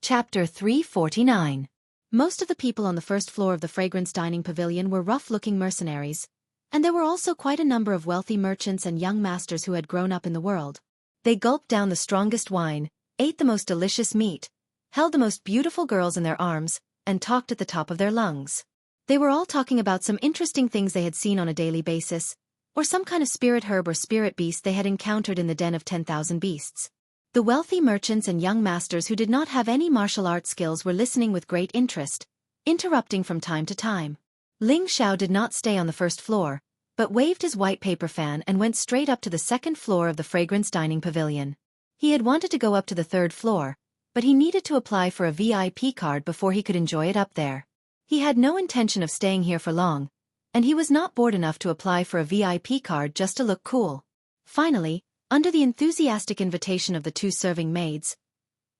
Chapter 349. Most of the people on the first floor of the fragrance dining pavilion were rough-looking mercenaries, and there were also quite a number of wealthy merchants and young masters who had grown up in the world. They gulped down the strongest wine, ate the most delicious meat, held the most beautiful girls in their arms, and talked at the top of their lungs. They were all talking about some interesting things they had seen on a daily basis, or some kind of spirit herb or spirit beast they had encountered in the den of 10,000 beasts. The wealthy merchants and young masters who did not have any martial art skills were listening with great interest, interrupting from time to time. Ling Xiao did not stay on the first floor, but waved his white paper fan and went straight up to the second floor of the fragrance dining pavilion. He had wanted to go up to the third floor, but he needed to apply for a VIP card before he could enjoy it up there. He had no intention of staying here for long, and he was not bored enough to apply for a VIP card just to look cool. Finally, under the enthusiastic invitation of the two serving maids,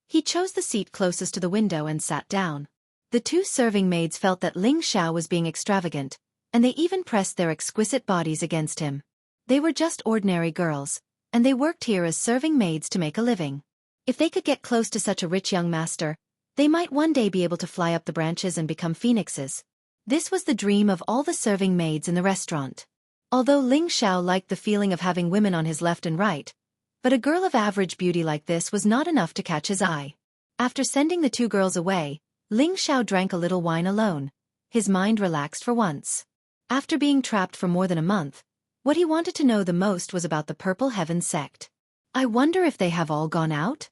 he chose the seat closest to the window and sat down. The two serving maids felt that Ling Xiao was being extravagant, and they even pressed their exquisite bodies against him. They were just ordinary girls, and they worked here as serving maids to make a living. If they could get close to such a rich young master, they might one day be able to fly up the branches and become phoenixes. This was the dream of all the serving maids in the restaurant. Although Ling Xiao liked the feeling of having women on his left and right, but a girl of average beauty like this was not enough to catch his eye. After sending the two girls away, Ling Xiao drank a little wine alone. His mind relaxed for once. After being trapped for more than a month, what he wanted to know the most was about the Purple Heaven sect. I wonder if they have all gone out?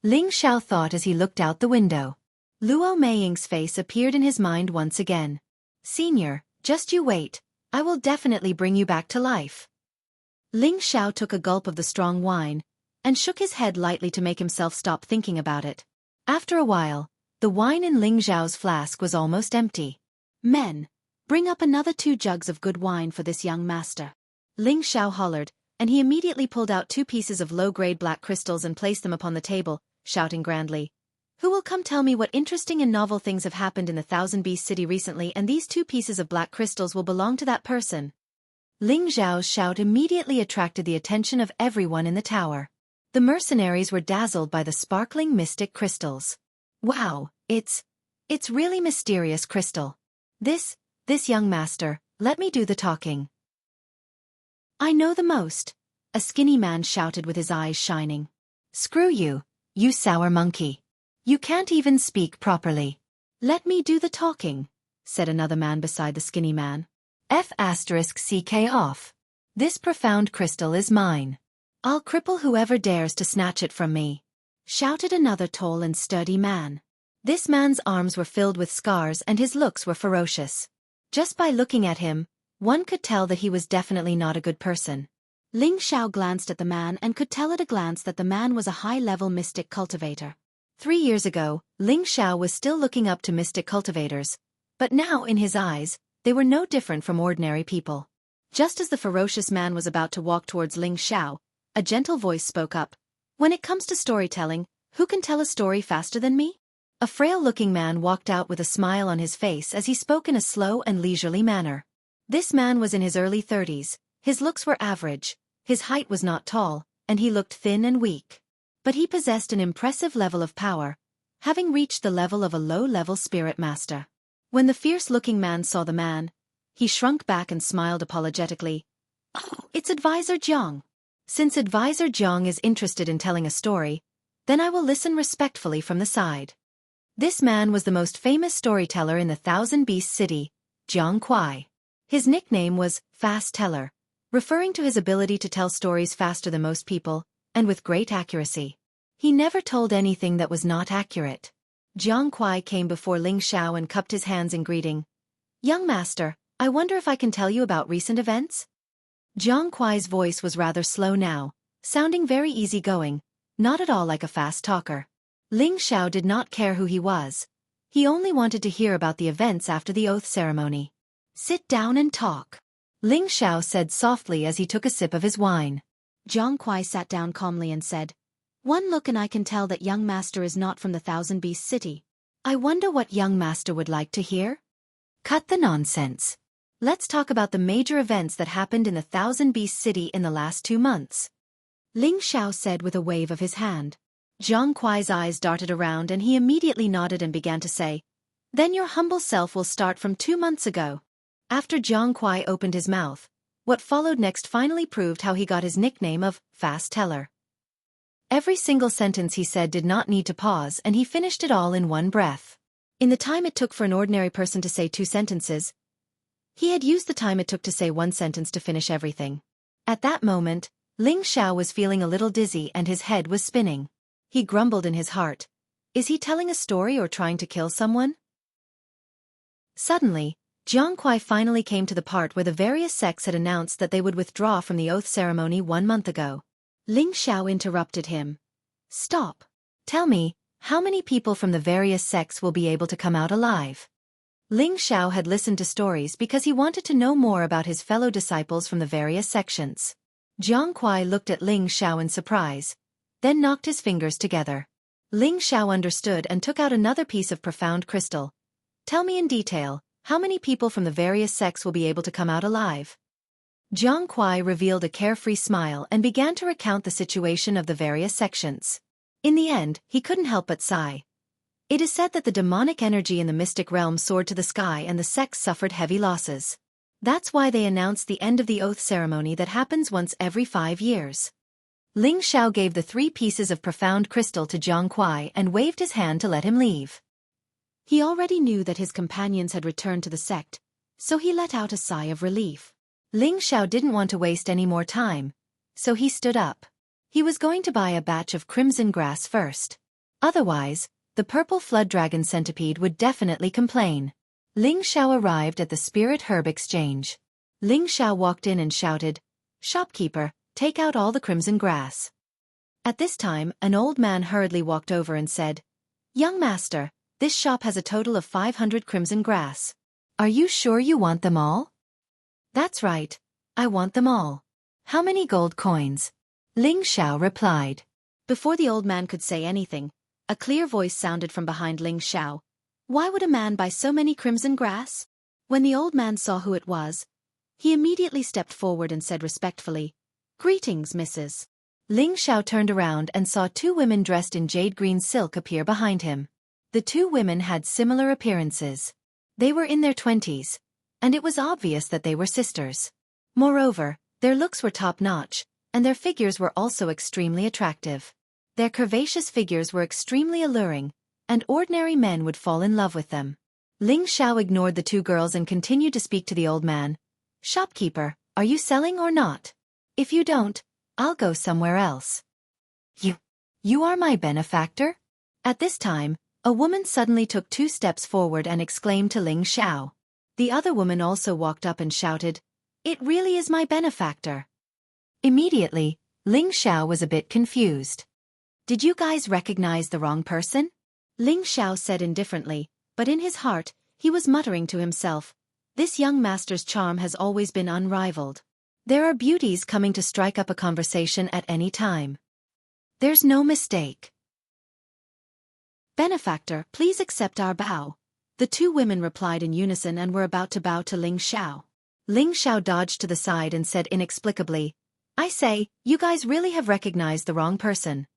Ling Xiao thought as he looked out the window. Luo Meiying's face appeared in his mind once again. Senior, just you wait. I will definitely bring you back to life. Ling Xiao took a gulp of the strong wine, and shook his head lightly to make himself stop thinking about it. After a while, the wine in Ling Xiao's flask was almost empty. Men, bring up another 2 jugs of good wine for this young master. Ling Xiao hollered, and he immediately pulled out 2 pieces of low-grade black crystals and placed them upon the table, shouting grandly, "Who will come tell me what interesting and novel things have happened in the Thousand Beast City recently, and these 2 pieces of black crystals will belong to that person." Ling Xiao's shout immediately attracted the attention of everyone in the tower. The mercenaries were dazzled by the sparkling mystic crystals. Wow, it's really mysterious crystal. This young master, let me do the talking. I know the most, a skinny man shouted with his eyes shining. Screw you, you sour monkey. You can't even speak properly. Let me do the talking, said another man beside the skinny man. F***ck off. This profound crystal is mine. I'll cripple whoever dares to snatch it from me, shouted another tall and sturdy man. This man's arms were filled with scars and his looks were ferocious. Just by looking at him, one could tell that he was definitely not a good person. Ling Xiao glanced at the man and could tell at a glance that the man was a high-level mystic cultivator. 3 years ago, Ling Xiao was still looking up to mystic cultivators, but now in his eyes, they were no different from ordinary people. Just as the ferocious man was about to walk towards Ling Xiao, a gentle voice spoke up. When it comes to storytelling, who can tell a story faster than me? A frail-looking man walked out with a smile on his face as he spoke in a slow and leisurely manner. This man was in his early 30s, his looks were average, his height was not tall, and he looked thin and weak. But he possessed an impressive level of power, having reached the level of a low-level spirit master. When the fierce-looking man saw the man, he shrunk back and smiled apologetically. Oh, it's Advisor Jiang. Since Advisor Jiang is interested in telling a story, then I will listen respectfully from the side. This man was the most famous storyteller in the Thousand Beast City, Jianghu. His nickname was Fast Teller, referring to his ability to tell stories faster than most people, and with great accuracy. He never told anything that was not accurate. Jianghu came before Ling Xiao and cupped his hands in greeting. Young master, I wonder if I can tell you about recent events? Jianghu's voice was rather slow now, sounding very easygoing, not at all like a fast talker. Ling Xiao did not care who he was. He only wanted to hear about the events after the oath ceremony. Sit down and talk, Ling Xiao said softly as he took a sip of his wine. Jianghu sat down calmly and said, One look and I can tell that young master is not from the Thousand Beast City. I wonder what young master would like to hear? Cut the nonsense. Let's talk about the major events that happened in the Thousand Beast City in the last 2 months. Ling Xiao said with a wave of his hand. Jiang Kuai's eyes darted around and he immediately nodded and began to say, "Then your humble self will start from 2 months ago." After Jiang Kuai opened his mouth, what followed next finally proved how he got his nickname of Fast Teller. Every single sentence he said did not need to pause, and he finished it all in one breath. In the time it took for an ordinary person to say 2 sentences, he had used the time it took to say 1 sentence to finish everything. At that moment, Ling Xiao was feeling a little dizzy and his head was spinning. He grumbled in his heart. Is he telling a story or trying to kill someone? Suddenly, Jiang Kuai finally came to the part where the various sects had announced that they would withdraw from the oath ceremony 1 month ago. Ling Xiao interrupted him. Stop. Tell me, how many people from the various sects will be able to come out alive? Ling Xiao had listened to stories because he wanted to know more about his fellow disciples from the various sections. Jiang Kuai looked at Ling Xiao in surprise, then knocked his fingers together. Ling Xiao understood and took out another piece of profound crystal. Tell me in detail, how many people from the various sects will be able to come out alive? Jiang Kuai revealed a carefree smile and began to recount the situation of the various sections. In the end, he couldn't help but sigh. It is said that the demonic energy in the mystic realm soared to the sky and the sects suffered heavy losses. That's why they announced the end of the oath ceremony that happens once every 5 years. Ling Xiao gave the 3 pieces of profound crystal to Jiang Kuai and waved his hand to let him leave. He already knew that his companions had returned to the sect, so he let out a sigh of relief. Ling Xiao didn't want to waste any more time, so he stood up. He was going to buy a batch of crimson grass first. Otherwise, the purple flood dragon centipede would definitely complain. Ling Xiao arrived at the spirit herb exchange. Ling Xiao walked in and shouted, "Shopkeeper, take out all the crimson grass." At this time, an old man hurriedly walked over and said, "Young master, this shop has a total of 500 crimson grass. Are you sure you want them all?" "That's right, I want them all." "How many gold coins?" Ling Xiao replied. Before the old man could say anything, a clear voice sounded from behind Ling Xiao. "Why would a man buy so many crimson grass?" When the old man saw who it was, he immediately stepped forward and said respectfully, "Greetings, Mrs." Ling Xiao turned around and saw 2 women dressed in jade green silk appear behind him. The 2 women had similar appearances. They were in their 20s, and it was obvious that they were sisters. Moreover, their looks were top-notch, and their figures were also extremely attractive. Their curvaceous figures were extremely alluring, and ordinary men would fall in love with them. Ling Xiao ignored the 2 girls and continued to speak to the old man. "Shopkeeper, are you selling or not? If you don't, I'll go somewhere else." You are my benefactor?" At this time, a woman suddenly took 2 steps forward and exclaimed to Ling Xiao. The other woman also walked up and shouted, "It really is my benefactor." Immediately, Ling Xiao was a bit confused. "Did you guys recognize the wrong person?" Ling Xiao said indifferently, but in his heart, he was muttering to himself, "This young master's charm has always been unrivaled. There are beauties coming to strike up a conversation at any time. There's no mistake." "Benefactor, please accept our bow." The 2 women replied in unison and were about to bow to Ling Xiao. Ling Xiao dodged to the side and said inexplicably, "I say, you guys really have recognized the wrong person."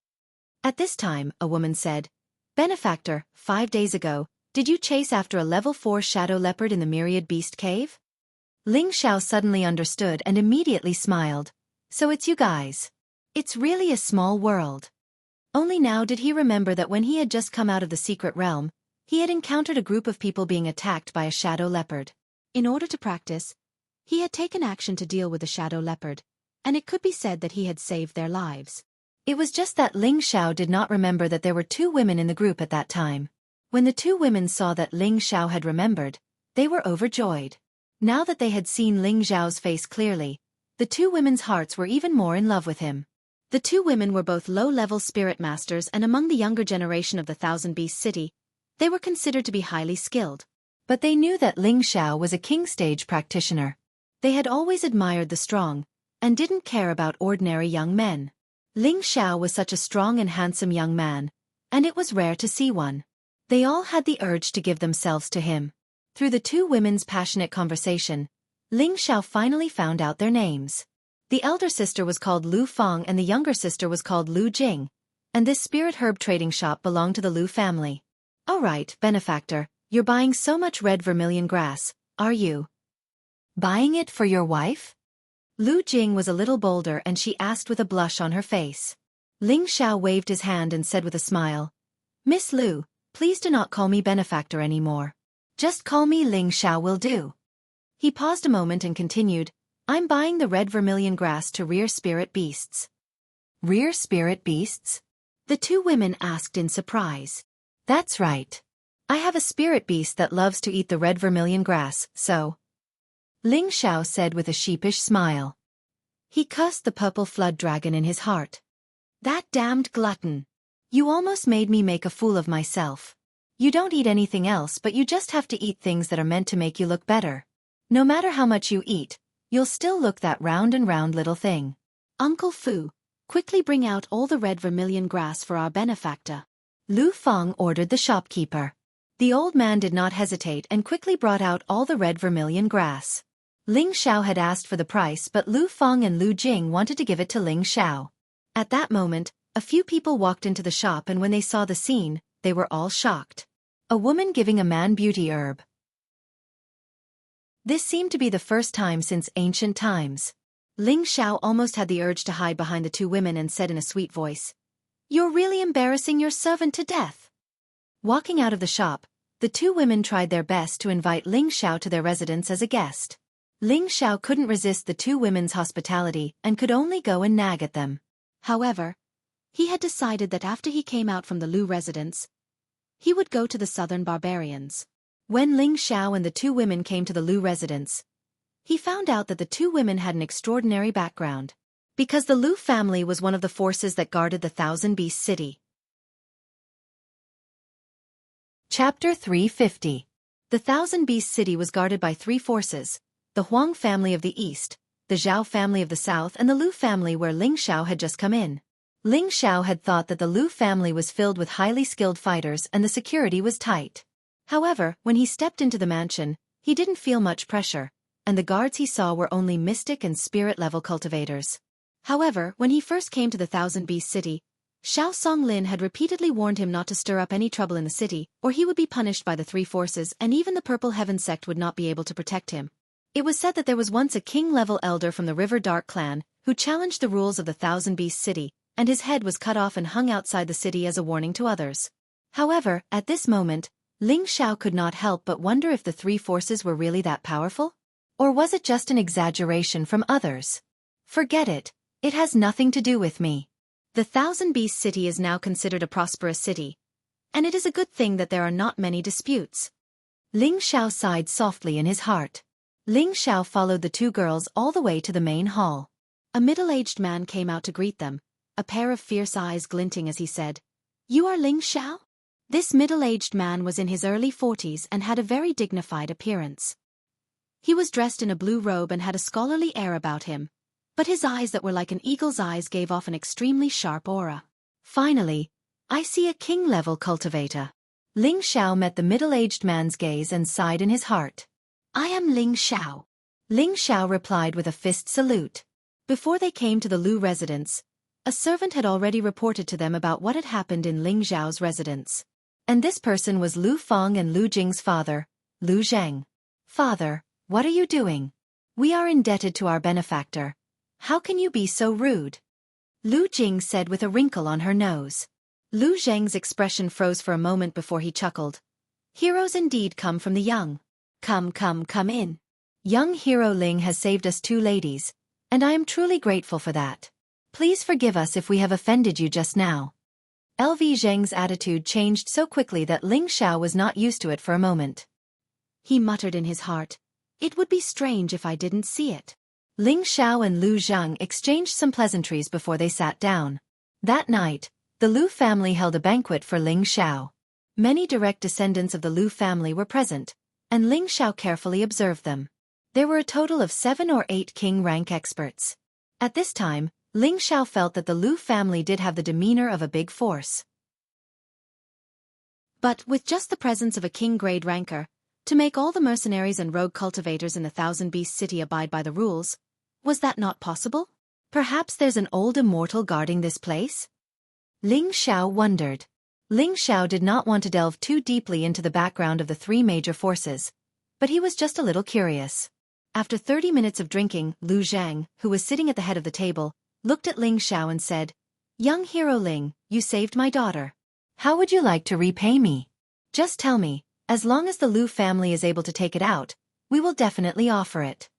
At this time, a woman said, "Benefactor, 5 days ago, did you chase after a level 4 shadow leopard in the Myriad Beast Cave?" Ling Xiao suddenly understood and immediately smiled. "So it's you guys. It's really a small world." Only now did he remember that when he had just come out of the secret realm, he had encountered a group of people being attacked by a shadow leopard. In order to practice, he had taken action to deal with the shadow leopard, and it could be said that he had saved their lives. It was just that Ling Xiao did not remember that there were 2 women in the group at that time. When the 2 women saw that Ling Xiao had remembered, they were overjoyed. Now that they had seen Ling Xiao's face clearly, the 2 women's hearts were even more in love with him. The 2 women were both low-level spirit masters, and among the younger generation of the Thousand Beast City, they were considered to be highly skilled. But they knew that Ling Xiao was a king-stage practitioner. They had always admired the strong, and didn't care about ordinary young men. Ling Xiao was such a strong and handsome young man, and it was rare to see one. They all had the urge to give themselves to him. Through the 2 women's passionate conversation, Ling Xiao finally found out their names. The elder sister was called Lu Feng and the younger sister was called Lu Jing, and this spirit herb trading shop belonged to the Lu family. All right, benefactor, you're buying so much red vermilion grass, are you? Buying it for your wife? Lu Jing was a little bolder and she asked with a blush on her face. Ling Xiao waved his hand and said with a smile, Miss Lu, please do not call me benefactor anymore. Just call me Ling Xiao will do. He paused a moment and continued, I'm buying the red vermilion grass to rear spirit beasts. Rear spirit beasts? The two women asked in surprise. That's right. I have a spirit beast that loves to eat the red vermilion grass, so. Ling Xiao said with a sheepish smile. He cursed the purple flood dragon in his heart. That damned glutton. You almost made me make a fool of myself. You don't eat anything else but you just have to eat things that are meant to make you look better. No matter how much you eat, you'll still look that round and round little thing. Uncle Fu, quickly bring out all the red vermilion grass for our benefactor. Lu Feng ordered the shopkeeper. The old man did not hesitate and quickly brought out all the red vermilion grass. Ling Xiao had asked for the price but Lu Feng and Lu Jing wanted to give it to Ling Xiao. At that moment, a few people walked into the shop and when they saw the scene, they were all shocked. A woman giving a man beauty herb. This seemed to be the first time since ancient times. Ling Xiao almost had the urge to hide behind the two women and said in a sweet voice, You're really embarrassing your servant to death. Walking out of the shop, the two women tried their best to invite Ling Xiao to their residence as a guest. Ling Xiao couldn't resist the two women's hospitality and could only go and nag at them. However, he had decided that after he came out from the Lu residence, he would go to the southern barbarians. When Ling Xiao and the two women came to the Lu residence, he found out that the two women had an extraordinary background, because the Lu family was one of the forces that guarded the Thousand Beast City. Chapter 350. The Thousand Beast City was guarded by three forces, the Huang family of the east, the Zhao family of the south and the Lu family where Ling Xiao had just come in. Ling Xiao had thought that the Lu family was filled with highly skilled fighters and the security was tight. However, when he stepped into the mansion, he didn't feel much pressure, and the guards he saw were only mystic and spirit-level cultivators. However, when he first came to the Thousand Beast City, Xiao Songlin had repeatedly warned him not to stir up any trouble in the city, or he would be punished by the three forces and even the Purple Heaven sect would not be able to protect him. It was said that there was once a king-level elder from the River Dark clan who challenged the rules of the Thousand Beast City, and his head was cut off and hung outside the city as a warning to others. However, at this moment, Ling Xiao could not help but wonder if the three forces were really that powerful? Or was it just an exaggeration from others? Forget it, it has nothing to do with me. The Thousand Beast City is now considered a prosperous city, and it is a good thing that there are not many disputes. Ling Xiao sighed softly in his heart. Ling Xiao followed the two girls all the way to the main hall. A middle-aged man came out to greet them, a pair of fierce eyes glinting as he said, You are Ling Xiao? This middle-aged man was in his early 40s and had a very dignified appearance. He was dressed in a blue robe and had a scholarly air about him, but his eyes that were like an eagle's eyes gave off an extremely sharp aura. Finally, I see a king-level cultivator. Ling Xiao met the middle-aged man's gaze and sighed in his heart. I am Ling Xiao. Ling Xiao replied with a fist salute. Before they came to the Lu residence, a servant had already reported to them about what had happened in Ling Xiao's residence. And this person was Lu Feng and Lu Jing's father, Lu Zheng. Father, what are you doing? We are indebted to our benefactor. How can you be so rude? Lu Jing said with a wrinkle on her nose. Lu Zheng's expression froze for a moment before he chuckled. Heroes indeed come from the young. Come in. Young hero Ling has saved us two ladies, and I am truly grateful for that. Please forgive us if we have offended you just now. LV Zheng's attitude changed so quickly that Ling Xiao was not used to it for a moment. He muttered in his heart, It would be strange if I didn't see it. Ling Xiao and Lu Zheng exchanged some pleasantries before they sat down. That night, the Lu family held a banquet for Ling Xiao. Many direct descendants of the Lu family were present, and Ling Xiao carefully observed them. There were a total of 7 or 8 king-rank experts. At this time, Ling Xiao felt that the Lu family did have the demeanor of a big force. But with just the presence of a king-grade ranker, to make all the mercenaries and rogue cultivators in the Thousand Beast City abide by the rules, was that not possible? Perhaps there's an old immortal guarding this place? Ling Xiao wondered. Ling Xiao did not want to delve too deeply into the background of the three major forces, but he was just a little curious. After 30 minutes of drinking, Lu Zhang, who was sitting at the head of the table, looked at Ling Xiao and said, "Young hero Ling, you saved my daughter. How would you like to repay me? Just tell me, as long as the Lu family is able to take it out, we will definitely offer it."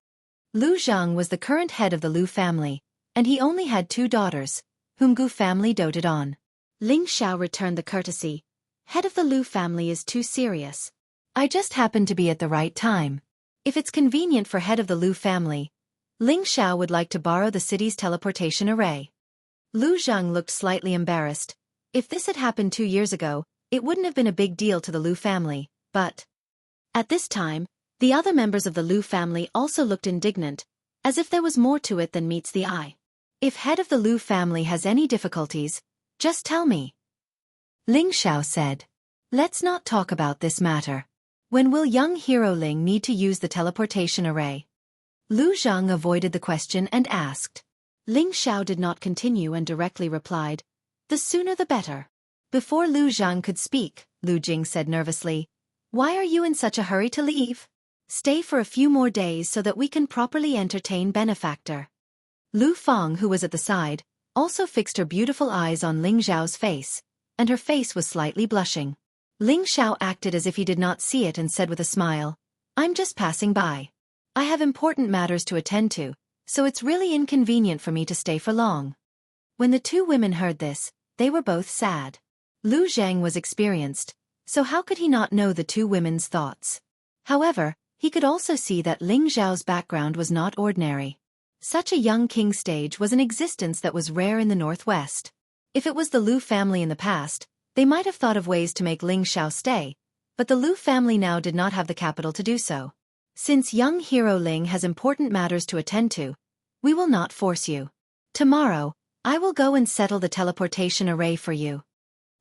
Lu Zhang was the current head of the Lu family, and he only had 2 daughters, whom Gu family doted on. Ling Xiao returned the courtesy. "Head of the Lu family is too serious. I just happened to be at the right time. If it's convenient for head of the Lu family, Ling Xiao would like to borrow the city's teleportation array." Lu Zhang looked slightly embarrassed. If this had happened 2 years ago, it wouldn't have been a big deal to the Lu family, but at this time, the other members of the Lu family also looked indignant, as if there was more to it than meets the eye. "If head of the Lu family has any difficulties, just tell me," Ling Xiao said. "Let's not talk about this matter. When will young hero Ling need to use the teleportation array?" Lu Zhang avoided the question and asked. Ling Xiao did not continue and directly replied, "The sooner the better." Before Lu Zhang could speak, Lu Jing said nervously, "Why are you in such a hurry to leave? Stay for a few more days so that we can properly entertain benefactor." Lu Fang, who was at the side, also fixed her beautiful eyes on Ling Xiao's face, and her face was slightly blushing. Ling Xiao acted as if he did not see it and said with a smile, "I'm just passing by. I have important matters to attend to, so it's really inconvenient for me to stay for long." When the 2 women heard this, they were both sad. Lu Zhang was experienced, so how could he not know the 2 women's thoughts? However, he could also see that Ling Xiao's background was not ordinary. Such a young king stage was an existence that was rare in the northwest. If it was the Lu family in the past, they might have thought of ways to make Ling Xiao stay, but the Lu family now did not have the capital to do so. "Since young hero Ling has important matters to attend to, we will not force you. Tomorrow, I will go and settle the teleportation array for you,"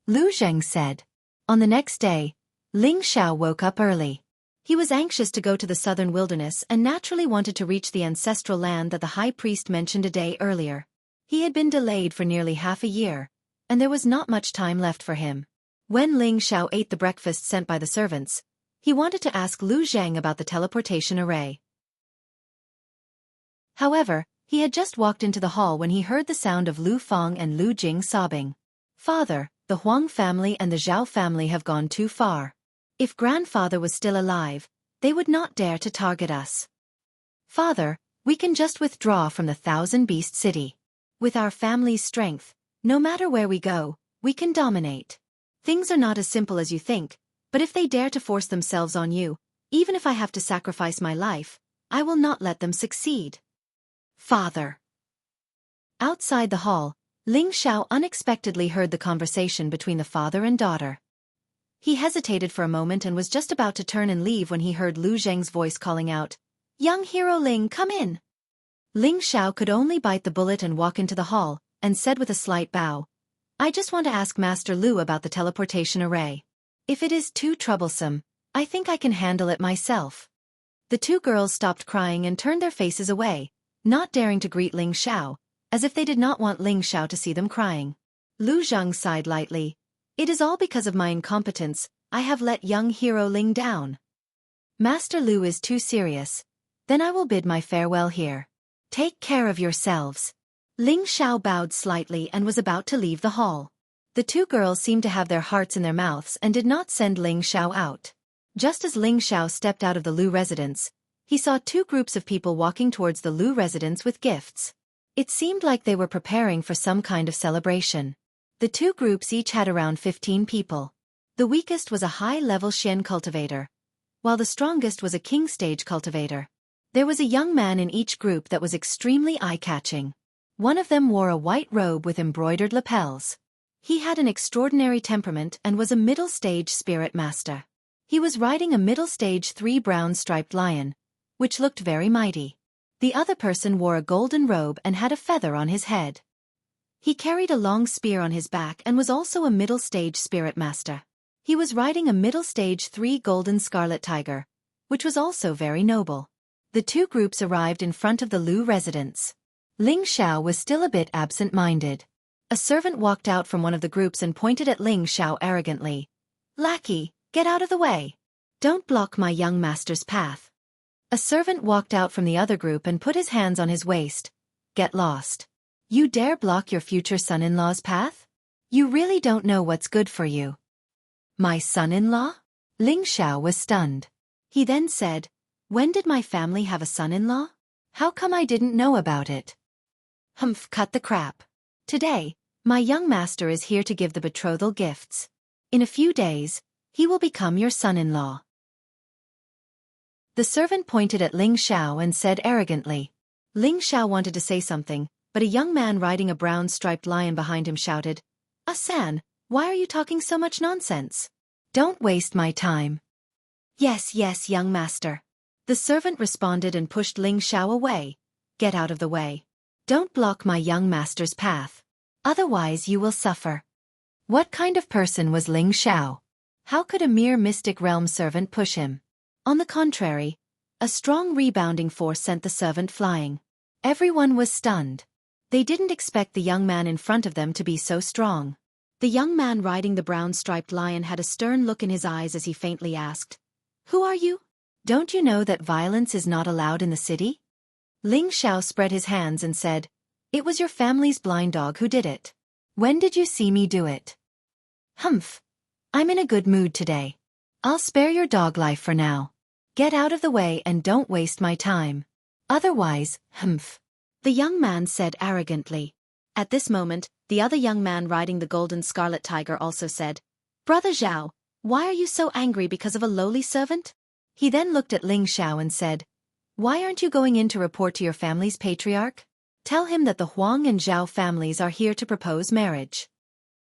Lu Zheng said. On the next day, Ling Xiao woke up early. He was anxious to go to the southern wilderness and naturally wanted to reach the ancestral land that the high priest mentioned a day earlier. He had been delayed for nearly half a year, and there was not much time left for him. When Ling Xiao ate the breakfast sent by the servants, he wanted to ask Lu Zhang about the teleportation array. However, he had just walked into the hall when he heard the sound of Lu Fang and Lu Jing sobbing. "Father, the Huang family and the Zhao family have gone too far. If grandfather was still alive, they would not dare to target us. Father, we can just withdraw from the Thousand Beast City. With our family's strength, no matter where we go, we can dominate. Things are not as simple as you think, but if they dare to force themselves on you, even if I have to sacrifice my life, I will not let them succeed. Father." Outside the hall, Ling Xiao unexpectedly heard the conversation between the father and daughter. He hesitated for a moment and was just about to turn and leave when he heard Lu Zheng's voice calling out, "Young hero Ling, come in." Ling Xiao could only bite the bullet and walk into the hall, and said with a slight bow, "I just want to ask Master Lu about the teleportation array. If it is too troublesome, I think I can handle it myself." The 2 girls stopped crying and turned their faces away, not daring to greet Ling Xiao, as if they did not want Ling Xiao to see them crying. Lu Zhang sighed lightly. "It is all because of my incompetence, I have let young hero Ling down. Master Lu is too serious. Then I will bid my farewell here. Take care of yourselves." Ling Xiao bowed slightly and was about to leave the hall. The 2 girls seemed to have their hearts in their mouths and did not send Ling Xiao out. Just as Ling Xiao stepped out of the Lu residence, he saw 2 groups of people walking towards the Lu residence with gifts. It seemed like they were preparing for some kind of celebration. The 2 groups each had around 15 people. The weakest was a high-level Xian cultivator, while the strongest was a king stage cultivator. There was a young man in each group that was extremely eye-catching. One of them wore a white robe with embroidered lapels. He had an extraordinary temperament and was a middle-stage spirit master. He was riding a middle-stage 3 brown striped lion, which looked very mighty. The other person wore a golden robe and had a feather on his head. He carried a long spear on his back and was also a middle-stage spirit master. He was riding a middle-stage 3 golden scarlet tiger, which was also very noble. The 2 groups arrived in front of the Lu residence. Ling Xiao was still a bit absent-minded. A servant walked out from one of the groups and pointed at Ling Xiao arrogantly. "Lackey, get out of the way. Don't block my young master's path." A servant walked out from the other group and put his hands on his waist. "Get lost. You dare block your future son-in-law's path? You really don't know what's good for you." "My son-in-law?" Ling Xiao was stunned. He then said, "When did my family have a son-in-law? How come I didn't know about it?" "Humph, cut the crap. Today, my young master is here to give the betrothal gifts. In a few days, he will become your son-in-law." The servant pointed at Ling Xiao and said arrogantly. Ling Xiao wanted to say something, but a young man riding a brown striped lion behind him shouted, "Ah-san, why are you talking so much nonsense? Don't waste my time." "Yes, yes, young master." The servant responded and pushed Ling Xiao away. "Get out of the way. Don't block my young master's path. Otherwise you will suffer." What kind of person was Ling Xiao? How could a mere mystic realm servant push him? On the contrary, a strong rebounding force sent the servant flying. Everyone was stunned. They didn't expect the young man in front of them to be so strong. The young man riding the brown striped lion had a stern look in his eyes as he faintly asked, "Who are you? Don't you know that violence is not allowed in the city?" Ling Xiao spread his hands and said, "It was your family's blind dog who did it. When did you see me do it?" "Humph. I'm in a good mood today. I'll spare your dog life for now. Get out of the way and don't waste my time. Otherwise, humph," the young man said arrogantly. At this moment, the other young man riding the golden scarlet tiger also said, "Brother Zhao, why are you so angry because of a lowly servant?" He then looked at Ling Xiao and said, "Why aren't you going in to report to your family's patriarch? Tell him that the Huang and Zhao families are here to propose marriage."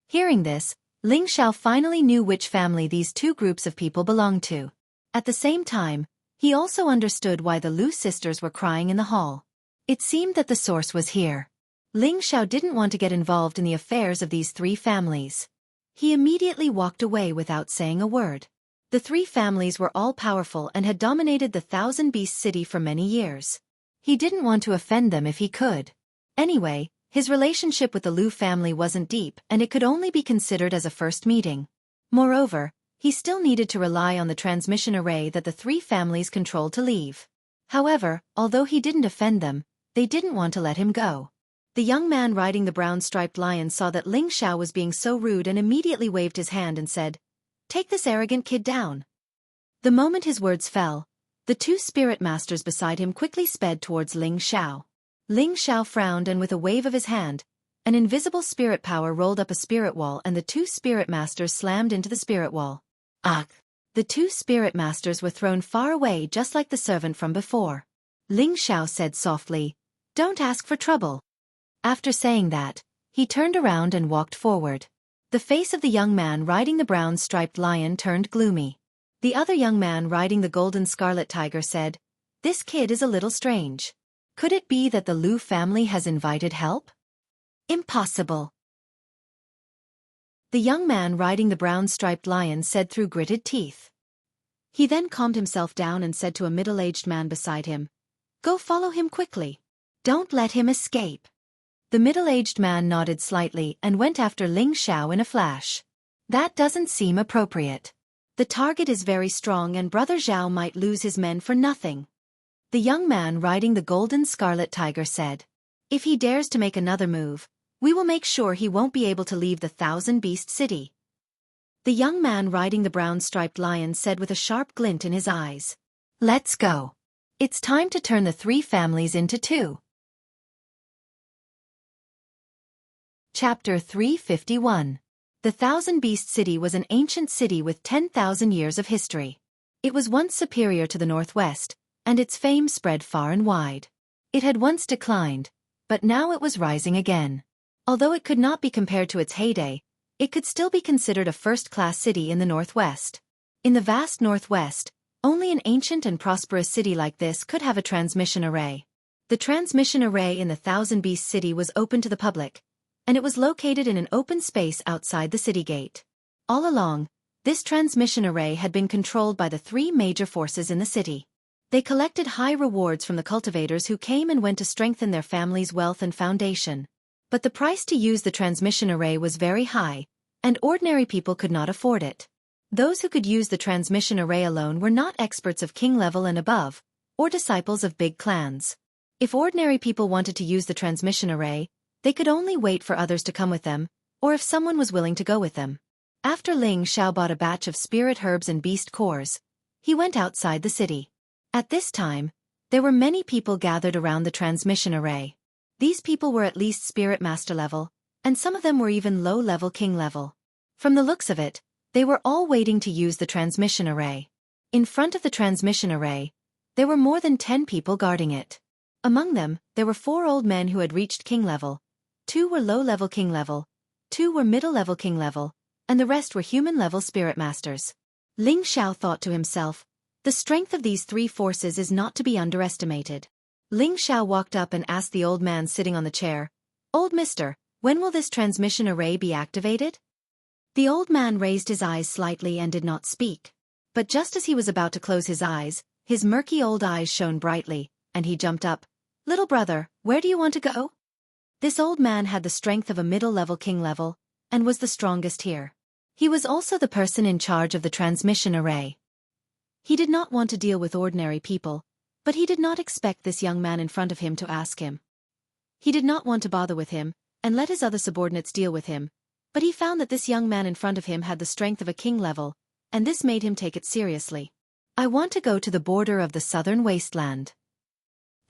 Hearing this, Ling Xiao finally knew which family these two groups of people belonged to. At the same time, he also understood why the Lu sisters were crying in the hall. It seemed that the source was here. Ling Xiao didn't want to get involved in the affairs of these three families. He immediately walked away without saying a word. The three families were all powerful and had dominated the Thousand Beast City for many years. He didn't want to offend them if he could. Anyway, his relationship with the Lu family wasn't deep and it could only be considered as a first meeting. Moreover, he still needed to rely on the transmission array that the three families controlled to leave. However, although he didn't offend them, they didn't want to let him go. The young man riding the brown striped lion saw that Ling Xiao was being so rude and immediately waved his hand and said, "Take this arrogant kid down." The moment his words fell, the two spirit masters beside him quickly sped towards Ling Xiao. Ling Xiao frowned and with a wave of his hand, an invisible spirit power rolled up a spirit wall and the two spirit masters slammed into the spirit wall. Ah! The two spirit masters were thrown far away just like the servant from before. Ling Xiao said softly, "Don't ask for trouble." After saying that, he turned around and walked forward. The face of the young man riding the brown striped lion turned gloomy. The other young man riding the golden scarlet tiger said, "This kid is a little strange. Could it be that the Lu family has invited help?" "Impossible." The young man riding the brown striped lion said through gritted teeth. He then calmed himself down and said to a middle-aged man beside him, "Go follow him quickly. Don't let him escape." The middle-aged man nodded slightly and went after Ling Xiao in a flash. "That doesn't seem appropriate. The target is very strong and Brother Zhao might lose his men for nothing." The young man riding the golden scarlet tiger said, "If he dares to make another move, we will make sure he won't be able to leave the Thousand Beast City." The young man riding the brown striped lion said with a sharp glint in his eyes, "Let's go. It's time to turn the three families into two." Chapter 351. The Thousand Beast City was an ancient city with 10,000 years of history. It was once superior to the northwest, and its fame spread far and wide. It had once declined, but now it was rising again. Although it could not be compared to its heyday, it could still be considered a first-class city in the northwest. In the vast northwest, only an ancient and prosperous city like this could have a transmission array. The transmission array in the Thousand Beast City was open to the public, and it was located in an open space outside the city gate. All along, this transmission array had been controlled by the three major forces in the city. They collected high rewards from the cultivators who came and went to strengthen their family's wealth and foundation. But the price to use the transmission array was very high, and ordinary people could not afford it. Those who could use the transmission array alone were not experts of king level and above, or disciples of big clans. If ordinary people wanted to use the transmission array, they could only wait for others to come with them, or if someone was willing to go with them. After Ling Xiao bought a batch of spirit herbs and beast cores, he went outside the city. At this time, there were many people gathered around the transmission array. These people were at least spirit master level, and some of them were even low-level king level. From the looks of it, they were all waiting to use the transmission array. In front of the transmission array, there were more than 10 people guarding it. Among them, there were 4 old men who had reached king level, 2 were low-level king level, 2 were middle-level king level, and the rest were human-level spirit masters. Ling Xiao thought to himself, the strength of these 3 forces is not to be underestimated. Ling Xiao walked up and asked the old man sitting on the chair, "Old mister, when will this transmission array be activated?" The old man raised his eyes slightly and did not speak. But just as he was about to close his eyes, his murky old eyes shone brightly, and he jumped up. "Little brother, where do you want to go?" This old man had the strength of a middle-level king level, and was the strongest here. He was also the person in charge of the transmission array. He did not want to deal with ordinary people, but he did not expect this young man in front of him to ask him. He did not want to bother with him, and let his other subordinates deal with him, but he found that this young man in front of him had the strength of a king level, and this made him take it seriously. "I want to go to the border of the southern wasteland,"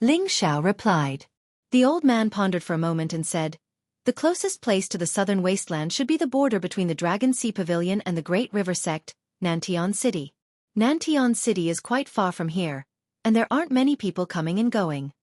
Ling Xiao replied. The old man pondered for a moment and said, "The closest place to the southern wasteland should be the border between the Dragon Sea Pavilion and the Great River Sect, Nantian City. Nantian City is quite far from here, and there aren't many people coming and going.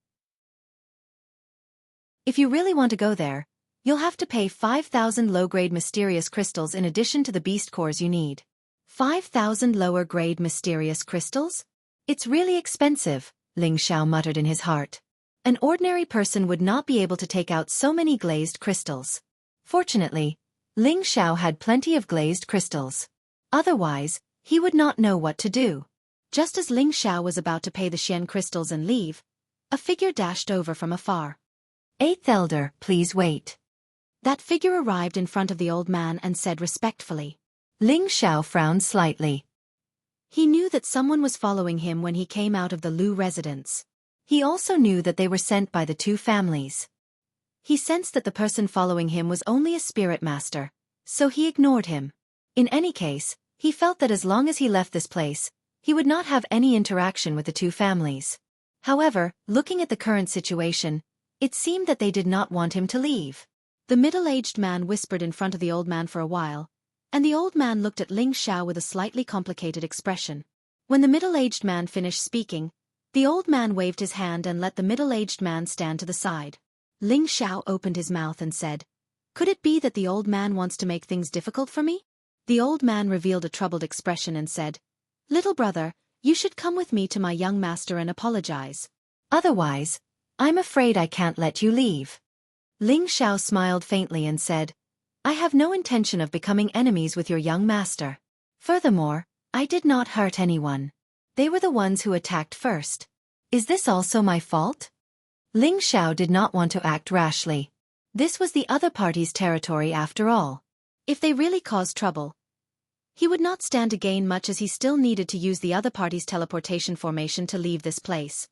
If you really want to go there, you'll have to pay 5,000 low-grade mysterious crystals in addition to the beast cores you need." 5,000 lower-grade mysterious crystals? It's really expensive, Ling Xiao muttered in his heart. An ordinary person would not be able to take out so many glazed crystals. Fortunately, Ling Xiao had plenty of glazed crystals. Otherwise, he would not know what to do. Just as Ling Xiao was about to pay the Xian crystals and leave, a figure dashed over from afar. "Eighth Elder, please wait." That figure arrived in front of the old man and said respectfully. Ling Xiao frowned slightly. He knew that someone was following him when he came out of the Lu residence. He also knew that they were sent by the 2 families. He sensed that the person following him was only a spirit master, so he ignored him. In any case, he felt that as long as he left this place, he would not have any interaction with the 2 families. However, looking at the current situation, it seemed that they did not want him to leave. The middle-aged man whispered in front of the old man for a while, and the old man looked at Ling Xiao with a slightly complicated expression. When the middle-aged man finished speaking, the old man waved his hand and let the middle-aged man stand to the side. Ling Xiao opened his mouth and said, "Could it be that the old man wants to make things difficult for me?" The old man revealed a troubled expression and said, "Little brother, you should come with me to my young master and apologize. Otherwise, I'm afraid I can't let you leave." Ling Xiao smiled faintly and said, "I have no intention of becoming enemies with your young master. Furthermore, I did not hurt anyone. They were the ones who attacked first. Is this also my fault?" Ling Xiao did not want to act rashly. This was the other party's territory after all. If they really caused trouble, he would not stand to gain much as he still needed to use the other party's teleportation formation to leave this place.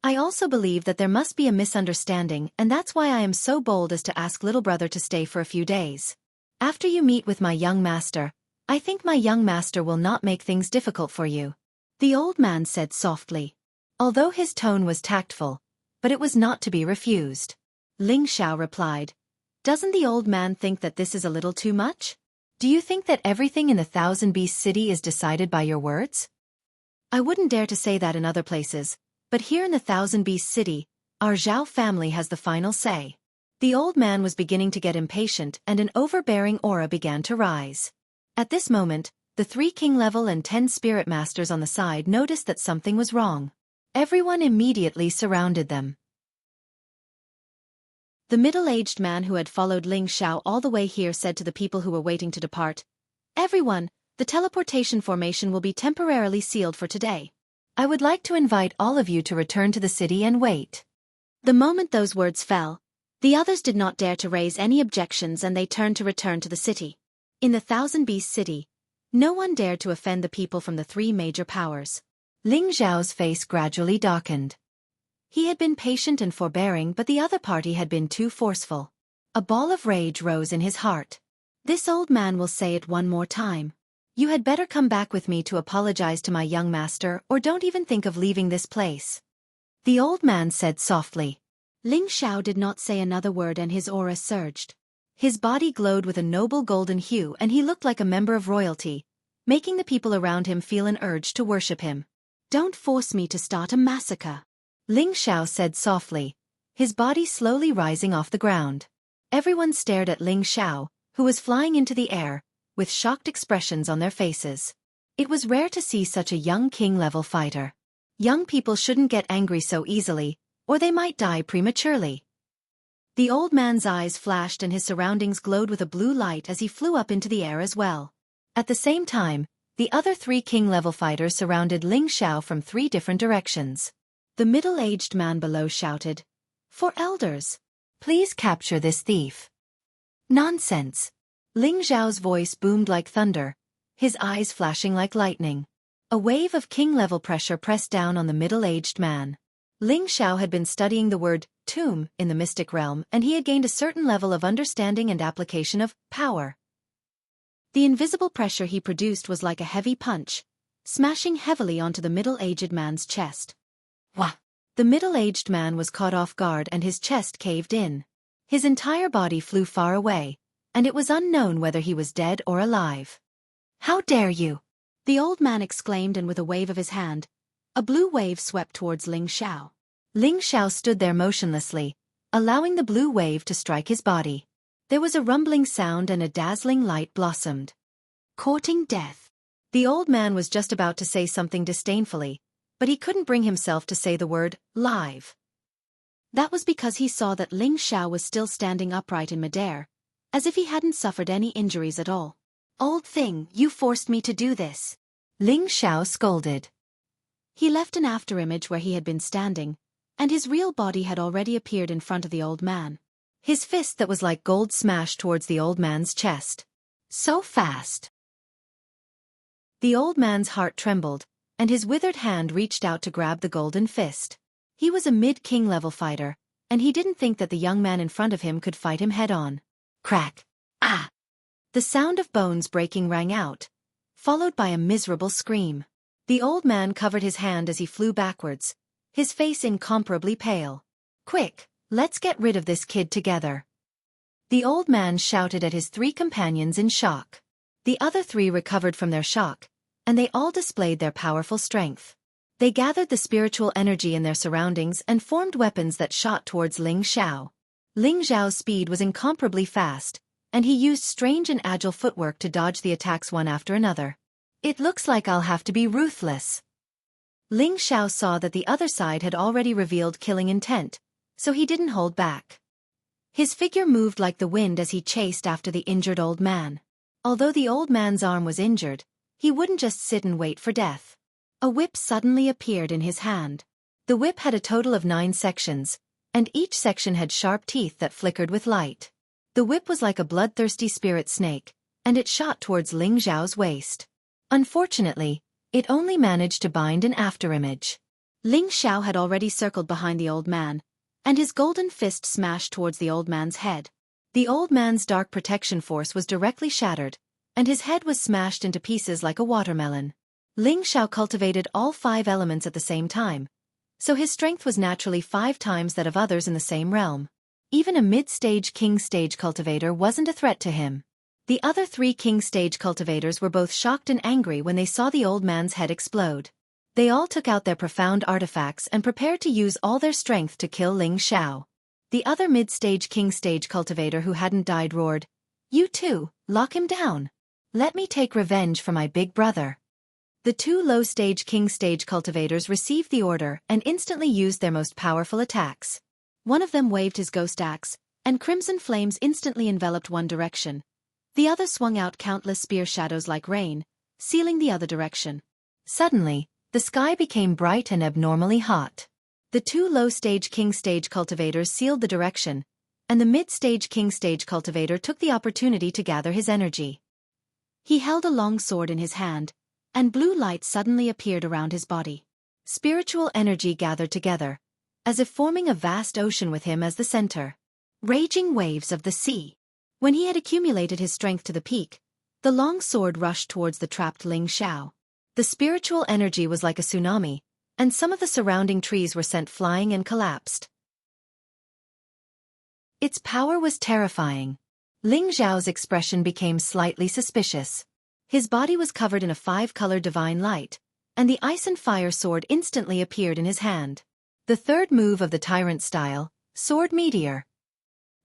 "I also believe that there must be a misunderstanding, and that's why I am so bold as to ask little brother to stay for a few days. After you meet with my young master, I think my young master will not make things difficult for you," the old man said softly. Although his tone was tactful, but it was not to be refused. Ling Xiao replied, "Doesn't the old man think that this is a little too much? Do you think that everything in the Thousand Beast City is decided by your words? I wouldn't dare to say that in other places, but here in the Thousand Beast City, our Zhao family has the final say." The old man was beginning to get impatient and an overbearing aura began to rise. At this moment, the 3 king level and 10 spirit masters on the side noticed that something was wrong. Everyone immediately surrounded them. The middle-aged man who had followed Ling Xiao all the way here said to the people who were waiting to depart, "Everyone, the teleportation formation will be temporarily sealed for today. I would like to invite all of you to return to the city and wait." The moment those words fell, The others did not dare to raise any objections and they turned to return to the city. In the Thousand Beast City, no one dared to offend the people from the three major powers. Ling Xiao's face gradually darkened. He had been patient and forbearing, but the other party had been too forceful. A ball of rage rose in his heart. This old man will say it one more time. You had better come back with me to apologize to my young master, or don't even think of leaving this place. The old man said softly. Ling Xiao did not say another word and his aura surged. His body glowed with a noble golden hue and he looked like a member of royalty, making the people around him feel an urge to worship him. Don't force me to start a massacre, Ling Xiao said softly, his body slowly rising off the ground. Everyone stared at Ling Xiao, who was flying into the air, with shocked expressions on their faces. It was rare to see such a young king-level fighter. Young people shouldn't get angry so easily, or they might die prematurely. The old man's eyes flashed and his surroundings glowed with a blue light as he flew up into the air as well. At the same time, the other three king-level fighters surrounded Ling Xiao from three different directions. The middle-aged man below shouted, "For elders, please capture this thief." Nonsense. Ling Xiao's voice boomed like thunder, his eyes flashing like lightning. A wave of king-level pressure pressed down on the middle-aged man. Ling Xiao had been studying the word tomb in the mystic realm and he had gained a certain level of understanding and application of power. The invisible pressure he produced was like a heavy punch, smashing heavily onto the middle-aged man's chest. Wah! The middle-aged man was caught off guard and his chest caved in. His entire body flew far away, and it was unknown whether he was dead or alive. How dare you! The old man exclaimed, and with a wave of his hand, a blue wave swept towards Ling Xiao. Ling Xiao stood there motionlessly, allowing the blue wave to strike his body. There was a rumbling sound and a dazzling light blossomed. Courting death. The old man was just about to say something disdainfully, but he couldn't bring himself to say the word live. That was because he saw that Ling Xiao was still standing upright in midair, as if he hadn't suffered any injuries at all. Old thing, you forced me to do this, Ling Xiao scolded. He left an afterimage where he had been standing, and his real body had already appeared in front of the old man. His fist that was like gold smashed towards the old man's chest. So fast. The old man's heart trembled, and his withered hand reached out to grab the golden fist. He was a mid-king level fighter, and he didn't think that the young man in front of him could fight him head-on. Crack! Ah! The sound of bones breaking rang out, followed by a miserable scream. The old man covered his hand as he flew backwards, his face incomparably pale. Quick, let's get rid of this kid together. The old man shouted at his three companions in shock. The other three recovered from their shock, and they all displayed their powerful strength. They gathered the spiritual energy in their surroundings and formed weapons that shot towards Ling Xiao. Ling Xiao's speed was incomparably fast, and he used strange and agile footwork to dodge the attacks one after another. It looks like I'll have to be ruthless. Ling Xiao saw that the other side had already revealed killing intent, so he didn't hold back. His figure moved like the wind as he chased after the injured old man. Although the old man's arm was injured, he wouldn't just sit and wait for death. A whip suddenly appeared in his hand. The whip had a total of 9 sections, and each section had sharp teeth that flickered with light. The whip was like a bloodthirsty spirit snake, and it shot towards Ling Xiao's waist. Unfortunately, it only managed to bind an afterimage. Ling Xiao had already circled behind the old man, and his golden fist smashed towards the old man's head. The old man's dark protection force was directly shattered, and his head was smashed into pieces like a watermelon. Ling Xiao cultivated all 5 elements at the same time, so his strength was naturally 5 times that of others in the same realm. Even a mid-stage king stage cultivator wasn't a threat to him. The other 3 king stage cultivators were both shocked and angry when they saw the old man's head explode. They all took out their profound artifacts and prepared to use all their strength to kill Ling Xiao. The other mid-stage king stage cultivator who hadn't died roared, "You too, lock him down. Let me take revenge for my big brother." The 2 low-stage king stage cultivators received the order and instantly used their most powerful attacks. One of them waved his ghost axe, and crimson flames instantly enveloped one direction. The other swung out countless spear shadows like rain, sealing the other direction. Suddenly, the sky became bright and abnormally hot. The 2 low-stage king stage cultivators sealed the direction, and the mid-stage king-stage cultivator took the opportunity to gather his energy. He held a long sword in his hand, and blue light suddenly appeared around his body. Spiritual energy gathered together, as if forming a vast ocean with him as the center. Raging waves of the sea. When he had accumulated his strength to the peak, the long sword rushed towards the trapped Ling Xiao. The spiritual energy was like a tsunami, and some of the surrounding trees were sent flying and collapsed. Its power was terrifying. Ling Xiao's expression became slightly suspicious. His body was covered in a 5-color divine light, and the ice and fire sword instantly appeared in his hand. The third move of the tyrant style, Sword Meteor.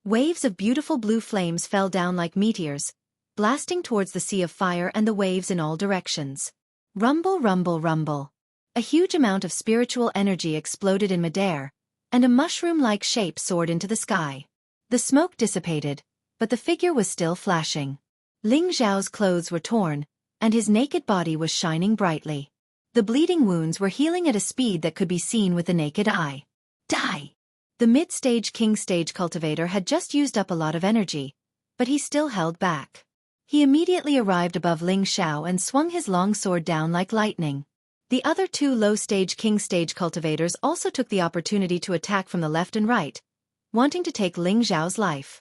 Waves of beautiful blue flames fell down like meteors, blasting towards the sea of fire and the waves in all directions. Rumble, rumble, rumble. A huge amount of spiritual energy exploded in midair, and a mushroom-like shape soared into the sky. The smoke dissipated, but the figure was still flashing. Ling Xiao's clothes were torn, and his naked body was shining brightly. The bleeding wounds were healing at a speed that could be seen with the naked eye. Die! The mid-stage king-stage cultivator had just used up a lot of energy, but he still held back. He immediately arrived above Ling Xiao and swung his long sword down like lightning. The other 2 low-stage king-stage cultivators also took the opportunity to attack from the left and right, wanting to take Ling Xiao's life.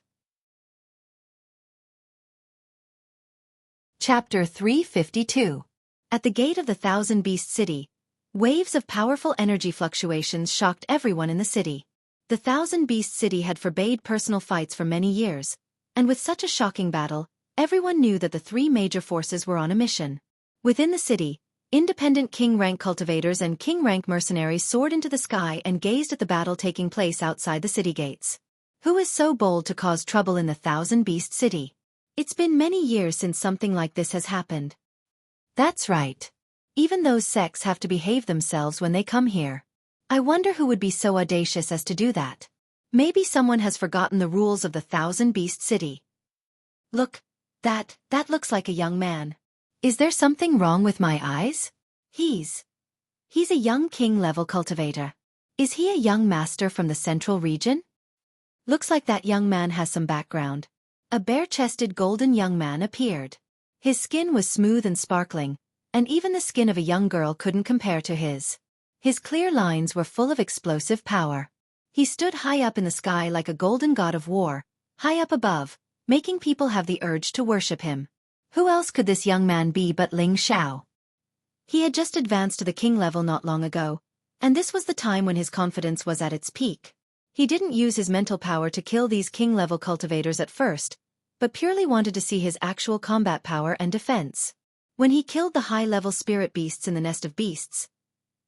Chapter 352. At the gate of the Thousand Beast City, waves of powerful energy fluctuations shocked everyone in the city. The Thousand Beast City had forbade personal fights for many years, and with such a shocking battle, everyone knew that the 3 major forces were on a mission. Within the city, independent king-rank cultivators and king-rank mercenaries soared into the sky and gazed at the battle taking place outside the city gates. Who is so bold to cause trouble in the Thousand Beast City? It's been many years since something like this has happened. That's right. Even those sects have to behave themselves when they come here. I wonder who would be so audacious as to do that. Maybe someone has forgotten the rules of the Thousand Beast City. Look, that looks like a young man. Is there something wrong with my eyes? He's a young king-level cultivator. Is he a young master from the central region? Looks like that young man has some background. A bare-chested golden young man appeared. His skin was smooth and sparkling, and even the skin of a young girl couldn't compare to his. His clear lines were full of explosive power. He stood high up in the sky like a golden god of war, high up above, making people have the urge to worship him. Who else could this young man be but Ling Xiao? He had just advanced to the king level not long ago, and this was the time when his confidence was at its peak. He didn't use his mental power to kill these king-level cultivators at first, but purely wanted to see his actual combat power and defense. When he killed the high-level spirit beasts in the nest of beasts,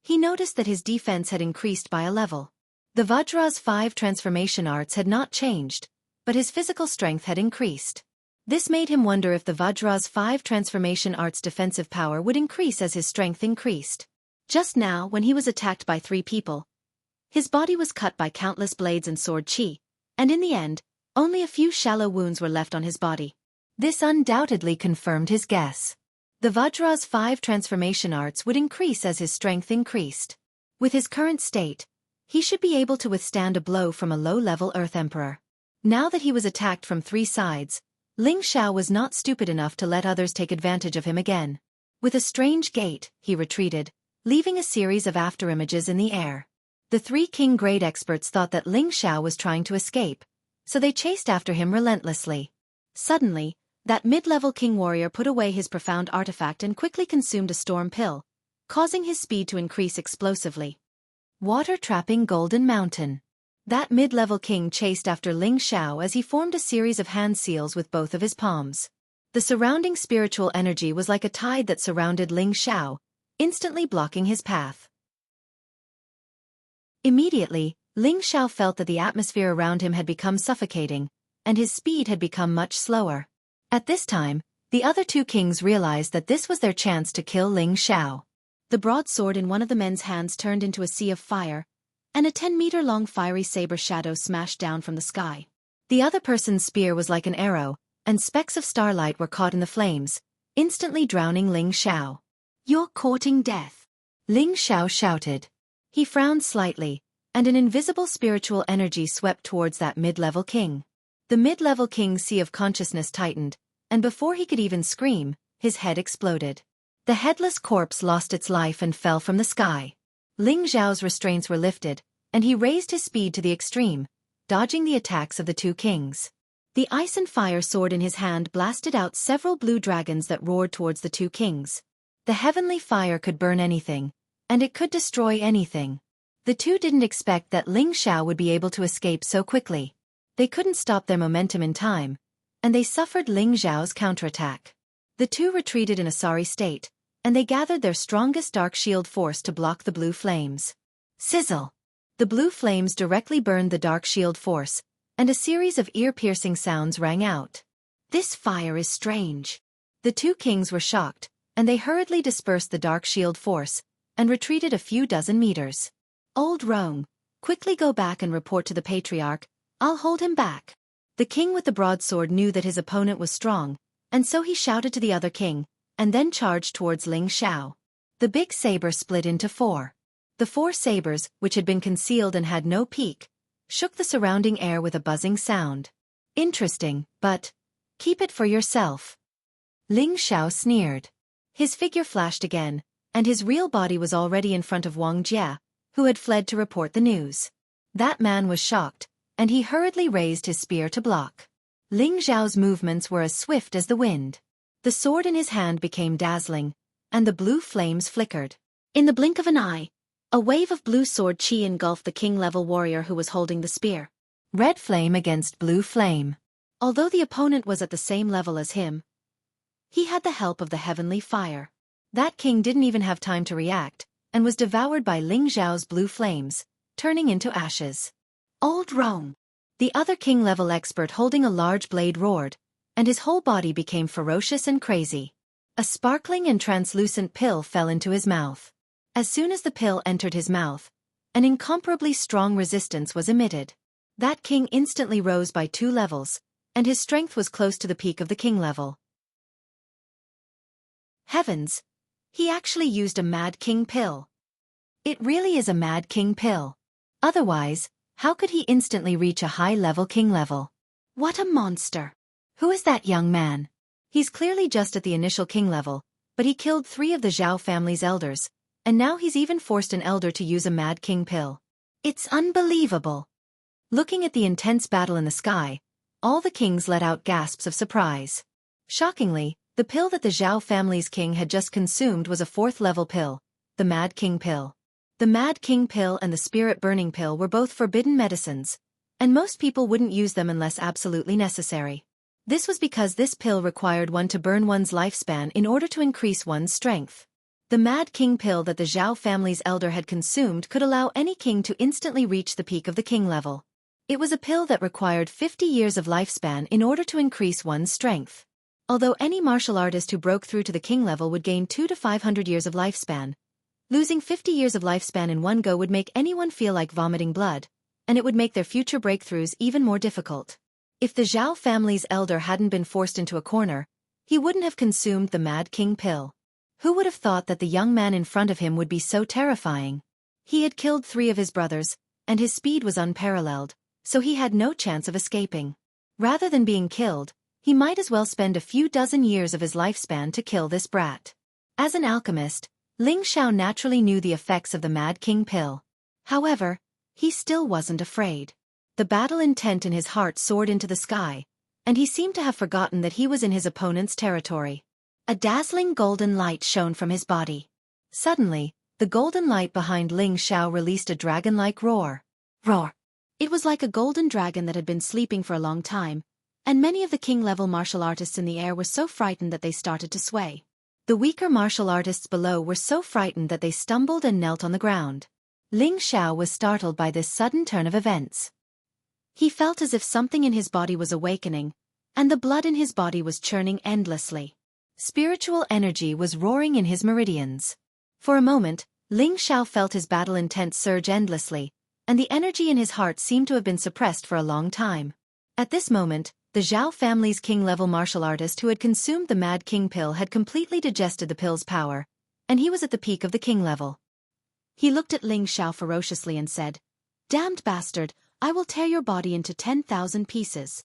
he noticed that his defense had increased by a level. The Vajra's 5 transformation arts had not changed, but his physical strength had increased. This made him wonder if the Vajra's 5 transformation arts' defensive power would increase as his strength increased. Just now, when he was attacked by 3 people, his body was cut by countless blades and sword chi, and in the end, only a few shallow wounds were left on his body. This undoubtedly confirmed his guess. The Vajra's 5 transformation arts would increase as his strength increased. With his current state, he should be able to withstand a blow from a low-level Earth Emperor. Now that he was attacked from 3 sides, Ling Xiao was not stupid enough to let others take advantage of him again. With a strange gait, he retreated, leaving a series of afterimages in the air. The 3 king-grade experts thought that Ling Xiao was trying to escape, so they chased after him relentlessly. Suddenly, that mid-level king warrior put away his profound artifact and quickly consumed a storm pill, causing his speed to increase explosively. Water-trapping Golden Mountain. That mid-level king chased after Ling Xiao as he formed a series of hand seals with both of his palms. The surrounding spiritual energy was like a tide that surrounded Ling Xiao, instantly blocking his path. Immediately, Ling Xiao felt that the atmosphere around him had become suffocating, and his speed had become much slower. At this time, the other 2 kings realized that this was their chance to kill Ling Xiao. The broadsword in one of the men's hands turned into a sea of fire, and a 10-meter-long fiery saber shadow smashed down from the sky. The other person's spear was like an arrow, and specks of starlight were caught in the flames, instantly drowning Ling Xiao. "You're courting death," Ling Xiao shouted. He frowned slightly, and an invisible spiritual energy swept towards that mid-level king. The mid-level king's sea of consciousness tightened, and before he could even scream, his head exploded. The headless corpse lost its life and fell from the sky. Ling Xiao's restraints were lifted, and he raised his speed to the extreme, dodging the attacks of the two kings. The ice and fire sword in his hand blasted out several blue dragons that roared towards the two kings. The heavenly fire could burn anything, and it could destroy anything. The two didn't expect that Ling Xiao would be able to escape so quickly. They couldn't stop their momentum in time, and they suffered Ling Xiao's counterattack. The two retreated in a sorry state, and they gathered their strongest dark shield force to block the blue flames. Sizzle! The blue flames directly burned the dark shield force, and a series of ear-piercing sounds rang out. This fire is strange. The two kings were shocked, and they hurriedly dispersed the dark shield force, and retreated a few dozen meters. Old Rome, quickly go back and report to the patriarch, I'll hold him back. The king with the broadsword knew that his opponent was strong, and so he shouted to the other king, and then charged towards Ling Xiao. The big saber split into four. The four sabers, which had been concealed and had no peak, shook the surrounding air with a buzzing sound. Interesting, but keep it for yourself. Ling Xiao sneered. His figure flashed again, and his real body was already in front of Wang Jie, who had fled to report the news. That man was shocked, and he hurriedly raised his spear to block. Ling Xiao's movements were as swift as the wind. The sword in his hand became dazzling, and the blue flames flickered. In the blink of an eye, a wave of blue sword chi engulfed the king-level warrior who was holding the spear. Red flame against blue flame. Although the opponent was at the same level as him, he had the help of the heavenly fire. That king didn't even have time to react, and was devoured by Ling Xiao's blue flames, turning into ashes. Old Rome! The other king-level expert holding a large blade roared, and his whole body became ferocious and crazy. A sparkling and translucent pill fell into his mouth. As soon as the pill entered his mouth, an incomparably strong resistance was emitted. That king instantly rose by 2 levels, and his strength was close to the peak of the king level. Heavens! He actually used a Mad King pill. It really is a Mad King pill. Otherwise, how could he instantly reach a high-level king level? What a monster! Who is that young man? He's clearly just at the initial king level, but he killed 3 of the Zhao family's elders, and now he's even forced an elder to use a Mad King pill. It's unbelievable! Looking at the intense battle in the sky, all the kings let out gasps of surprise. Shockingly, the pill that the Zhao family's king had just consumed was a 4th-level pill, the Mad King pill. The Mad King pill and the Spirit Burning pill were both forbidden medicines, and most people wouldn't use them unless absolutely necessary. This was because this pill required one to burn one's lifespan in order to increase one's strength. The Mad King pill that the Zhao family's elder had consumed could allow any king to instantly reach the peak of the king level. It was a pill that required 50 years of lifespan in order to increase one's strength. Although any martial artist who broke through to the king level would gain 200 to 500 years of lifespan, losing 50 years of lifespan in one go would make anyone feel like vomiting blood, and it would make their future breakthroughs even more difficult. If the Zhao family's elder hadn't been forced into a corner, he wouldn't have consumed the Mad King pill. Who would have thought that the young man in front of him would be so terrifying? He had killed 3 of his brothers, and his speed was unparalleled, so he had no chance of escaping. Rather than being killed, he might as well spend a few dozen years of his lifespan to kill this brat. As an alchemist, Ling Xiao naturally knew the effects of the Mad King pill. However, he still wasn't afraid. The battle intent in his heart soared into the sky, and he seemed to have forgotten that he was in his opponent's territory. A dazzling golden light shone from his body. Suddenly, the golden light behind Ling Xiao released a dragon-like roar. Roar! It was like a golden dragon that had been sleeping for a long time, and many of the king-level martial artists in the air were so frightened that they started to sway. The weaker martial artists below were so frightened that they stumbled and knelt on the ground. Ling Xiao was startled by this sudden turn of events. He felt as if something in his body was awakening, and the blood in his body was churning endlessly. Spiritual energy was roaring in his meridians. For a moment, Ling Xiao felt his battle intent surge endlessly, and the energy in his heart seemed to have been suppressed for a long time. At this moment, the Zhao family's king-level martial artist who had consumed the Mad King pill had completely digested the pill's power, and he was at the peak of the king level. He looked at Ling Xiao ferociously and said, Damned bastard, I will tear your body into 10,000 pieces.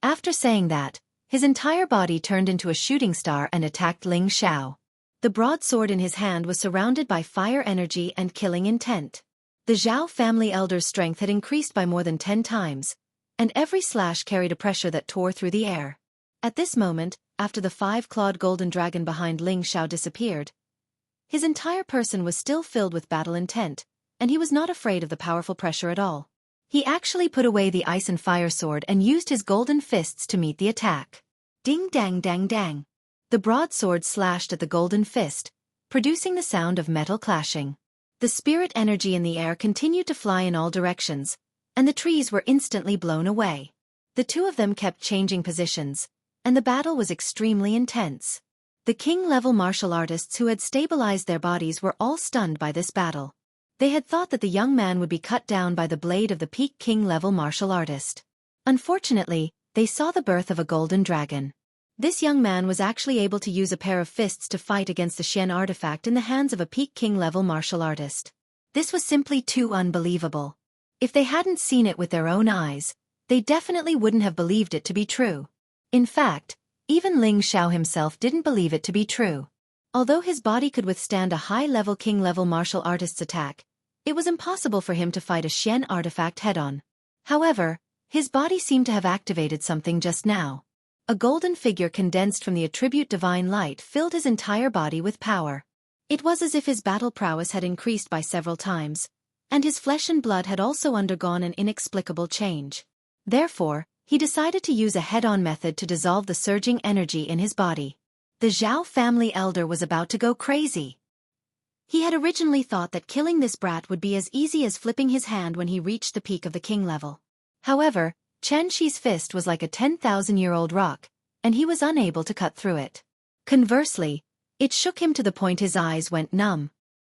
After saying that, his entire body turned into a shooting star and attacked Ling Xiao. The broadsword in his hand was surrounded by fire energy and killing intent. The Zhao family elder's strength had increased by more than 10 times, and every slash carried a pressure that tore through the air. At this moment, after the 5-clawed golden dragon behind Ling Xiao disappeared, his entire person was still filled with battle intent, and he was not afraid of the powerful pressure at all. He actually put away the ice and fire sword and used his golden fists to meet the attack. Ding dang dang dang. The broadsword slashed at the golden fist, producing the sound of metal clashing. The spirit energy in the air continued to fly in all directions, and the trees were instantly blown away. The two of them kept changing positions, and the battle was extremely intense. The king-level martial artists who had stabilized their bodies were all stunned by this battle. They had thought that the young man would be cut down by the blade of the peak king-level martial artist. Unfortunately, they saw the birth of a golden dragon. This young man was actually able to use a pair of fists to fight against the Xian artifact in the hands of a peak king-level martial artist. This was simply too unbelievable. If they hadn't seen it with their own eyes, they definitely wouldn't have believed it to be true. In fact, even Ling Xiao himself didn't believe it to be true. Although his body could withstand a high-level king-level martial artist's attack, it was impossible for him to fight a Xian artifact head-on. However, his body seemed to have activated something just now. A golden figure condensed from the attribute divine light filled his entire body with power. It was as if his battle prowess had increased by several times, and his flesh and blood had also undergone an inexplicable change. Therefore, he decided to use a head-on method to dissolve the surging energy in his body. The Zhao family elder was about to go crazy. He had originally thought that killing this brat would be as easy as flipping his hand when he reached the peak of the king level. However, Chen Shi's fist was like a 10,000-year-old rock, and he was unable to cut through it. Conversely, it shook him to the point his eyes went numb.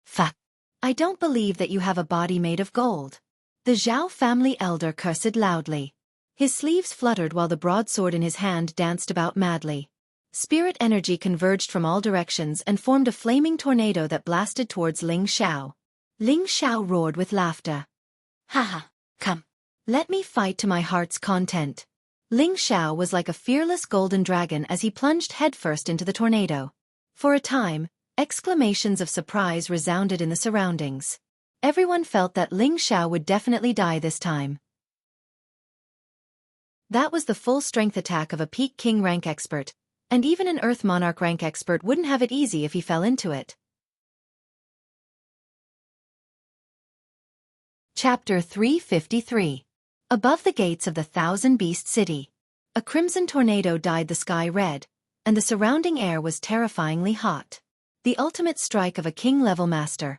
Fuck. I don't believe that you have a body made of gold. The Zhao family elder cursed loudly. His sleeves fluttered while the broadsword in his hand danced about madly. Spirit energy converged from all directions and formed a flaming tornado that blasted towards Ling Xiao. Ling Xiao roared with laughter. Haha, come. Let me fight to my heart's content. Ling Xiao was like a fearless golden dragon as he plunged headfirst into the tornado. For a time, exclamations of surprise resounded in the surroundings. Everyone felt that Ling Xiao would definitely die this time. That was the full-strength attack of a peak king rank expert, and even an Earth Monarch rank expert wouldn't have it easy if he fell into it. Chapter 353. Above the gates of the Thousand Beast City. A crimson tornado dyed the sky red, and the surrounding air was terrifyingly hot. The ultimate strike of a king-level master.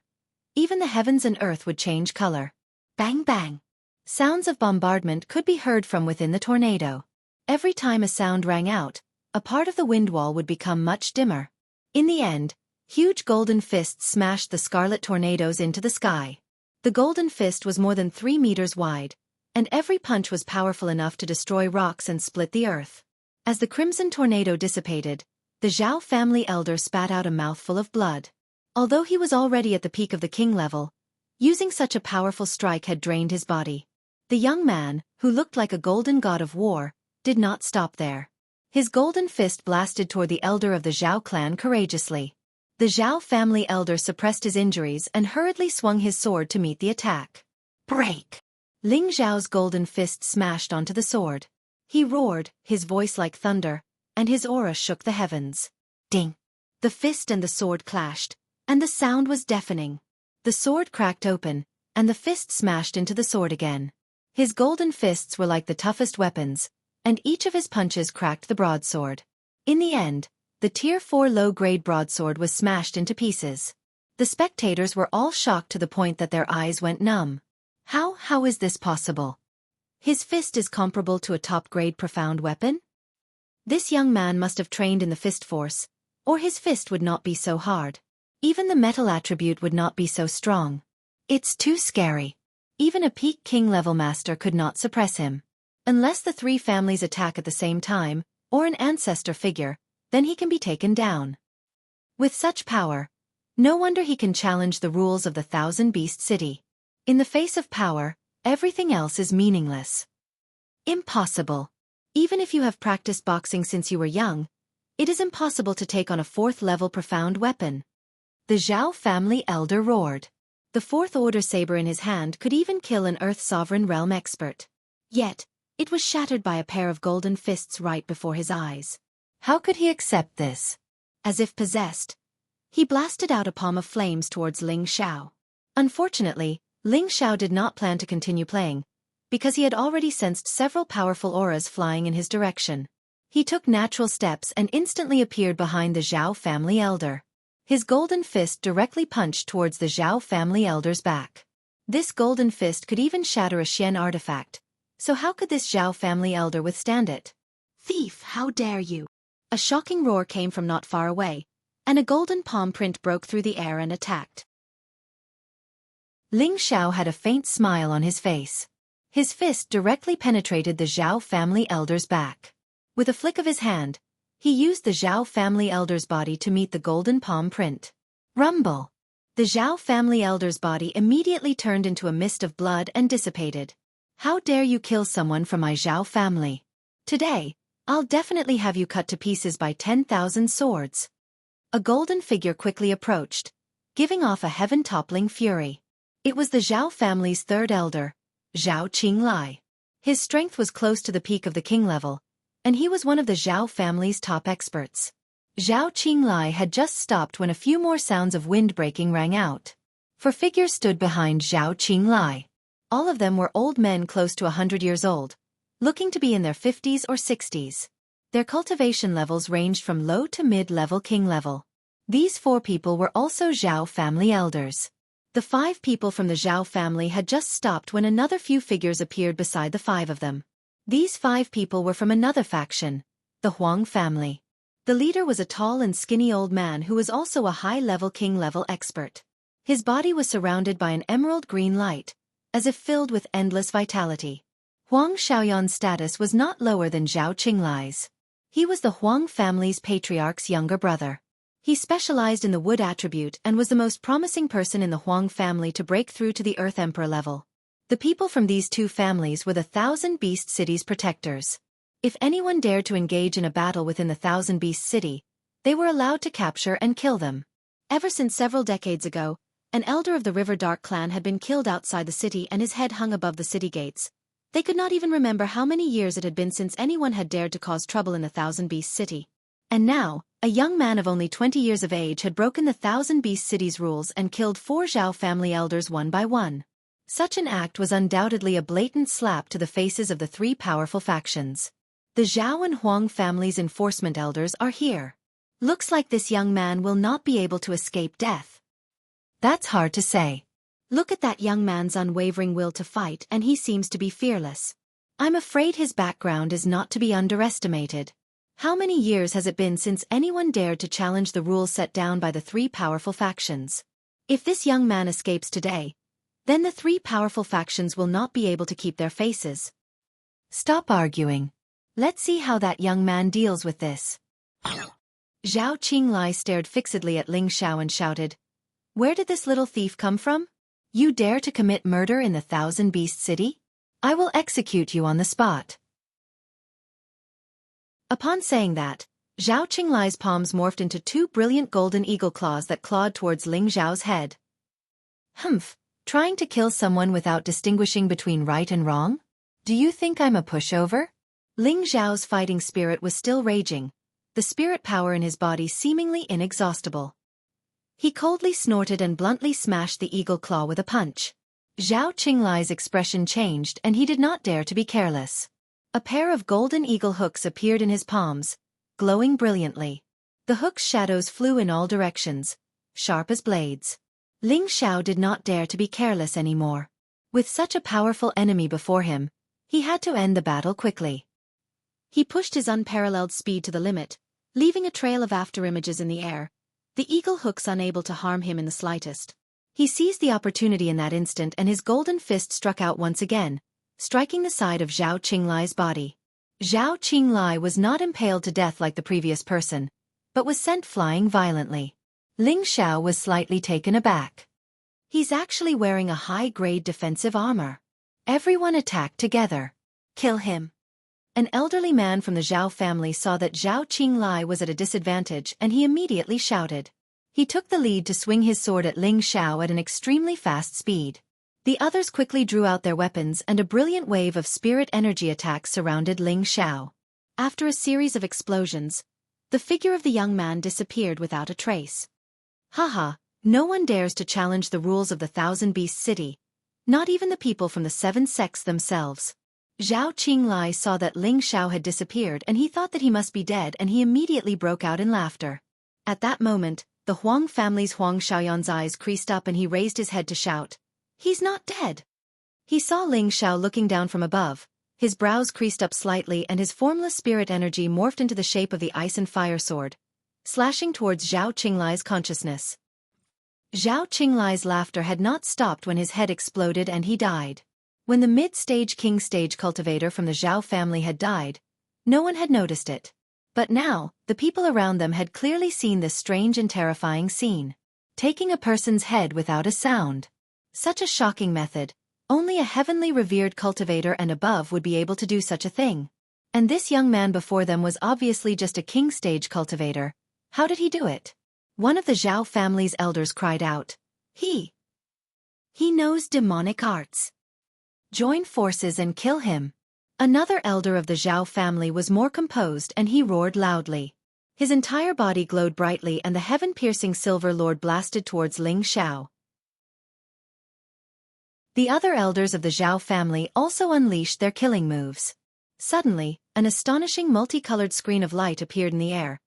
Even the heavens and earth would change color. Bang bang. Sounds of bombardment could be heard from within the tornado. Every time a sound rang out, a part of the wind wall would become much dimmer. In the end, huge golden fists smashed the scarlet tornadoes into the sky. The golden fist was more than 3 meters wide, and every punch was powerful enough to destroy rocks and split the earth. As the crimson tornado dissipated, the Zhao family elder spat out a mouthful of blood. Although he was already at the peak of the king level, using such a powerful strike had drained his body. The young man, who looked like a golden god of war, did not stop there. His golden fist blasted toward the elder of the Zhao clan courageously. The Zhao family elder suppressed his injuries and hurriedly swung his sword to meet the attack. Break! Ling Zhao's golden fist smashed onto the sword. He roared, his voice like thunder, and his aura shook the heavens. Ding! The fist and the sword clashed, and the sound was deafening. The sword cracked open, and the fist smashed into the sword again. His golden fists were like the toughest weapons, and each of his punches cracked the broadsword. In the end, the Tier 4 low-grade broadsword was smashed into pieces. The spectators were all shocked to the point that their eyes went numb. How is this possible? His fist is comparable to a top-grade profound weapon? This young man must have trained in the fist force, or his fist would not be so hard. Even the metal attribute would not be so strong. It's too scary. Even a peak king-level master could not suppress him. Unless the 3 families attack at the same time, or an ancestor figure, then he can be taken down. With such power, no wonder he can challenge the rules of the Thousand Beast City. In the face of power, everything else is meaningless. Impossible. Even if you have practiced boxing since you were young, it is impossible to take on a fourth-level profound weapon. The Zhao family elder roared. The fourth-order saber in his hand could even kill an Earth Sovereign Realm expert. Yet, it was shattered by a pair of golden fists right before his eyes. How could he accept this? As if possessed, he blasted out a palm of flames towards Ling Xiao. Unfortunately, Ling Xiao did not plan to continue playing, because he had already sensed several powerful auras flying in his direction. He took natural steps and instantly appeared behind the Zhao family elder. His golden fist directly punched towards the Zhao family elder's back. This golden fist could even shatter a Xian artifact, so how could this Zhao family elder withstand it? "Thief, how dare you!" A shocking roar came from not far away, and a golden palm print broke through the air and attacked. Ling Xiao had a faint smile on his face. His fist directly penetrated the Zhao family elder's back. With a flick of his hand, he used the Zhao family elder's body to meet the golden palm print. Rumble! The Zhao family elder's body immediately turned into a mist of blood and dissipated. "How dare you kill someone from my Zhao family? Today, I'll definitely have you cut to pieces by 10,000 swords." A golden figure quickly approached, giving off a heaven-toppling fury. It was the Zhao family's third elder, Zhao Qinglai. His strength was close to the peak of the king level, and he was one of the Zhao family's top experts. Zhao Qinglai had just stopped when a few more sounds of wind breaking rang out. Four figures stood behind Zhao Qinglai. All of them were old men close to 100 years old, looking to be in their 50s or 60s. Their cultivation levels ranged from low to mid-level king level. These four people were also Zhao family elders. The five people from the Zhao family had just stopped when another few figures appeared beside the five of them. These five people were from another faction, the Huang family. The leader was a tall and skinny old man who was also a high-level king-level expert. His body was surrounded by an emerald green light, as if filled with endless vitality. Huang Xiaoyan's status was not lower than Zhao Qinglai's. He was the Huang family's patriarch's younger brother. He specialized in the wood attribute and was the most promising person in the Huang family to break through to the Earth Emperor level. The people from these two families were the Thousand Beast City's protectors. If anyone dared to engage in a battle within the Thousand Beast City, they were allowed to capture and kill them. Ever since several decades ago, an elder of the River Dark clan had been killed outside the city and his head hung above the city gates. They could not even remember how many years it had been since anyone had dared to cause trouble in the Thousand Beast City. And now, a young man of only 20 years of age had broken the Thousand Beast City's rules and killed four Zhao family elders one by one. Such an act was undoubtedly a blatant slap to the faces of the three powerful factions. The Zhao and Huang families' enforcement elders are here. Looks like this young man will not be able to escape death. That's hard to say. Look at that young man's unwavering will to fight, and he seems to be fearless. I'm afraid his background is not to be underestimated. How many years has it been since anyone dared to challenge the rules set down by the three powerful factions? If this young man escapes today, then the three powerful factions will not be able to keep their faces. Stop arguing. Let's see how that young man deals with this. Zhao Qinglai stared fixedly at Ling Xiao and shouted, "Where did this little thief come from? You dare to commit murder in the Thousand Beast City? I will execute you on the spot." Upon saying that, Zhao Qinglai's palms morphed into two brilliant golden eagle claws that clawed towards Ling Xiao's head. Humph, trying to kill someone without distinguishing between right and wrong? Do you think I'm a pushover? Ling Xiao's fighting spirit was still raging, the spirit power in his body seemingly inexhaustible. He coldly snorted and bluntly smashed the eagle claw with a punch. Zhao Qinglai's expression changed and he did not dare to be careless. A pair of golden eagle hooks appeared in his palms, glowing brilliantly. The hooks' shadows flew in all directions, sharp as blades. Ling Xiao did not dare to be careless anymore. With such a powerful enemy before him, he had to end the battle quickly. He pushed his unparalleled speed to the limit, leaving a trail of afterimages in the air, the eagle hooks unable to harm him in the slightest. He seized the opportunity in that instant and his golden fist struck out once again, striking the side of Zhao Qinglai's body. Zhao Qinglai was not impaled to death like the previous person, but was sent flying violently. Ling Xiao was slightly taken aback. He's actually wearing a high-grade defensive armor. Everyone attack together. Kill him. An elderly man from the Zhao family saw that Zhao Qinglai was at a disadvantage and he immediately shouted. He took the lead to swing his sword at Ling Xiao at an extremely fast speed. The others quickly drew out their weapons and a brilliant wave of spirit energy attacks surrounded Ling Xiao. After a series of explosions, the figure of the young man disappeared without a trace. Haha, no one dares to challenge the rules of the Thousand Beasts City, not even the people from the Seven Sects themselves. Zhao Qinglai saw that Ling Xiao had disappeared and he thought that he must be dead and he immediately broke out in laughter. At that moment, the Huang family's Huang Xiaoyan's eyes creased up and he raised his head to shout. He's not dead. He saw Ling Xiao looking down from above. His brows creased up slightly and his formless spirit energy morphed into the shape of the ice and fire sword, slashing towards Zhao Qinglai's consciousness. Zhao Qinglai's laughter had not stopped when his head exploded and he died. When the mid-stage king stage cultivator from the Zhao family had died, no one had noticed it. But now, the people around them had clearly seen this strange and terrifying scene. Taking a person's head without a sound. Such a shocking method. Only a heavenly revered cultivator and above would be able to do such a thing. And this young man before them was obviously just a king stage cultivator. How did he do it? One of the Zhao family's elders cried out. He knows demonic arts. Join forces and kill him. Another elder of the Zhao family was more composed and he roared loudly. His entire body glowed brightly and the heaven-piercing silver lord blasted towards Ling Xiao. The other elders of the Zhao family also unleashed their killing moves. Suddenly, an astonishing multicolored screen of light appeared in the air,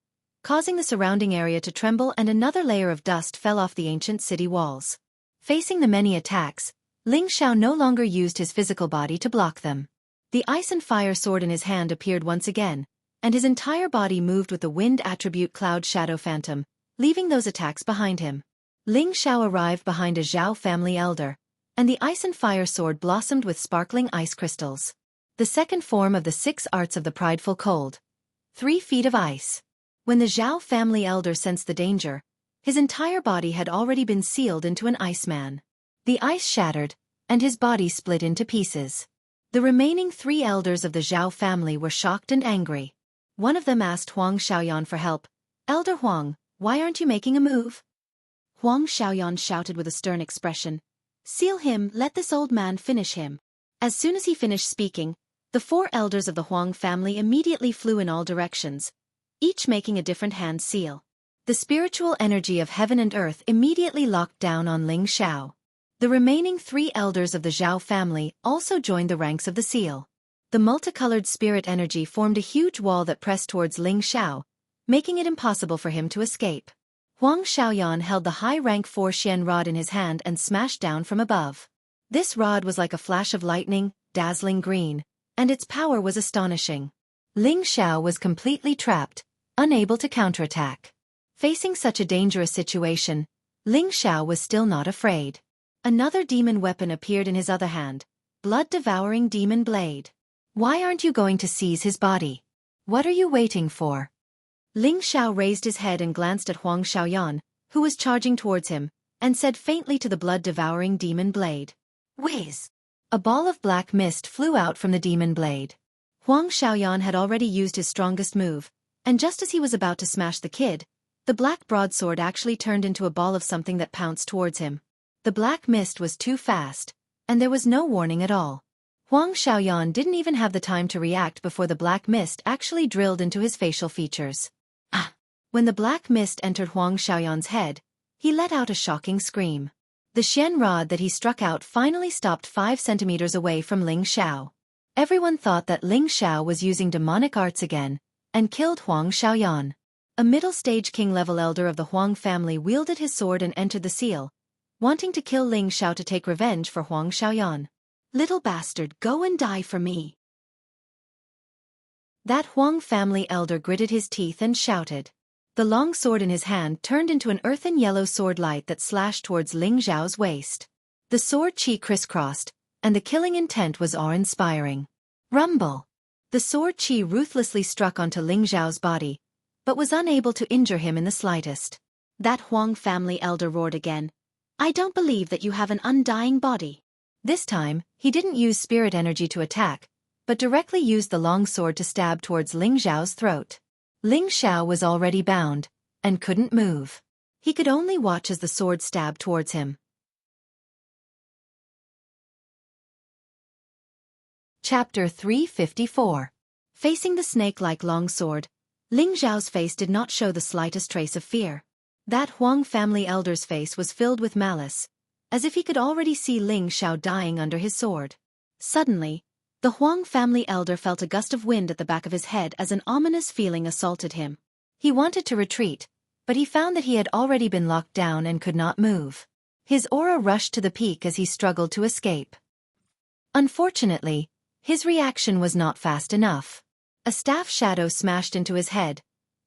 causing the surrounding area to tremble and another layer of dust fell off the ancient city walls. Facing the many attacks, Ling Xiao no longer used his physical body to block them. The ice and fire sword in his hand appeared once again, and his entire body moved with the wind attribute Cloud Shadow Phantom, leaving those attacks behind him. Ling Xiao arrived behind a Zhao family elder, and the ice and fire sword blossomed with sparkling ice crystals. The second form of the 6 arts of the prideful cold. 3 feet of ice. When the Zhao family elder sensed the danger, his entire body had already been sealed into an iceman. The ice shattered, and his body split into pieces. The remaining 3 elders of the Zhao family were shocked and angry. One of them asked Huang Xiaoyan for help. Elder Huang, why aren't you making a move? Huang Xiaoyan shouted with a stern expression. Seal him, let this old man finish him. As soon as he finished speaking, the 4 elders of the Huang family immediately flew in all directions, each making a different hand seal. The spiritual energy of heaven and earth immediately locked down on Ling Xiao. The remaining 3 elders of the Zhao family also joined the ranks of the seal. The multicolored spirit energy formed a huge wall that pressed towards Ling Xiao, making it impossible for him to escape. Huang Xiaoyan held the high-rank 4 Xian rod in his hand and smashed down from above. This rod was like a flash of lightning, dazzling green, and its power was astonishing. Ling Xiao was completely trapped, unable to counterattack. Facing such a dangerous situation, Ling Xiao was still not afraid. Another demon weapon appeared in his other hand, blood-devouring demon blade. Why aren't you going to seize his body? What are you waiting for? Ling Xiao raised his head and glanced at Huang Xiaoyan, who was charging towards him, and said faintly to the blood-devouring demon blade. Whiz! A ball of black mist flew out from the demon blade. Huang Xiaoyan had already used his strongest move, and just as he was about to smash the kid, the black broadsword actually turned into a ball of something that pounced towards him. The black mist was too fast, and there was no warning at all. Huang Xiaoyan didn't even have the time to react before the black mist actually drilled into his facial features. Ah! When the black mist entered Huang Xiaoyan's head, he let out a shocking scream. The Xian rod that he struck out finally stopped 5 centimeters away from Ling Xiao. Everyone thought that Ling Xiao was using demonic arts again, and killed Huang Xiaoyan. A middle-stage king-level elder of the Huang family wielded his sword and entered the seal, wanting to kill Ling Xiao to take revenge for Huang Xiaoyan. Little bastard, go and die for me. That Huang family elder gritted his teeth and shouted. The long sword in his hand turned into an earthen yellow sword light that slashed towards Ling Xiao's waist. The sword chi crisscrossed, and the killing intent was awe-inspiring. Rumble! The sword chi ruthlessly struck onto Ling Xiao's body, but was unable to injure him in the slightest. That Huang family elder roared again. I don't believe that you have an undying body. This time, he didn't use spirit energy to attack, but directly used the long sword to stab towards Ling Xiao's throat. Ling Xiao was already bound, and couldn't move. He could only watch as the sword stabbed towards him. Chapter 354. Facing the snake-like long sword, Ling Xiao's face did not show the slightest trace of fear. That Huang family elder's face was filled with malice, as if he could already see Ling Xiao dying under his sword. Suddenly, the Huang family elder felt a gust of wind at the back of his head as an ominous feeling assaulted him. He wanted to retreat, but he found that he had already been locked down and could not move. His aura rushed to the peak as he struggled to escape. Unfortunately, his reaction was not fast enough. A staff shadow smashed into his head,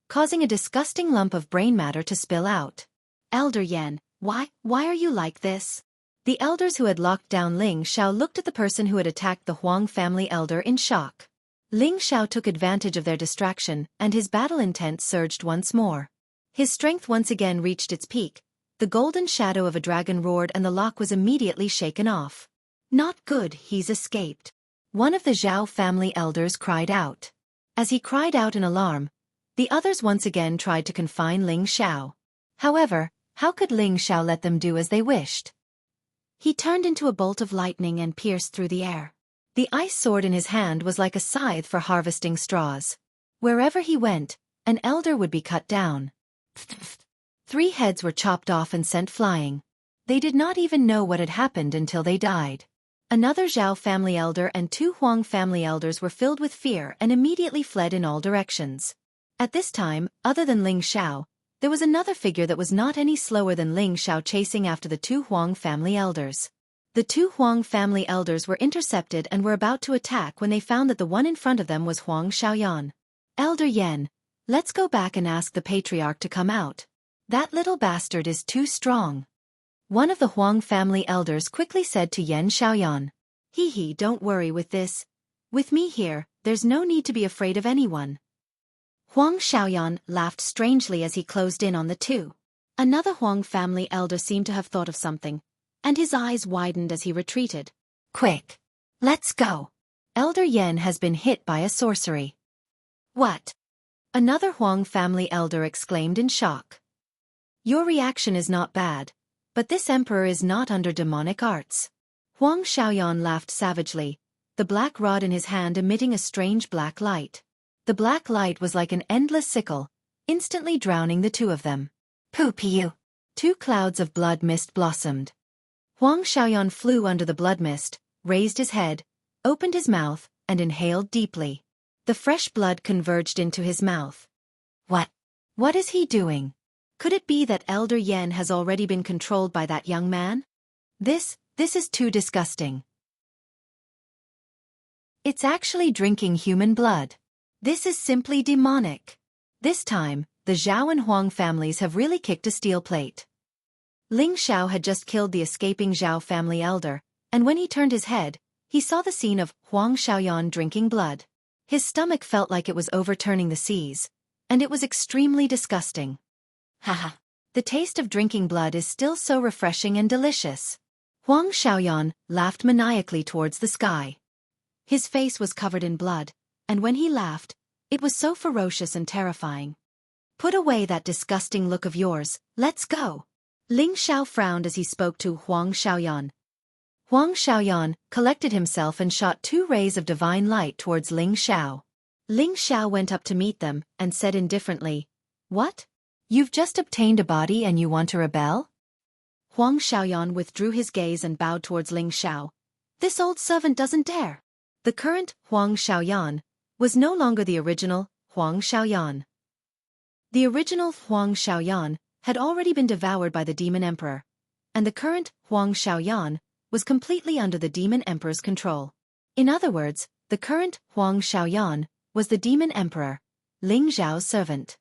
causing a disgusting lump of brain matter to spill out. Elder Yan, why are you like this? The elders who had locked down Ling Xiao looked at the person who had attacked the Huang family elder in shock. Ling Xiao took advantage of their distraction, and his battle intent surged once more. His strength once again reached its peak. The golden shadow of a dragon roared and the lock was immediately shaken off. Not good, he's escaped. One of the Zhao family elders cried out. As he cried out in alarm, the others once again tried to confine Ling Xiao. However, how could Ling Xiao let them do as they wished? He turned into a bolt of lightning and pierced through the air. The ice sword in his hand was like a scythe for harvesting straws. Wherever he went, an elder would be cut down. 3 heads were chopped off and sent flying. They did not even know what had happened until they died. Another Zhao family elder and 2 Huang family elders were filled with fear and immediately fled in all directions. At this time, other than Ling Xiao, there was another figure that was not any slower than Ling Xiao chasing after the 2 Huang family elders. The 2 Huang family elders were intercepted and were about to attack when they found that the one in front of them was Huang Xiaoyan. Elder Yan, let's go back and ask the patriarch to come out. That little bastard is too strong. One of the Huang family elders quickly said to Yan Xiaoyan. He, don't worry with this. With me here, there's no need to be afraid of anyone. Huang Xiaoyan laughed strangely as he closed in on the 2. Another Huang family elder seemed to have thought of something, and his eyes widened as he retreated. Quick! Let's go! Elder Yan has been hit by a sorcery. What? Another Huang family elder exclaimed in shock. Your reaction is not bad, but this emperor is not under demonic arts. Huang Xiaoyan laughed savagely, the black rod in his hand emitting a strange black light. The black light was like an endless sickle, instantly drowning the 2 of them. Pooh-pew! 2 clouds of blood mist blossomed. Huang Xiaoyan flew under the blood mist, raised his head, opened his mouth, and inhaled deeply. The fresh blood converged into his mouth. What is he doing? Could it be that Elder Yan has already been controlled by that young man? This is too disgusting. It's actually drinking human blood. This is simply demonic. This time, the Zhao and Huang families have really kicked a steel plate. Ling Xiao had just killed the escaping Zhao family elder, and when he turned his head, he saw the scene of Huang Xiaoyan drinking blood. His stomach felt like it was overturning the seas, and it was extremely disgusting. Haha, the taste of drinking blood is still so refreshing and delicious. Huang Xiaoyan laughed maniacally towards the sky. His face was covered in blood, and when he laughed, it was so ferocious and terrifying. Put away that disgusting look of yours, let's go. Ling Xiao frowned as he spoke to Huang Xiaoyan. Huang Xiaoyan collected himself and shot 2 rays of divine light towards Ling Xiao. Ling Xiao went up to meet them and said indifferently, What? You've just obtained a body and you want to rebel? Huang Xiaoyan withdrew his gaze and bowed towards Ling Xiao. This old servant doesn't dare. The current Huang Xiaoyan was no longer the original Huang Xiaoyan. The original Huang Xiaoyan had already been devoured by the Demon Emperor, and the current Huang Xiaoyan was completely under the Demon Emperor's control. In other words, the current Huang Xiaoyan was the Demon Emperor, Ling Zhao's servant.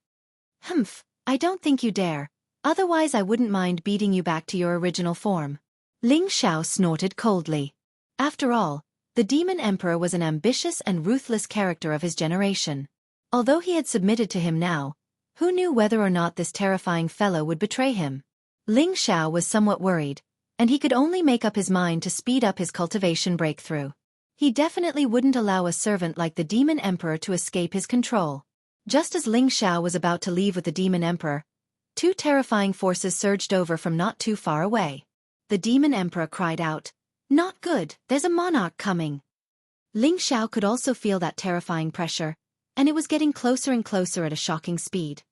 Humph, I don't think you dare, otherwise I wouldn't mind beating you back to your original form. Ling Xiao snorted coldly. After all, the Demon Emperor was an ambitious and ruthless character of his generation. Although he had submitted to him now, who knew whether or not this terrifying fellow would betray him? Ling Xiao was somewhat worried, and he could only make up his mind to speed up his cultivation breakthrough. He definitely wouldn't allow a servant like the Demon Emperor to escape his control. Just as Ling Xiao was about to leave with the Demon Emperor, two terrifying forces surged over from not too far away. The Demon Emperor cried out, "Not good, there's a monarch coming." Ling Xiao could also feel that terrifying pressure, and it was getting closer and closer at a shocking speed.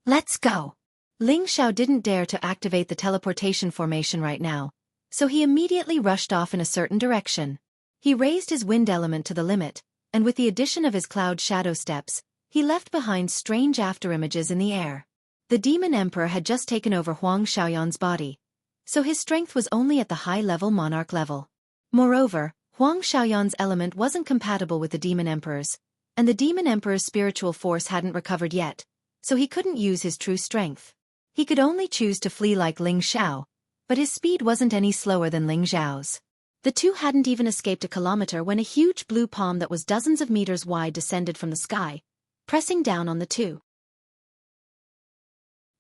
"Let's go!" Ling Xiao didn't dare to activate the teleportation formation right now, so he immediately rushed off in a certain direction. He raised his wind element to the limit, and with the addition of his cloud shadow steps, he left behind strange afterimages in the air. The Demon Emperor had just taken over Huang Xiaoyan's body, so his strength was only at the high-level monarch level. Moreover, Huang Xiaoyan's element wasn't compatible with the Demon Emperor's, and the Demon Emperor's spiritual force hadn't recovered yet, so he couldn't use his true strength. He could only choose to flee like Ling Xiao, but his speed wasn't any slower than Ling Xiao's. The two hadn't even escaped a kilometer when a huge blue palm that was dozens of meters wide descended from the sky, pressing down on the two.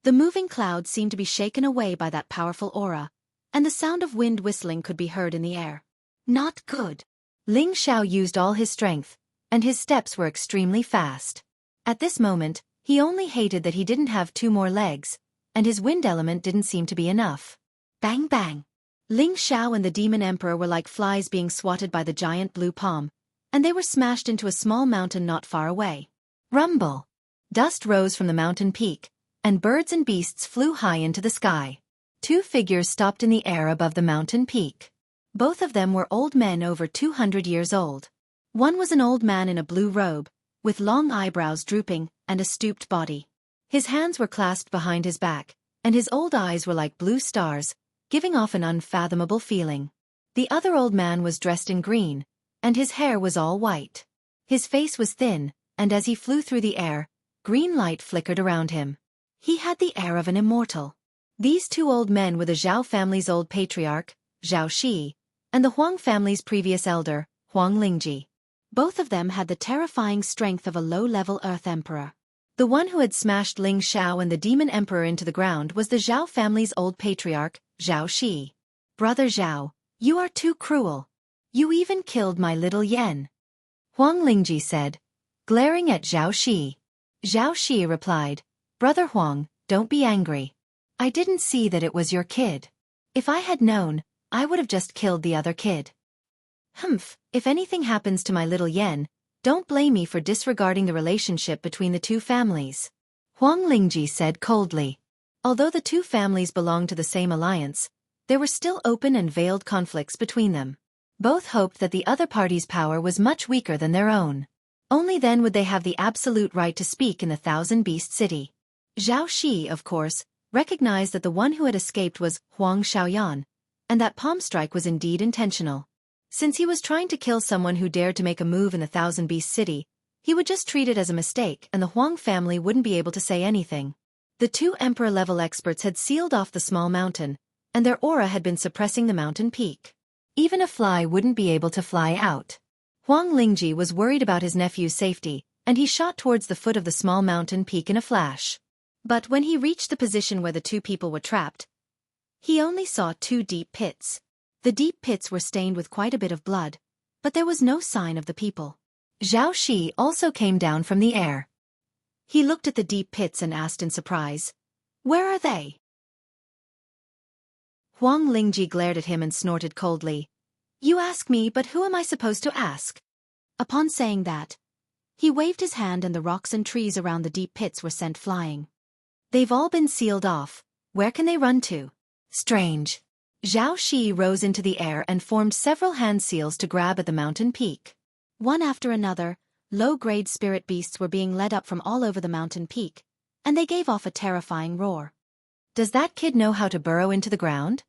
The moving clouds seemed to be shaken away by that powerful aura, and the sound of wind whistling could be heard in the air. Not good. Ling Xiao used all his strength, and his steps were extremely fast. At this moment, he only hated that he didn't have two more legs, and his wind element didn't seem to be enough. Bang bang! Ling Xiao and the Demon Emperor were like flies being swatted by the giant blue palm, and they were smashed into a small mountain not far away. Rumble! Dust rose from the mountain peak, and birds and beasts flew high into the sky. Two figures stopped in the air above the mountain peak. Both of them were old men over 200 years old. One was an old man in a blue robe, with long eyebrows drooping and a stooped body. His hands were clasped behind his back, and his old eyes were like blue stars, giving off an unfathomable feeling. The other old man was dressed in green, and his hair was all white. His face was thin, and as he flew through the air, green light flickered around him. He had the air of an immortal. These two old men were the Zhao family's old patriarch, Zhao Shi, and the Huang family's previous elder, Huang Lingji. Both of them had the terrifying strength of a low-level Earth Emperor. The one who had smashed Ling Xiao and the Demon Emperor into the ground was the Zhao family's old patriarch, Zhao Shi. "Brother Zhao, you are too cruel. You even killed my little Yen," Huang Lingji said, glaring at Zhao Shi. Zhao Shi replied, "Brother Huang, don't be angry. I didn't see that it was your kid. If I had known, I would have just killed the other kid. Humph, if anything happens to my little Yen, don't blame me for disregarding the relationship between the two families," Huang Lingji said coldly. Although the two families belonged to the same alliance, there were still open and veiled conflicts between them. Both hoped that the other party's power was much weaker than their own. Only then would they have the absolute right to speak in the Thousand Beast City. Zhao Shi, of course, recognized that the one who had escaped was Huang Xiaoyan, and that palm strike was indeed intentional. Since he was trying to kill someone who dared to make a move in the Thousand Beast City, he would just treat it as a mistake and the Huang family wouldn't be able to say anything. The two Emperor-level experts had sealed off the small mountain, and their aura had been suppressing the mountain peak. Even a fly wouldn't be able to fly out. Huang Lingji was worried about his nephew's safety, and he shot towards the foot of the small mountain peak in a flash. But when he reached the position where the two people were trapped, he only saw two deep pits. The deep pits were stained with quite a bit of blood, but there was no sign of the people. Zhao Shi also came down from the air. He looked at the deep pits and asked in surprise, "Where are they?" Huang Lingji glared at him and snorted coldly, "You ask me, but who am I supposed to ask?" Upon saying that, he waved his hand and the rocks and trees around the deep pits were sent flying. "They've all been sealed off. Where can they run to? Strange." Zhao Shi rose into the air and formed several hand seals to grab at the mountain peak. One after another, low-grade spirit beasts were being led up from all over the mountain peak, and they gave off a terrifying roar. "Does that kid know how to burrow into the ground?"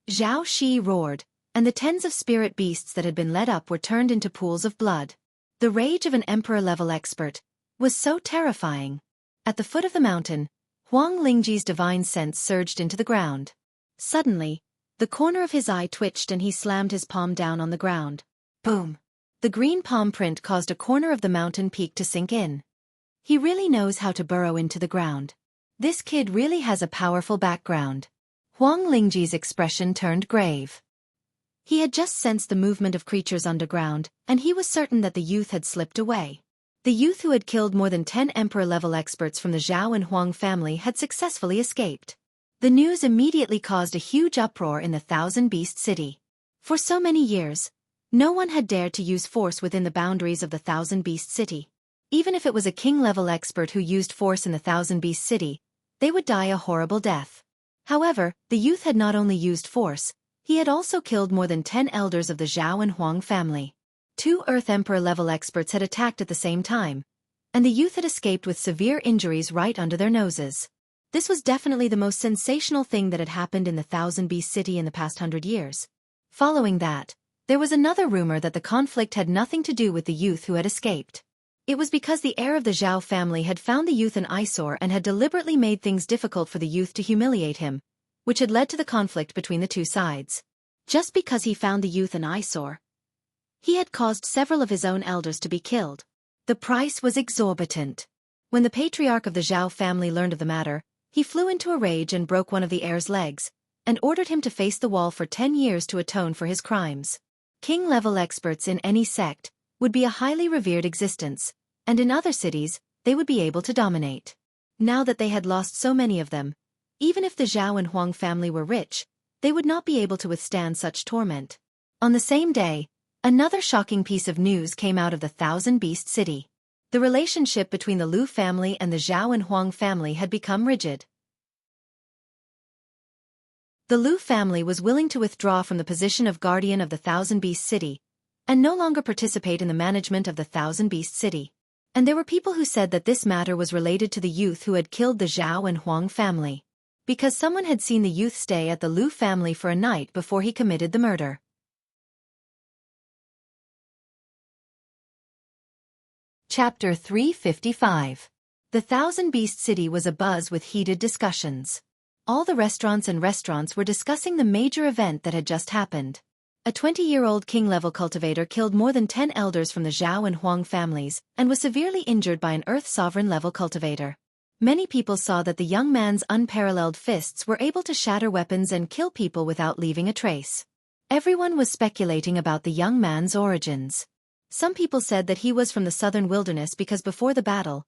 Zhao Shi roared, and the tens of spirit beasts that had been led up were turned into pools of blood. The rage of an Emperor-level expert was so terrifying. At the foot of the mountain, Huang Lingji's divine sense surged into the ground. Suddenly, the corner of his eye twitched and he slammed his palm down on the ground. Boom! The green palm print caused a corner of the mountain peak to sink in. He really knows how to burrow into the ground. This kid really has a powerful background. Huang Lingji's expression turned grave. He had just sensed the movement of creatures underground, and he was certain that the youth had slipped away. The youth who had killed more than 10 emperor-level experts from the Zhao and Huang family had successfully escaped. The news immediately caused a huge uproar in the Thousand Beast City. For so many years, no one had dared to use force within the boundaries of the Thousand Beast City. Even if it was a king-level expert who used force in the Thousand Beast City, they would die a horrible death. However, the youth had not only used force, he had also killed more than 10 elders of the Zhao and Huang family. 2 Earth Emperor-level experts had attacked at the same time, and the youth had escaped with severe injuries right under their noses. This was definitely the most sensational thing that had happened in the Thousand Beast City in the past 100 years. Following that, there was another rumor that the conflict had nothing to do with the youth who had escaped. It was because the heir of the Zhao family had found the youth an eyesore and had deliberately made things difficult for the youth to humiliate him, which had led to the conflict between the two sides. Just because he found the youth an eyesore, he had caused several of his own elders to be killed. The price was exorbitant. When the patriarch of the Zhao family learned of the matter, he flew into a rage and broke one of the heir's legs, and ordered him to face the wall for 10 years to atone for his crimes. King-level experts in any sect would be a highly revered existence, and in other cities, they would be able to dominate. Now that they had lost so many of them, even if the Zhao and Huang family were rich, they would not be able to withstand such torment. On the same day, another shocking piece of news came out of the Thousand Beast City. The relationship between the Lu family and the Zhao and Huang family had become rigid. The Lu family was willing to withdraw from the position of guardian of the Thousand Beast City, and no longer participate in the management of the Thousand Beast City. And there were people who said that this matter was related to the youth who had killed the Zhao and Huang family, because someone had seen the youth stay at the Lu family for a night before he committed the murder. Chapter 355. The Thousand Beast City was abuzz with heated discussions. All the restaurants were discussing the major event that had just happened. A 20-year-old king-level cultivator killed more than 10 elders from the Zhao and Huang families and was severely injured by an Earth Sovereign-level cultivator. Many people saw that the young man's unparalleled fists were able to shatter weapons and kill people without leaving a trace. Everyone was speculating about the young man's origins. Some people said that he was from the southern wilderness because before the battle,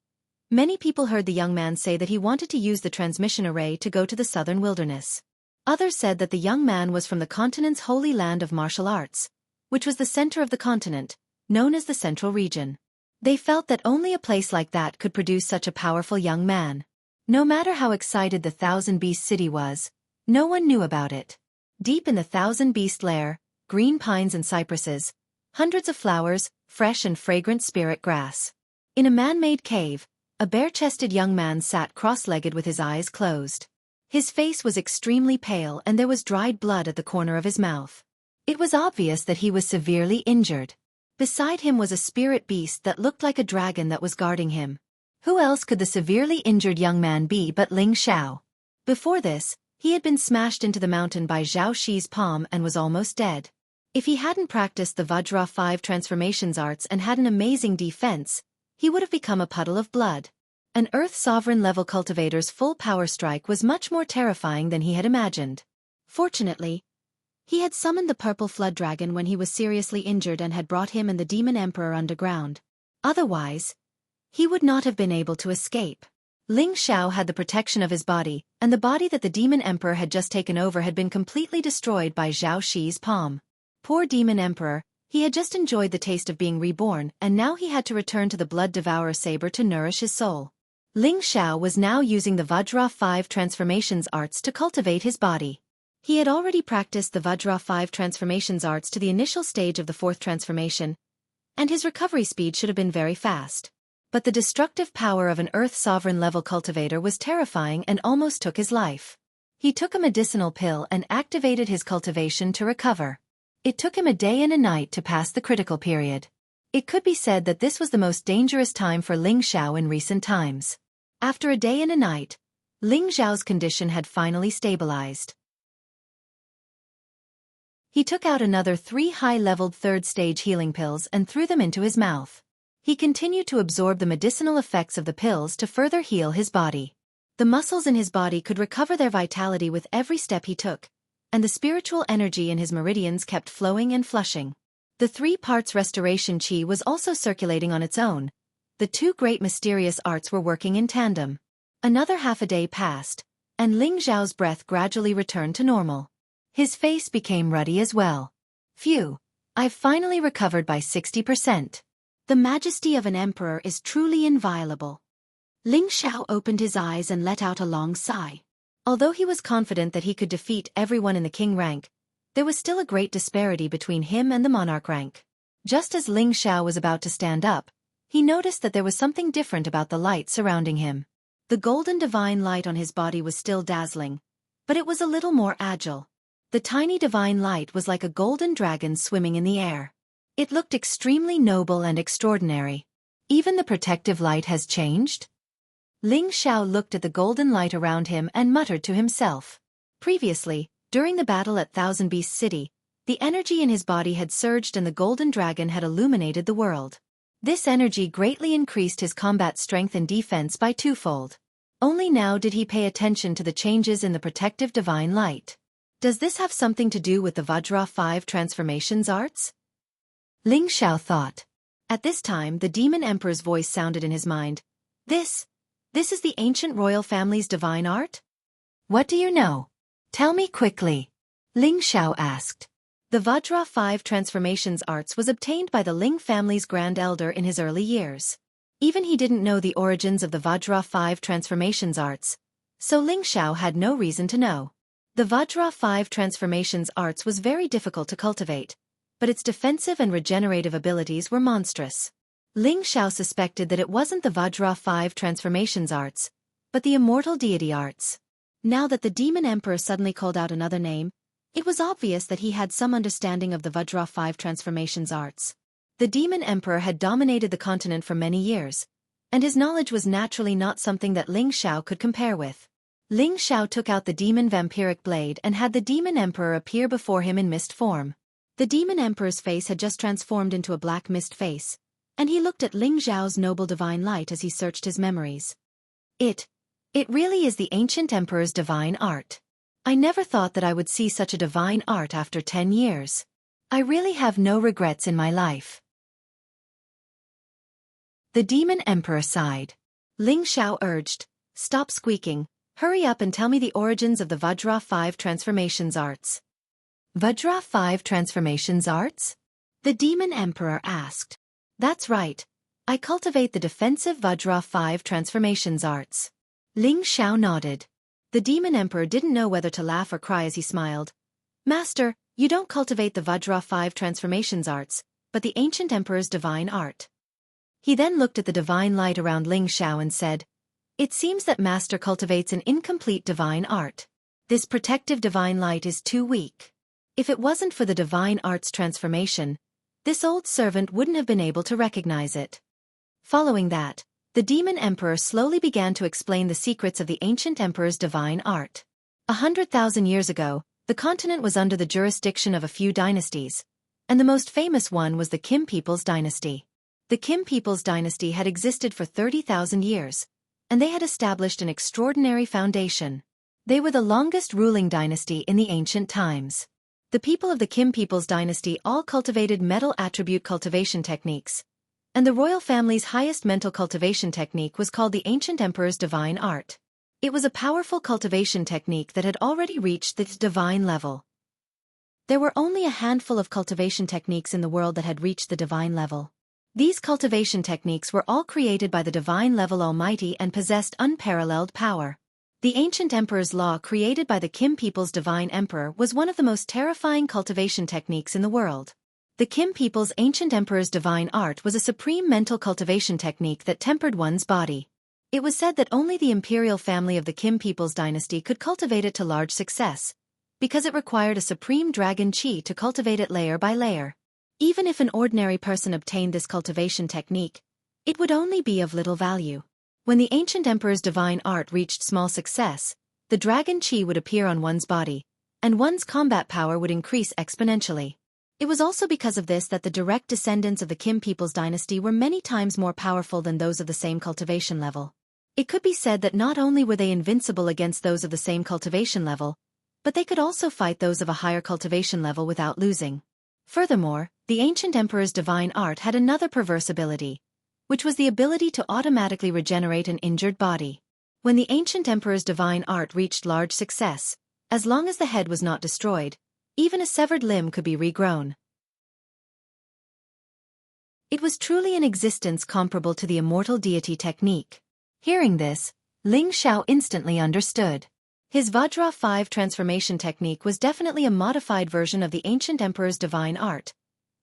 many people heard the young man say that he wanted to use the transmission array to go to the southern wilderness. Others said that the young man was from the continent's holy land of martial arts, which was the center of the continent, known as the Central Region. They felt that only a place like that could produce such a powerful young man. No matter how excited the Thousand Beast City was, no one knew about it. Deep in the Thousand Beast lair, green pines and cypresses, hundreds of flowers, fresh and fragrant spirit grass. In a man-made cave, a bare-chested young man sat cross-legged with his eyes closed. His face was extremely pale and there was dried blood at the corner of his mouth. It was obvious that he was severely injured. Beside him was a spirit beast that looked like a dragon that was guarding him. Who else could the severely injured young man be but Ling Xiao? Before this, he had been smashed into the mountain by Zhao Shi's palm and was almost dead. If he hadn't practiced the Vajra 5 transformations arts and had an amazing defense, he would have become a puddle of blood. An Earth Sovereign-level cultivator's full power strike was much more terrifying than he had imagined. Fortunately, he had summoned the purple flood dragon when he was seriously injured and had brought him and the demon emperor underground. Otherwise, he would not have been able to escape. Ling Xiao had the protection of his body, and the body that the demon emperor had just taken over had been completely destroyed by Zhao Shi's palm. Poor demon emperor, he had just enjoyed the taste of being reborn and now he had to return to the blood devourer saber to nourish his soul. Ling Xiao was now using the Vajra 5 transformations arts to cultivate his body. He had already practiced the Vajra 5 transformations arts to the initial stage of the 4th transformation, and his recovery speed should have been very fast. But the destructive power of an Earth Sovereign-level cultivator was terrifying and almost took his life. He took a medicinal pill and activated his cultivation to recover. It took him a day and a night to pass the critical period. It could be said that this was the most dangerous time for Ling Xiao in recent times. After a day and a night, Ling Xiao's condition had finally stabilized. He took out another 3 high-leveled 3rd-stage healing pills and threw them into his mouth. He continued to absorb the medicinal effects of the pills to further heal his body. The muscles in his body could recover their vitality with every step he took, and the spiritual energy in his meridians kept flowing and flushing. The 3 parts restoration chi was also circulating on its own. The 2 great mysterious arts were working in tandem. Another half a day passed, and Ling Xiao's breath gradually returned to normal. His face became ruddy as well. Phew, I've finally recovered by 60%. The majesty of an emperor is truly inviolable. Ling Xiao opened his eyes and let out a long sigh. Although he was confident that he could defeat everyone in the king rank, there was still a great disparity between him and the monarch rank. Just as Ling Xiao was about to stand up, he noticed that there was something different about the light surrounding him. The golden divine light on his body was still dazzling, but it was a little more agile. The tiny divine light was like a golden dragon swimming in the air. It looked extremely noble and extraordinary. Even the protective light has changed? Ling Xiao looked at the golden light around him and muttered to himself. Previously, during the battle at Thousand Beast City, the energy in his body had surged and the golden dragon had illuminated the world. This energy greatly increased his combat strength and defense by 2-fold. Only now did he pay attention to the changes in the protective divine light. Does this have something to do with the Vajra 5 transformations arts? Ling Xiao thought. At this time, the demon emperor's voice sounded in his mind. This is the ancient royal family's divine art? What do you know? Tell me quickly. Ling Xiao asked. The Vajra 5 transformations arts was obtained by the Ling family's grand elder in his early years. Even he didn't know the origins of the Vajra 5 transformations arts, so Ling Xiao had no reason to know. The Vajra 5 transformations arts was very difficult to cultivate, but its defensive and regenerative abilities were monstrous. Ling Xiao suspected that it wasn't the Vajra 5 transformations arts, but the immortal deity arts. Now that the demon emperor suddenly called out another name, it was obvious that he had some understanding of the Vajra 5 transformations arts. The demon emperor had dominated the continent for many years, and his knowledge was naturally not something that Ling Xiao could compare with. Ling Xiao took out the demon vampiric blade and had the demon emperor appear before him in mist form. The demon emperor's face had just transformed into a black mist face, and he looked at Ling Xiao's noble divine light as he searched his memories. It really is the ancient emperor's divine art. I never thought that I would see such a divine art after 10 years. I really have no regrets in my life. The demon emperor sighed. Ling Xiao urged, stop squeaking, hurry up and tell me the origins of the Vajra 5 transformations arts. Vajra 5 transformations arts? The demon emperor asked. That's right. I cultivate the defensive Vajra 5 transformations arts. Ling Xiao nodded. The demon emperor didn't know whether to laugh or cry as he smiled. Master, you don't cultivate the Vajra 5 transformations arts, but the ancient emperor's divine art. He then looked at the divine light around Ling Xiao and said, it seems that Master cultivates an incomplete divine art. This protective divine light is too weak. If it wasn't for the divine art's transformation, this old servant wouldn't have been able to recognize it. Following that, the demon emperor slowly began to explain the secrets of the ancient emperor's divine art. 100,000 years ago, the continent was under the jurisdiction of a few dynasties, and the most famous one was the Kim People's dynasty. The Kim People's dynasty had existed for 30,000 years, and they had established an extraordinary foundation. They were the longest ruling dynasty in the ancient times. The people of the Kim People's dynasty all cultivated metal attribute cultivation techniques, and the royal family's highest mental cultivation technique was called the ancient emperor's divine art. It was a powerful cultivation technique that had already reached the divine level. There were only a handful of cultivation techniques in the world that had reached the divine level. These cultivation techniques were all created by the divine level Almighty and possessed unparalleled power. The ancient emperor's law created by the Kim People's divine emperor was one of the most terrifying cultivation techniques in the world. The Kim People's ancient emperor's divine art was a supreme mental cultivation technique that tempered one's body. It was said that only the imperial family of the Kim People's dynasty could cultivate it to large success, because it required a supreme dragon chi to cultivate it layer by layer. Even if an ordinary person obtained this cultivation technique, it would only be of little value. When the ancient emperor's divine art reached small success, the dragon chi would appear on one's body, and one's combat power would increase exponentially. It was also because of this that the direct descendants of the Kim People's dynasty were many times more powerful than those of the same cultivation level. It could be said that not only were they invincible against those of the same cultivation level, but they could also fight those of a higher cultivation level without losing. Furthermore, the ancient emperor's divine art had another perverse ability, which was the ability to automatically regenerate an injured body. When the ancient emperor's divine art reached large success, as long as the head was not destroyed, even a severed limb could be regrown. It was truly an existence comparable to the immortal deity technique. Hearing this, Ling Xiao instantly understood. His Vajra 5 transformation technique was definitely a modified version of the ancient emperor's divine art,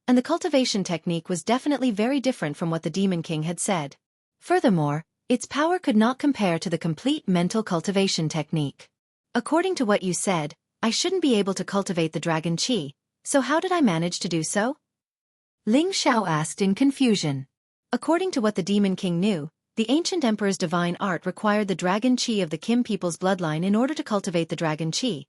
and the cultivation technique was definitely very different from what the Demon King had said. Furthermore, its power could not compare to the complete mental cultivation technique. According to what you said, I shouldn't be able to cultivate the dragon qi, so how did I manage to do so? Ling Xiao asked in confusion. According to what the Demon King knew, the ancient emperor's divine art required the dragon qi of the Kim people's bloodline in order to cultivate the dragon qi,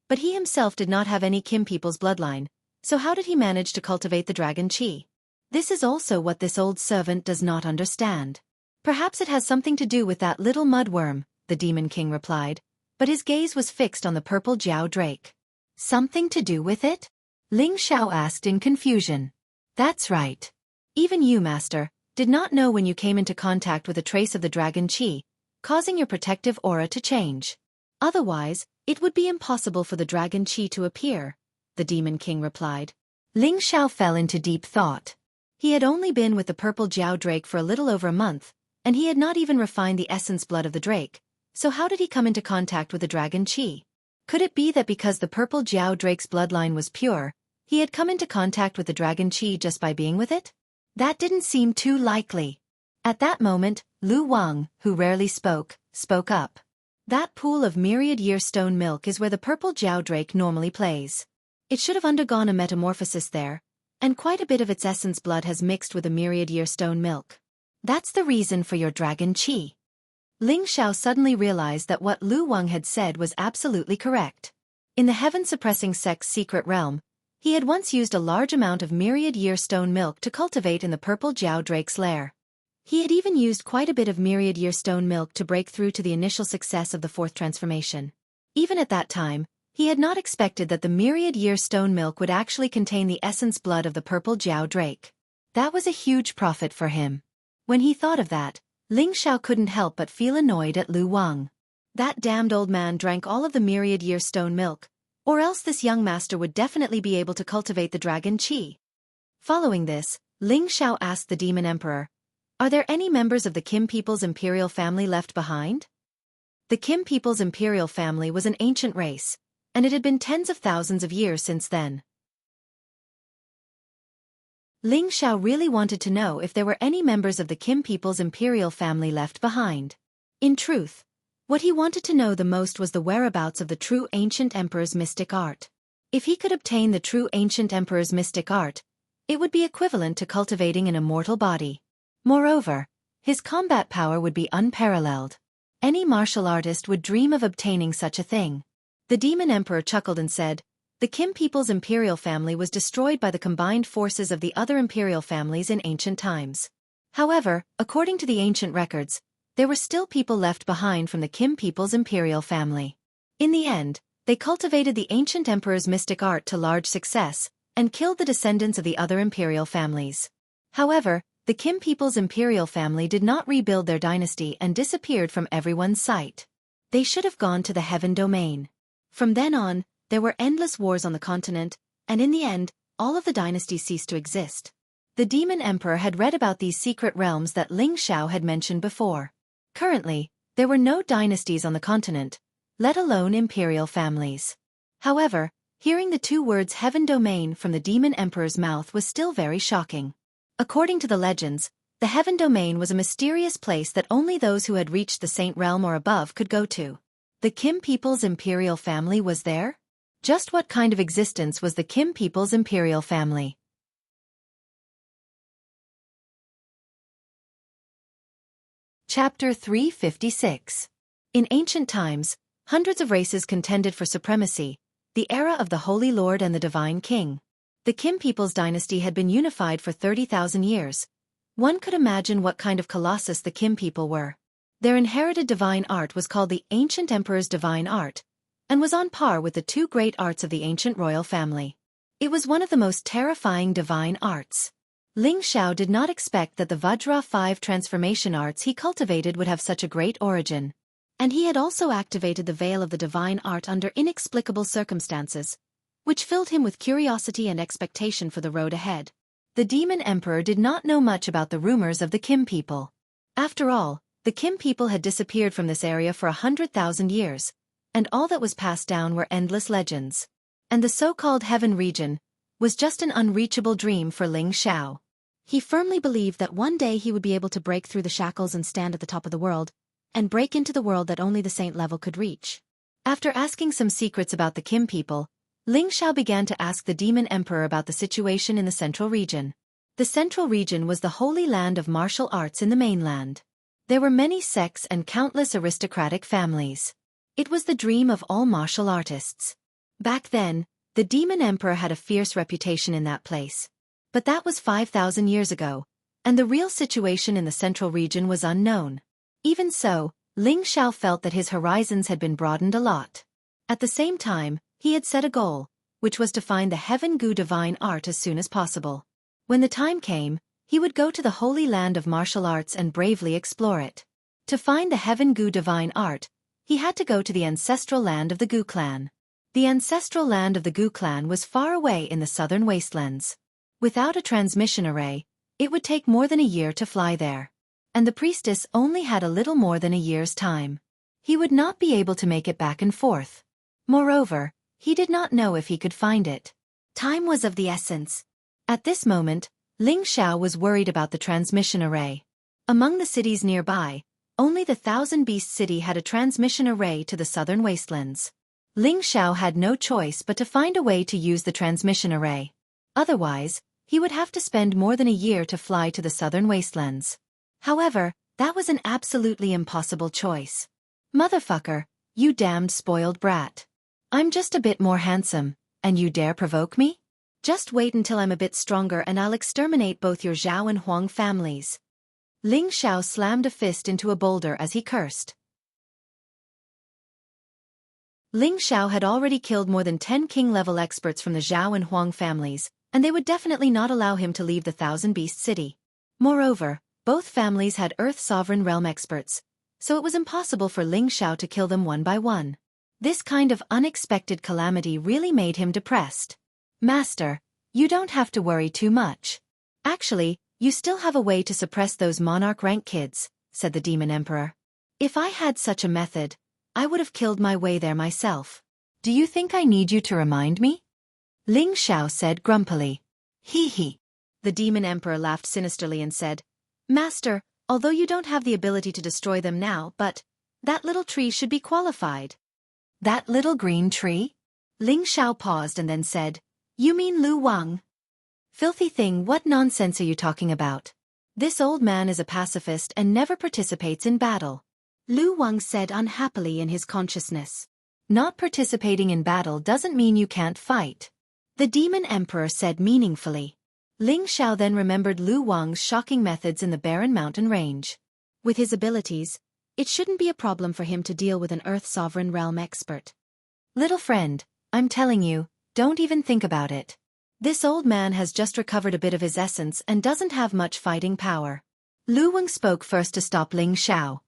but he himself did not have any Kim people's bloodline, so how did he manage to cultivate the dragon qi? This is also what this old servant does not understand. Perhaps it has something to do with that little mudworm, the Demon King replied, but his gaze was fixed on the purple Jiao drake. Something to do with it? Ling Xiao asked in confusion. That's right. Even you, master, did not know when you came into contact with a trace of the dragon qi, causing your protective aura to change. Otherwise, it would be impossible for the dragon qi to appear, the Demon King replied. Ling Xiao fell into deep thought. He had only been with the purple Jiao drake for a little over a month, and he had not even refined the essence blood of the drake, so how did he come into contact with the dragon qi? Could it be that because the purple Jiao drake's bloodline was pure, he had come into contact with the dragon qi just by being with it? That didn't seem too likely. At that moment, Lu Wang, who rarely spoke up. That pool of myriad-year stone milk is where the purple Jiao drake normally plays. It should have undergone a metamorphosis there, and quite a bit of its essence blood has mixed with the myriad-year stone milk. That's the reason for your dragon qi. Ling Xiao suddenly realized that what Lu Wang had said was absolutely correct. In the heaven-suppressing sect's secret realm, he had once used a large amount of myriad-year stone milk to cultivate in the purple Jiao drake's lair. He had even used quite a bit of myriad-year stone milk to break through to the initial success of the fourth transformation. Even at that time, he had not expected that the myriad-year stone milk would actually contain the essence blood of the purple Jiao drake. That was a huge profit for him. When he thought of that, Ling Xiao couldn't help but feel annoyed at Lu Wang. That damned old man drank all of the myriad-year stone milk, or else this young master would definitely be able to cultivate the dragon qi. Following this, Ling Xiao asked the Demon Emperor, "Are there any members of the Kim people's imperial family left behind?" The Kim people's imperial family was an ancient race, and it had been tens of thousands of years since then. Ling Xiao really wanted to know if there were any members of the Kim people's imperial family left behind. In truth, what he wanted to know the most was the whereabouts of the true ancient emperor's mystic art. If he could obtain the true ancient emperor's mystic art, it would be equivalent to cultivating an immortal body. Moreover, his combat power would be unparalleled. Any martial artist would dream of obtaining such a thing. The Demon Emperor chuckled and said, "The Kim people's imperial family was destroyed by the combined forces of the other imperial families in ancient times. However, according to the ancient records, there were still people left behind from the Kim people's imperial family. In the end, they cultivated the ancient emperor's mystic art to large success, and killed the descendants of the other imperial families. However, the Kim people's imperial family did not rebuild their dynasty and disappeared from everyone's sight. They should have gone to the heaven domain. From then on, there were endless wars on the continent, and in the end, all of the dynasties ceased to exist." The Demon Emperor had read about these secret realms that Ling Xiao had mentioned before. Currently, there were no dynasties on the continent, let alone imperial families. However, hearing the two words heaven domain from the Demon Emperor's mouth was still very shocking. According to the legends, the heaven domain was a mysterious place that only those who had reached the saint realm or above could go to. The Kim people's imperial family was there? Just what kind of existence was the Kim people's imperial family? Chapter 356. In ancient times, hundreds of races contended for supremacy, the era of the Holy Lord and the Divine King. The Kim people's dynasty had been unified for 30,000 years. One could imagine what kind of colossus the Kim people were. Their inherited divine art was called the ancient emperor's divine art, and was on par with the two great arts of the ancient royal family. It was one of the most terrifying divine arts. Ling Xiao did not expect that the Vajra 5 transformation arts he cultivated would have such a great origin. And he had also activated the veil of the divine art under inexplicable circumstances, which filled him with curiosity and expectation for the road ahead. The demon emperor did not know much about the rumors of the Kim people. After all, the Kim people had disappeared from this area for 100,000 years, and all that was passed down were endless legends. And the so-called heaven region was just an unreachable dream for Ling Xiao. He firmly believed that one day he would be able to break through the shackles and stand at the top of the world, and break into the world that only the saint level could reach. After asking some secrets about the Kim people, Ling Xiao began to ask the demon emperor about the situation in the central region. The central region was the holy land of martial arts in the mainland. There were many sects and countless aristocratic families. It was the dream of all martial artists. Back then, the demon emperor had a fierce reputation in that place. But that was 5,000 years ago, and the real situation in the central region was unknown. Even so, Ling Xiao felt that his horizons had been broadened a lot. At the same time, he had set a goal, which was to find the Heaven Gu divine art as soon as possible. When the time came, he would go to the holy land of martial arts and bravely explore it. To find the Heaven Gu divine art, he had to go to the ancestral land of the Gu clan. The ancestral land of the Gu clan was far away in the southern wastelands. Without a transmission array, it would take more than a year to fly there. And the priestess only had a little more than a year's time. He would not be able to make it back and forth. Moreover, he did not know if he could find it. Time was of the essence. At this moment, Ling Xiao was worried about the transmission array. Among the cities nearby, only the Thousand Beast City had a transmission array to the southern wastelands. Ling Xiao had no choice but to find a way to use the transmission array. Otherwise, he would have to spend more than a year to fly to the southern wastelands. However, that was an absolutely impossible choice. Motherfucker, you damned spoiled brat. I'm just a bit more handsome, and you dare provoke me? Just wait until I'm a bit stronger and I'll exterminate both your Zhao and Huang families. Ling Xiao slammed a fist into a boulder as he cursed. Ling Xiao had already killed more than 10 king-level experts from the Zhao and Huang families, and they would definitely not allow him to leave the Thousand Beast City. Moreover, both families had Earth Sovereign Realm experts, so it was impossible for Ling Xiao to kill them one by one. This kind of unexpected calamity really made him depressed. Master, you don't have to worry too much. Actually, you still have a way to suppress those monarch rank kids, said the demon emperor. If I had such a method, I would have killed my way there myself. Do you think I need you to remind me? Ling Xiao said grumpily. Hee hee. The demon emperor laughed sinisterly and said, Master, although you don't have the ability to destroy them now, but that little tree should be qualified. That little green tree? Ling Xiao paused and then said, You mean Lu Wang? Filthy thing, what nonsense are you talking about? This old man is a pacifist and never participates in battle. Lu Wang said unhappily in his consciousness. Not participating in battle doesn't mean you can't fight. The demon emperor said meaningfully. Ling Xiao then remembered Lu Wang's shocking methods in the barren mountain range. With his abilities, it shouldn't be a problem for him to deal with an Earth Sovereign Realm expert. Little friend, I'm telling you, don't even think about it. This old man has just recovered a bit of his essence and doesn't have much fighting power. Lu Wang spoke first to stop Ling Xiao.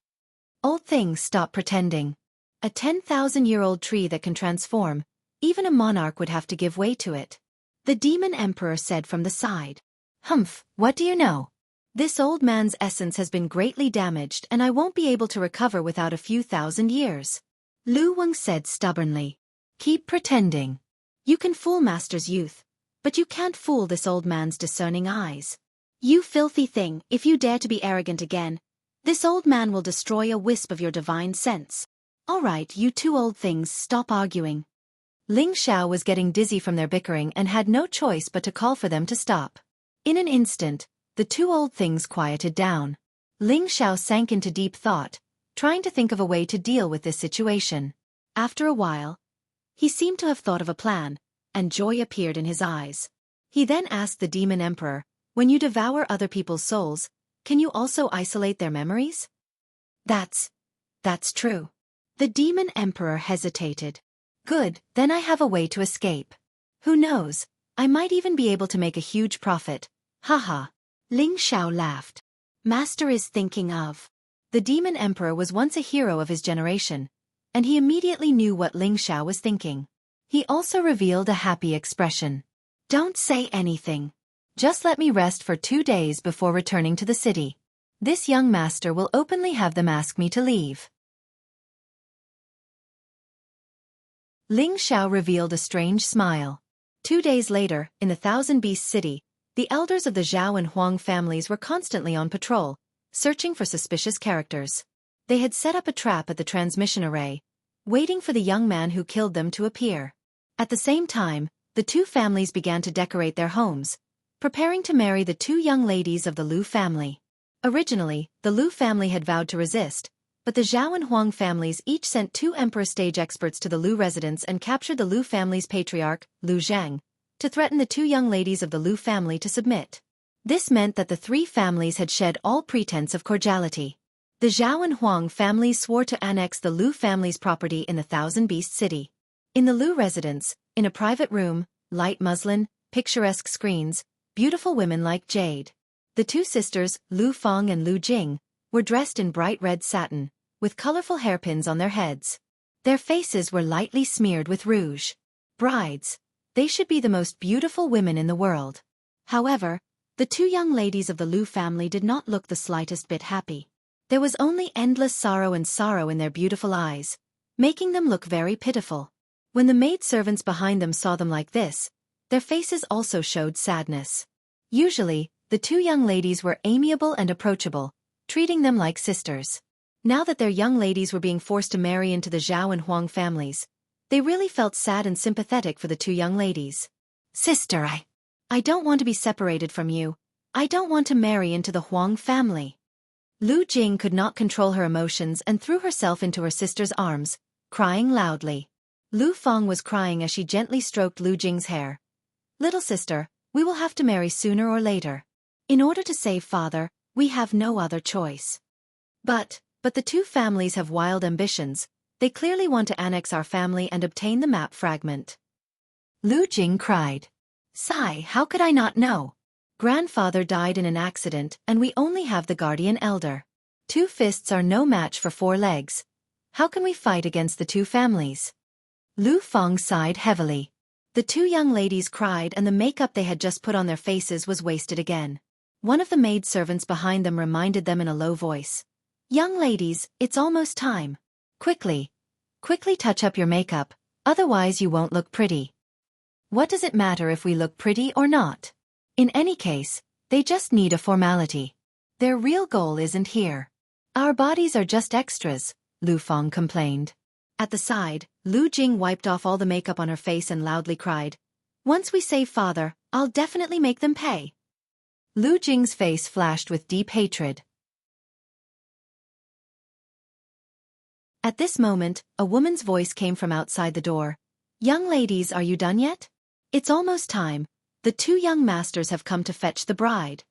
Old things, stop pretending. A 10,000-year-old tree that can transform, even a monarch would have to give way to it. The demon emperor said from the side. Humph, what do you know? This old man's essence has been greatly damaged and I won't be able to recover without a few thousand years. Lu Wang said stubbornly. Keep pretending. You can fool Master's youth, but you can't fool this old man's discerning eyes. You filthy thing, if you dare to be arrogant again, this old man will destroy a wisp of your divine sense. All right, you two old things, stop arguing. Ling Xiao was getting dizzy from their bickering and had no choice but to call for them to stop. In an instant, the two old things quieted down. Ling Xiao sank into deep thought, trying to think of a way to deal with this situation. After a while, he seemed to have thought of a plan, and joy appeared in his eyes. He then asked the demon emperor, When you devour other people's souls, can you also isolate their memories? That's true. The demon emperor hesitated. Good, then I have a way to escape. Who knows, I might even be able to make a huge profit. Haha. Ling Xiao laughed. Master is thinking of. The demon emperor was once a hero of his generation, and he immediately knew what Ling Xiao was thinking. He also revealed a happy expression. Don't say anything. Just let me rest for 2 days before returning to the city. This young master will openly have them ask me to leave. Ling Xiao revealed a strange smile. 2 days later, in the Thousand Beasts City, the elders of the Zhao and Huang families were constantly on patrol, searching for suspicious characters. They had set up a trap at the transmission array, waiting for the young man who killed them to appear. At the same time, the two families began to decorate their homes, preparing to marry the 2 young ladies of the Lu family. Originally, the Lu family had vowed to resist, but the Zhao and Huang families each sent 2 emperor stage experts to the Lu residence and captured the Lu family's patriarch, Lu Zhang, to threaten the 2 young ladies of the Lu family to submit. This meant that the 3 families had shed all pretense of cordiality. The Zhao and Huang families swore to annex the Lu family's property in the Thousand Beast City. In the Lu residence, in a private room, light muslin, picturesque screens, beautiful women like jade. The 2 sisters, Lu Feng and Lu Jing, were dressed in bright red satin, with colorful hairpins on their heads. Their faces were lightly smeared with rouge. Brides. They should be the most beautiful women in the world. However, the 2 young ladies of the Lu family did not look the slightest bit happy. There was only endless sorrow in their beautiful eyes, making them look very pitiful. When the maidservants behind them saw them like this, their faces also showed sadness. Usually, the 2 young ladies were amiable and approachable, treating them like sisters. Now that their young ladies were being forced to marry into the Zhao and Huang families, they really felt sad and sympathetic for the 2 young ladies. Sister, I don't want to be separated from you. I don't want to marry into the Huang family. Lu Jing could not control her emotions and threw herself into her sister's arms, crying loudly. Lu Feng was crying as she gently stroked Lu Jing's hair. Little sister, we will have to marry sooner or later. In order to save father, we have no other choice. But the 2 families have wild ambitions. They clearly want to annex our family and obtain the map fragment. Lu Jing cried. Sigh, how could I not know? Grandfather died in an accident and we only have the guardian elder. 2 fists are no match for 4 legs. How can we fight against the 2 families? Lu Feng sighed heavily. The 2 young ladies cried and the makeup they had just put on their faces was wasted again. One of the maidservants behind them reminded them in a low voice. Young ladies, it's almost time. Quickly touch up your makeup, otherwise you won't look pretty. What does it matter if we look pretty or not? In any case, they just need a formality. Their real goal isn't here. Our bodies are just extras, Lu Feng complained. At the side, Lu Jing wiped off all the makeup on her face and loudly cried. Once we save father, I'll definitely make them pay. Lu Jing's face flashed with deep hatred. At this moment, a woman's voice came from outside the door. Young ladies, are you done yet? It's almost time. The 2 young masters have come to fetch the bride.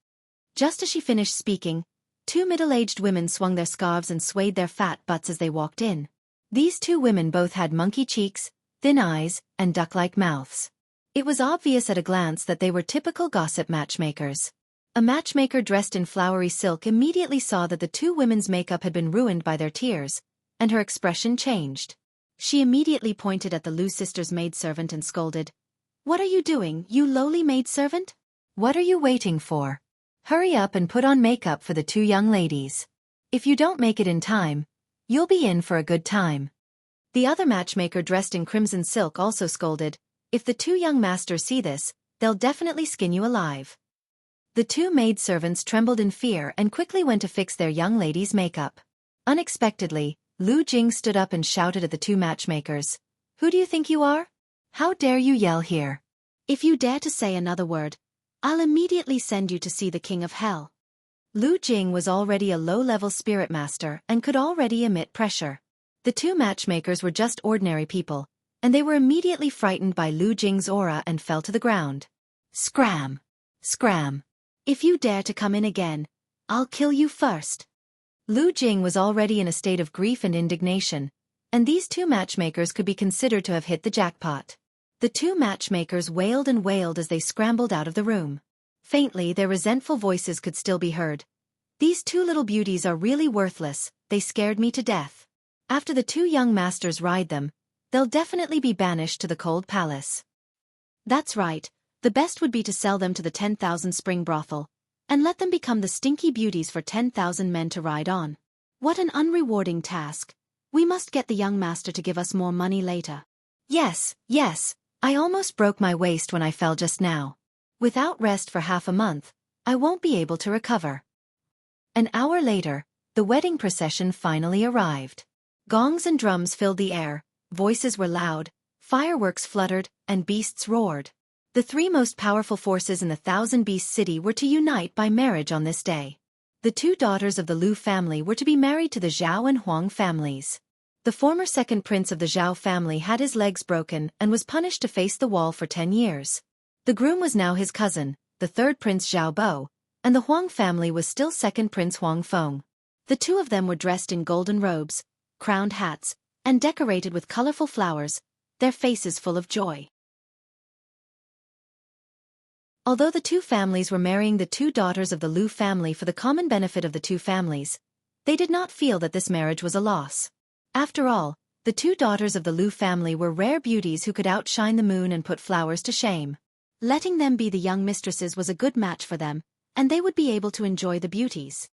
Just as she finished speaking, 2 middle-aged women swung their scarves and swayed their fat butts as they walked in. These 2 women both had monkey cheeks, thin eyes, and duck-like mouths. It was obvious at a glance that they were typical gossip matchmakers. A matchmaker dressed in flowery silk immediately saw that the 2 women's makeup had been ruined by their tears, and her expression changed. She immediately pointed at the Lu sisters' maidservant and scolded. What are you doing, you lowly maidservant? What are you waiting for? Hurry up and put on makeup for the 2 young ladies. If you don't make it in time, you'll be in for a good time. The other matchmaker dressed in crimson silk also scolded. If the 2 young masters see this, they'll definitely skin you alive. The 2 maidservants trembled in fear and quickly went to fix their young lady's makeup. Unexpectedly, Lu Jing stood up and shouted at the 2 matchmakers. Who do you think you are? How dare you yell here? If you dare to say another word, I'll immediately send you to see the king of hell. Lu Jing was already a low-level spirit master and could already emit pressure. The 2 matchmakers were just ordinary people, and they were immediately frightened by Lu Jing's aura and fell to the ground. Scram! Scram! If you dare to come in again, I'll kill you first. Lu Jing was already in a state of grief and indignation, and these two matchmakers could be considered to have hit the jackpot. The two matchmakers wailed and wailed as they scrambled out of the room. Faintly, their resentful voices could still be heard. "These two little beauties are really worthless, they scared me to death. After the two young masters ride them, they'll definitely be banished to the cold palace." That's right, the best would be to sell them to the 10,000 spring brothel, and let them become the stinky beauties for 10,000 men to ride on. What an unrewarding task. We must get the young master to give us more money later. Yes, I almost broke my waist when I fell just now. Without rest for half a month, I won't be able to recover. An hour later, the wedding procession finally arrived. Gongs and drums filled the air, voices were loud, fireworks fluttered, and beasts roared. The three most powerful forces in the Thousand Beast City were to unite by marriage on this day. The two daughters of the Lu family were to be married to the Zhao and Huang families. The former second prince of the Zhao family had his legs broken and was punished to face the wall for 10 years. The groom was now his cousin, the third prince Zhao Bo, and the Huang family was still second prince Huang Feng. The two of them were dressed in golden robes, crowned hats, and decorated with colorful flowers, their faces full of joy. Although the two families were marrying the two daughters of the Lu family for the common benefit of the two families, they did not feel that this marriage was a loss. After all, the two daughters of the Lu family were rare beauties who could outshine the moon and put flowers to shame. Letting them be the young mistresses was a good match for them, and they would be able to enjoy the beauties.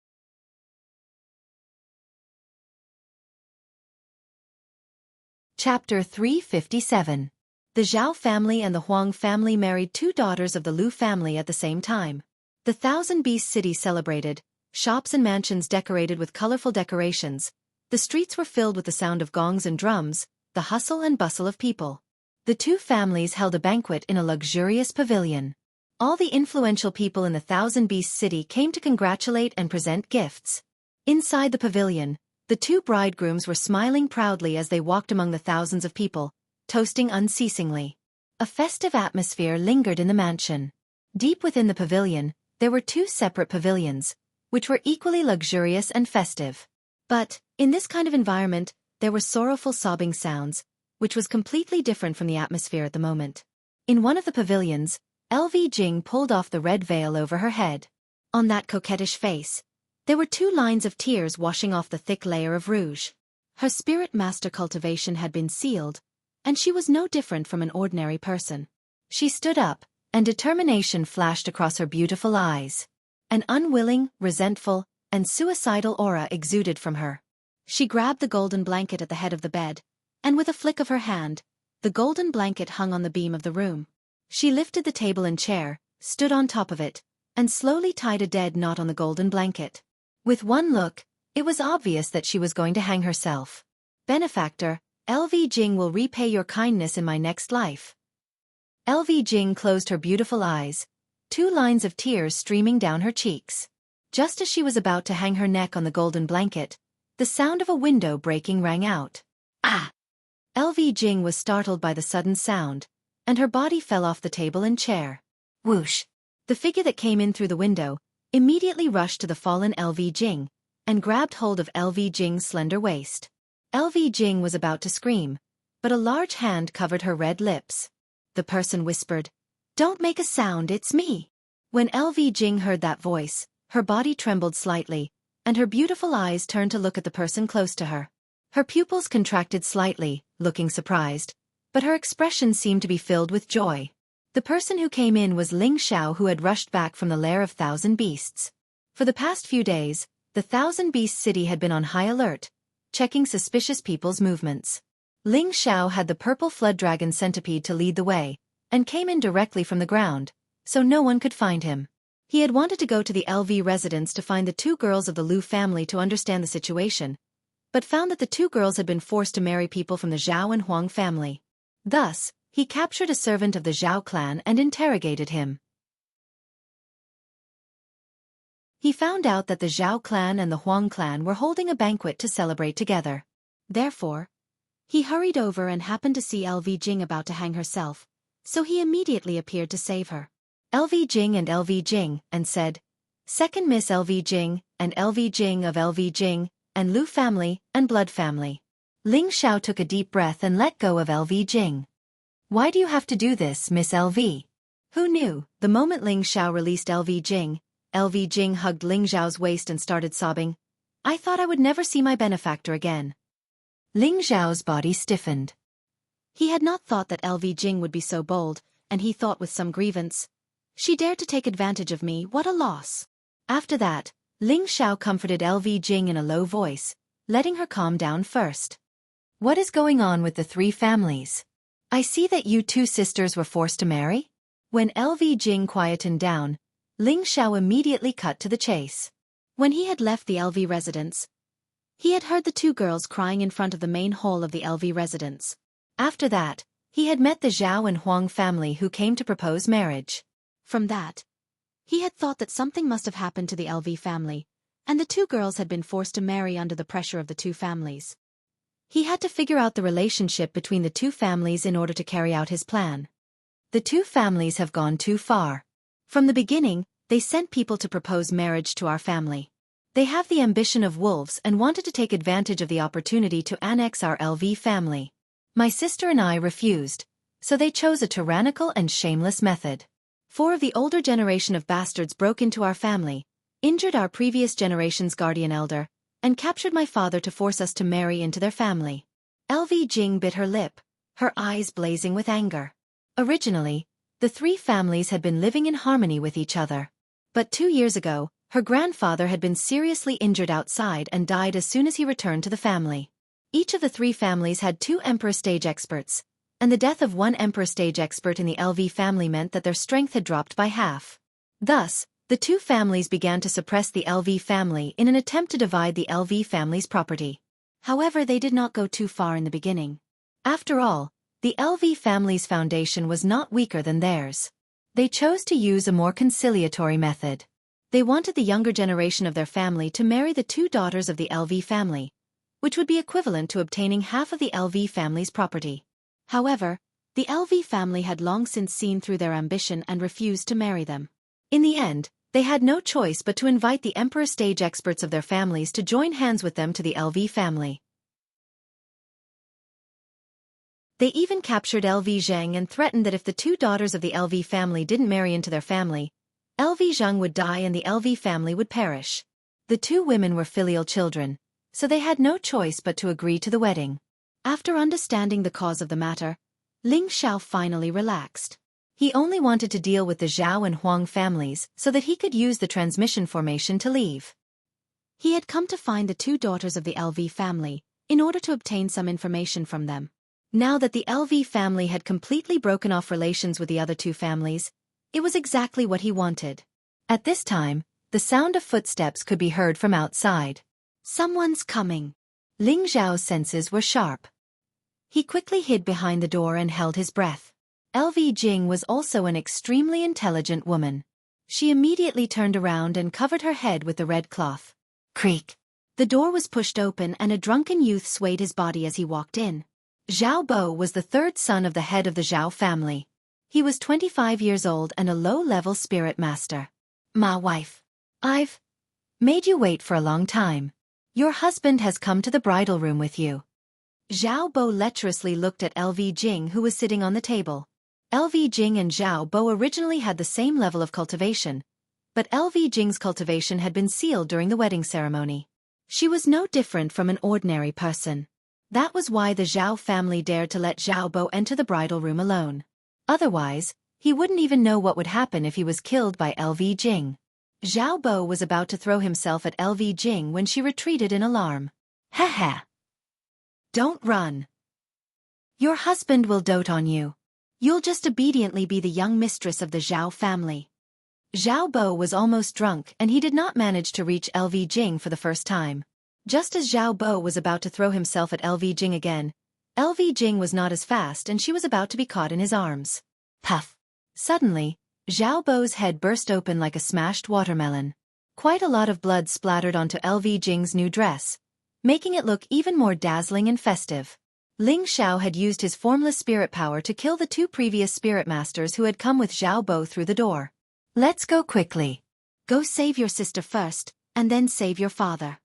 Chapter 357. The Zhao family and the Huang family married two daughters of the Lu family at the same time. The Thousand Beast City celebrated, shops and mansions decorated with colorful decorations. The streets were filled with the sound of gongs and drums, the hustle and bustle of people. The two families held a banquet in a luxurious pavilion. All the influential people in the Thousand Beast City came to congratulate and present gifts. Inside the pavilion, the two bridegrooms were smiling proudly as they walked among the thousands of people, toasting unceasingly. A festive atmosphere lingered in the mansion. Deep within the pavilion, there were two separate pavilions, which were equally luxurious and festive. But, in this kind of environment, there were sorrowful sobbing sounds, which was completely different from the atmosphere at the moment. In one of the pavilions, LV Jing pulled off the red veil over her head. On that coquettish face, there were two lines of tears washing off the thick layer of rouge. Her spirit master cultivation had been sealed, and she was no different from an ordinary person. She stood up, and determination flashed across her beautiful eyes. An unwilling, resentful, and suicidal aura exuded from her. She grabbed the golden blanket at the head of the bed, and with a flick of her hand, the golden blanket hung on the beam of the room. She lifted the table and chair, stood on top of it, and slowly tied a dead knot on the golden blanket. With one look, it was obvious that she was going to hang herself. "Benefactor, LV Jing will repay your kindness in my next life." LV Jing closed her beautiful eyes, two lines of tears streaming down her cheeks. Just as she was about to hang her neck on the golden blanket, the sound of a window breaking rang out. Ah! LV Jing was startled by the sudden sound, and her body fell off the table and chair. Whoosh! The figure that came in through the window immediately rushed to the fallen LV Jing, and grabbed hold of LV Jing's slender waist. LV Jing was about to scream, but a large hand covered her red lips. The person whispered, "Don't make a sound, it's me." When LV Jing heard that voice, her body trembled slightly, and her beautiful eyes turned to look at the person close to her. Her pupils contracted slightly, looking surprised, but her expression seemed to be filled with joy. The person who came in was Ling Xiao, who had rushed back from the lair of Thousand Beasts. For the past few days, the Thousand Beast City had been on high alert, checking suspicious people's movements. Ling Xiao had the purple flood dragon centipede to lead the way, and came in directly from the ground, so no one could find him. He had wanted to go to the LV residence to find the two girls of the Lu family to understand the situation, but found that the two girls had been forced to marry people from the Zhao and Huang family. Thus, he captured a servant of the Zhao clan and interrogated him. He found out that the Zhao clan and the Huang clan were holding a banquet to celebrate together. Therefore, he hurried over and happened to see LV Jing about to hang herself, so he immediately appeared to save her. LV Jing and LV Jing, and said, "Second Miss LV Jing, and LV Jing of LV Jing, and Lu family, and blood family. Ling Xiao took a deep breath and let go of LV Jing. Why do you have to do this, Miss LV? Who knew? The moment Ling Xiao released LV Jing hugged Ling Xiao's waist and started sobbing. I thought I would never see my benefactor again. Ling Xiao's body stiffened. He had not thought that LV Jing would be so bold, and he thought with some grievance. She dared to take advantage of me, what a loss. After that, Ling Xiao comforted LV Jing in a low voice, letting her calm down first. What is going on with the three families? I see that you two sisters were forced to marry? When LV Jing quietened down, Ling Xiao immediately cut to the chase. When he had left the LV residence, he had heard the two girls crying in front of the main hall of the LV residence. After that, he had met the Zhao and Huang family who came to propose marriage. From that, he had thought that something must have happened to the LV family, and the two girls had been forced to marry under the pressure of the two families. He had to figure out the relationship between the two families in order to carry out his plan. The two families have gone too far. From the beginning, they sent people to propose marriage to our family. They have the ambition of wolves and wanted to take advantage of the opportunity to annex our LV family. My sister and I refused, so they chose a tyrannical and shameless method. 4 of the older generation of bastards broke into our family, injured our previous generation's guardian elder, and captured my father to force us to marry into their family. LV Jing bit her lip, her eyes blazing with anger. Originally, the 3 families had been living in harmony with each other. But 2 years ago, her grandfather had been seriously injured outside and died as soon as he returned to the family. Each of the 3 families had 2 Emperor stage experts, and the death of one Emperor stage expert in the LV family meant that their strength had dropped by half. Thus, the 2 families began to suppress the LV family in an attempt to divide the LV family's property. However, they did not go too far in the beginning. After all, the LV family's foundation was not weaker than theirs. They chose to use a more conciliatory method. They wanted the younger generation of their family to marry the 2 daughters of the LV family, which would be equivalent to obtaining half of the LV family's property. However, the LV family had long since seen through their ambition and refused to marry them. In the end, they had no choice but to invite the Emperor stage experts of their families to join hands with them to the LV family. They even captured LV Zhang and threatened that if the 2 daughters of the LV family didn't marry into their family, LV Zhang would die and the LV family would perish. The 2 women were filial children, so they had no choice but to agree to the wedding. After understanding the cause of the matter, Ling Xiao finally relaxed. He only wanted to deal with the Zhao and Huang families so that he could use the transmission formation to leave. He had come to find the 2 daughters of the LV family, in order to obtain some information from them. Now that the LV family had completely broken off relations with the other 2 families, it was exactly what he wanted. At this time, the sound of footsteps could be heard from outside. Someone's coming. Ling Xiao's senses were sharp. He quickly hid behind the door and held his breath. LV Jing was also an extremely intelligent woman. She immediately turned around and covered her head with the red cloth. Creak. The door was pushed open and a drunken youth swayed his body as he walked in. Zhao Bo was the 3rd son of the head of the Zhao family. He was 25 years old and a low-level spirit master. My wife. I've made you wait for a long time. Your husband has come to the bridal room with you. Zhao Bo lecherously looked at LV Jing who was sitting on the table. LV Jing and Zhao Bo originally had the same level of cultivation, but LV Jing's cultivation had been sealed during the wedding ceremony. She was no different from an ordinary person. That was why the Zhao family dared to let Zhao Bo enter the bridal room alone. Otherwise, he wouldn't even know what would happen if he was killed by LV Jing. Zhao Bo was about to throw himself at LV Jing when she retreated in alarm. Ha ha! Don't run. Your husband will dote on you. You'll just obediently be the young mistress of the Zhao family. Zhao Bo was almost drunk and he did not manage to reach LV Jing for the first time. Just as Zhao Bo was about to throw himself at LV Jing again, LV Jing was not as fast and she was about to be caught in his arms. Puff! Suddenly, Zhao Bo's head burst open like a smashed watermelon. Quite a lot of blood splattered onto LV Jing's new dress, making it look even more dazzling and festive. Ling Xiao had used his formless spirit power to kill the 2 previous spirit masters who had come with Zhao Bo through the door. Let's go quickly. Go save your sister first, and then save your father.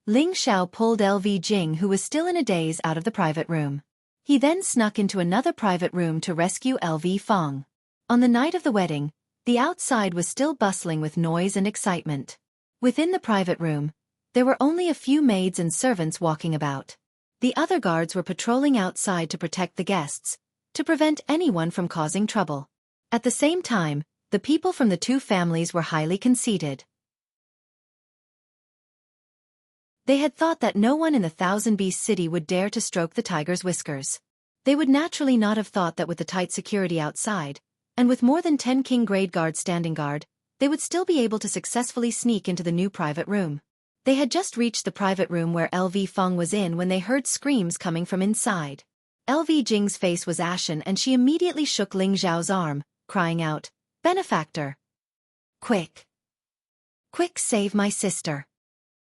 Ling Xiao pulled LV Jing, who was still in a daze, out of the private room. He then snuck into another private room to rescue LV Fong. On the night of the wedding, the outside was still bustling with noise and excitement. Within the private room, there were only a few maids and servants walking about. The other guards were patrolling outside to protect the guests, to prevent anyone from causing trouble. At the same time, the people from the two families were highly conceited. They had thought that no one in the Thousand-Beast City would dare to stroke the tiger's whiskers. They would naturally not have thought that with the tight security outside, and with more than 10 king-grade guards standing guard, they would still be able to successfully sneak into the new private room. They had just reached the private room where LV Fong was in when they heard screams coming from inside. LV Jing's face was ashen and she immediately shook Ling Xiao's arm, crying out, "Benefactor! Quick! Quick, save my sister!"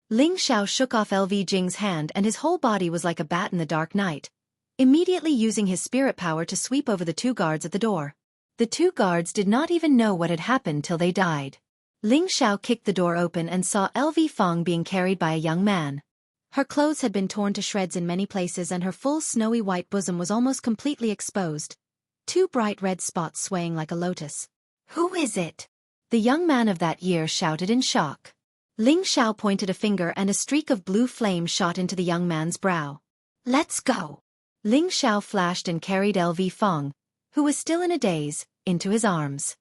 Ling Xiao shook off LV Jing's hand and his whole body was like a bat in the dark night, immediately using his spirit power to sweep over the two guards at the door. The two guards did not even know what had happened till they died. Ling Xiao kicked the door open and saw LV Fong being carried by a young man. Her clothes had been torn to shreds in many places and her full snowy white bosom was almost completely exposed, two bright red spots swaying like a lotus. "Who is it?" the young man of that year shouted in shock. Ling Xiao pointed a finger and a streak of blue flame shot into the young man's brow. "Let's go!" Ling Xiao flashed and carried LV Fong, who was still in a daze, into his arms.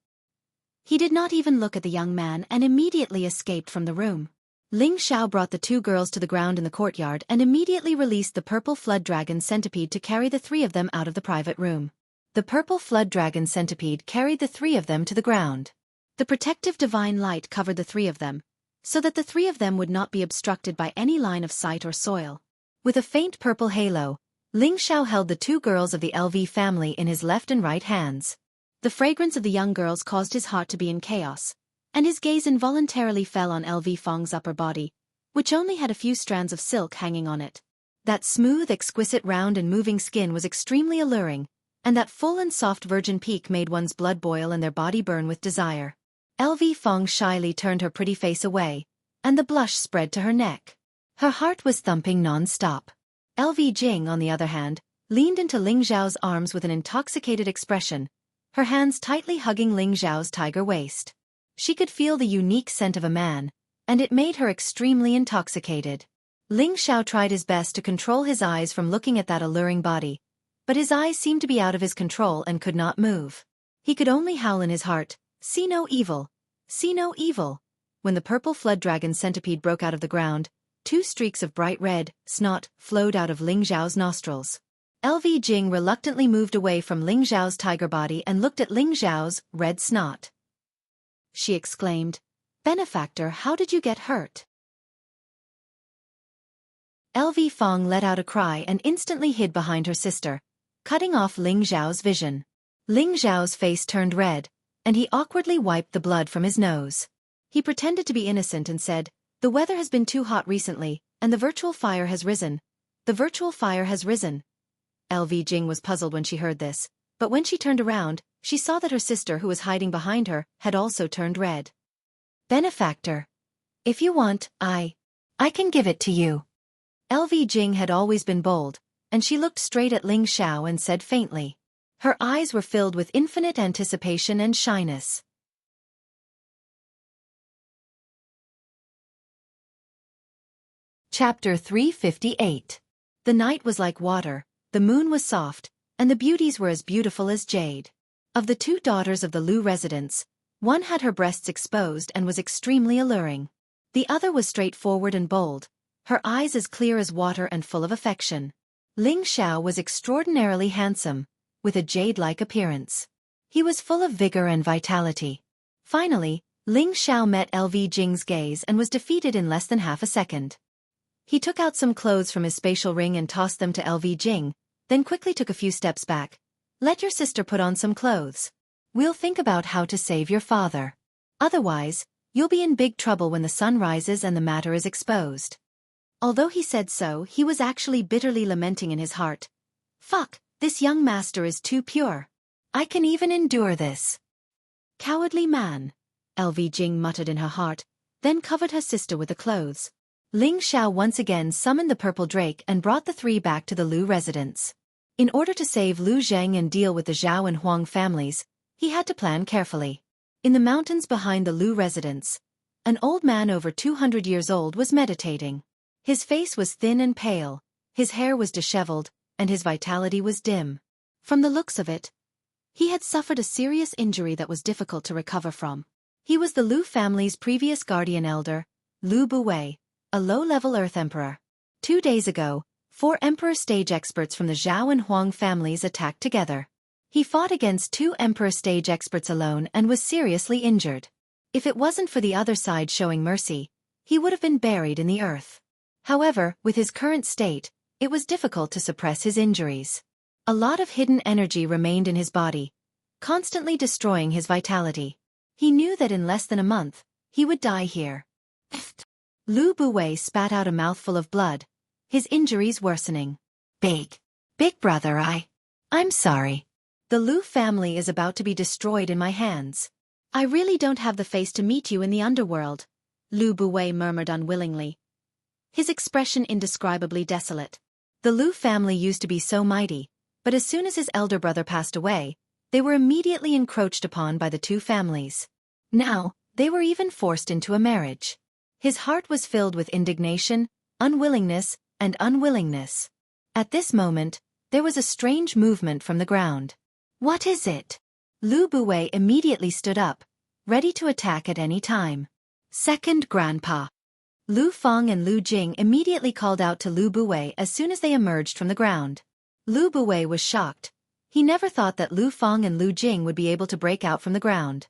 He did not even look at the young man and immediately escaped from the room. Ling Xiao brought the two girls to the ground in the courtyard and immediately released the purple flood dragon centipede to carry the three of them out of the private room. The purple flood dragon centipede carried the three of them to the ground. The protective divine light covered the three of them, so that the three of them would not be obstructed by any line of sight or soil. With a faint purple halo, Ling Xiao held the two girls of the LV family in his left and right hands. The fragrance of the young girls caused his heart to be in chaos, and his gaze involuntarily fell on LV Fong's upper body, which only had a few strands of silk hanging on it. That smooth, exquisite, round and moving skin was extremely alluring, and that full and soft virgin peak made one's blood boil and their body burn with desire. LV Fong shyly turned her pretty face away, and the blush spread to her neck. Her heart was thumping non-stop. LV Jing, on the other hand, leaned into Ling Xiao's arms with an intoxicated expression, her hands tightly hugging Ling Xiao's tiger waist. She could feel the unique scent of a man, and it made her extremely intoxicated. Ling Xiao tried his best to control his eyes from looking at that alluring body, but his eyes seemed to be out of his control and could not move. He could only howl in his heart, "See no evil! See no evil!" When the purple flood dragon centipede broke out of the ground, two streaks of bright red snot flowed out of Ling Xiao's nostrils. LV Jing reluctantly moved away from Ling Xiao's tiger body and looked at Ling Xiao's red snot. She exclaimed, "Benefactor, how did you get hurt?" LV Fong let out a cry and instantly hid behind her sister, cutting off Ling Xiao's vision. Ling Xiao's face turned red, and he awkwardly wiped the blood from his nose. He pretended to be innocent and said, "The weather has been too hot recently, and the virtual fire has risen. The virtual fire has risen." LV Jing was puzzled when she heard this, but when she turned around, she saw that her sister who was hiding behind her had also turned red. "Benefactor, if you want, I can give it to you." LV Jing had always been bold, and she looked straight at Ling Xiao and said faintly. Her eyes were filled with infinite anticipation and shyness. Chapter 358. The night was like water, the moon was soft, and the beauties were as beautiful as jade. Of the two daughters of the Lu residents, one had her breasts exposed and was extremely alluring. The other was straightforward and bold, her eyes as clear as water and full of affection. Ling Xiao was extraordinarily handsome, with a jade-like appearance. He was full of vigor and vitality. Finally, Ling Xiao met LV Jing's gaze and was defeated in less than half a second. He took out some clothes from his spatial ring and tossed them to LV Jing, then quickly took a few steps back. "Let your sister put on some clothes. We'll think about how to save your father. Otherwise, you'll be in big trouble when the sun rises and the matter is exposed." Although he said so, he was actually bitterly lamenting in his heart. "Fuck, this young master is too pure. I can even endure this." "Cowardly man," LV Jing muttered in her heart, then covered her sister with the clothes. Ling Xiao once again summoned the purple drake and brought the three back to the Lu residence. In order to save Lu Zheng and deal with the Zhao and Huang families, he had to plan carefully. In the mountains behind the Lu residence, an old man over 200 years old was meditating. His face was thin and pale, his hair was disheveled, and his vitality was dim. From the looks of it, he had suffered a serious injury that was difficult to recover from. He was the Lu family's previous guardian elder, Lu Buwei, a low-level Earth Emperor. 2 days ago, 4 Emperor stage experts from the Zhao and Huang families attacked together. He fought against 2 Emperor stage experts alone and was seriously injured. If it wasn't for the other side showing mercy, he would have been buried in the earth. However, with his current state, it was difficult to suppress his injuries. A lot of hidden energy remained in his body, constantly destroying his vitality. He knew that in less than a month, he would die here. Lu Buwei spat out a mouthful of blood, his injuries worsening. Big brother, I'm sorry. The Lu family is about to be destroyed in my hands. I really don't have the face to meet you in the underworld, Lu Buwei murmured unwillingly, his expression indescribably desolate. The Lu family used to be so mighty, but as soon as his elder brother passed away, they were immediately encroached upon by the 2 families. Now, they were even forced into a marriage. His heart was filled with indignation, unwillingness, and unwillingness. At this moment, there was a strange movement from the ground. What is it? Lu Buwei immediately stood up, ready to attack at any time. Second Grandpa. Lu Feng and Lu Jing immediately called out to Lu Buwei as soon as they emerged from the ground. Lu Buwei was shocked. He never thought that Lu Feng and Lu Jing would be able to break out from the ground.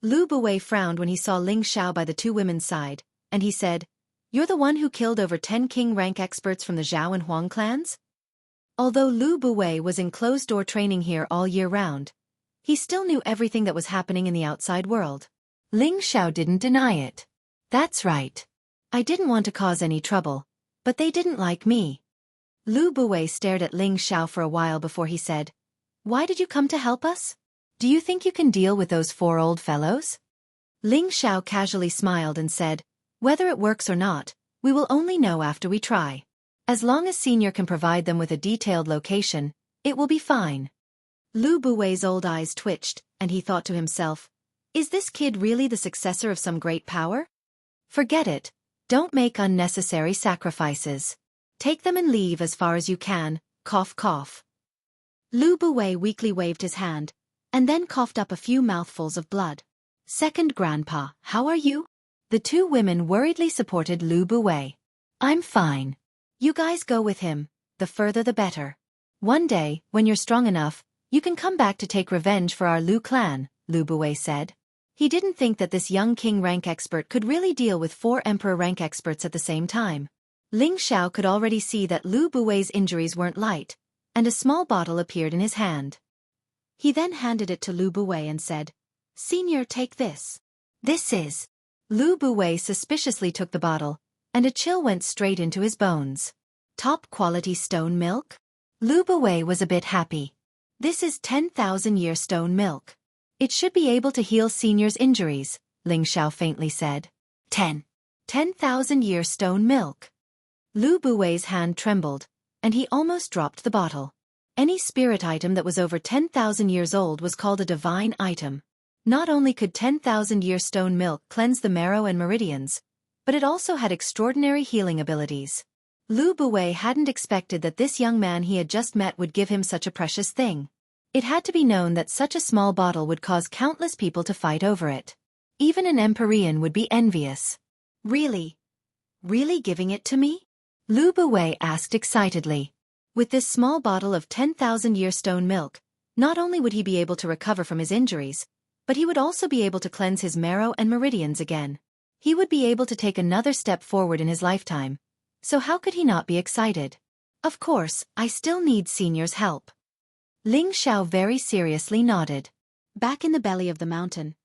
Lu Buwei frowned when he saw Ling Xiao by the 2 women's side, and he said, "You're the one who killed over 10 king rank experts from the Zhao and Huang clans?" Although Lu Buwei was in closed-door training here all year round, he still knew everything that was happening in the outside world. Ling Xiao didn't deny it. That's right. I didn't want to cause any trouble, but they didn't like me. Lu Buwei stared at Ling Xiao for a while before he said, "Why did you come to help us? Do you think you can deal with those 4 old fellows?" Ling Xiao casually smiled and said, "Whether it works or not, we will only know after we try. As long as Senior can provide them with a detailed location, it will be fine." Lu Buwei's old eyes twitched, and he thought to himself, "Is this kid really the successor of some great power? Forget it. Don't make unnecessary sacrifices. Take them and leave as far as you can, cough cough." Lu Buwei weakly waved his hand, and then coughed up a few mouthfuls of blood. "Second Grandpa, how are you?" The 2 women worriedly supported Lu Buwei. "I'm fine. You guys go with him, the further the better. One day, when you're strong enough, you can come back to take revenge for our Lu clan," Lu Buwei said. He didn't think that this young king rank expert could really deal with 4 emperor rank experts at the same time. Ling Xiao could already see that Lu Buwei's injuries weren't light, and a small bottle appeared in his hand. He then handed it to Lu Buwei and said, "Senior, take this." "This is..." Lu Buwei suspiciously took the bottle, and a chill went straight into his bones. "Top-quality stone milk?" Lu Buwei was a bit happy. "This is 10,000-year stone milk. It should be able to heal Senior's injuries," Ling Xiao faintly said. 10,000-year stone milk." Lu Buwei's hand trembled, and he almost dropped the bottle. Any spirit item that was over 10,000 years old was called a divine item. Not only could 10,000-year stone milk cleanse the marrow and meridians, but it also had extraordinary healing abilities. Lu Buwei hadn't expected that this young man he had just met would give him such a precious thing. It had to be known that such a small bottle would cause countless people to fight over it. Even an Empyrean would be envious. "Really? Really giving it to me?" Lu Buwei asked excitedly. With this small bottle of 10,000-year stone milk, not only would he be able to recover from his injuries, but he would also be able to cleanse his marrow and meridians again. He would be able to take another step forward in his lifetime. So how could he not be excited? "Of course, I still need Senior's help." Ling Xiao very seriously nodded. Back in the belly of the mountain,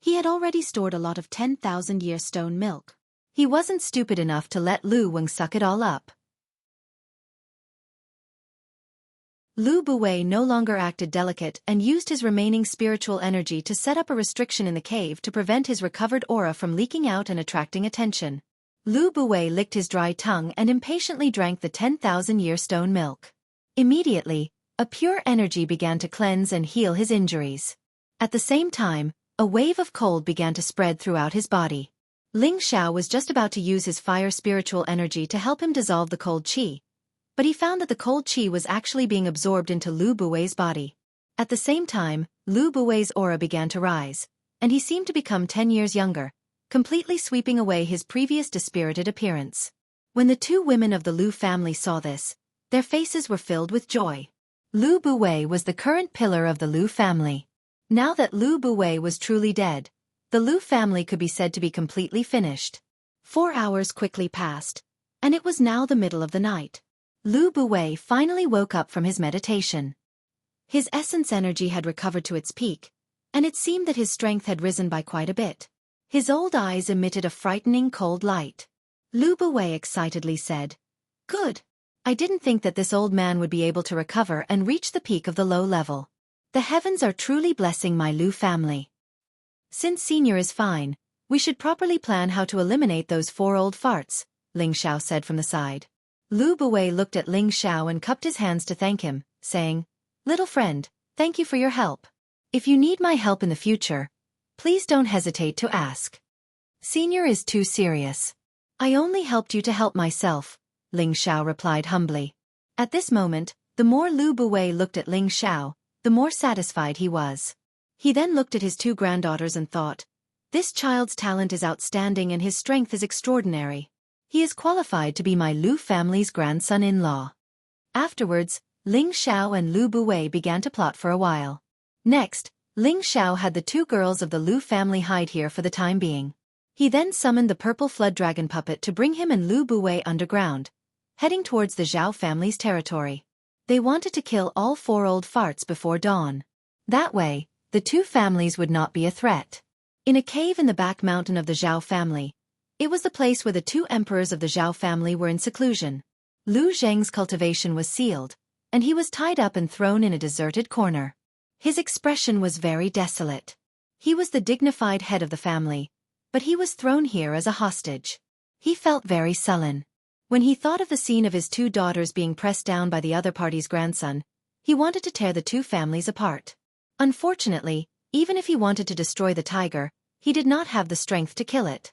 he had already stored a lot of 10,000-year stone milk. He wasn't stupid enough to let Lu Weng suck it all up. Lu Buwei no longer acted delicate and used his remaining spiritual energy to set up a restriction in the cave to prevent his recovered aura from leaking out and attracting attention. Lu Buwei licked his dry tongue and impatiently drank the 10,000-year stone milk. Immediately, a pure energy began to cleanse and heal his injuries. At the same time, a wave of cold began to spread throughout his body. Ling Xiao was just about to use his fire spiritual energy to help him dissolve the cold qi, but he found that the cold qi was actually being absorbed into Lu Buwei's body. At the same time, Lu Buwei's aura began to rise, and he seemed to become 10 years younger, completely sweeping away his previous dispirited appearance. When the two women of the Lu family saw this, their faces were filled with joy. Lu Buwei was the current pillar of the Lu family. Now that Lu Buwei was truly dead, the Lu family could be said to be completely finished. 4 hours quickly passed, and it was now the middle of the night. Lu Buwei finally woke up from his meditation. His essence energy had recovered to its peak, and it seemed that his strength had risen by quite a bit. His old eyes emitted a frightening cold light. Lu Buwei excitedly said, "Good. I didn't think that this old man would be able to recover and reach the peak of the low level. The heavens are truly blessing my Lu family. Since Senior is fine, we should properly plan how to eliminate those 4 old farts," Ling Xiao said from the side. Lu Buwei looked at Ling Xiao and cupped his hands to thank him, saying, "Little friend, thank you for your help. If you need my help in the future, please don't hesitate to ask. Senior is too serious. I only helped you to help myself," Ling Xiao replied humbly. At this moment, the more Lu Buwei looked at Ling Xiao, the more satisfied he was. He then looked at his 2 granddaughters and thought, "This child's talent is outstanding and his strength is extraordinary. He is qualified to be my Lu family's grandson-in-law." Afterwards, Ling Xiao and Lu Buwei began to plot for a while. Next, Ling Xiao had the 2 girls of the Lu family hide here for the time being. He then summoned the purple flood dragon puppet to bring him and Lu Buwei underground, heading towards the Zhao family's territory. They wanted to kill all 4 old farts before dawn. That way, the 2 families would not be a threat. In a cave in the back mountain of the Zhao family, it was the place where the 2 emperors of the Zhao family were in seclusion. Lu Zheng's cultivation was sealed, and he was tied up and thrown in a deserted corner. His expression was very desolate. He was the dignified head of the family, but he was thrown here as a hostage. He felt very sullen. When he thought of the scene of his 2 daughters being pressed down by the other party's grandson, he wanted to tear the 2 families apart. Unfortunately, even if he wanted to destroy the tiger, he did not have the strength to kill it.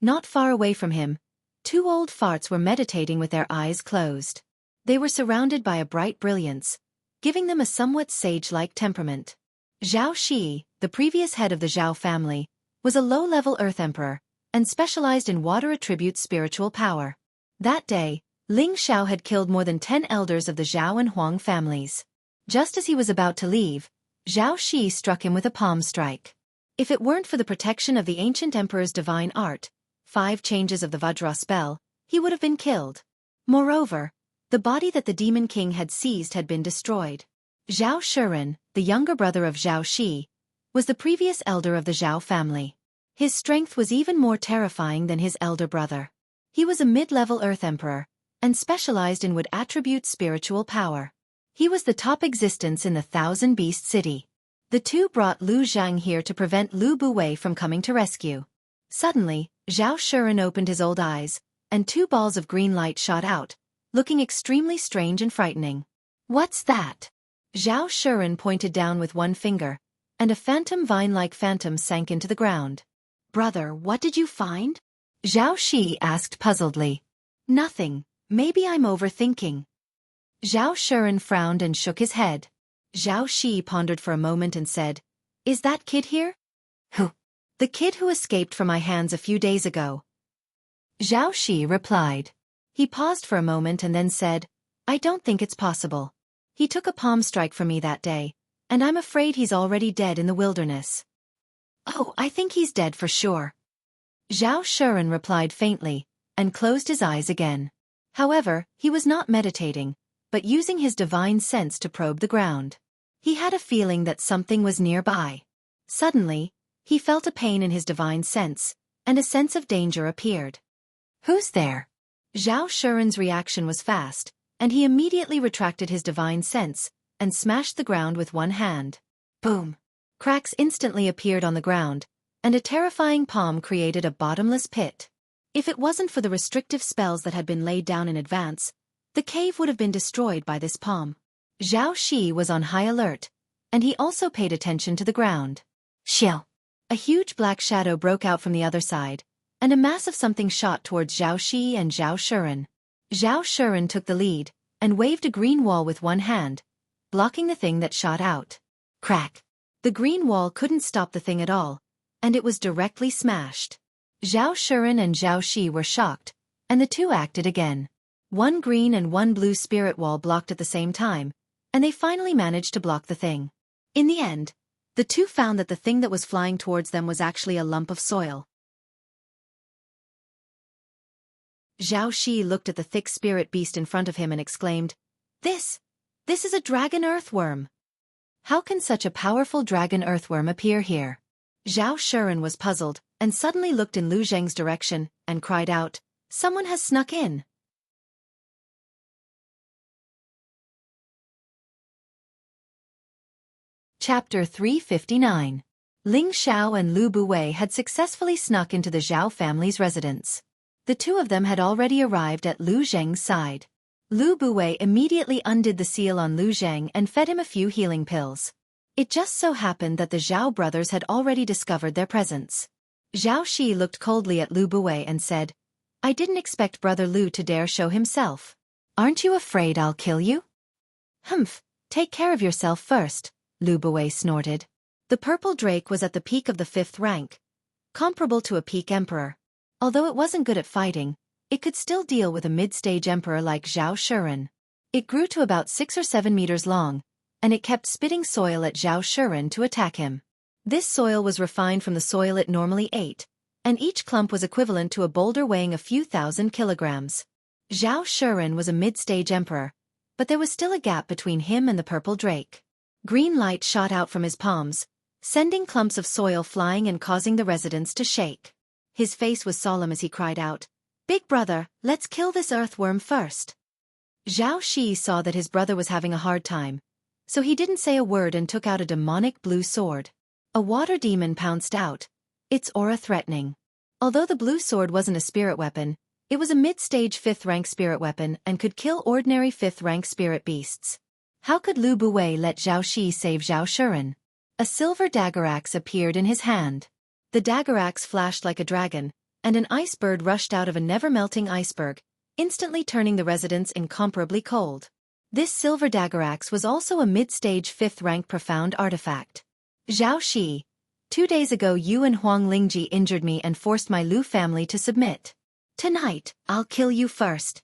Not far away from him, 2 old farts were meditating with their eyes closed. They were surrounded by a bright brilliance, giving them a somewhat sage-like temperament. Zhao Shi, the previous head of the Zhao family, was a low-level Earth Emperor, and specialized in water attribute spiritual power. That day, Ling Xiao had killed more than 10 elders of the Zhao and Huang families. Just as he was about to leave, Zhao Shi struck him with a palm strike. If it weren't for the protection of the ancient emperor's divine art, 5 changes of the Vajra spell, he would have been killed. Moreover, the body that the demon king had seized had been destroyed. Zhao Shiren, the younger brother of Zhao Shi, was the previous elder of the Zhao family. His strength was even more terrifying than his elder brother. He was a mid-level Earth Emperor, and specialized in wood attribute spiritual power. He was the top existence in the Thousand Beast City. The 2 brought Lu Zhang here to prevent Lu Buwei from coming to rescue. Suddenly, Zhao Shiren opened his old eyes, and 2 balls of green light shot out, looking extremely strange and frightening. "What's that?" Zhao Shiren pointed down with 1 finger, and a phantom vine-like phantom sank into the ground. "Brother, what did you find?" Zhao Shi asked puzzledly. "Nothing. Maybe I'm overthinking." Zhao Shiren frowned and shook his head. Zhao Shi pondered for a moment and said, "Is that kid here?" "Who?" "The kid who escaped from my hands a few days ago." Zhao Shi replied. He paused for a moment and then said, "I don't think it's possible. He took a palm strike from me that day, and I'm afraid he's already dead in the wilderness." "Oh, I think he's dead for sure." Zhao Shiren replied faintly, and closed his eyes again. However, he was not meditating, but using his divine sense to probe the ground. He had a feeling that something was nearby. Suddenly, he felt a pain in his divine sense, and a sense of danger appeared. "Who's there?" Zhao Shuren's reaction was fast, and he immediately retracted his divine sense and smashed the ground with one hand. Boom! Cracks instantly appeared on the ground, and a terrifying palm created a bottomless pit. If it wasn't for the restrictive spells that had been laid down in advance, the cave would have been destroyed by this palm. Zhao Shi was on high alert, and he also paid attention to the ground. Xiao! A huge black shadow broke out from the other side, and a mass of something shot towards Zhao Shi and Zhao Shuren. Zhao Shuren took the lead, and waved a green wall with one hand, blocking the thing that shot out. Crack! The green wall couldn't stop the thing at all, and it was directly smashed. Zhao Shuren and Zhao Shi were shocked, and the two acted again. One green and one blue spirit wall blocked at the same time, and they finally managed to block the thing. In the end, the two found that the thing that was flying towards them was actually a lump of soil. Zhao Shi looked at the thick spirit beast in front of him and exclaimed, This is a dragon earthworm. How can such a powerful dragon earthworm appear here? Zhao Shuren was puzzled, and suddenly looked in Lu Zheng's direction, and cried out, Someone has snuck in. Chapter 359. Ling Xiao and Lu Buwei had successfully snuck into the Zhao family's residence. The two of them had already arrived at Lu Zheng's side. Lu Buwei immediately undid the seal on Lu Zheng and fed him a few healing pills. It just so happened that the Zhao brothers had already discovered their presence. Zhao Shi looked coldly at Lu Buwei and said, I didn't expect Brother Lu to dare show himself. Aren't you afraid I'll kill you? Humph, take care of yourself first, Lu Buwei snorted. The purple drake was at the peak of the 5th rank, comparable to a peak emperor. Although it wasn't good at fighting, it could still deal with a mid-stage emperor like Zhao Shuren. It grew to about 6 or 7 meters long, and it kept spitting soil at Zhao Shuren to attack him. This soil was refined from the soil it normally ate, and each clump was equivalent to a boulder weighing a few thousand kilograms. Zhao Shuren was a mid-stage emperor, but there was still a gap between him and the purple drake. Green light shot out from his palms, sending clumps of soil flying and causing the residents to shake. His face was solemn as he cried out, Big brother, let's kill this earthworm first. Zhao Shi saw that his brother was having a hard time, so he didn't say a word and took out a demonic blue sword. A water demon pounced out, its aura threatening. Although the blue sword wasn't a spirit weapon, it was a mid-stage 5th rank spirit weapon and could kill ordinary 5th rank spirit beasts. How could Lu Buwei let Zhao Shi save Zhao Shuren? A silver dagger axe appeared in his hand. The dagger axe flashed like a dragon, and an ice bird rushed out of a never-melting iceberg, instantly turning the residents incomparably cold. This silver dagger axe was also a mid-stage 5th rank profound artifact. Zhao Shi, 2 days ago you and Huang Lingji injured me and forced my Lu family to submit. Tonight, I'll kill you first.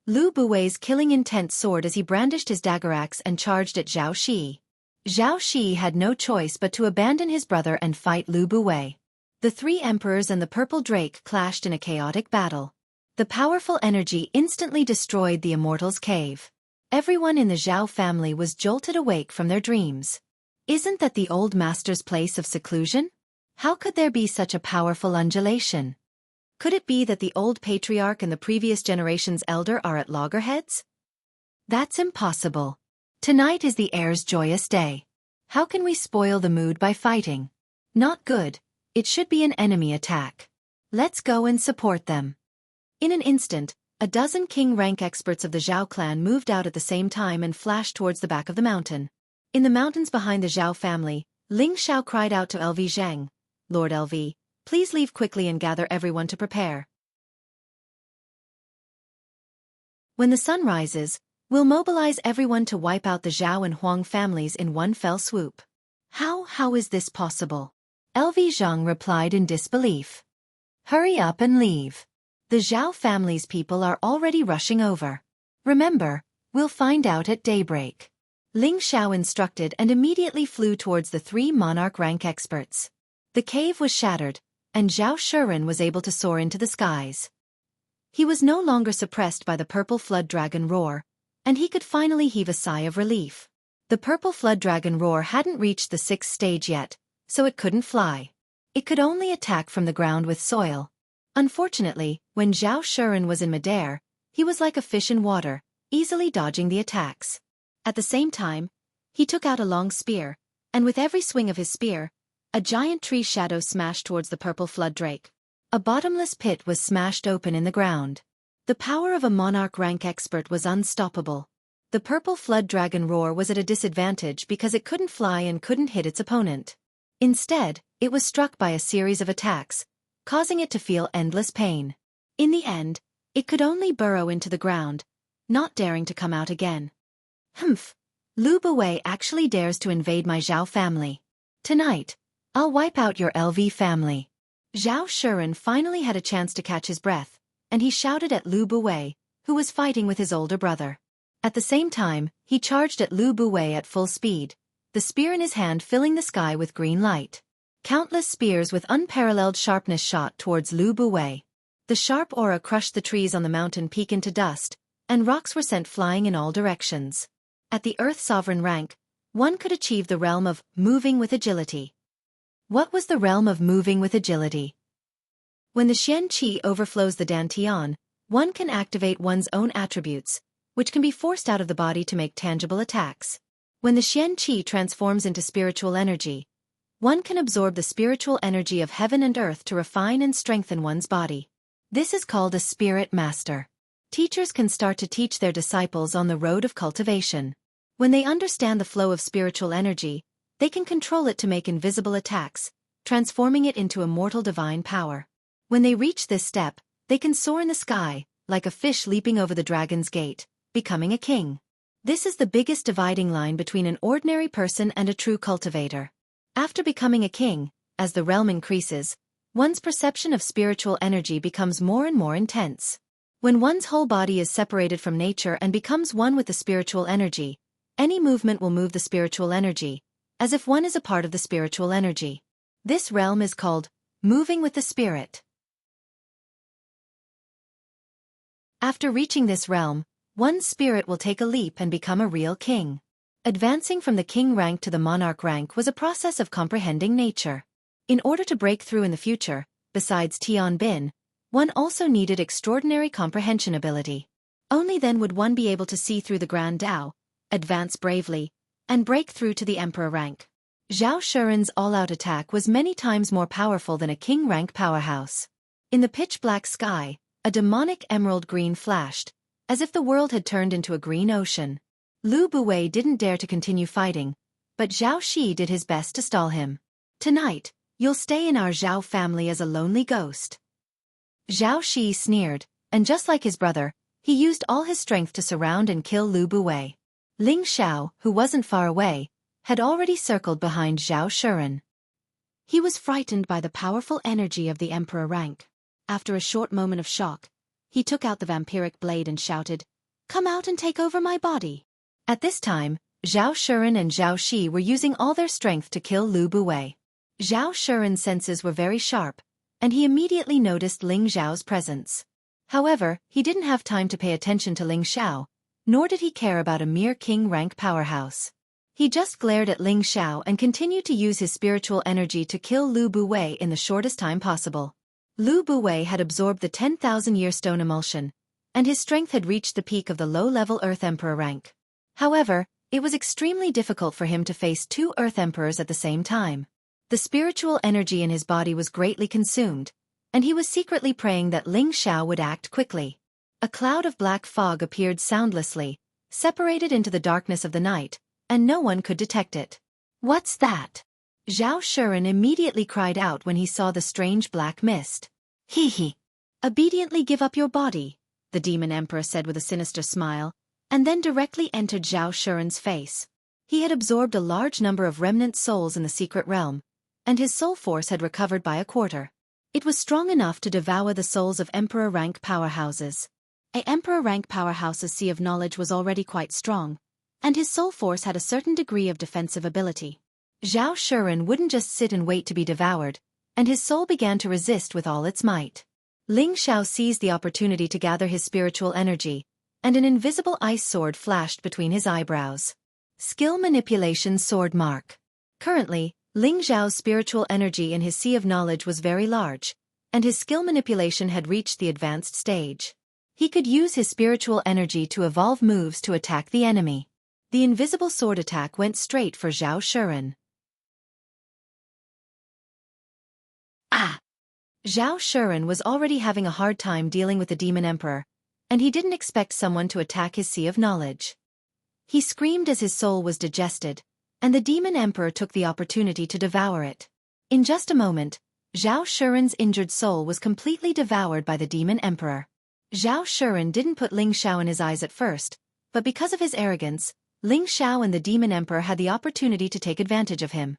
Lu Buwei's killing intent soared as he brandished his dagger axe and charged at Zhao Shi. Zhao Shi had no choice but to abandon his brother and fight Lu Buwei. The 3 emperors and the purple drake clashed in a chaotic battle. The powerful energy instantly destroyed the immortal's cave. Everyone in the Zhao family was jolted awake from their dreams. Isn't that the old master's place of seclusion? How could there be such a powerful undulation? Could it be that the old patriarch and the previous generation's elder are at loggerheads? That's impossible. Tonight is the heir's joyous day. How can we spoil the mood by fighting? Not good. It should be an enemy attack. Let's go and support them. In an instant, a dozen king-rank experts of the Zhao clan moved out at the same time and flashed towards the back of the mountain. In the mountains behind the Zhao family, Ling Xiao cried out to LV Zhang, Lord LV, please leave quickly and gather everyone to prepare. When the sun rises, we'll mobilize everyone to wipe out the Zhao and Huang families in one fell swoop. How is this possible? LV Zhang replied in disbelief. Hurry up and leave. The Zhao family's people are already rushing over. Remember, we'll find out at daybreak. Ling Xiao instructed and immediately flew towards the 3 monarch rank experts. The cave was shattered, and Zhao Shuren was able to soar into the skies. He was no longer suppressed by the purple flood dragon roar, and he could finally heave a sigh of relief. The purple flood dragon roar hadn't reached the 6th stage yet, so it couldn't fly. It could only attack from the ground with soil. Unfortunately, when Zhao Shuren was in midair, He was like a fish in water, easily dodging the attacks. At the same time, he took out a long spear, and with every swing of his spear, a giant tree shadow smashed towards the purple flood drake. A bottomless pit was smashed open in the ground. The power of a monarch rank expert was unstoppable. The purple flood dragon roar was at a disadvantage because it couldn't fly and couldn't hit its opponent. Instead, it was struck by a series of attacks, causing it to feel endless pain. In the end, it could only burrow into the ground, not daring to come out again. Humph! Lu Buwei actually dares to invade my Zhao family. Tonight, I'll wipe out your LV family. Zhao Shuren finally had a chance to catch his breath, and he shouted at Lu Buwei, who was fighting with his older brother. At the same time, he charged at Lu Buwei at full speed, the spear in his hand filling the sky with green light. Countless spears with unparalleled sharpness shot towards Lu Buwei. The sharp aura crushed the trees on the mountain peak into dust, and rocks were sent flying in all directions. At the Earth Sovereign rank, one could achieve the realm of moving with agility. What was the realm of moving with agility? When the Xianxia overflows the Dantian, one can activate one's own attributes, which can be forced out of the body to make tangible attacks. When the Xianxia transforms into spiritual energy, one can absorb the spiritual energy of heaven and earth to refine and strengthen one's body. This is called a spirit master. Teachers can start to teach their disciples on the road of cultivation. When they understand the flow of spiritual energy, they can control it to make invisible attacks, transforming it into immortal divine power. When they reach this step, they can soar in the sky, like a fish leaping over the dragon's gate, becoming a king. This is the biggest dividing line between an ordinary person and a true cultivator. After becoming a king, as the realm increases, one's perception of spiritual energy becomes more and more intense. When one's whole body is separated from nature and becomes one with the spiritual energy, any movement will move the spiritual energy, as if one is a part of the spiritual energy. This realm is called moving with the spirit. After reaching this realm, one's spirit will take a leap and become a real king. Advancing from the king rank to the monarch rank was a process of comprehending nature. In order to break through in the future, besides Tian Bin, one also needed extraordinary comprehension ability. Only then would one be able to see through the Grand Tao, advance bravely, and break through to the emperor rank. Zhao Shuren's all-out attack was many times more powerful than a king rank powerhouse. In the pitch-black sky, a demonic emerald green flashed, as if the world had turned into a green ocean. Lu Buwei didn't dare to continue fighting, but Zhao Shi did his best to stall him. Tonight, you'll stay in our Zhao family as a lonely ghost. Zhao Shi sneered, and just like his brother, he used all his strength to surround and kill Lu Buwei. Ling Xiao, who wasn't far away, had already circled behind Zhao Shuren. He was frightened by the powerful energy of the emperor rank. After a short moment of shock, he took out the vampiric blade and shouted, "Come out and take over my body." At this time, Zhao Shuren and Zhao Shi were using all their strength to kill Lu Buwei. Zhao Shuren's senses were very sharp, and he immediately noticed Ling Xiao's presence. However, he didn't have time to pay attention to Ling Xiao, nor did he care about a mere king rank powerhouse. He just glared at Ling Xiao and continued to use his spiritual energy to kill Lu Buwei in the shortest time possible. Lu Buwei had absorbed the 10,000-year stone emulsion, and his strength had reached the peak of the low-level Earth Emperor rank. However, it was extremely difficult for him to face two Earth Emperors at the same time. The spiritual energy in his body was greatly consumed, and he was secretly praying that Ling Xiao would act quickly. A cloud of black fog appeared soundlessly, separated into the darkness of the night, and no one could detect it. "What's that?" Zhao Shuren immediately cried out when he saw the strange black mist. "Hee. Obediently give up your body," the demon emperor said with a sinister smile, and then directly entered Zhao Shuren's face. He had absorbed a large number of remnant souls in the secret realm, and his soul force had recovered by a quarter. It was strong enough to devour the souls of emperor rank powerhouses. A emperor rank powerhouse's sea of knowledge was already quite strong, and his soul force had a certain degree of defensive ability. Zhao Shuren wouldn't just sit and wait to be devoured, and his soul began to resist with all its might. Ling Xiao seized the opportunity to gather his spiritual energy, and an invisible ice sword flashed between his eyebrows. Skill Manipulation Sword Mark. Currently, Ling Xiao's spiritual energy in his sea of knowledge was very large, and his skill manipulation had reached the advanced stage. He could use his spiritual energy to evolve moves to attack the enemy. The invisible sword attack went straight for Zhao Shuren. Ah! Zhao Shuren was already having a hard time dealing with the Demon Emperor, and he didn't expect someone to attack his sea of knowledge. He screamed as his soul was digested, and the Demon Emperor took the opportunity to devour it. In just a moment, Zhao Shuren's injured soul was completely devoured by the Demon Emperor. Zhao Shuren didn't put Ling Xiao in his eyes at first, but because of his arrogance, Ling Xiao and the Demon Emperor had the opportunity to take advantage of him.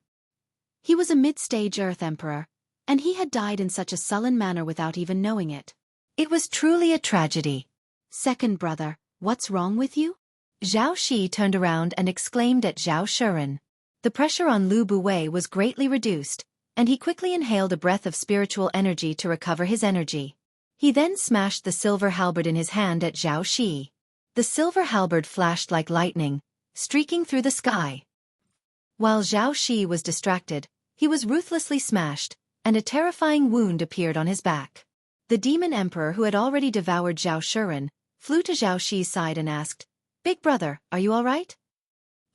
He was a mid-stage Earth Emperor, and he had died in such a sullen manner without even knowing it. It was truly a tragedy. Second brother, what's wrong with you? Zhao Shi turned around and exclaimed at Zhao Shuren. The pressure on Lu Buwei was greatly reduced, and he quickly inhaled a breath of spiritual energy to recover his energy. He then smashed the silver halberd in his hand at Zhao Shi. The silver halberd flashed like lightning, streaking through the sky. While Zhao Shi was distracted, he was ruthlessly smashed, and a terrifying wound appeared on his back. The Demon Emperor, who had already devoured Zhao Shuren, flew to Zhao Shi's side and asked, "Big brother, are you all right?"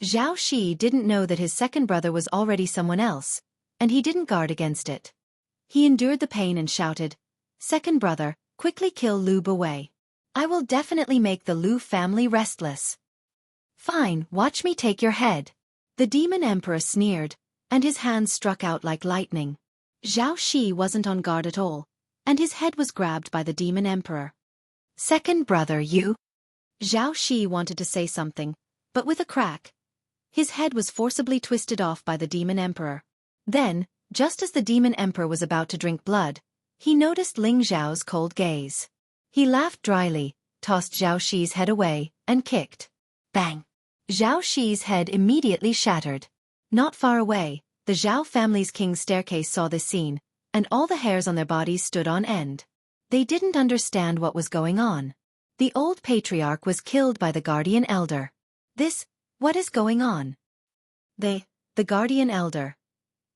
Zhao Shi didn't know that his second brother was already someone else, and he didn't guard against it. He endured the pain and shouted, "Second brother, quickly kill Lu Buwei. I will definitely make the Lu family restless." "Fine, watch me take your head." The Demon Emperor sneered, and his hands struck out like lightning. Zhao Shi wasn't on guard at all, and his head was grabbed by the Demon Emperor. "Second brother, you..." Zhao Shi wanted to say something, but with a crack, his head was forcibly twisted off by the Demon Emperor. Then, just as the Demon Emperor was about to drink blood, he noticed Ling Xiao's cold gaze. He laughed dryly, tossed Zhao Shi's head away, and kicked. Bang! Zhao Shi's head immediately shattered. Not far away, the Zhao family's king's staircase saw this scene, and all the hairs on their bodies stood on end. They didn't understand what was going on. The old patriarch was killed by the guardian elder. What is going on? The guardian elder.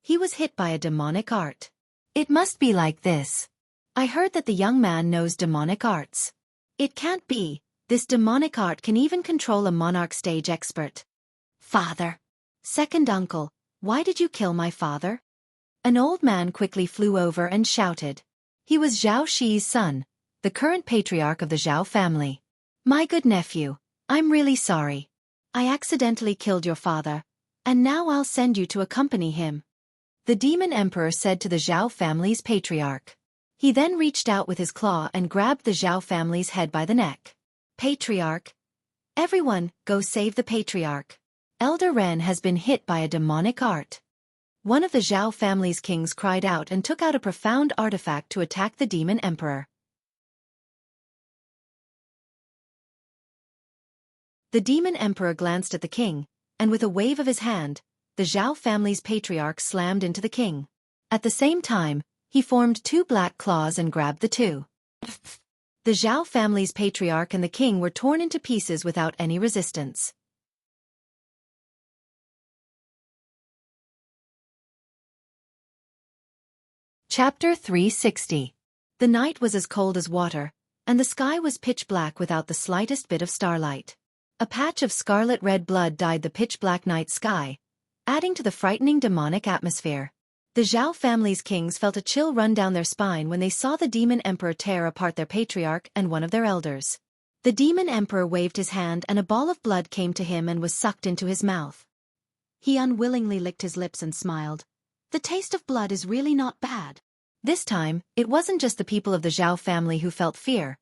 He was hit by a demonic art. It must be like this. I heard that the young man knows demonic arts. It can't be. This demonic art can even control a monarch stage expert. Father. Second uncle, why did you kill my father? An old man quickly flew over and shouted. He was Zhao Shi's son, the current patriarch of the Zhao family. My good nephew, I'm really sorry. I accidentally killed your father, and now I'll send you to accompany him. The Demon Emperor said to the Zhao family's patriarch. He then reached out with his claw and grabbed the Zhao family's head by the neck. Patriarch. Everyone, go save the patriarch. Elder Ren has been hit by a demonic art. One of the Zhao family's kings cried out and took out a profound artifact to attack the Demon Emperor. The Demon Emperor glanced at the king, and with a wave of his hand, the Zhao family's patriarch slammed into the king. At the same time, he formed two black claws and grabbed the two. The Zhao family's patriarch and the king were torn into pieces without any resistance. Chapter 360. The night was as cold as water, and the sky was pitch black without the slightest bit of starlight. A patch of scarlet-red blood dyed the pitch-black night sky, adding to the frightening demonic atmosphere. The Zhao family's kings felt a chill run down their spine when they saw the Demon Emperor tear apart their patriarch and one of their elders. The Demon Emperor waved his hand and a ball of blood came to him and was sucked into his mouth. He unwillingly licked his lips and smiled. The taste of blood is really not bad. This time, it wasn't just the people of the Zhao family who felt fear.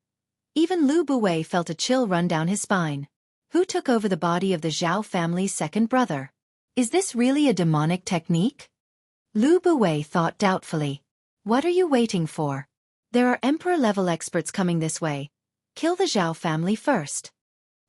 Even Lu Buwei felt a chill run down his spine. Who took over the body of the Zhao family's second brother? Is this really a demonic technique? Lu Buwei thought doubtfully. What are you waiting for? There are emperor-level experts coming this way. Kill the Zhao family first.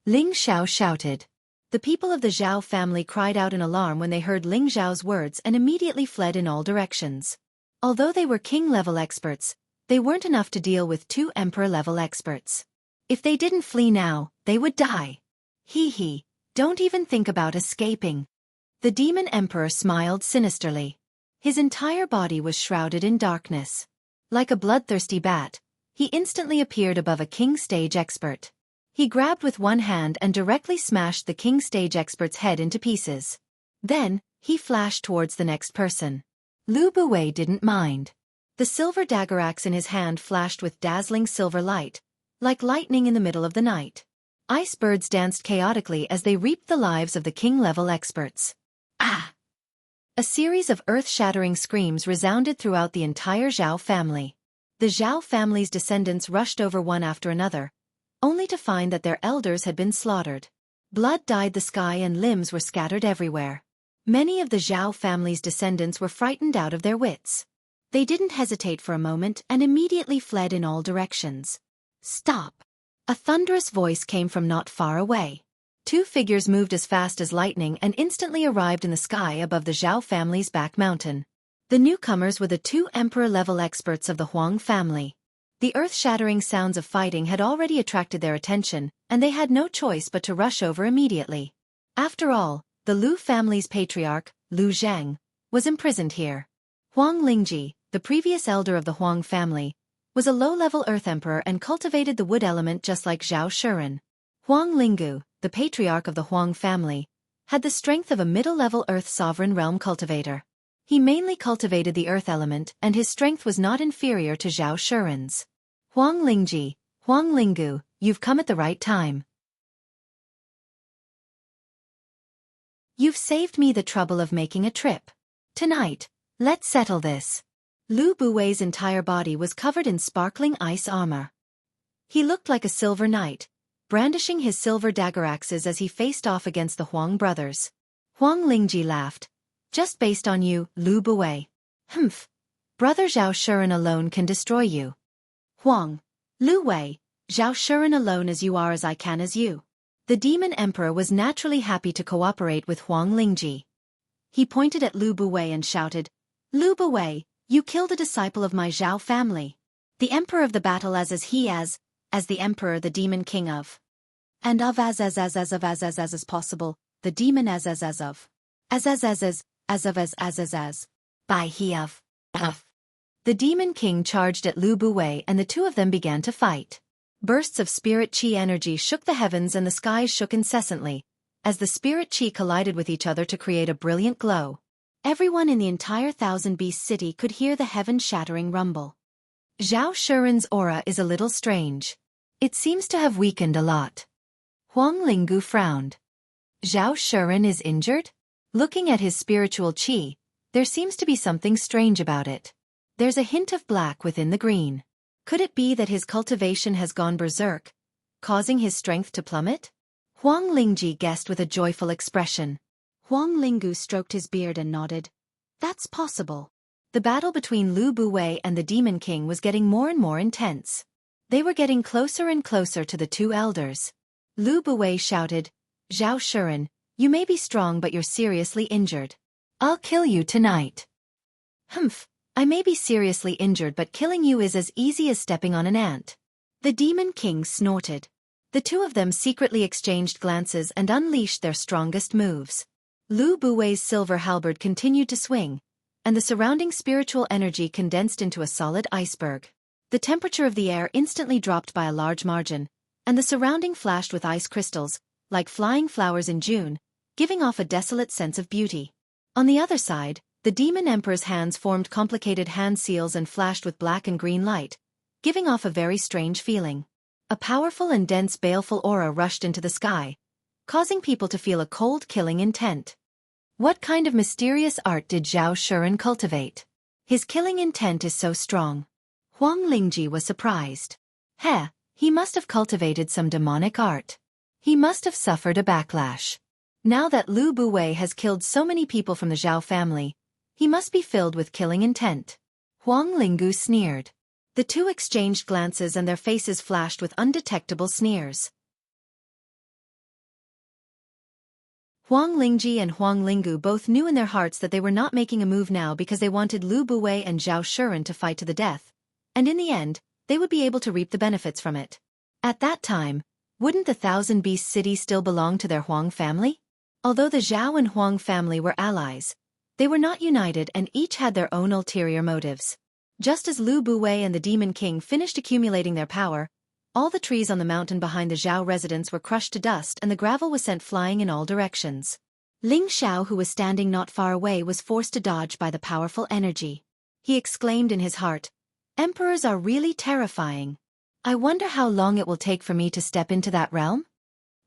Ling Xiao shouted. The people of the Zhao family cried out in alarm when they heard Ling Xiao's words and immediately fled in all directions. Although they were king-level experts, they weren't enough to deal with two emperor-level experts. If they didn't flee now, they would die. Hee, don't even think about escaping. The Demon Emperor smiled sinisterly. His entire body was shrouded in darkness. Like a bloodthirsty bat, he instantly appeared above a king stage expert. He grabbed with one hand and directly smashed the king stage expert's head into pieces. Then, he flashed towards the next person. Lu Buwei didn't mind. The silver dagger axe in his hand flashed with dazzling silver light, like lightning in the middle of the night. Ice birds danced chaotically as they reaped the lives of the king-level experts. Ah! A series of earth-shattering screams resounded throughout the entire Zhao family. The Zhao family's descendants rushed over one after another, only to find that their elders had been slaughtered. Blood dyed the sky and limbs were scattered everywhere. Many of the Zhao family's descendants were frightened out of their wits. They didn't hesitate for a moment and immediately fled in all directions. Stop! A thunderous voice came from not far away. Two figures moved as fast as lightning and instantly arrived in the sky above the Zhao family's back mountain. The newcomers were the two emperor-level experts of the Huang family. The earth-shattering sounds of fighting had already attracted their attention, and they had no choice but to rush over immediately. After all, the Lu family's patriarch, Lu Zhang, was imprisoned here. Huang Lingji, the previous elder of the Huang family, was a low-level earth emperor and cultivated the wood element just like Zhao Shuren. Huang Linggu, the patriarch of the Huang family, had the strength of a middle-level earth sovereign realm cultivator. He mainly cultivated the earth element and his strength was not inferior to Zhao Shuren's. Huang Lingji, Huang Linggu, you've come at the right time. You've saved me the trouble of making a trip. Tonight, let's settle this. Lu Buwei's entire body was covered in sparkling ice armor. He looked like a silver knight, brandishing his silver dagger axes as he faced off against the Huang brothers. Huang Lingji laughed. Just based on you, Lu Buwei. Humph. Brother Zhao Shuren alone can destroy you. Huang. Lu Wei, Zhao Shuren alone as you are as I can as you. The demon emperor was naturally happy to cooperate with Huang Lingji. He pointed at Lu Buwei and shouted, Lu Buwei, you killed a disciple of my Zhao family. The emperor of the battle as the emperor the demon king of. And of as possible, the demon as of. By he of. The demon king charged at Lu Buwei and the two of them began to fight. Bursts of spirit qi energy shook the heavens and the skies shook incessantly, as the spirit qi collided with each other to create a brilliant glow. Everyone in the entire Thousand Beast City could hear the heaven-shattering rumble. Zhao Shuren's aura is a little strange. It seems to have weakened a lot. Huang Linggu frowned. Zhao Shuren is injured? Looking at his spiritual qi, there seems to be something strange about it. There's a hint of black within the green. Could it be that his cultivation has gone berserk, causing his strength to plummet? Huang Lingji guessed with a joyful expression. Huang Linggu stroked his beard and nodded. That's possible. The battle between Lu Buwei and the Demon King was getting more and more intense. They were getting closer and closer to the two elders. Lu Buwei shouted, Zhao Shuren, you may be strong but you're seriously injured. I'll kill you tonight. Humph, I may be seriously injured but killing you is as easy as stepping on an ant. The Demon King snorted. The two of them secretly exchanged glances and unleashed their strongest moves. Lu Buwei's silver halberd continued to swing, and the surrounding spiritual energy condensed into a solid iceberg. The temperature of the air instantly dropped by a large margin, and the surrounding flashed with ice crystals, like flying flowers in June, giving off a desolate sense of beauty. On the other side, the Demon Emperor's hands formed complicated hand seals and flashed with black and green light, giving off a very strange feeling. A powerful and dense baleful aura rushed into the sky, causing people to feel a cold killing intent. What kind of mysterious art did Zhao Shuren cultivate? His killing intent is so strong. Huang Lingji was surprised. He must have cultivated some demonic art. He must have suffered a backlash. Now that Lu Buwei has killed so many people from the Zhao family, he must be filled with killing intent. Huang Linggu sneered. The two exchanged glances and their faces flashed with undetectable sneers. Huang Lingji and Huang Linggu both knew in their hearts that they were not making a move now because they wanted Lu Buwei and Zhao Shuren to fight to the death, and in the end, they would be able to reap the benefits from it. At that time, wouldn't the Thousand Beast City still belong to their Huang family? Although the Zhao and Huang family were allies, they were not united and each had their own ulterior motives. Just as Lu Buwei and the Demon King finished accumulating their power, all the trees on the mountain behind the Zhao residence were crushed to dust and the gravel was sent flying in all directions. Ling Xiao, who was standing not far away, was forced to dodge by the powerful energy. He exclaimed in his heart, "Emperors are really terrifying. I wonder how long it will take for me to step into that realm?"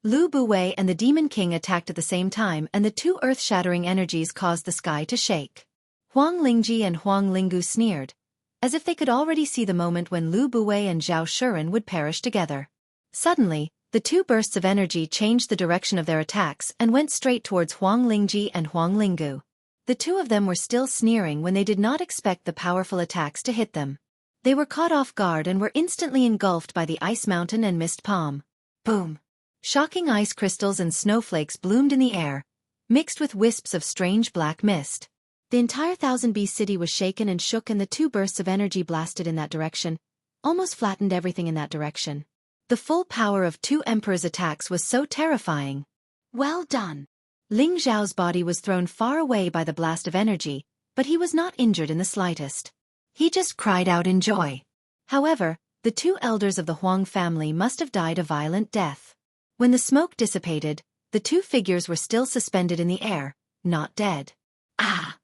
Lu Buwei and the Demon King attacked at the same time, and the two earth-shattering energies caused the sky to shake. Huang Lingji and Huang Lingu sneered, as if they could already see the moment when Lu Buwei and Zhao Shuren would perish together. Suddenly, the two bursts of energy changed the direction of their attacks and went straight towards Huang Lingji and Huang Lingu. The two of them were still sneering when they did not expect the powerful attacks to hit them. They were caught off guard and were instantly engulfed by the ice mountain and mist palm. Boom! Shocking ice crystals and snowflakes bloomed in the air, mixed with wisps of strange black mist. The entire 1000 city was shaken and shook, and the two bursts of energy blasted in that direction, almost flattened everything in that direction. The full power of two emperors' attacks was so terrifying. Well done! Ling Zhao's body was thrown far away by the blast of energy, but he was not injured in the slightest. He just cried out in joy. However, the two elders of the Huang family must have died a violent death. When the smoke dissipated, the two figures were still suspended in the air, not dead. Ah!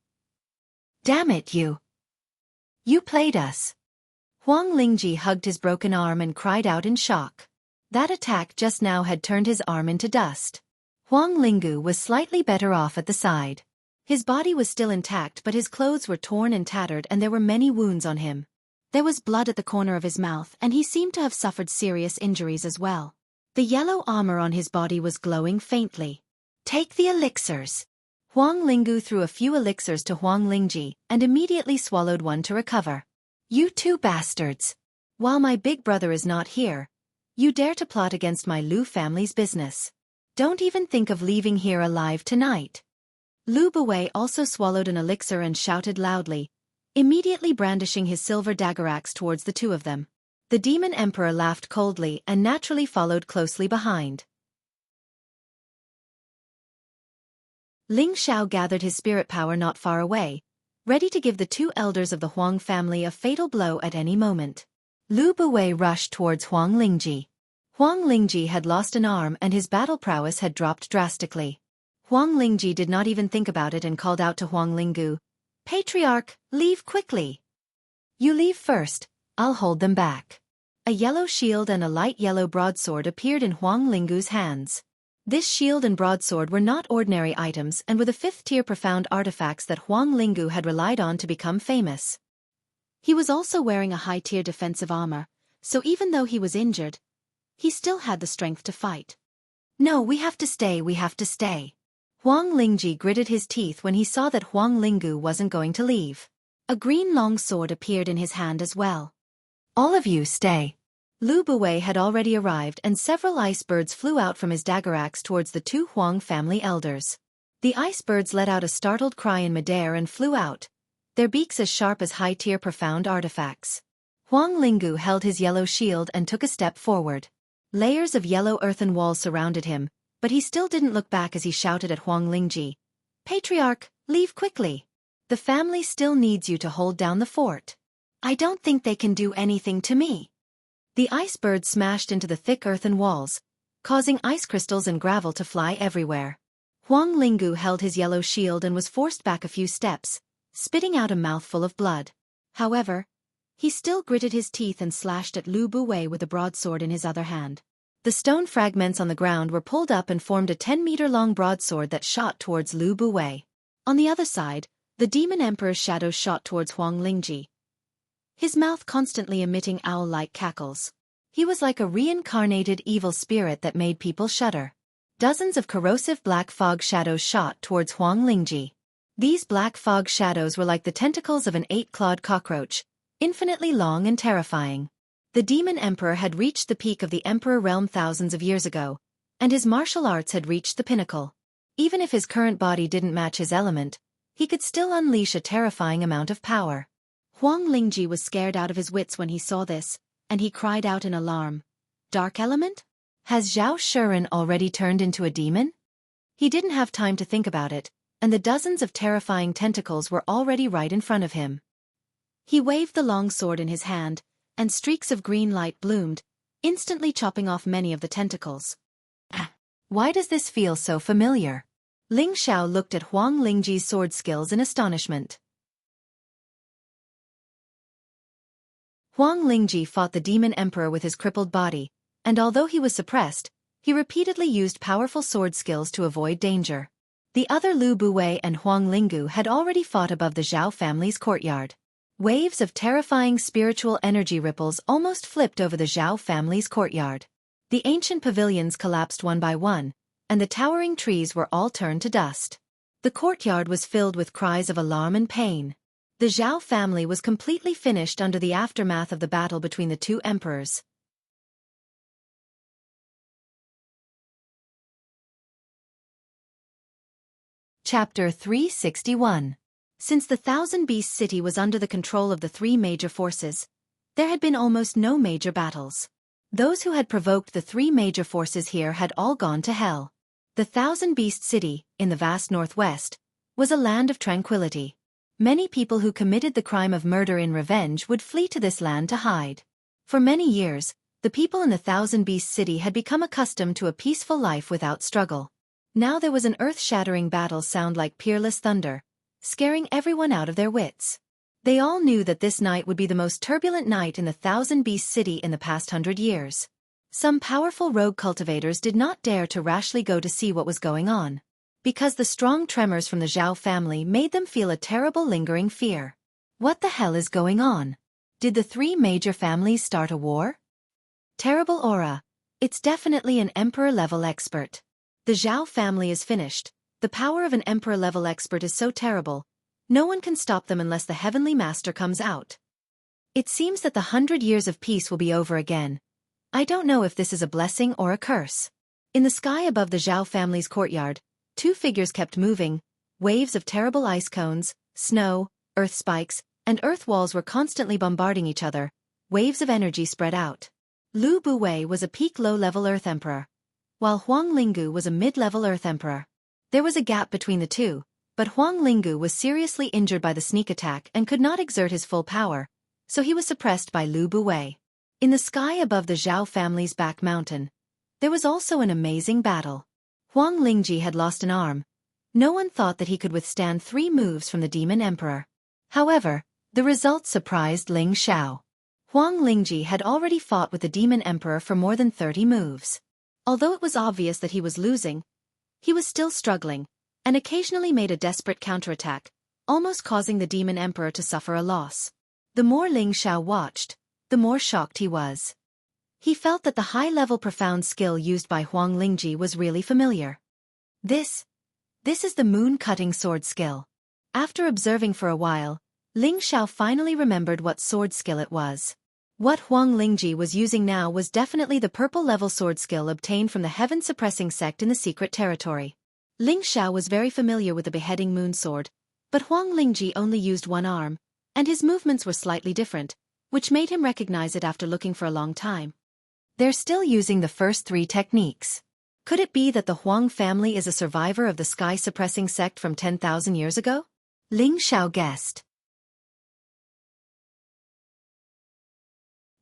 Damn it, you! You played us! Huang Lingji hugged his broken arm and cried out in shock. That attack just now had turned his arm into dust. Huang Lingu was slightly better off at the side. His body was still intact, but his clothes were torn and tattered and there were many wounds on him. There was blood at the corner of his mouth and he seemed to have suffered serious injuries as well. The yellow armor on his body was glowing faintly. Take the elixirs! Huang Lingu threw a few elixirs to Huang Lingji and immediately swallowed one to recover. You two bastards! While my big brother is not here, you dare to plot against my Lu family's business. Don't even think of leaving here alive tonight. Lu Buwei also swallowed an elixir and shouted loudly, immediately brandishing his silver dagger axe towards the two of them. The Demon Emperor laughed coldly and naturally followed closely behind. Ling Xiao gathered his spirit power not far away, ready to give the two elders of the Huang family a fatal blow at any moment. Lu Buwei rushed towards Huang Lingji. Huang Lingji had lost an arm and his battle prowess had dropped drastically. Huang Lingji did not even think about it and called out to Huang Lingu, "Patriarch, leave quickly! You leave first, I'll hold them back." A yellow shield and a light yellow broadsword appeared in Huang Lingu's hands. This shield and broadsword were not ordinary items and were the 5th-tier profound artifacts that Huang Lingu had relied on to become famous. He was also wearing a high-tier defensive armor, so even though he was injured, he still had the strength to fight. "No, we have to stay, we have to stay." Huang Lingji gritted his teeth when he saw that Huang Lingu wasn't going to leave. A green long sword appeared in his hand as well. "All of you stay." Lu Buwei had already arrived and several ice birds flew out from his dagger axe towards the two Huang family elders. The ice birds let out a startled cry in midair and flew out, their beaks as sharp as high-tier profound artifacts. Huang Lingu held his yellow shield and took a step forward. Layers of yellow earthen walls surrounded him, but he still didn't look back as he shouted at Huang Lingji, "Patriarch, leave quickly! The family still needs you to hold down the fort. I don't think they can do anything to me." The ice birds smashed into the thick earthen walls, causing ice crystals and gravel to fly everywhere. Huang Lingu held his yellow shield and was forced back a few steps, spitting out a mouthful of blood. However, he still gritted his teeth and slashed at Lu Buwei with a broadsword in his other hand. The stone fragments on the ground were pulled up and formed a 10-meter-long broadsword that shot towards Lu Buwei. On the other side, the Demon Emperor's shadow shot towards Huang Lingji, his mouth constantly emitting owl-like cackles. He was like a reincarnated evil spirit that made people shudder. Dozens of corrosive black fog shadows shot towards Huang Lingji. These black fog shadows were like the tentacles of an 8-clawed cockroach, infinitely long and terrifying. The Demon Emperor had reached the peak of the Emperor realm thousands of years ago, and his martial arts had reached the pinnacle. Even if his current body didn't match his element, he could still unleash a terrifying amount of power. Huang Lingji was scared out of his wits when he saw this, and he cried out in alarm, "Dark element? Has Zhao Shuren already turned into a demon?" He didn't have time to think about it, and the dozens of terrifying tentacles were already right in front of him. He waved the long sword in his hand, and streaks of green light bloomed, instantly chopping off many of the tentacles. Why does this feel so familiar? Ling Xiao looked at Huang Lingji's sword skills in astonishment. Huang Lingji fought the demon emperor with his crippled body, and although he was suppressed, he repeatedly used powerful sword skills to avoid danger. The other Lu Buwei and Huang Linggu had already fought above the Zhao family's courtyard. Waves of terrifying spiritual energy ripples almost flipped over the Zhao family's courtyard. The ancient pavilions collapsed one by one, and the towering trees were all turned to dust. The courtyard was filled with cries of alarm and pain. The Zhao family was completely finished under the aftermath of the battle between the two emperors. Chapter 361. Since the Thousand Beast City was under the control of the three major forces, there had been almost no major battles. Those who had provoked the three major forces here had all gone to hell. The Thousand Beast City, in the vast northwest, was a land of tranquility. Many people who committed the crime of murder in revenge would flee to this land to hide. For many years, the people in the Thousand Beast City had become accustomed to a peaceful life without struggle. Now there was an earth-shattering battle sound like peerless thunder, scaring everyone out of their wits. They all knew that this night would be the most turbulent night in the Thousand Beast City in the past 100 years. Some powerful rogue cultivators did not dare to rashly go to see what was going on, because the strong tremors from the Zhao family made them feel a terrible lingering fear. What the hell is going on? Did the three major families start a war? Terrible aura. It's definitely an emperor-level expert. The Zhao family is finished. The power of an emperor-level expert is so terrible, no one can stop them unless the Heavenly Master comes out. It seems that the 100 years of peace will be over again. I don't know if this is a blessing or a curse. In the sky above the Zhao family's courtyard, two figures kept moving. Waves of terrible ice cones, snow, earth spikes, and earth walls were constantly bombarding each other. Waves of energy spread out. Lu Buwei was a peak low-level earth emperor, while Huang Linggu was a mid-level earth emperor. There was a gap between the two, but Huang Linggu was seriously injured by the sneak attack and could not exert his full power, so he was suppressed by Lu Buwei. In the sky above the Zhao family's back mountain, there was also an amazing battle. Huang Lingji had lost an arm. No one thought that he could withstand 3 moves from the demon emperor. However, the result surprised Ling Xiao. Huang Lingji had already fought with the demon emperor for more than 30 moves. Although it was obvious that he was losing, he was still struggling, and occasionally made a desperate counterattack, almost causing the demon emperor to suffer a loss. The more Ling Xiao watched, the more shocked he was. He felt that the high-level profound skill used by Huang Lingji was really familiar. This is the moon-cutting sword skill. After observing for a while, Ling Xiao finally remembered what sword skill it was. What Huang Lingji was using now was definitely the purple-level sword skill obtained from the heaven-suppressing sect in the secret territory. Ling Xiao was very familiar with the beheading moon sword, but Huang Lingji only used one arm, and his movements were slightly different, which made him recognize it after looking for a long time. They're still using the first 3 techniques. Could it be that the Huang family is a survivor of the sky-suppressing sect from 10,000 years ago? Ling Xiao guessed.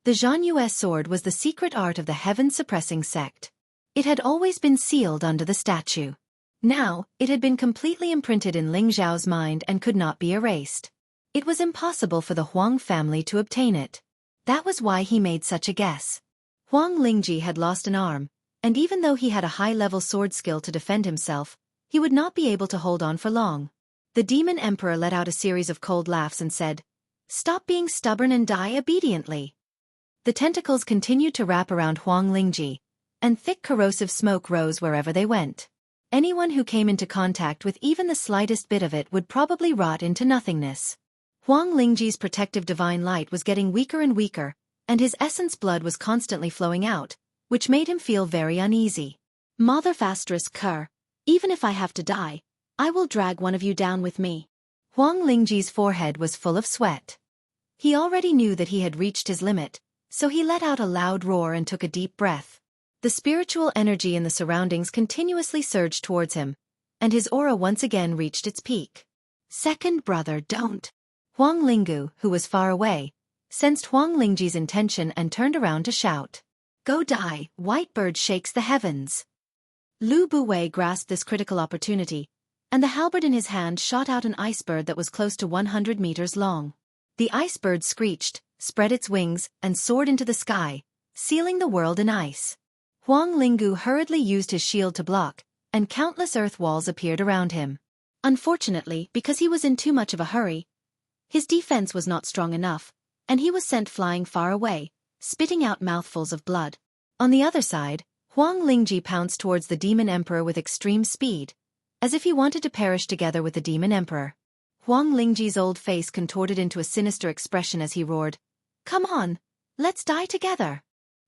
The Jianghu sword was the secret art of the heaven-suppressing sect. It had always been sealed under the statue. Now, it had been completely imprinted in Ling Xiao's mind and could not be erased. It was impossible for the Huang family to obtain it. That was why he made such a guess. Huang Lingji had lost an arm, and even though he had a high-level sword skill to defend himself, he would not be able to hold on for long. The demon emperor let out a series of cold laughs and said, "Stop being stubborn and die obediently." The tentacles continued to wrap around Huang Lingji, and thick corrosive smoke rose wherever they went. Anyone who came into contact with even the slightest bit of it would probably rot into nothingness. Huang Lingji's protective divine light was getting weaker and weaker, and his essence blood was constantly flowing out, which made him feel very uneasy. Mother Fastris Kerr, even if I have to die, I will drag one of you down with me. Huang Lingji's forehead was full of sweat. He already knew that he had reached his limit, so he let out a loud roar and took a deep breath. The spiritual energy in the surroundings continuously surged towards him, and his aura once again reached its peak. "Second brother, don't." Huang Linggu, who was far away, sensed Huang Lingji's intention and turned around to shout. Go die, white bird shakes the heavens. Lu Buwei grasped this critical opportunity, and the halberd in his hand shot out an ice bird that was close to 100 meters long. The ice bird screeched, spread its wings, and soared into the sky, sealing the world in ice. Huang Linggu hurriedly used his shield to block, and countless earth walls appeared around him. Unfortunately, because he was in too much of a hurry, his defense was not strong enough, and he was sent flying far away, spitting out mouthfuls of blood. On the other side, Huang Lingji pounced towards the Demon Emperor with extreme speed, as if he wanted to perish together with the Demon Emperor. Huang Lingji's old face contorted into a sinister expression as he roared, Come on, let's die together.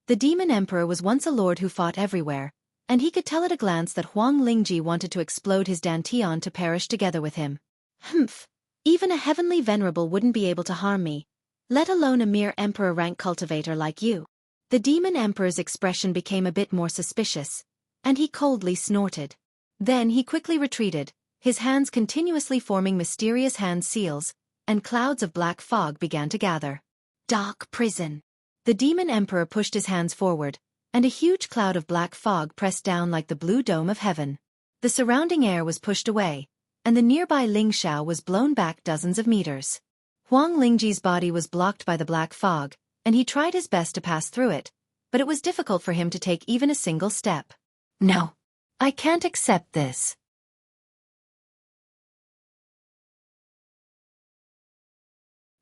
The Demon Emperor was once a lord who fought everywhere, and he could tell at a glance that Huang Lingji wanted to explode his dantian to perish together with him. Humph, even a heavenly venerable wouldn't be able to harm me, let alone a mere emperor-rank cultivator like you. The Demon Emperor's expression became a bit more suspicious, and he coldly snorted. Then he quickly retreated, his hands continuously forming mysterious hand seals, and clouds of black fog began to gather. Dark prison. The Demon Emperor pushed his hands forward, and a huge cloud of black fog pressed down like the blue dome of heaven. The surrounding air was pushed away, and the nearby Ling Xiao was blown back dozens of meters. Huang Lingji's body was blocked by the black fog, and he tried his best to pass through it, but it was difficult for him to take even a single step. No, I can't accept this.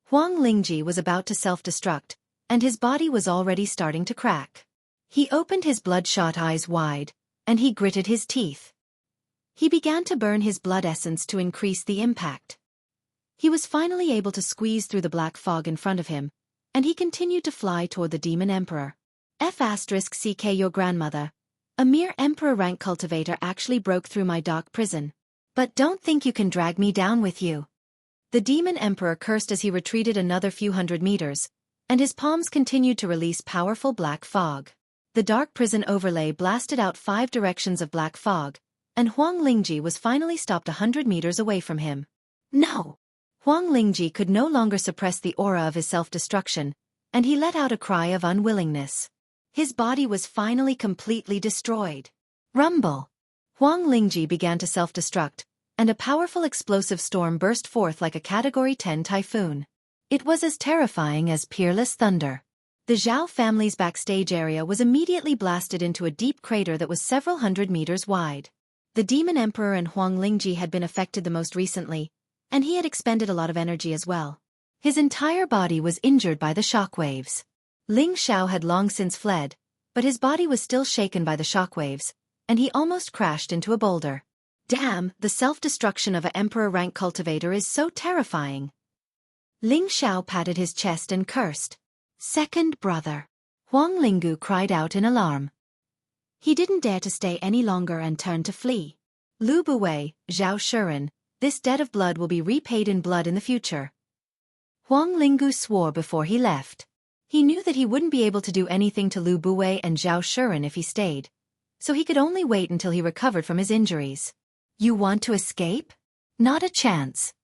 Huang Lingji was about to self-destruct, and his body was already starting to crack. He opened his bloodshot eyes wide, and he gritted his teeth. He began to burn his blood essence to increase the impact. He was finally able to squeeze through the black fog in front of him, and he continued to fly toward the Demon Emperor. F***ck your grandmother. A mere emperor-rank cultivator actually broke through my dark prison. But don't think you can drag me down with you. The Demon Emperor cursed as he retreated another few hundred meters, and his palms continued to release powerful black fog. The dark prison overlay blasted out 5 directions of black fog, and Huang Lingji was finally stopped 100 meters away from him. No! Huang Lingji could no longer suppress the aura of his self-destruction, and he let out a cry of unwillingness. His body was finally completely destroyed. Rumble! Huang Lingji began to self-destruct, and a powerful explosive storm burst forth like a Category 10 typhoon. It was as terrifying as peerless thunder. The Zhao family's backstage area was immediately blasted into a deep crater that was several hundred meters wide. The Demon Emperor and Huang Lingji had been affected the most recently, and he had expended a lot of energy as well. His entire body was injured by the shockwaves. Ling Xiao had long since fled, but his body was still shaken by the shockwaves, and he almost crashed into a boulder. Damn, the self-destruction of an emperor-rank cultivator is so terrifying. Ling Xiao patted his chest and cursed. Second brother. Huang Linggu cried out in alarm. He didn't dare to stay any longer and turned to flee. Lu Buwei, Zhao Shuren, this debt of blood will be repaid in blood in the future. Huang Linggu swore before he left. He knew that he wouldn't be able to do anything to Lu Buwei and Zhao Shuren if he stayed, so he could only wait until he recovered from his injuries. You want to escape? Not a chance.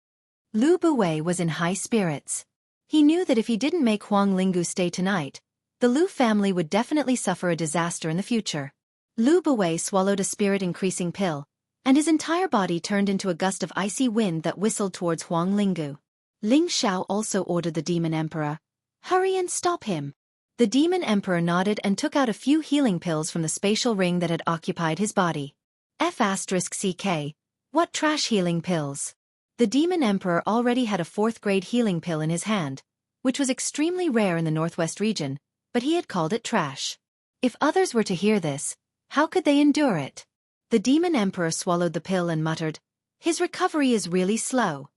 Lu Buwei was in high spirits. He knew that if he didn't make Huang Linggu stay tonight, the Lu family would definitely suffer a disaster in the future. Lu Buwei swallowed a spirit-increasing pill, and his entire body turned into a gust of icy wind that whistled towards Huang Linggu. Ling Xiao also ordered the Demon Emperor, hurry and stop him. The Demon Emperor nodded and took out a few healing pills from the spatial ring that had occupied his body. F***ck, what trash healing pills? The Demon Emperor already had a 4th-grade healing pill in his hand, which was extremely rare in the Northwest region, but he had called it trash. If others were to hear this, how could they endure it? The Demon Emperor swallowed the pill and muttered, his recovery is really slow.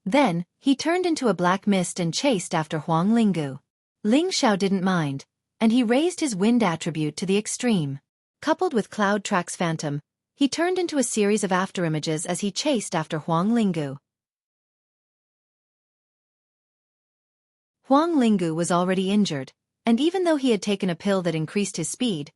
Then, he turned into a black mist and chased after Huang Linggu. Ling Xiao didn't mind, and he raised his wind attribute to the extreme. Coupled with Cloud Track's phantom, he turned into a series of afterimages as he chased after Huang Linggu. Huang Linggu was already injured, and even though he had taken a pill that increased his speed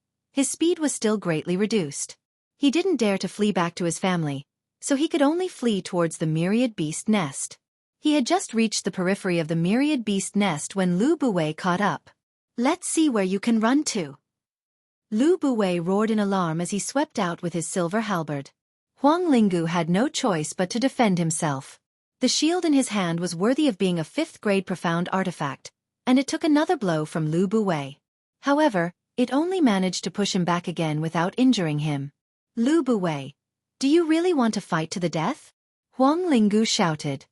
was still greatly reduced. He didn't dare to flee back to his family, so he could only flee towards the myriad beast nest. He had just reached the periphery of the myriad beast nest when Lu Buwei caught up. "Let's see where you can run to." Lu Buwei roared in alarm as he swept out with his silver halberd. Huang Lingu had no choice but to defend himself. The shield in his hand was worthy of being a 5th-grade profound artifact, and it took another blow from Lu Buwei. However, it only managed to push him back again without injuring him. "Lu Buwei, do you really want to fight to the death?" Huang Lingu shouted.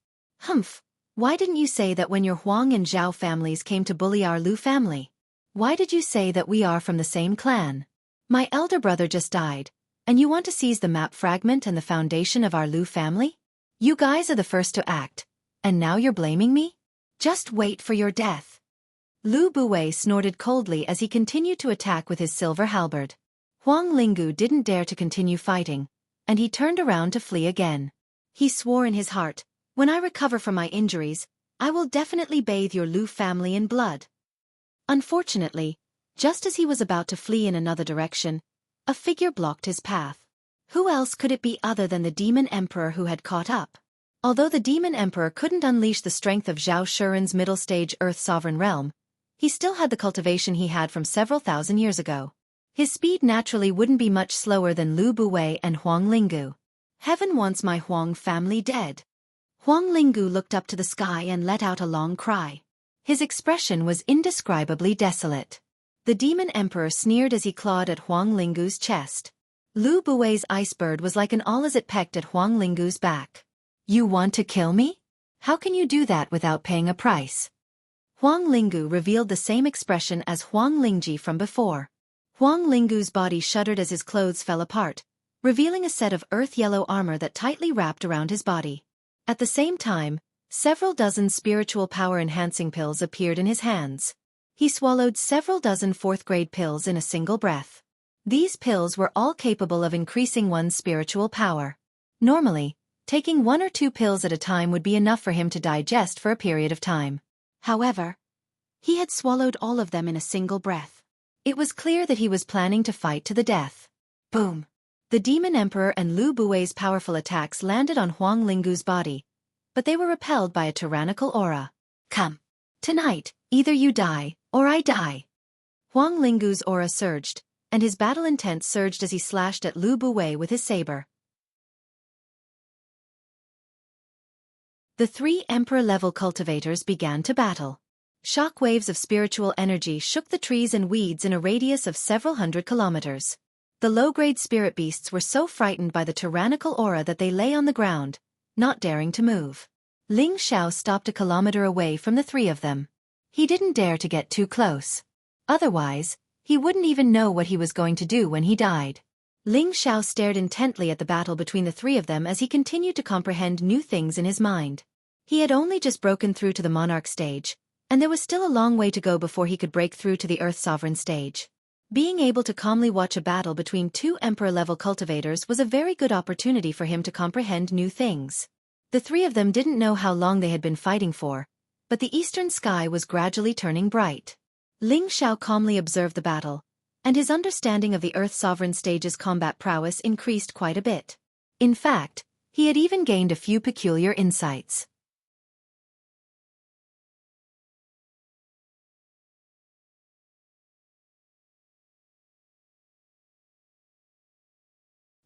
"Humph, why didn't you say that when your Huang and Zhao families came to bully our Lu family? Why did you say that we are from the same clan? My elder brother just died, and you want to seize the map fragment and the foundation of our Lu family? You guys are the first to act, and now you're blaming me? Just wait for your death." Lu Buwei snorted coldly as he continued to attack with his silver halberd. Huang Lingu didn't dare to continue fighting, and he turned around to flee again. He swore in his heart, "When I recover from my injuries, I will definitely bathe your Lu family in blood." Unfortunately, just as he was about to flee in another direction, a figure blocked his path. Who else could it be other than the Demon Emperor who had caught up? Although the Demon Emperor couldn't unleash the strength of Zhao Shuren's middle-stage Earth Sovereign realm, he still had the cultivation he had from several thousand years ago. His speed naturally wouldn't be much slower than Lu Buwei and Huang Lingu. "Heaven wants my Huang family dead." Huang Lingu looked up to the sky and let out a long cry. His expression was indescribably desolate. The Demon Emperor sneered as he clawed at Huang Lingu's chest. Lu Buwei's ice bird was like an awl as it pecked at Huang Lingu's back. "You want to kill me? How can you do that without paying a price?" Huang Lingu revealed the same expression as Huang Lingji from before. Huang Lingu's body shuddered as his clothes fell apart, revealing a set of earth-yellow armor that tightly wrapped around his body. At the same time, several dozen spiritual power-enhancing pills appeared in his hands. He swallowed several dozen 4th-grade pills in a single breath. These pills were all capable of increasing one's spiritual power. Normally, taking 1 or 2 pills at a time would be enough for him to digest for a period of time. However, he had swallowed all of them in a single breath. It was clear that he was planning to fight to the death. Boom! The Demon Emperor and Lu Buwei's powerful attacks landed on Huang Lingu's body, but they were repelled by a tyrannical aura. "Come. Tonight, either you die, or I die." Huang Lingu's aura surged, and his battle intent surged as he slashed at Lu Buwei with his saber. The 3 Emperor-level cultivators began to battle. Shock waves of spiritual energy shook the trees and weeds in a radius of several hundred kilometers. The low-grade spirit beasts were so frightened by the tyrannical aura that they lay on the ground, not daring to move. Ling Xiao stopped a kilometer away from the 3 of them. He didn't dare to get too close. Otherwise, he wouldn't even know what he was going to do when he died. Ling Xiao stared intently at the battle between the 3 of them as he continued to comprehend new things in his mind. He had only just broken through to the monarch stage, and there was still a long way to go before he could break through to the Earth Sovereign stage. Being able to calmly watch a battle between 2 Emperor-level cultivators was a very good opportunity for him to comprehend new things. The 3 of them didn't know how long they had been fighting for, but the eastern sky was gradually turning bright. Ling Xiao calmly observed the battle, and his understanding of the Earth Sovereign stage's combat prowess increased quite a bit. In fact, he had even gained a few peculiar insights.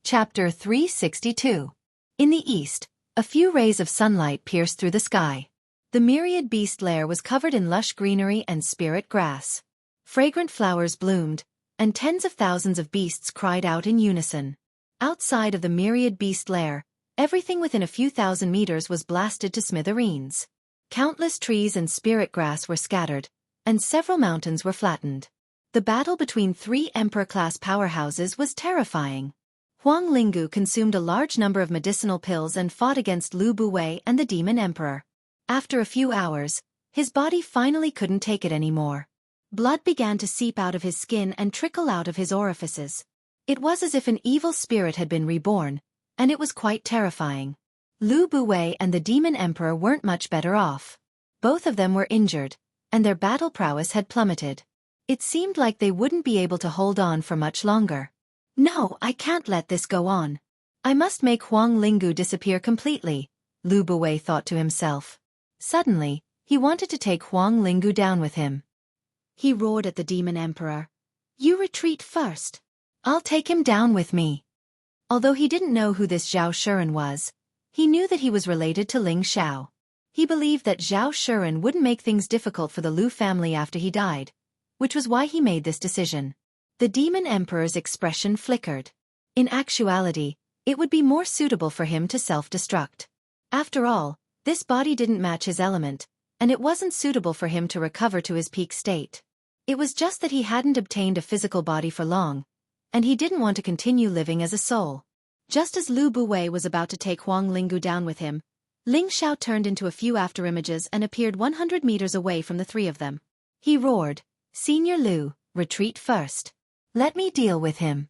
Chapter 362. In the east, a few rays of sunlight pierced through the sky. The myriad beast lair was covered in lush greenery and spirit grass. Fragrant flowers bloomed, and tens of thousands of beasts cried out in unison. Outside of the myriad beast lair, everything within a few thousand meters was blasted to smithereens. Countless trees and spirit grass were scattered, and several mountains were flattened. The battle between 3 Emperor-class powerhouses was terrifying. Huang Lingu consumed a large number of medicinal pills and fought against Lu Buwei and the Demon Emperor. After a few hours, his body finally couldn't take it anymore. Blood began to seep out of his skin and trickle out of his orifices. It was as if an evil spirit had been reborn, and it was quite terrifying. Lu Buwei and the Demon Emperor weren't much better off. Both of them were injured, and their battle prowess had plummeted. It seemed like they wouldn't be able to hold on for much longer. "No, I can't let this go on. I must make Huang Lingu disappear completely," Lu Buwei thought to himself. Suddenly, he wanted to take Huang Lingu down with him. He roared at the demon emperor. "You retreat first. I'll take him down with me." Although he didn't know who this Zhao Shuren was, he knew that he was related to Ling Xiao. He believed that Zhao Shuren wouldn't make things difficult for the Lu family after he died, which was why he made this decision. The demon emperor's expression flickered. In actuality, it would be more suitable for him to self-destruct. After all, this body didn't match his element, and it wasn't suitable for him to recover to his peak state. It was just that he hadn't obtained a physical body for long, and he didn't want to continue living as a soul. Just as Lu Buwei was about to take Huang Lingu down with him, Ling Xiao turned into a few afterimages and appeared 100 meters away from the three of them. He roared, "Senior Lu, retreat first. Let me deal with him."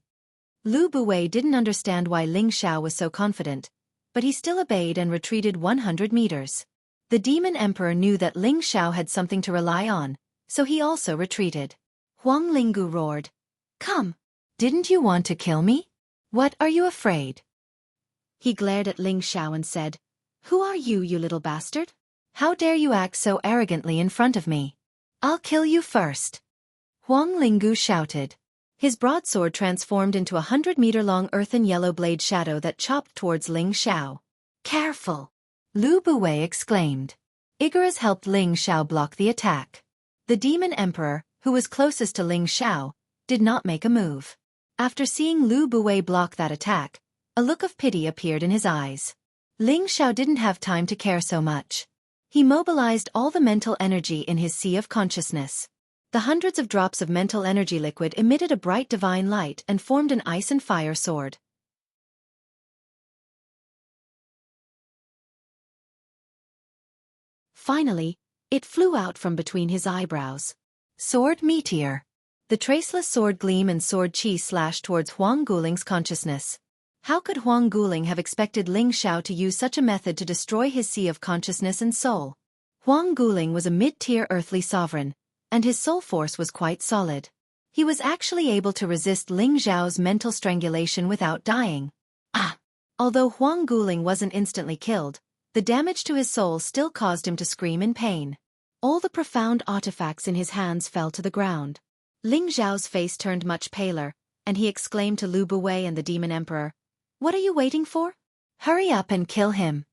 Lu Buwei didn't understand why Ling Xiao was so confident, but he still obeyed and retreated 100 meters. The demon emperor knew that Ling Xiao had something to rely on, so he also retreated. Huang Lingu roared, "Come! Didn't you want to kill me? What are you afraid?" He glared at Ling Xiao and said, "Who are you, you little bastard? How dare you act so arrogantly in front of me? I'll kill you first." Huang Lingu shouted. His broadsword transformed into a 100-meter-long earthen yellow blade shadow that chopped towards Ling Xiao. "Careful!" Lu Buwei exclaimed. Igaras helped Ling Xiao block the attack. The demon emperor, who was closest to Ling Xiao, did not make a move. After seeing Lu Buwei block that attack, a look of pity appeared in his eyes. Ling Xiao didn't have time to care so much. He mobilized all the mental energy in his sea of consciousness. The hundreds of drops of mental energy liquid emitted a bright divine light and formed an ice and fire sword. Finally, it flew out from between his eyebrows. Sword meteor. The traceless sword gleam and sword chi slashed towards Huang Guling's consciousness. How could Huang Guling have expected Ling Xiao to use such a method to destroy his sea of consciousness and soul? Huang Guling was a mid-tier earthly sovereign, and his soul force was quite solid. He was actually able to resist Ling Xiao's mental strangulation without dying. Although Huang Guling wasn't instantly killed, the damage to his soul still caused him to scream in pain. All the profound artifacts in his hands fell to the ground. Ling Xiao's face turned much paler, and he exclaimed to Lu Buwei and the demon emperor, "What are you waiting for? Hurry up and kill him."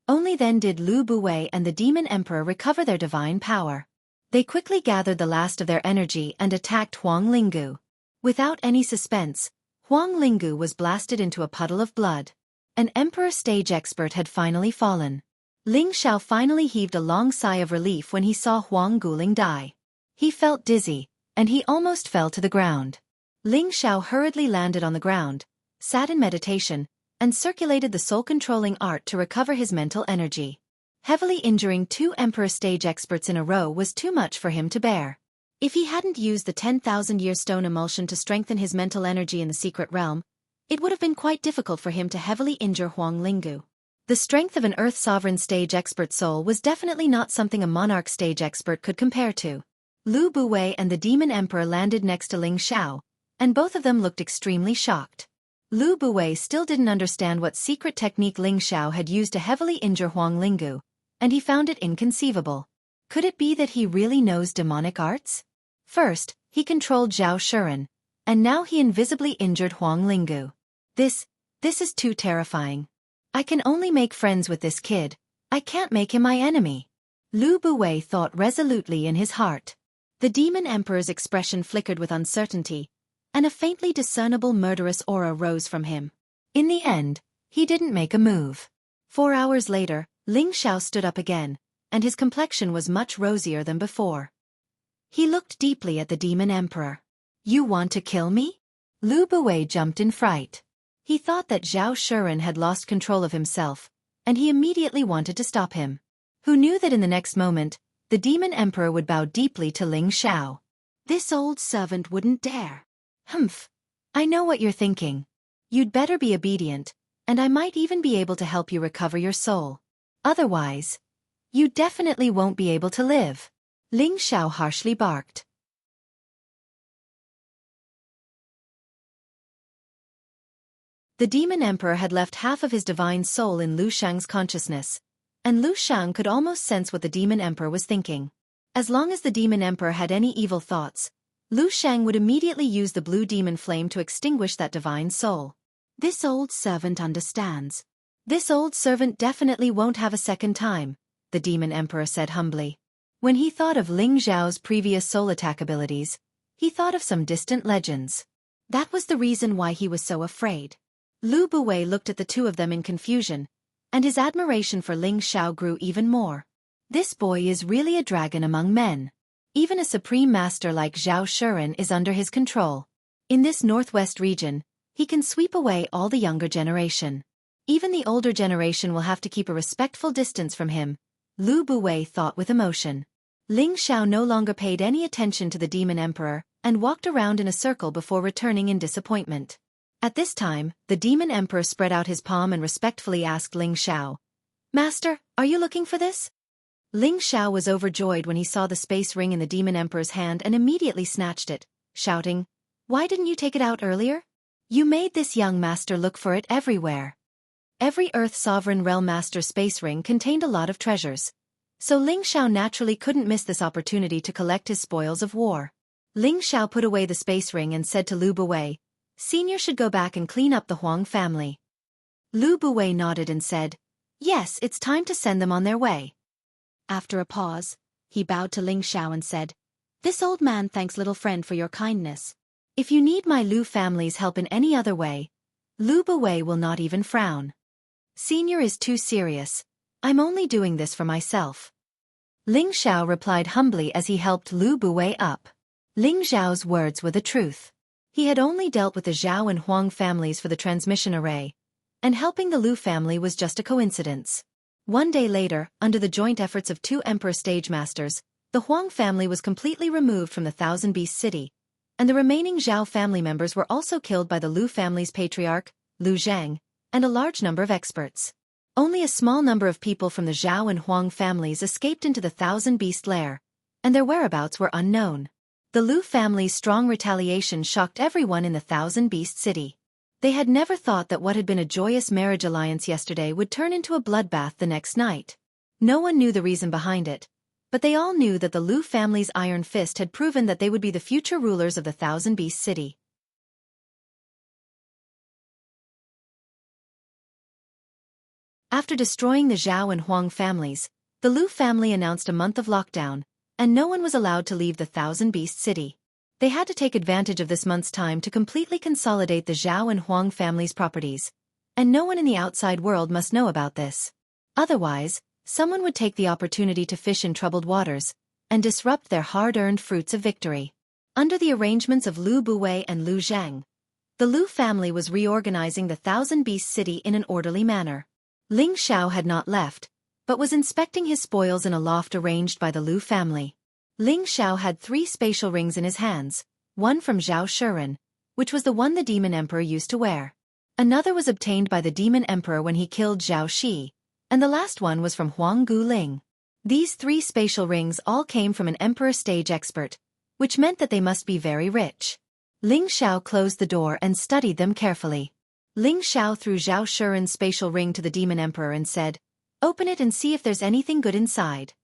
Only then did Lu Buwei and the demon emperor recover their divine power. They quickly gathered the last of their energy and attacked Huang Lingu. Without any suspense, Huang Lingu was blasted into a puddle of blood. An emperor stage expert had finally fallen. Ling Xiao finally heaved a long sigh of relief when he saw Huang Guling die. He felt dizzy, and he almost fell to the ground. Ling Xiao hurriedly landed on the ground, sat in meditation, and circulated the soul-controlling art to recover his mental energy. Heavily injuring two emperor stage experts in a row was too much for him to bear. If he hadn't used the 10,000-year stone emulsion to strengthen his mental energy in the secret realm, it would have been quite difficult for him to heavily injure Huang Lingu. The strength of an Earth Sovereign stage expert soul was definitely not something a monarch stage expert could compare to. Lu Buwei and the demon emperor landed next to Ling Xiao, and both of them looked extremely shocked. Lu Buwei still didn't understand what secret technique Ling Xiao had used to heavily injure Huang Lingu, and he found it inconceivable. Could it be that he really knows demonic arts? First, he controlled Zhao Shuren, and now he invisibly injured Huang Lingu. This is too terrifying. I can only make friends with this kid. I can't make him my enemy. Lu Buwei thought resolutely in his heart. The demon emperor's expression flickered with uncertainty, and a faintly discernible murderous aura rose from him. In the end, he didn't make a move. 4 hours later, Ling Xiao stood up again, and his complexion was much rosier than before. He looked deeply at the demon emperor. "You want to kill me?" Lu Buwei jumped in fright. He thought that Zhao Shuren had lost control of himself, and he immediately wanted to stop him. Who knew that in the next moment, the demon emperor would bow deeply to Ling Xiao? This old servant wouldn't dare. "Humph. I know what you're thinking. You'd better be obedient, and I might even be able to help you recover your soul. Otherwise, you definitely won't be able to live." Ling Xiao harshly barked. The demon emperor had left half of his divine soul in Lu Shang's consciousness, and Lu Shang could almost sense what the Demon Emperor was thinking. As long as the Demon Emperor had any evil thoughts, Lu Shang would immediately use the blue demon flame to extinguish that divine soul. This old servant understands. This old servant definitely won't have a second time, the Demon Emperor said humbly. When he thought of Ling Zhao's previous soul attack abilities, he thought of some distant legends. That was the reason why he was so afraid. Lu Buwei looked at the two of them in confusion, and his admiration for Ling Xiao grew even more. This boy is really a dragon among men. Even a supreme master like Zhao Shuren is under his control. In this northwest region, he can sweep away all the younger generation. Even the older generation will have to keep a respectful distance from him, Lu Buwei thought with emotion. Ling Xiao no longer paid any attention to the Demon Emperor and walked around in a circle before returning in disappointment. At this time, the Demon Emperor spread out his palm and respectfully asked Ling Xiao, "Master, are you looking for this?" Ling Xiao was overjoyed when he saw the space ring in the Demon Emperor's hand and immediately snatched it, shouting, "Why didn't you take it out earlier? You made this young master look for it everywhere." Every Earth Sovereign Realm Master space ring contained a lot of treasures, so Ling Xiao naturally couldn't miss this opportunity to collect his spoils of war. Ling Xiao put away the space ring and said to Lu Buwei, "Senior should go back and clean up the Huang family." Lu Buwei nodded and said, "Yes, it's time to send them on their way." After a pause, he bowed to Ling Xiao and said, "This old man thanks little friend for your kindness. If you need my Lu family's help in any other way, Lu Buwei will not even frown. Senior is too serious. I'm only doing this for myself." Ling Xiao replied humbly as he helped Lu Buwei up. Ling Xiao's words were the truth. He had only dealt with the Zhao and Huang families for the transmission array, and helping the Lu family was just a coincidence. One day later, under the joint efforts of two Emperor stage masters, the Huang family was completely removed from the Thousand Beast City, and the remaining Zhao family members were also killed by the Lu family's patriarch, Lu Zhang, and a large number of experts. Only a small number of people from the Zhao and Huang families escaped into the Thousand Beast Lair, and their whereabouts were unknown. The Lu family's strong retaliation shocked everyone in the Thousand Beast City. They had never thought that what had been a joyous marriage alliance yesterday would turn into a bloodbath the next night. No one knew the reason behind it, but they all knew that the Lu family's iron fist had proven that they would be the future rulers of the Thousand Beast City. After destroying the Zhao and Huang families, the Lu family announced a month of lockdown, and no one was allowed to leave the Thousand Beast City. They had to take advantage of this month's time to completely consolidate the Zhao and Huang families' properties, and no one in the outside world must know about this. Otherwise, someone would take the opportunity to fish in troubled waters, and disrupt their hard-earned fruits of victory. Under the arrangements of Lu Buwei and Lu Zhang, the Lu family was reorganizing the Thousand Beast City in an orderly manner. Ling Xiao had not left, but was inspecting his spoils in a loft arranged by the Lu family. Ling Xiao had 3 spatial rings in his hands, one from Zhao Shuren, which was the one the Demon Emperor used to wear. Another was obtained by the Demon Emperor when he killed Zhao Shi, and the last one was from Huang Guling. These 3 spatial rings all came from an Emperor stage expert, which meant that they must be very rich. Ling Xiao closed the door and studied them carefully. Ling Xiao threw Zhao Shuren's spatial ring to the Demon Emperor and said, "Open it and see if there's anything good inside."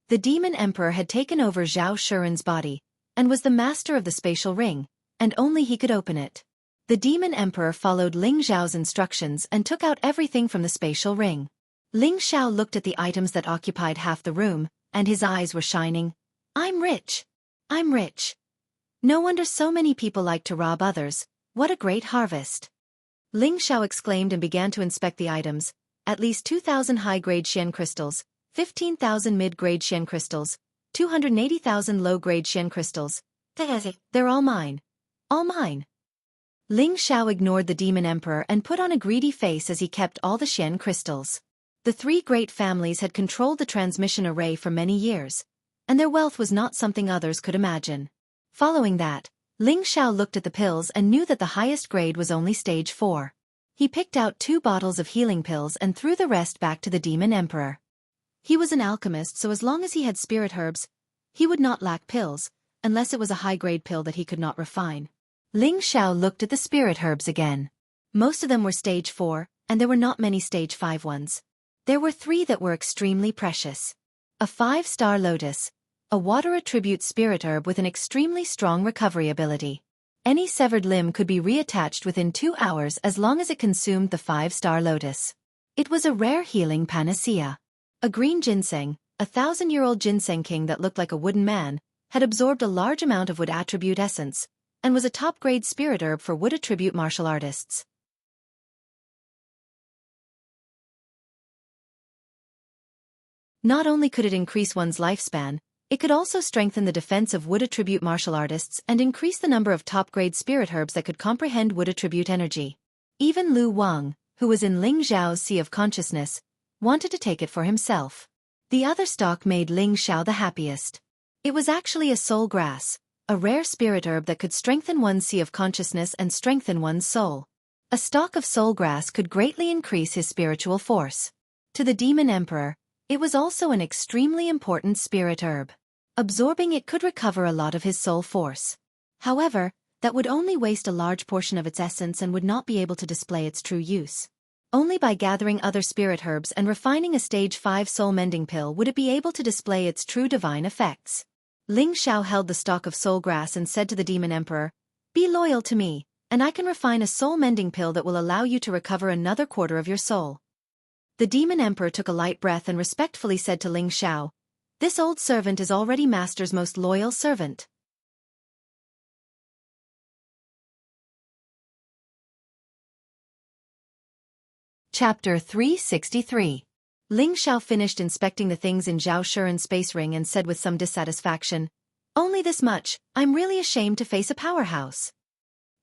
The Demon Emperor had taken over Zhao Shuren's body, and was the master of the spatial ring, and only he could open it. The Demon Emperor followed Ling Xiao's instructions and took out everything from the spatial ring. Ling Xiao looked at the items that occupied half the room, and his eyes were shining. "I'm rich. I'm rich. No wonder so many people like to rob others. What a great harvest." Ling Xiao exclaimed and began to inspect the items, at least 2,000 high-grade Xian crystals, 15,000 mid-grade Xian crystals, 280,000 low-grade Xian crystals. "They're all mine. All mine." Ling Xiao ignored the Demon Emperor and put on a greedy face as he kept all the Xian crystals. The 3 great families had controlled the transmission array for many years, and their wealth was not something others could imagine. Following that, Ling Xiao looked at the pills and knew that the highest grade was only stage 4. He picked out 2 bottles of healing pills and threw the rest back to the Demon Emperor. He was an alchemist, so as long as he had spirit herbs, he would not lack pills, unless it was a high-grade pill that he could not refine. Ling Xiao looked at the spirit herbs again. Most of them were stage 4, and there were not many stage 5 ones. There were 3 that were extremely precious. A 5-star lotus, a water attribute spirit herb with an extremely strong recovery ability. Any severed limb could be reattached within 2 hours as long as it consumed the 5-star lotus. It was a rare healing panacea. A green ginseng, a 1,000-year-old ginseng king that looked like a wooden man, had absorbed a large amount of wood attribute essence, and was a top-grade spirit herb for wood attribute martial artists. Not only could it increase one's lifespan, it could also strengthen the defense of wood attribute martial artists and increase the number of top-grade spirit herbs that could comprehend wood attribute energy. Even Lu Wang, who was in Ling Xiao's Sea of Consciousness, wanted to take it for himself. The other stock made Ling Xiao the happiest. It was actually a soul grass, a rare spirit herb that could strengthen one's Sea of Consciousness and strengthen one's soul. A stalk of soul grass could greatly increase his spiritual force. To the Demon Emperor, it was also an extremely important spirit herb. Absorbing it could recover a lot of his soul force. However, that would only waste a large portion of its essence and would not be able to display its true use. Only by gathering other spirit herbs and refining a stage 5 soul mending pill would it be able to display its true divine effects. Ling Xiao held the stalk of soul grass and said to the Demon Emperor, "Be loyal to me, and I can refine a soul mending pill that will allow you to recover another quarter of your soul." The Demon Emperor took a light breath and respectfully said to Ling Xiao, "This old servant is already Master's most loyal servant." Chapter 363. Ling Xiao finished inspecting the things in Zhao Shuren's space ring and said with some dissatisfaction, "Only this much, I'm really ashamed to face a powerhouse."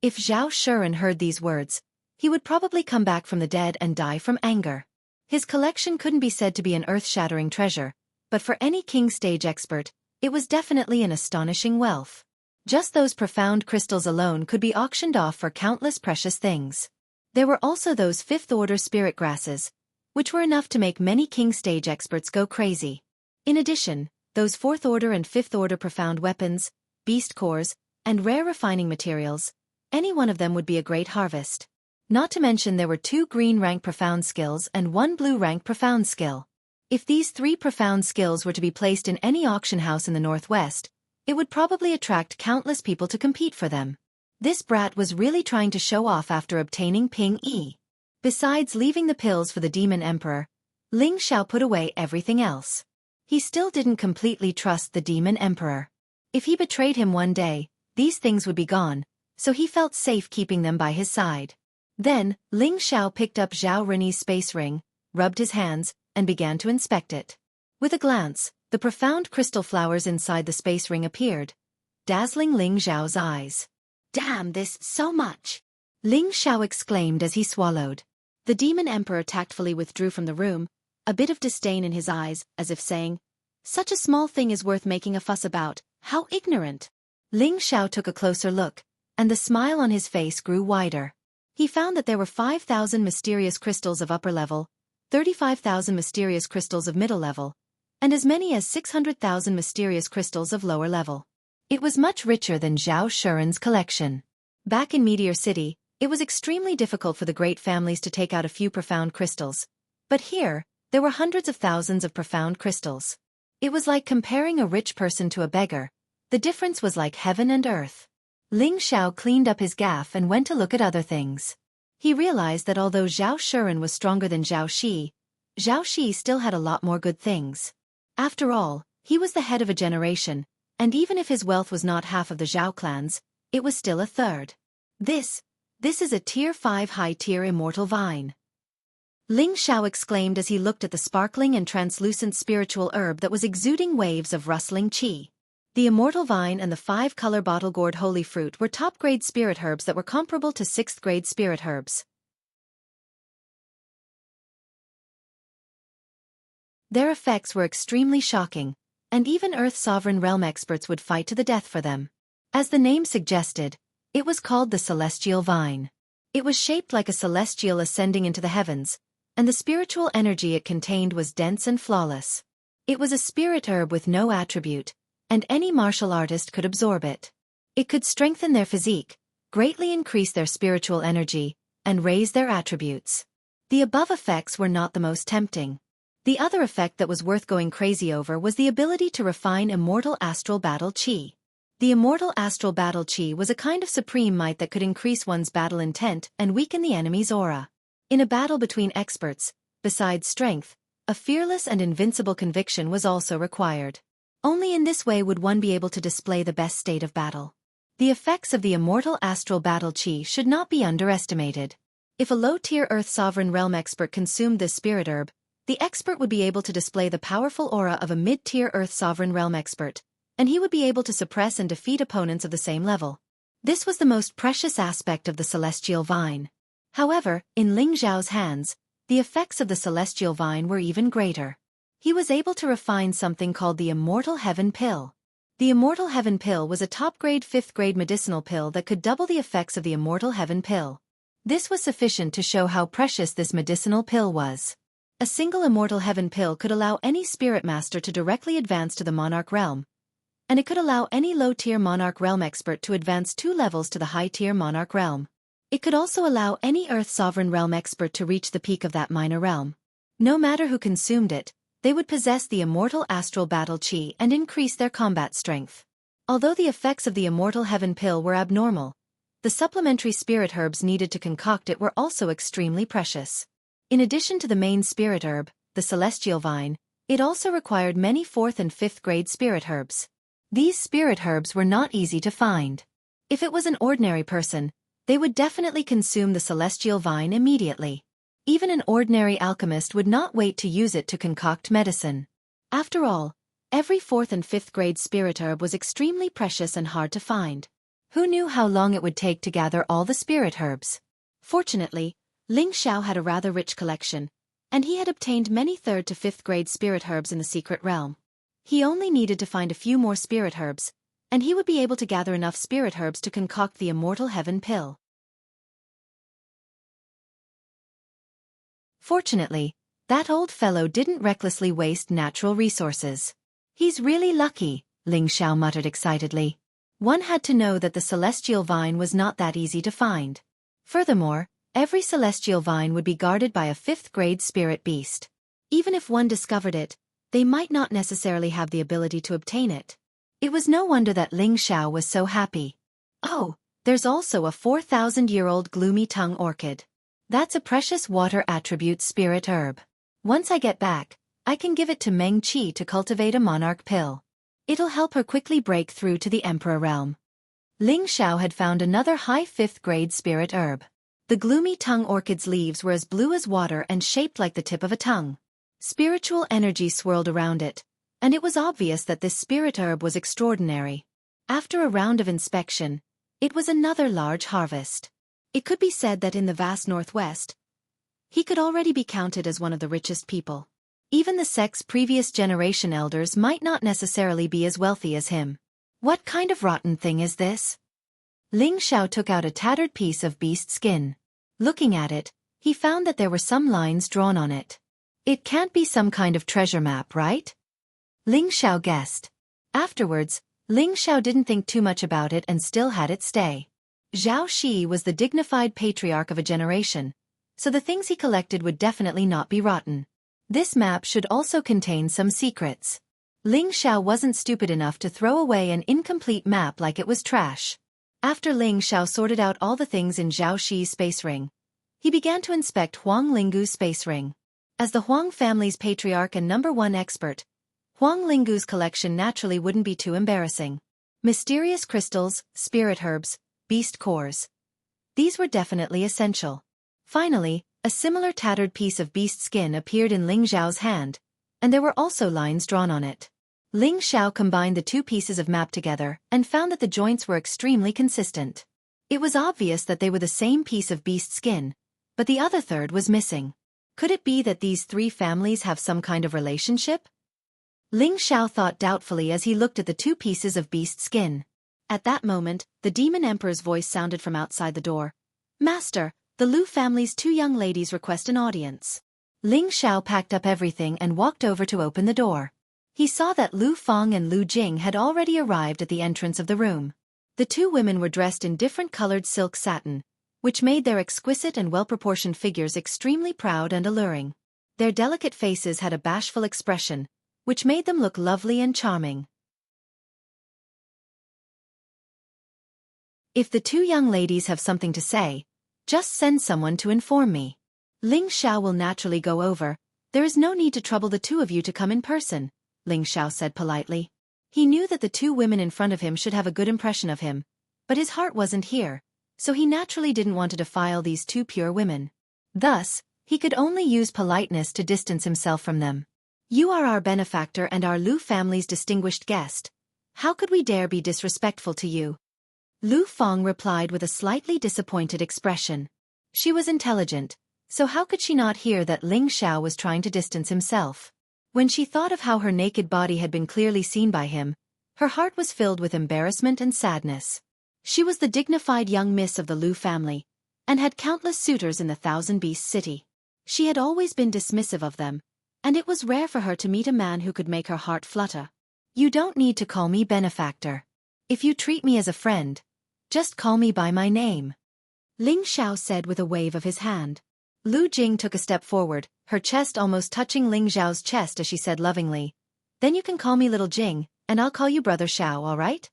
If Zhao Shuren heard these words, he would probably come back from the dead and die from anger. His collection couldn't be said to be an earth-shattering treasure, but for any king stage expert, it was definitely an astonishing wealth. Just those profound crystals alone could be auctioned off for countless precious things. There were also those 5th-order spirit grasses, which were enough to make many king stage experts go crazy. In addition, those 4th-order and 5th-order profound weapons, beast cores, and rare refining materials, any one of them would be a great harvest. Not to mention there were 2 green rank profound skills and 1 blue rank profound skill. If these 3 profound skills were to be placed in any auction house in the northwest, it would probably attract countless people to compete for them. This brat was really trying to show off after obtaining Ping Yi. Besides leaving the pills for the Demon Emperor, Ling Xiao put away everything else. He still didn't completely trust the Demon Emperor. If he betrayed him one day, these things would be gone, so he felt safe keeping them by his side. Then, Ling Xiao picked up Zhao Renyi's space ring, rubbed his hands, and began to inspect it. With a glance, the profound crystal flowers inside the space ring appeared, dazzling Ling Xiao's eyes. "Damn, this so much!" Ling Xiao exclaimed as he swallowed. The Demon Emperor tactfully withdrew from the room, a bit of disdain in his eyes, as if saying, "Such a small thing is worth making a fuss about, how ignorant!" Ling Xiao took a closer look, and the smile on his face grew wider. He found that there were 5,000 mysterious crystals of upper level, 35,000 mysterious crystals of middle level, and as many as 600,000 mysterious crystals of lower level. It was much richer than Zhao Shuren's collection. Back in Meteor City, it was extremely difficult for the great families to take out a few profound crystals, but here, there were hundreds of thousands of profound crystals. It was like comparing a rich person to a beggar. The difference was like heaven and earth. Ling Xiao cleaned up his gaff and went to look at other things. He realized that although Zhao Shuren was stronger than Zhao Shi still had a lot more good things. After all, he was the head of a generation, and even if his wealth was not half of the Zhao clan's, it was still a third. This is a tier 5 high-tier immortal vine. Ling Xiao exclaimed as he looked at the sparkling and translucent spiritual herb that was exuding waves of rustling qi. The immortal vine and the 5-color bottle-gourd holy fruit were top-grade spirit herbs that were comparable to 6th-grade spirit herbs. Their effects were extremely shocking, and even Earth's sovereign realm experts would fight to the death for them. As the name suggested, it was called the Celestial Vine. It was shaped like a celestial ascending into the heavens, and the spiritual energy it contained was dense and flawless. It was a spirit herb with no attribute, and any martial artist could absorb it. It could strengthen their physique, greatly increase their spiritual energy, and raise their attributes. The above effects were not the most tempting. The other effect that was worth going crazy over was the ability to refine immortal astral battle chi. The immortal astral battle chi was a kind of supreme might that could increase one's battle intent and weaken the enemy's aura. In a battle between experts, besides strength, a fearless and invincible conviction was also required. Only in this way would one be able to display the best state of battle. The effects of the immortal astral battle chi should not be underestimated. If a low-tier Earth Sovereign Realm expert consumed this spirit herb, the expert would be able to display the powerful aura of a mid-tier Earth Sovereign Realm expert, and he would be able to suppress and defeat opponents of the same level. This was the most precious aspect of the Celestial Vine. However, in Ling Xiao's hands, the effects of the Celestial Vine were even greater. He was able to refine something called the Immortal Heaven Pill. The Immortal Heaven Pill was a top-grade 5th-grade medicinal pill that could double the effects of the Immortal Heaven Pill. This was sufficient to show how precious this medicinal pill was. A single Immortal Heaven Pill could allow any spirit master to directly advance to the Monarch Realm, and it could allow any low-tier Monarch Realm expert to advance 2 levels to the high-tier Monarch Realm. It could also allow any Earth Sovereign Realm expert to reach the peak of that minor realm. No matter who consumed it, they would possess the Immortal Astral Battle Chi and increase their combat strength. Although the effects of the Immortal Heaven Pill were abnormal, the supplementary spirit herbs needed to concoct it were also extremely precious. In addition to the main spirit herb, the Celestial Vine, it also required many 4th and 5th grade spirit herbs. These spirit herbs were not easy to find. If it was an ordinary person, they would definitely consume the Celestial Vine immediately. Even an ordinary alchemist would not wait to use it to concoct medicine. After all, every 4th and 5th grade spirit herb was extremely precious and hard to find. Who knew how long it would take to gather all the spirit herbs? Fortunately, Ling Xiao had a rather rich collection, and he had obtained many 3rd to 5th grade spirit herbs in the secret realm. He only needed to find a few more spirit herbs, and he would be able to gather enough spirit herbs to concoct the Immortal Heaven Pill. Fortunately, that old fellow didn't recklessly waste natural resources. He's really lucky, Ling Xiao muttered excitedly. One had to know that the Celestial Vine was not that easy to find. Furthermore, every Celestial Vine would be guarded by a 5th grade spirit beast. Even if one discovered it, they might not necessarily have the ability to obtain it. It was no wonder that Ling Xiao was so happy. Oh, there's also a 4,000-year-old gloomy tongue orchid. That's a precious water attribute spirit herb. Once I get back, I can give it to Meng Qi to cultivate a monarch pill. It'll help her quickly break through to the Emperor realm. Ling Xiao had found another high 5th grade spirit herb. The gloomy tongue orchid's leaves were as blue as water and shaped like the tip of a tongue. Spiritual energy swirled around it, and it was obvious that this spirit herb was extraordinary. After a round of inspection, it was another large harvest. It could be said that in the vast northwest, he could already be counted as one of the richest people. Even the sect's previous generation elders might not necessarily be as wealthy as him. What kind of rotten thing is this? Ling Xiao took out a tattered piece of beast skin. Looking at it, he found that there were some lines drawn on it. It can't be some kind of treasure map, right? Ling Xiao guessed. Afterwards, Ling Xiao didn't think too much about it and still had it stay. Zhao Shi was the dignified patriarch of a generation, so the things he collected would definitely not be rotten. This map should also contain some secrets. Ling Xiao wasn't stupid enough to throw away an incomplete map like it was trash. After Ling Xiao sorted out all the things in Zhao Shi's space ring, he began to inspect Huang Linggu's space ring. As the Huang family's patriarch and #1 expert, Huang Linggu's collection naturally wouldn't be too embarrassing. Mysterious crystals, spirit herbs, beast cores. These were definitely essential. Finally, a similar tattered piece of beast skin appeared in Ling Xiao's hand, and there were also lines drawn on it. Ling Xiao combined the two pieces of map together and found that the joints were extremely consistent. It was obvious that they were the same piece of beast skin, but the other third was missing. Could it be that these 3 families have some kind of relationship? Ling Xiao thought doubtfully as he looked at the 2 pieces of beast skin. At that moment, the Demon Emperor's voice sounded from outside the door. "Master, the Lu family's 2 young ladies request an audience." Ling Xiao packed up everything and walked over to open the door. He saw that Lu Feng and Lu Jing had already arrived at the entrance of the room. The 2 women were dressed in different colored silk satin, which made their exquisite and well-proportioned figures extremely proud and alluring. Their delicate faces had a bashful expression, which made them look lovely and charming. If the two young ladies have something to say, just send someone to inform me. Ling Xiao will naturally go over. There is no need to trouble the two of you to come in person, Ling Xiao said politely. He knew that the two women in front of him should have a good impression of him, but his heart wasn't here, so he naturally didn't want to defile these two pure women. Thus, he could only use politeness to distance himself from them. You are our benefactor and our Lu family's distinguished guest. How could we dare be disrespectful to you? Lu Feng replied with a slightly disappointed expression. She was intelligent, so how could she not hear that Ling Xiao was trying to distance himself? When she thought of how her naked body had been clearly seen by him, her heart was filled with embarrassment and sadness. She was the dignified young miss of the Lu family, and had countless suitors in the Thousand Beasts city. She had always been dismissive of them, and it was rare for her to meet a man who could make her heart flutter. You don't need to call me benefactor. If you treat me as a friend, just call me by my name, Ling Xiao said with a wave of his hand. Lu Jing took a step forward, her chest almost touching Ling Xiao's chest as she said lovingly, "Then you can call me Little Jing, and I'll call you Brother Xiao, all right?"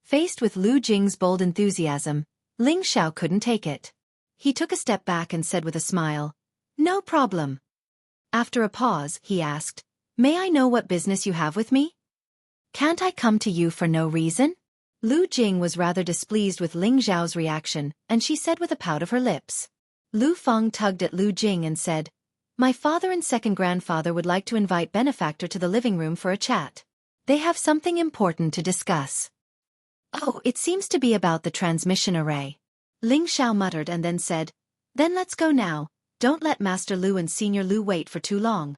Faced with Lu Jing's bold enthusiasm, Ling Xiao couldn't take it. He took a step back and said with a smile, "No problem." After a pause, he asked, "May I know what business you have with me? Can't I come to you for no reason?" Lu Jing was rather displeased with Ling Xiao's reaction, and she said with a pout of her lips. Lu Feng tugged at Lu Jing and said, "My father and second grandfather would like to invite Benefactor to the living room for a chat. They have something important to discuss." "Oh, it seems to be about the transmission array," Ling Xiao muttered and then said, "Then let's go now, don't let Master Lu and Senior Lu wait for too long."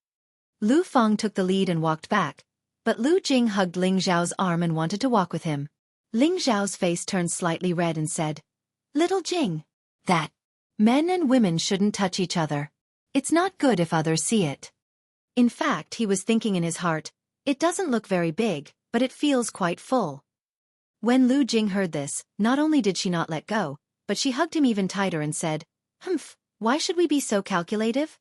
Lu Feng took the lead and walked back, but Lu Jing hugged Ling Xiao's arm and wanted to walk with him. Ling Xiao's face turned slightly red and said, "Little Jing, that men and women shouldn't touch each other. It's not good if others see it." In fact, he was thinking in his heart, it doesn't look very big, but it feels quite full. When Lu Jing heard this, not only did she not let go, but she hugged him even tighter and said, "Humph, why should we be so calculative?"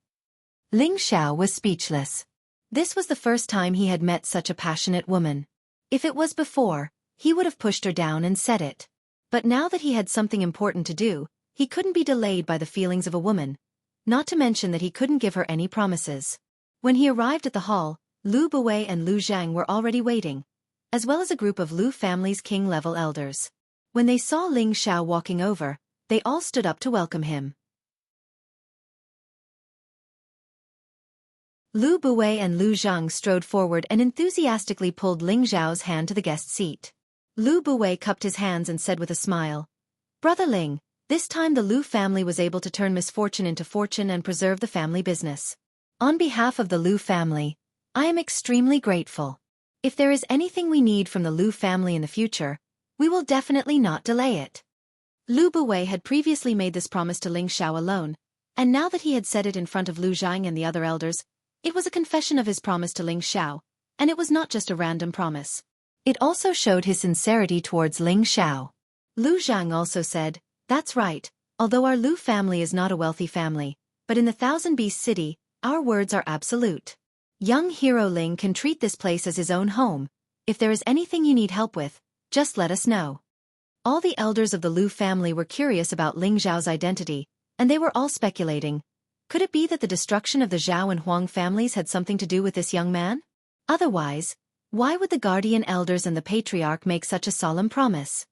Ling Xiao was speechless. This was the first time he had met such a passionate woman. If it was before, he would have pushed her down and said it. But now that he had something important to do, he couldn't be delayed by the feelings of a woman, not to mention that he couldn't give her any promises. When he arrived at the hall, Lu Buwei and Lu Zhang were already waiting, as well as a group of Lu family's king-level elders. When they saw Ling Xiao walking over, they all stood up to welcome him. Lu Buwei and Lu Zhang strode forward and enthusiastically pulled Ling Xiao's hand to the guest seat. Lu Buwei cupped his hands and said with a smile, "Brother Ling, this time the Lu family was able to turn misfortune into fortune and preserve the family business. On behalf of the Lu family, I am extremely grateful. If there is anything we need from the Lu family in the future, we will definitely not delay it." Lu Buwei had previously made this promise to Ling Xiao alone, and now that he had said it in front of Lu Zhang and the other elders, it was a confession of his promise to Ling Xiao, and it was not just a random promise. It also showed his sincerity towards Ling Xiao. Lu Zhang also said, "That's right, although our Lu family is not a wealthy family, but in the Thousand Beasts city, our words are absolute. Young hero Ling can treat this place as his own home. If there is anything you need help with, just let us know." All the elders of the Lu family were curious about Ling Xiao's identity, and they were all speculating. Could it be that the destruction of the Zhao and Huang families had something to do with this young man? Otherwise, why would the guardian elders and the patriarch make such a solemn promise?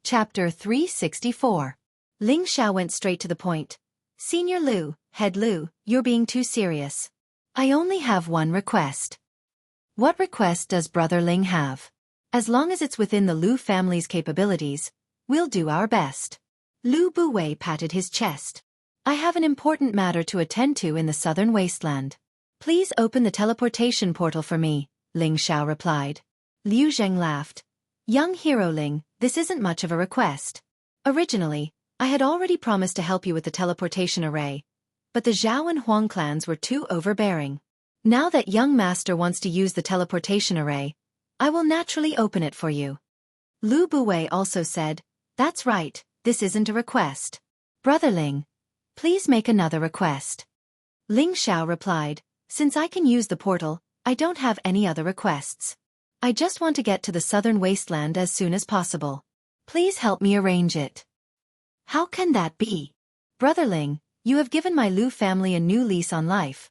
Chapter 364. Ling Xiao went straight to the point. "Senior Lu, Head Lu, you're being too serious. I only have one request." "What request does Brother Ling have?" "As long as it's within the Lu family's capabilities, we'll do our best." Lu Buwei patted his chest. "I have an important matter to attend to in the southern wasteland. Please open the teleportation portal for me," Ling Xiao replied. Liu Zheng laughed. "Young hero Ling, this isn't much of a request. Originally, I had already promised to help you with the teleportation array, but the Zhao and Huang clans were too overbearing. Now that young master wants to use the teleportation array, I will naturally open it for you." Lu Buwei also said, That's right, this isn't a request. Brother Ling, please make another request. Ling Xiao replied, since I can use the portal, I don't have any other requests. I just want to get to the southern wasteland as soon as possible. Please help me arrange it. How can that be? Brother Ling, you have given my Lu family a new lease on life.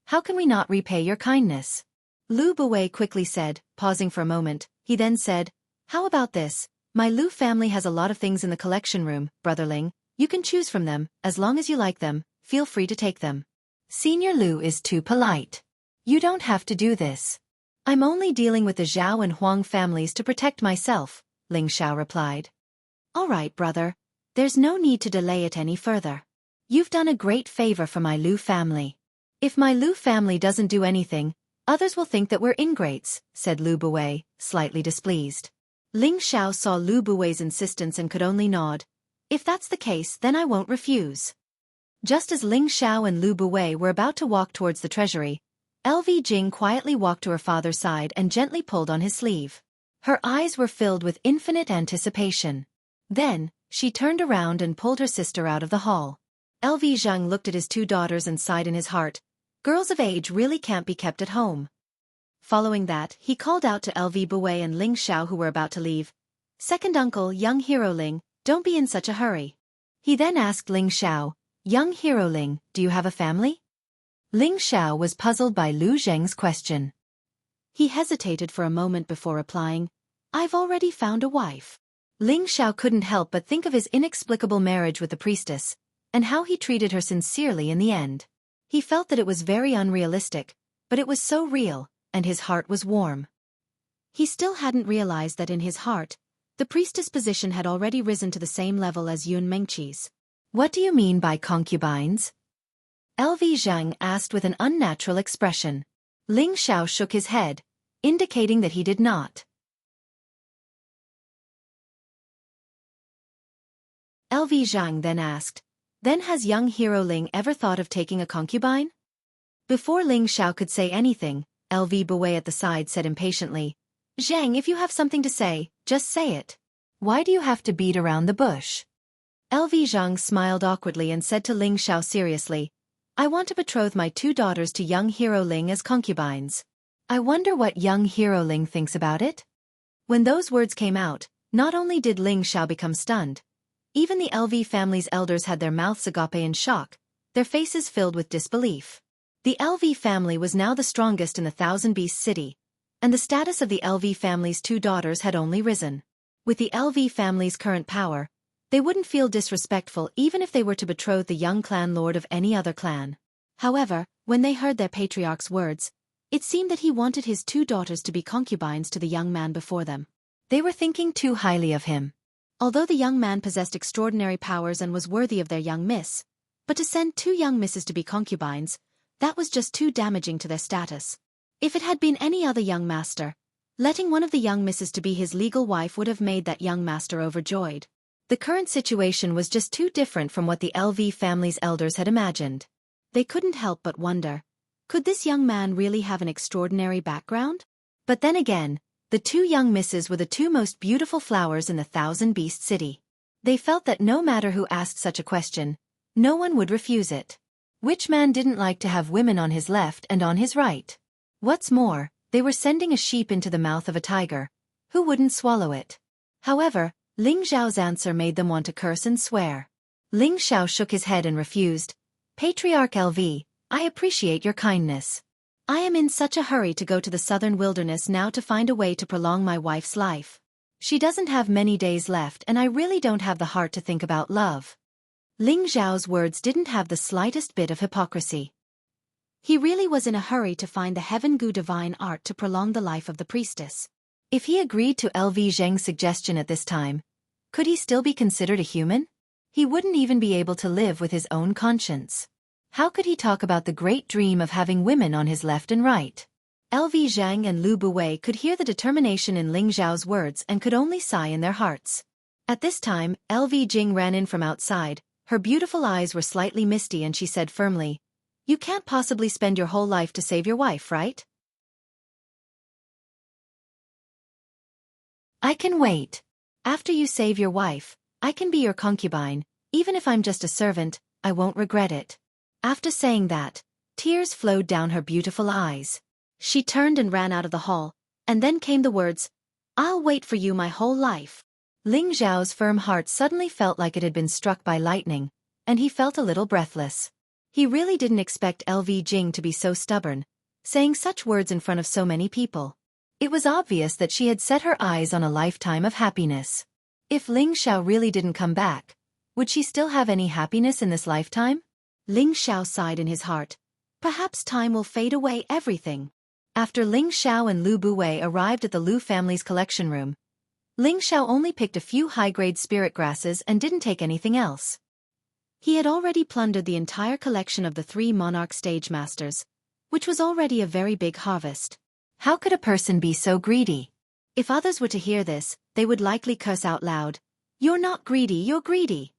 How can we not repay your kindness? Lu Buwei quickly said, pausing for a moment. He then said, how about this? My Lu family has a lot of things in the collection room, Brother Ling. You can choose from them, as long as you like them, feel free to take them. Senior Lu is too polite. You don't have to do this. I'm only dealing with the Zhao and Huang families to protect myself, Ling Xiao replied. All right, brother. There's no need to delay it any further. You've done a great favor for my Lu family. If my Lu family doesn't do anything, others will think that we're ingrates, said Lu Buwei, slightly displeased. Ling Xiao saw Lu Buwei's insistence and could only nod. If that's the case, then I won't refuse. Just as Ling Xiao and Lu Buwei were about to walk towards the treasury, LV Jing quietly walked to her father's side and gently pulled on his sleeve. Her eyes were filled with infinite anticipation. Then, she turned around and pulled her sister out of the hall. LV Zhang looked at his two daughters and sighed in his heart. Girls of age really can't be kept at home. Following that, he called out to LV Buwei and Ling Xiao who were about to leave. Second uncle, young hero Ling, don't be in such a hurry. He then asked Ling Xiao, young hero Ling, do you have a family? Ling Xiao was puzzled by Lu Zheng's question. He hesitated for a moment before replying, I've already found a wife. Ling Xiao couldn't help but think of his inexplicable marriage with the priestess, and how he treated her sincerely in the end. He felt that it was very unrealistic, but it was so real, and his heart was warm. He still hadn't realized that in his heart, the priestess position had already risen to the same level as Yun Mengqi's. What do you mean by concubines? LV Zhang asked with an unnatural expression. Ling Xiao shook his head, indicating that he did not. LV Zhang then asked, then has young hero Ling ever thought of taking a concubine? Before Ling Xiao could say anything, LV Buwei at the side said impatiently, Zhang, if you have something to say, just say it. Why do you have to beat around the bush? LV Zhang smiled awkwardly and said to Ling Xiao seriously, I want to betroth my two daughters to young hero Ling as concubines. I wonder what young hero Ling thinks about it? When those words came out, not only did Ling Xiao become stunned, even the LV family's elders had their mouths agape in shock, their faces filled with disbelief. The LV family was now the strongest in the Thousand Beasts city, and the status of the LV family's two daughters had only risen. With the LV family's current power, they wouldn't feel disrespectful even if they were to betroth the young clan lord of any other clan. However, when they heard their patriarch's words, it seemed that he wanted his two daughters to be concubines to the young man before them. They were thinking too highly of him. Although the young man possessed extraordinary powers and was worthy of their young miss, but to send two young misses to be concubines, that was just too damaging to their status. If it had been any other young master, letting one of the young misses to be his legal wife would have made that young master overjoyed. The current situation was just too different from what the LV family's elders had imagined. They couldn't help but wonder, could this young man really have an extraordinary background? But then again, the two young misses were the two most beautiful flowers in the Thousand Beast City. They felt that no matter who asked such a question, no one would refuse it. Which man didn't like to have women on his left and on his right? What's more, they were sending a sheep into the mouth of a tiger. Who wouldn't swallow it? However, Ling Xiao's answer made them want to curse and swear. Ling Xiao shook his head and refused. Patriarch LV, I appreciate your kindness. I am in such a hurry to go to the southern wilderness now to find a way to prolong my wife's life. She doesn't have many days left and I really don't have the heart to think about love. Ling Xiao's words didn't have the slightest bit of hypocrisy. He really was in a hurry to find the Heaven Gu divine art to prolong the life of the priestess. If he agreed to LV Zheng's suggestion at this time, could he still be considered a human? He wouldn't even be able to live with his own conscience. How could he talk about the great dream of having women on his left and right? LV Zhang and Lu Buwei could hear the determination in Ling Zhao's words and could only sigh in their hearts. At this time, LV Jing ran in from outside. Her beautiful eyes were slightly misty and she said firmly, You can't possibly spend your whole life to save your wife, right? I can wait. After you save your wife, I can be your concubine, even if I'm just a servant, I won't regret it. After saying that, tears flowed down her beautiful eyes. She turned and ran out of the hall, and then came the words, I'll wait for you my whole life. Ling Zhao's firm heart suddenly felt like it had been struck by lightning, and he felt a little breathless. He really didn't expect LV Jing to be so stubborn, saying such words in front of so many people. It was obvious that she had set her eyes on a lifetime of happiness. If Ling Xiao really didn't come back, would she still have any happiness in this lifetime? Ling Xiao sighed in his heart. Perhaps time will fade away everything. After Ling Xiao and Lu Buwei arrived at the Lu family's collection room, Ling Xiao only picked a few high-grade spirit grasses and didn't take anything else. He had already plundered the entire collection of the 3 monarch stage masters, which was already a very big harvest. How could a person be so greedy? If others were to hear this, they would likely curse out loud, You're not greedy, you're greedy.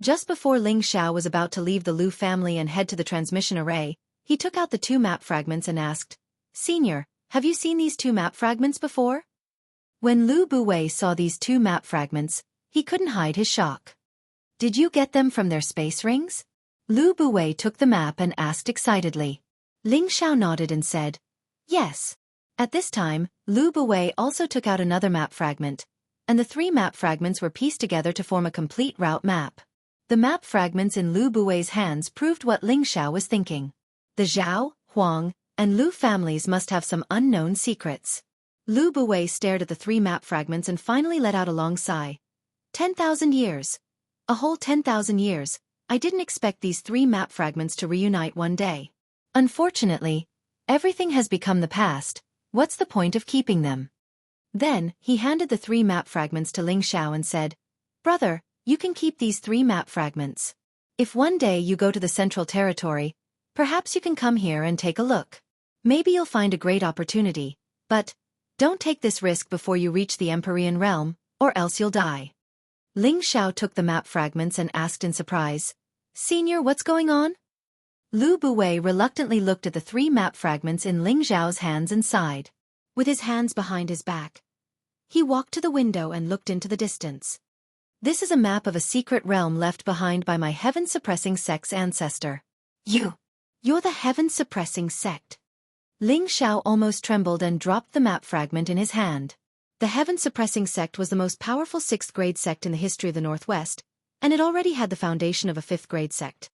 Just before Ling Xiao was about to leave the Lu family and head to the transmission array, he took out the 2 map fragments and asked, Senior, have you seen these 2 map fragments before? When Lu Buwei saw these 2 map fragments, he couldn't hide his shock. Did you get them from their space rings? Lu Buwei took the map and asked excitedly. Ling Xiao nodded and said, Yes. At this time, Lu Buwei also took out another map fragment, and the 3 map fragments were pieced together to form a complete route map. The map fragments in Lu Buwei's hands proved what Ling Xiao was thinking. The Zhao, Huang, and Lu families must have some unknown secrets. Lu Buwei stared at the 3 map fragments and finally let out a long sigh. 10,000 years. A whole 10,000 years. I didn't expect these 3 map fragments to reunite one day. Unfortunately, everything has become the past. What's the point of keeping them? Then, he handed the 3 map fragments to Ling Xiao and said, Brother, you can keep these 3 map fragments. If one day you go to the Central Territory, perhaps you can come here and take a look. Maybe you'll find a great opportunity, but don't take this risk before you reach the Empyrean realm, or else you'll die. Ling Xiao took the map fragments and asked in surprise, Senior, what's going on? Lu Buwei reluctantly looked at the 3 map fragments in Ling Xiao's hands and sighed. With his hands behind his back, he walked to the window and looked into the distance. This is a map of a secret realm left behind by my heaven-suppressing sect's ancestor. You're the heaven-suppressing sect. Ling Xiao almost trembled and dropped the map fragment in his hand. The heaven-suppressing sect was the most powerful 6th-grade sect in the history of the Northwest, and it already had the foundation of a 5th-grade sect.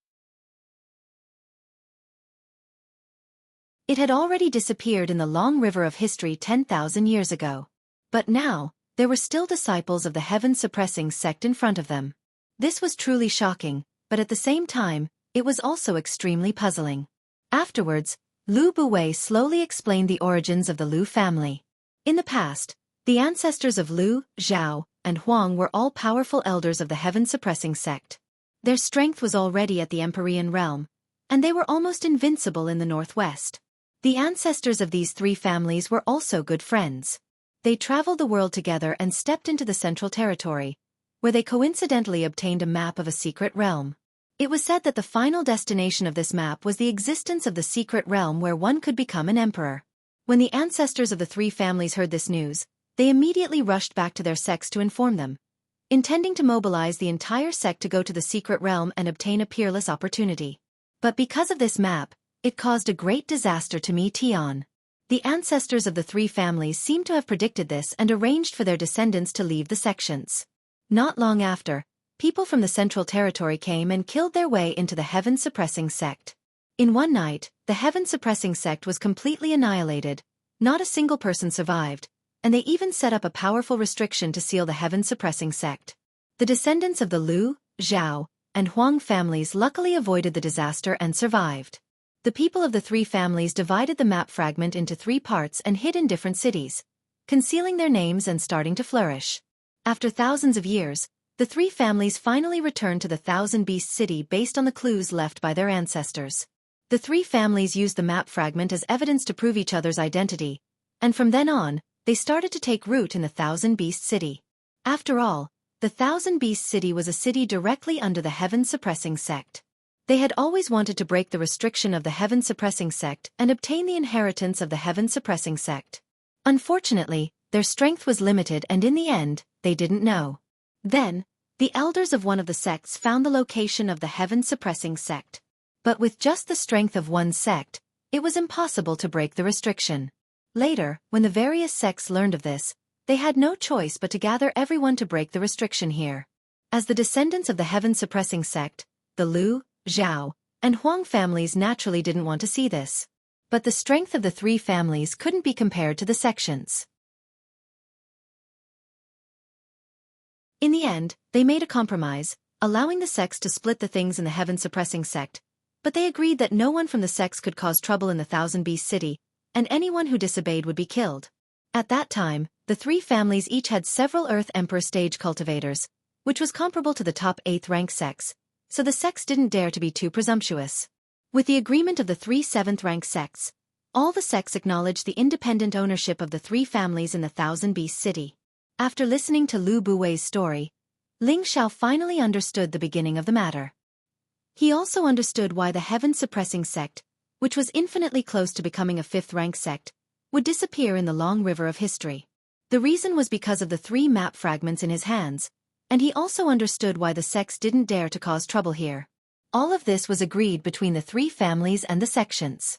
It had already disappeared in the long river of history 10,000 years ago. But now, there were still disciples of the heaven-suppressing sect in front of them. This was truly shocking, but at the same time, it was also extremely puzzling. Afterwards, Lu Buwei slowly explained the origins of the Lu family. In the past, the ancestors of Lu, Zhao, and Huang were all powerful elders of the heaven-suppressing sect. Their strength was already at the Empyrean realm, and they were almost invincible in the Northwest. The ancestors of these 3 families were also good friends. They traveled the world together and stepped into the Central Territory, where they coincidentally obtained a map of a secret realm. It was said that the final destination of this map was the existence of the secret realm where one could become an emperor. When the ancestors of the 3 families heard this news, they immediately rushed back to their sects to inform them, intending to mobilize the entire sect to go to the secret realm and obtain a peerless opportunity. But because of this map, it caused a great disaster to Mi Tian. The ancestors of the 3 families seemed to have predicted this and arranged for their descendants to leave the sections. Not long after, people from the Central Territory came and killed their way into the heaven-suppressing sect. In one night, the heaven-suppressing sect was completely annihilated, not a single person survived, and they even set up a powerful restriction to seal the heaven-suppressing sect. The descendants of the Lu, Zhao, and Huang families luckily avoided the disaster and survived. The people of the 3 families divided the map fragment into 3 parts and hid in different cities, concealing their names and starting to flourish. After thousands of years, the 3 families finally returned to the Thousand Beast City based on the clues left by their ancestors. The 3 families used the map fragment as evidence to prove each other's identity, and from then on, they started to take root in the Thousand Beast City. After all, the Thousand Beast City was a city directly under the heaven-suppressing sect. They had always wanted to break the restriction of the heaven-suppressing sect and obtain the inheritance of the heaven-suppressing sect. Unfortunately, their strength was limited and in the end, they didn't know. Then, The elders of one of the sects found the location of the heaven-suppressing sect. But with just the strength of one sect, it was impossible to break the restriction. Later, when the various sects learned of this, they had no choice but to gather everyone to break the restriction here. As the descendants of the heaven-suppressing sect, the Lu, Zhao, and Huang families naturally didn't want to see this. But the strength of the three families couldn't be compared to the sections. In the end, they made a compromise, allowing the sects to split the things in the heaven-suppressing sect, but they agreed that no one from the sects could cause trouble in the Thousand Beast City, and anyone who disobeyed would be killed. At that time, the three families each had several Earth Emperor stage cultivators, which was comparable to the top 8th rank sects, so the sects didn't dare to be too presumptuous. With the agreement of the three 7th rank sects, all the sects acknowledged the independent ownership of the three families in the Thousand Beast City. After listening to Lu Buwei's story, Ling Xiao finally understood the beginning of the matter. He also understood why the heaven-suppressing sect, which was infinitely close to becoming a 5th rank sect, would disappear in the long river of history. The reason was because of the 3 map fragments in his hands, and he also understood why the sects didn't dare to cause trouble here. All of this was agreed between the three families and the sections.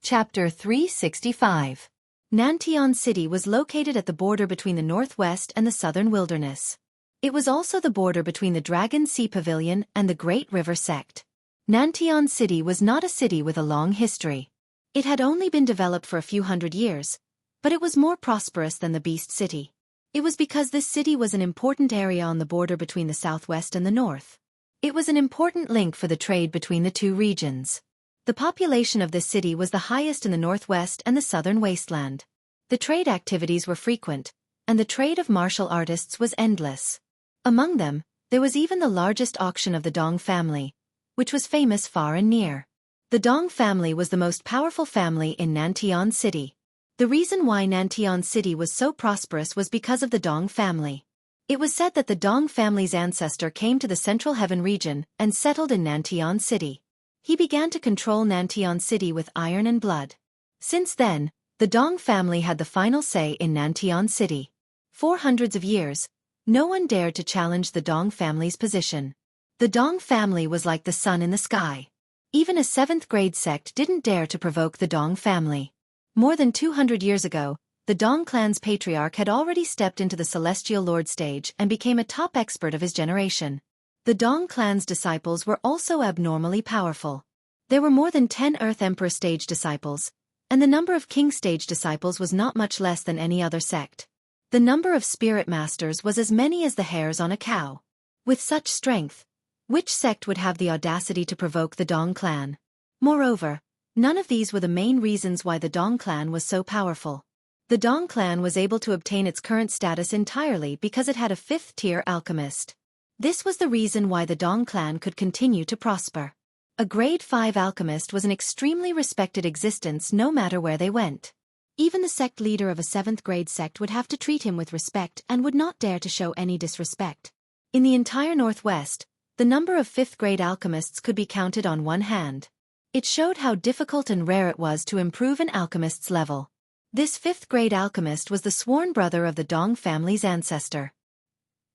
Chapter 365. Nantian City was located at the border between the northwest and the southern wilderness. It was also the border between the Dragon Sea Pavilion and the Great River Sect. Nantian City was not a city with a long history. It had only been developed for a few hundred years, but it was more prosperous than the Beast City. It was because this city was an important area on the border between the southwest and the north. It was an important link for the trade between the two regions. The population of this city was the highest in the northwest and the southern wasteland. The trade activities were frequent, and the trade of martial artists was endless. Among them, there was even the largest auction of the Dong family, which was famous far and near. The Dong family was the most powerful family in Nantian City. The reason why Nantian City was so prosperous was because of the Dong family. It was said that the Dong family's ancestor came to the Central Heaven region and settled in Nantian City. He began to control Nantian City with iron and blood. Since then, the Dong family had the final say in Nantian City. For hundreds of years, no one dared to challenge the Dong family's position. The Dong family was like the sun in the sky. Even a 7th grade sect didn't dare to provoke the Dong family. More than 200 years ago, the Dong clan's patriarch had already stepped into the Celestial Lord stage and became a top expert of his generation. The Dong clan's disciples were also abnormally powerful. There were more than 10 Earth Emperor stage disciples, and the number of King stage disciples was not much less than any other sect. The number of spirit masters was as many as the hairs on a cow. With such strength, which sect would have the audacity to provoke the Dong clan? Moreover, none of these were the main reasons why the Dong clan was so powerful. The Dong clan was able to obtain its current status entirely because it had a 5th-tier alchemist. This was the reason why the Dong clan could continue to prosper. A grade 5 alchemist was an extremely respected existence no matter where they went. Even the sect leader of a 7th grade sect would have to treat him with respect and would not dare to show any disrespect. In the entire Northwest, the number of 5th grade alchemists could be counted on one hand. It showed how difficult and rare it was to improve an alchemist's level. This 5th grade alchemist was the sworn brother of the Dong family's ancestor.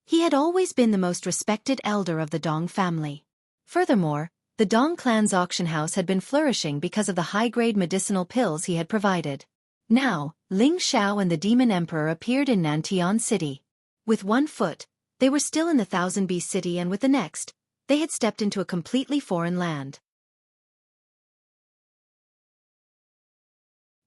He had always been the most respected elder of the Dong family. Furthermore, the Dong clan's auction house had been flourishing because of the high-grade medicinal pills he had provided. Now, Ling Xiao and the Demon Emperor appeared in Nantian City. With one foot, they were still in the Thousand Beast City, and with the next, they had stepped into a completely foreign land.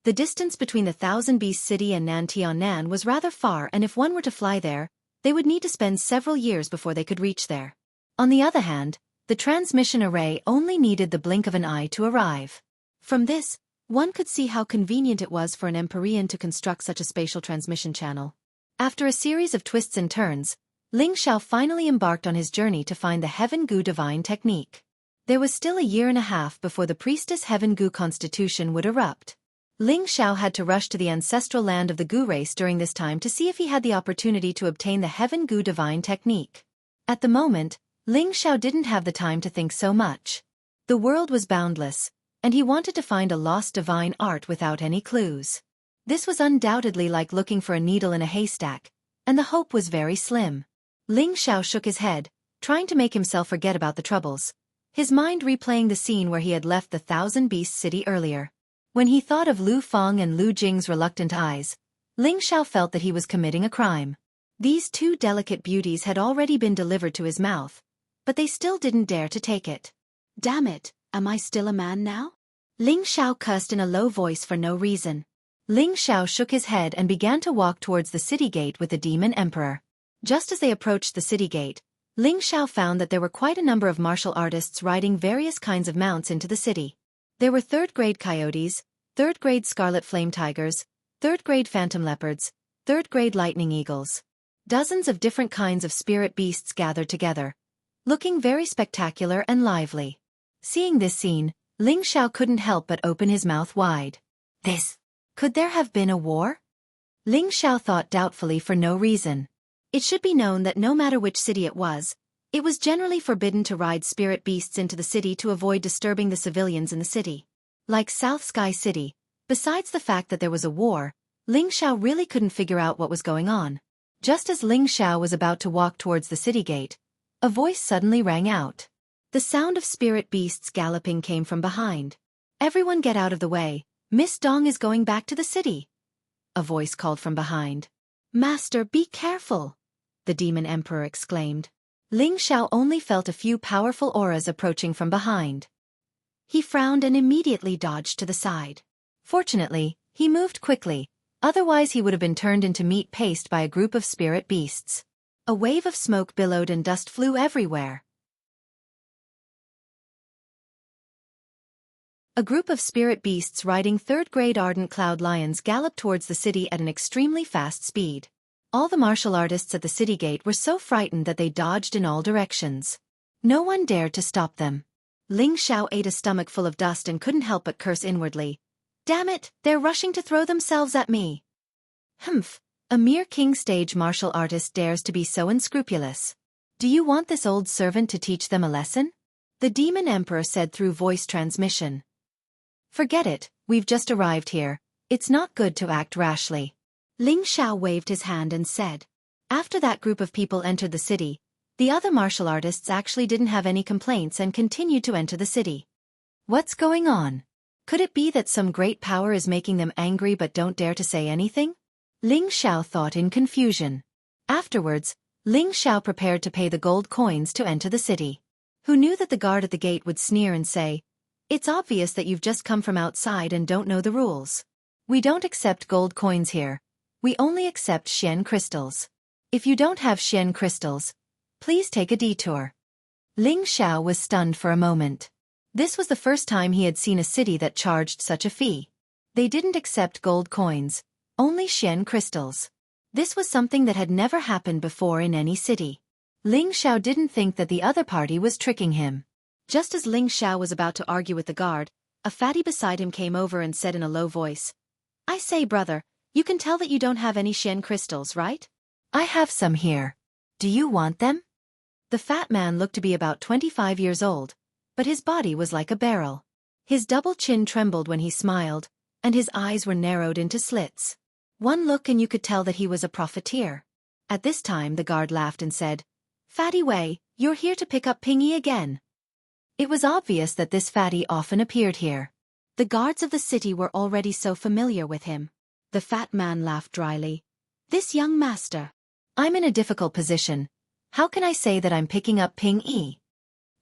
The distance between the Thousand Beast City and Nantian was rather far, and if one were to fly there, they would need to spend several years before they could reach there. On the other hand, the transmission array only needed the blink of an eye to arrive. From this, one could see how convenient it was for an Empyrean to construct such a spatial transmission channel. After a series of twists and turns, Ling Xiao finally embarked on his journey to find the Heaven Gu divine technique. There was still a year and a half before the priestess Heaven Gu constitution would erupt. Ling Xiao had to rush to the ancestral land of the Gu race during this time to see if he had the opportunity to obtain the Heaven Gu divine technique. At the moment, Ling Xiao didn't have the time to think so much. The world was boundless, and he wanted to find a lost divine art without any clues. This was undoubtedly like looking for a needle in a haystack, and the hope was very slim. Ling Xiao shook his head, trying to make himself forget about the troubles, his mind replaying the scene where he had left the Thousand Beasts city earlier. When he thought of Lu Feng and Lu Jing's reluctant eyes, Ling Xiao felt that he was committing a crime. These two delicate beauties had already been delivered to his mouth, but they still didn't dare to take it. Damn it, am I still a man now? Ling Xiao cussed in a low voice for no reason. Ling Xiao shook his head and began to walk towards the city gate with the demon emperor. Just as they approached the city gate, Ling Xiao found that there were quite a number of martial artists riding various kinds of mounts into the city. There were third-grade coyotes, third-grade scarlet flame tigers, third-grade phantom leopards, third-grade lightning eagles. Dozens of different kinds of spirit beasts gathered together, looking very spectacular and lively. Seeing this scene, Ling Xiao couldn't help but open his mouth wide. Could there have been a war? Ling Xiao thought doubtfully for no reason. It should be known that no matter which city it was generally forbidden to ride spirit beasts into the city to avoid disturbing the civilians in the city. Like South Sky City, besides the fact that there was a war, Ling Xiao really couldn't figure out what was going on. Just as Ling Xiao was about to walk towards the city gate, a voice suddenly rang out. The sound of spirit beasts galloping came from behind. Everyone get out of the way, Miss Dong is going back to the city. A voice called from behind. Master, be careful, the demon emperor exclaimed. Ling Xiao only felt a few powerful auras approaching from behind. He frowned and immediately dodged to the side. Fortunately, he moved quickly, otherwise he would have been turned into meat paste by a group of spirit beasts. A wave of smoke billowed and dust flew everywhere. A group of spirit beasts riding third-grade ardent cloud lions galloped towards the city at an extremely fast speed. All the martial artists at the city gate were so frightened that they dodged in all directions. No one dared to stop them. Ling Xiao ate a stomach full of dust and couldn't help but curse inwardly. Damn it, they're rushing to throw themselves at me. Humph, a mere king-stage martial artist dares to be so unscrupulous. Do you want this old servant to teach them a lesson? The demon emperor said through voice transmission. Forget it, we've just arrived here. It's not good to act rashly. Ling Xiao waved his hand and said. After that group of people entered the city, the other martial artists actually didn't have any complaints and continued to enter the city. What's going on? Could it be that some great power is making them angry but don't dare to say anything? Ling Xiao thought in confusion. Afterwards, Ling Xiao prepared to pay the gold coins to enter the city. Who knew that the guard at the gate would sneer and say, "It's obvious that you've just come from outside and don't know the rules. We don't accept gold coins here. We only accept Xian crystals. If you don't have Xian crystals, please take a detour." Ling Xiao was stunned for a moment. This was the first time he had seen a city that charged such a fee. They didn't accept gold coins, only Xian crystals. This was something that had never happened before in any city. Ling Xiao didn't think that the other party was tricking him. Just as Ling Xiao was about to argue with the guard, a fatty beside him came over and said in a low voice, "I say, brother, you can tell that you don't have any Xian crystals, right? I have some here. Do you want them?" The fat man looked to be about 25 years old, but his body was like a barrel. His double chin trembled when he smiled, and his eyes were narrowed into slits. One look and you could tell that he was a profiteer. At this time the guard laughed and said, "Fatty Wei, you're here to pick up Pingy again." It was obvious that this fatty often appeared here. The guards of the city were already so familiar with him. The fat man laughed dryly. "This young master. I'm in a difficult position. How can I say that I'm picking up Ping Yi?"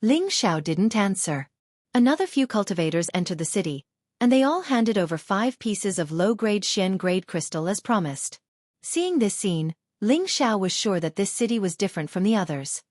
Ling Xiao didn't answer. Another few cultivators entered the city, and they all handed over 5 pieces of low-grade Xian-grade crystal as promised. Seeing this scene, Ling Xiao was sure that this city was different from the others.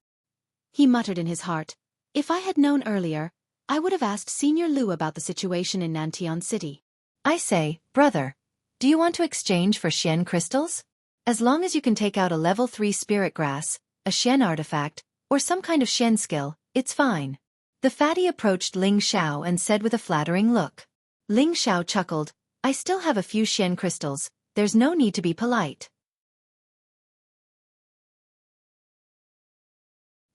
He muttered in his heart, "If I had known earlier, I would have asked Senior Lu about the situation in Nantian City." "I say, brother, do you want to exchange for Xian crystals? As long as you can take out a level 3 spirit grass, a Xian artifact, or some kind of Xian skill, it's fine." The fatty approached Ling Xiao and said with a flattering look. Ling Xiao chuckled, "I still have a few Xian crystals, there's no need to be polite."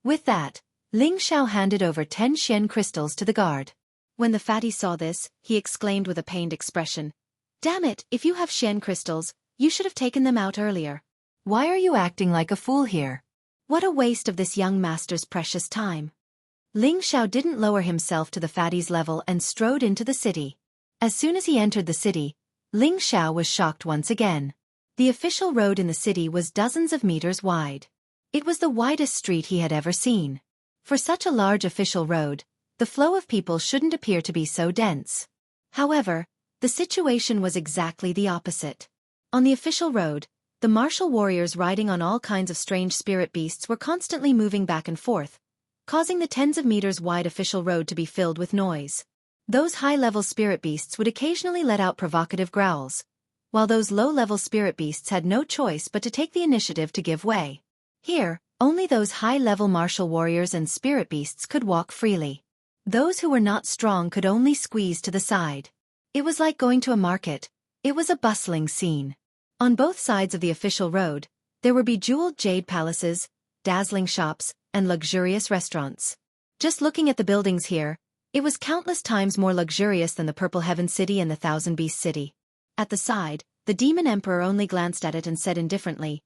With that, Ling Xiao handed over 10 Xian crystals to the guard. When the fatty saw this, he exclaimed with a pained expression, "Damn it, if you have Xian crystals, you should have taken them out earlier. Why are you acting like a fool here? What a waste of this young master's precious time." Ling Xiao didn't lower himself to the fatty's level and strode into the city. As soon as he entered the city, Ling Xiao was shocked once again. The official road in the city was dozens of meters wide. It was the widest street he had ever seen. For such a large official road, the flow of people shouldn't appear to be so dense. However, the situation was exactly the opposite. On the official road, the martial warriors riding on all kinds of strange spirit beasts were constantly moving back and forth, causing the tens of meters wide official road to be filled with noise. Those high-level spirit beasts would occasionally let out provocative growls, while those low-level spirit beasts had no choice but to take the initiative to give way. Here, only those high-level martial warriors and spirit beasts could walk freely. Those who were not strong could only squeeze to the side. It was like going to a market. It was a bustling scene. On both sides of the official road, there were bejeweled jade palaces, dazzling shops, and luxurious restaurants. Just looking at the buildings here, it was countless times more luxurious than the Purple Heaven City and the Thousand Beast City. At the side, the Demon Emperor only glanced at it and said indifferently,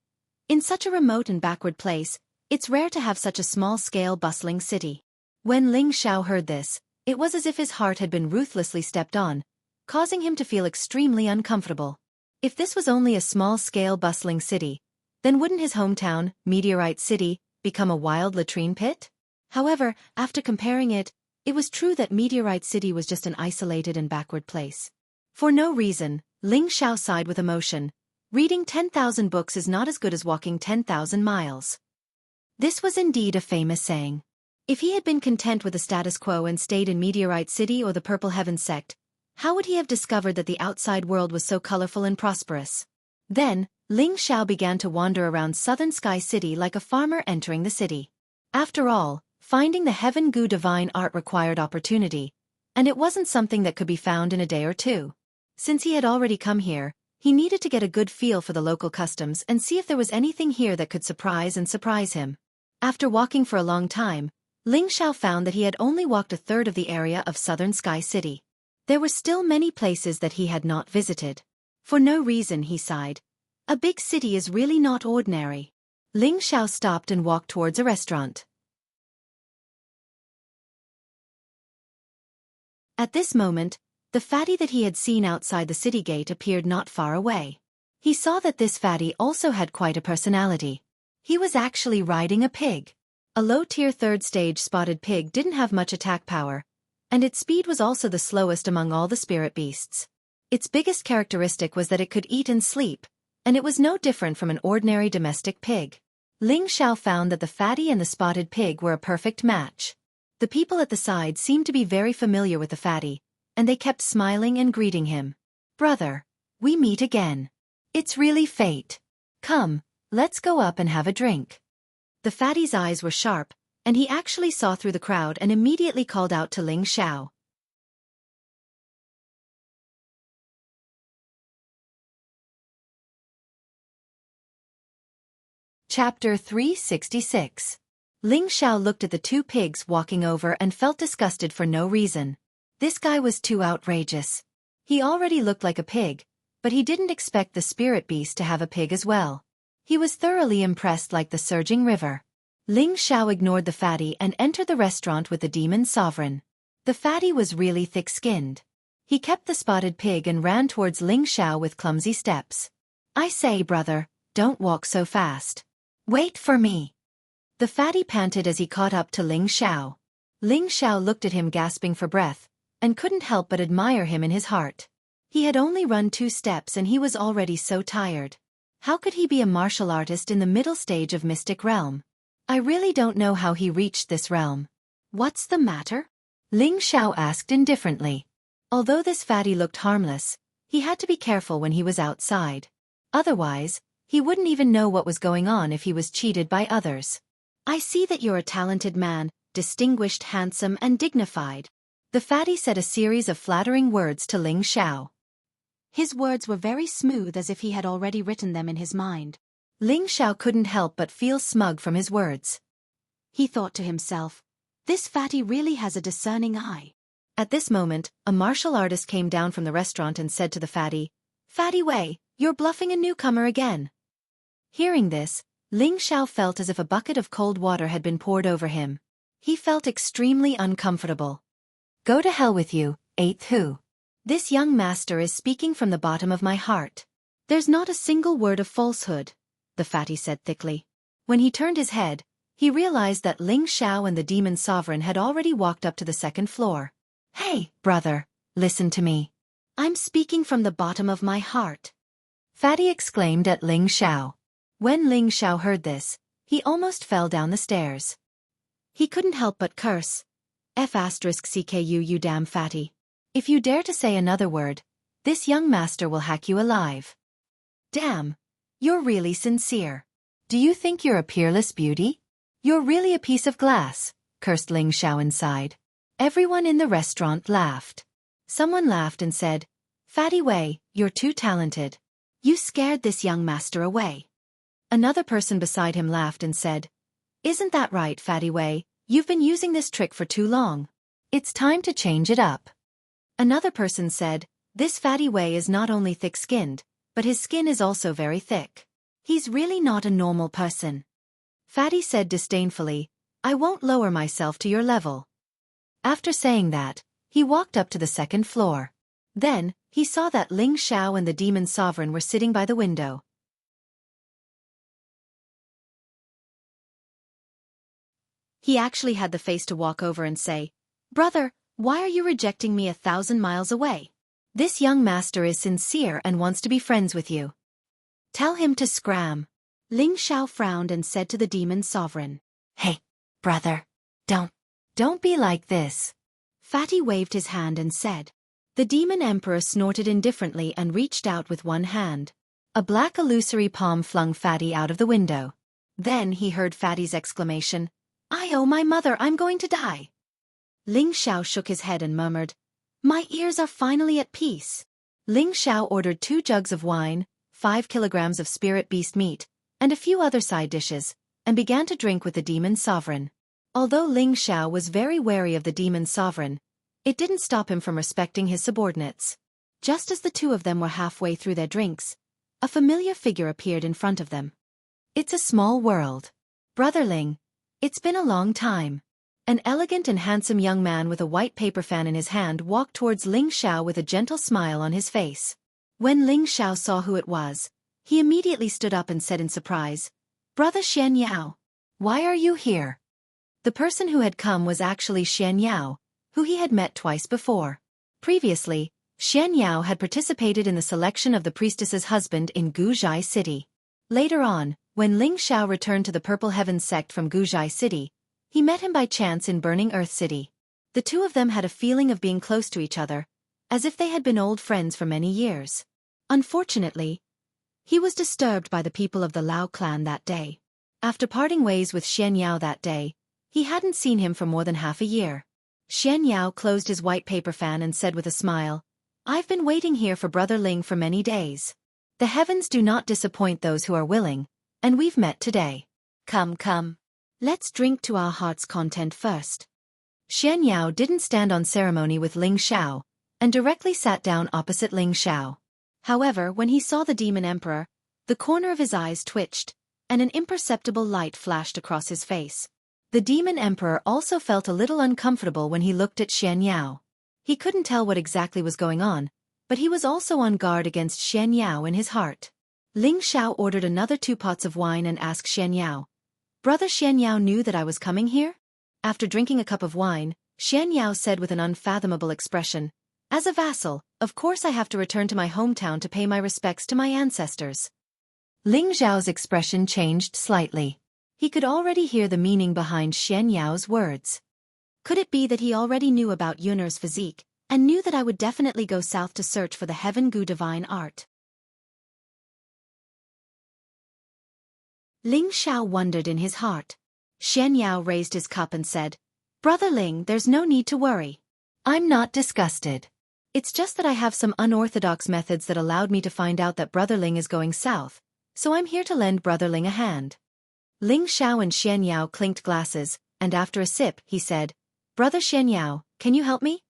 "In such a remote and backward place, it's rare to have such a small-scale bustling city." When Ling Xiao heard this, it was as if his heart had been ruthlessly stepped on, causing him to feel extremely uncomfortable. If this was only a small-scale bustling city, then wouldn't his hometown, Meteorite City, become a wild latrine pit? However, after comparing it, it was true that Meteorite City was just an isolated and backward place. For no reason, Ling Xiao sighed with emotion. Reading 10,000 books is not as good as walking 10,000 miles. This was indeed a famous saying. If he had been content with the status quo and stayed in Meteorite City or the Purple Heaven sect, how would he have discovered that the outside world was so colorful and prosperous? Then, Ling Xiao began to wander around Southern Sky City like a farmer entering the city. After all, finding the Heaven Gu divine art required opportunity, and it wasn't something that could be found in a day or two. Since he had already come here, he needed to get a good feel for the local customs and see if there was anything here that could surprise him. After walking for a long time, Ling Xiao found that he had only walked a third of the area of Southern Sky City. There were still many places that he had not visited. For no reason, he sighed. A big city is really not ordinary. Ling Xiao stopped and walked towards a restaurant. At this moment, the fatty that he had seen outside the city gate appeared not far away. He saw that this fatty also had quite a personality. He was actually riding a pig. A low-tier third-stage spotted pig didn't have much attack power, and its speed was also the slowest among all the spirit beasts. Its biggest characteristic was that it could eat and sleep, and it was no different from an ordinary domestic pig. Ling Xiao found that the fatty and the spotted pig were a perfect match. The people at the side seemed to be very familiar with the fatty, and they kept smiling and greeting him. "Brother, we meet again. It's really fate. Come, let's go up and have a drink." The fatty's eyes were sharp, and he actually saw through the crowd and immediately called out to Ling Xiao. Chapter 366. Ling Xiao looked at the two pigs walking over and felt disgusted for no reason. This guy was too outrageous. He already looked like a pig, but he didn't expect the spirit beast to have a pig as well. He was thoroughly impressed like the surging river. Ling Xiao ignored the fatty and entered the restaurant with the demon sovereign. The fatty was really thick-skinned. He kept the spotted pig and ran towards Ling Xiao with clumsy steps. "I say, brother, don't walk so fast. Wait for me." The fatty panted as he caught up to Ling Xiao. Ling Xiao looked at him gasping for breath, and couldn't help but admire him in his heart. He had only run 2 steps and he was already so tired. How could he be a martial artist in the middle stage of Mystic Realm? I really don't know how he reached this realm. "What's the matter?" Ling Xiao asked indifferently. Although this fatty looked harmless, he had to be careful when he was outside. Otherwise, he wouldn't even know what was going on if he was cheated by others. "I see that you're a talented man, distinguished, handsome, and dignified." The fatty said a series of flattering words to Ling Xiao. His words were very smooth as if he had already written them in his mind. Ling Xiao couldn't help but feel smug from his words. He thought to himself, "This fatty really has a discerning eye." At this moment, a martial artist came down from the restaurant and said to the fatty, "Fatty Wei, you're bluffing a newcomer again." Hearing this, Ling Xiao felt as if a bucket of cold water had been poured over him. He felt extremely uncomfortable. "Go to hell with you, 8th Hu. This young master is speaking from the bottom of my heart. There's not a single word of falsehood," the fatty said thickly. When he turned his head, he realized that Ling Xiao and the demon sovereign had already walked up to the second floor. "Hey, brother, listen to me. I'm speaking from the bottom of my heart," Fatty exclaimed at Ling Xiao. When Ling Xiao heard this, he almost fell down the stairs. He couldn't help but curse. "F***CKU, you damn fatty. If you dare to say another word, this young master will hack you alive." "Damn, you're really sincere. Do you think you're a peerless beauty? You're really a piece of glass," cursed Ling Xiao inside. Everyone in the restaurant laughed. Someone laughed and said, "Fatty Wei, you're too talented. You scared this young master away." Another person beside him laughed and said, "Isn't that right, Fatty Wei? You've been using this trick for too long. It's time to change it up." Another person said, "This Fatty Wei is not only thick-skinned, but his skin is also very thick. He's really not a normal person." Fatty said disdainfully, "I won't lower myself to your level." After saying that, he walked up to the second floor. Then, he saw that Ling Xiao and the demon sovereign were sitting by the window. He actually had the face to walk over and say, "Brother, why are you rejecting me 1,000 miles away? This young master is sincere and wants to be friends with you. Tell him to scram." Ling Xiao frowned and said to the demon sovereign, "Hey, brother, don't be like this." Fatty waved his hand and said. The demon emperor snorted indifferently and reached out with one hand. A black illusory palm flung Fatty out of the window. Then he heard Fatty's exclamation, "I owe my mother, I'm going to die." Ling Xiao shook his head and murmured, "My ears are finally at peace." Ling Xiao ordered 2 jugs of wine, 5 kilograms of spirit beast meat, and a few other side dishes, and began to drink with the demon sovereign. Although Ling Xiao was very wary of the demon sovereign, it didn't stop him from respecting his subordinates. Just as the two of them were halfway through their drinks, a familiar figure appeared in front of them. "It's a small world. Brother Ling, it's been a long time." An elegant and handsome young man with a white paper fan in his hand walked towards Ling Xiao with a gentle smile on his face. When Ling Xiao saw who it was, he immediately stood up and said in surprise, "Brother Xianxia, why are you here?" The person who had come was actually Xianxia, who he had met twice before. Previously, Xianxia had participated in the selection of the priestess's husband in Guzhai City. Later on, when Ling Xiao returned to the Purple Heavens sect from Guzhai City, he met him by chance in Burning Earth City. The two of them had a feeling of being close to each other, as if they had been old friends for many years. Unfortunately, he was disturbed by the people of the Lao clan that day. After parting ways with Xianxia that day, he hadn't seen him for more than half a year. Xianxia closed his white paper fan and said with a smile, "I've been waiting here for Brother Ling for many days. The heavens do not disappoint those who are willing, and we've met today. Come. Let's drink to our heart's content first." Xianxia didn't stand on ceremony with Ling Xiao, and directly sat down opposite Ling Xiao. However, when he saw the demon emperor, the corner of his eyes twitched, and an imperceptible light flashed across his face. The demon emperor also felt a little uncomfortable when he looked at Xianxia. He couldn't tell what exactly was going on, but he was also on guard against Xianxia in his heart. Ling Xiao ordered another 2 pots of wine and asked Xianxia, "Brother Xianxia knew that I was coming here?" After drinking a cup of wine, Xianxia said with an unfathomable expression, "As a vassal, of course I have to return to my hometown to pay my respects to my ancestors." Ling Xiao's expression changed slightly. He could already hear the meaning behind Xianxiao's words. Could it be that he already knew about Yun'er's physique, and knew that I would definitely go south to search for the Heaven Gu divine art? Ling Xiao wondered in his heart. Xianxia raised his cup and said, "Brother Ling, there's no need to worry. I'm not disgusted. It's just that I have some unorthodox methods that allowed me to find out that Brother Ling is going south, so I'm here to lend Brother Ling a hand." Ling Xiao and Xianxia clinked glasses, and after a sip, he said, "Brother Xianxia, can you help me?"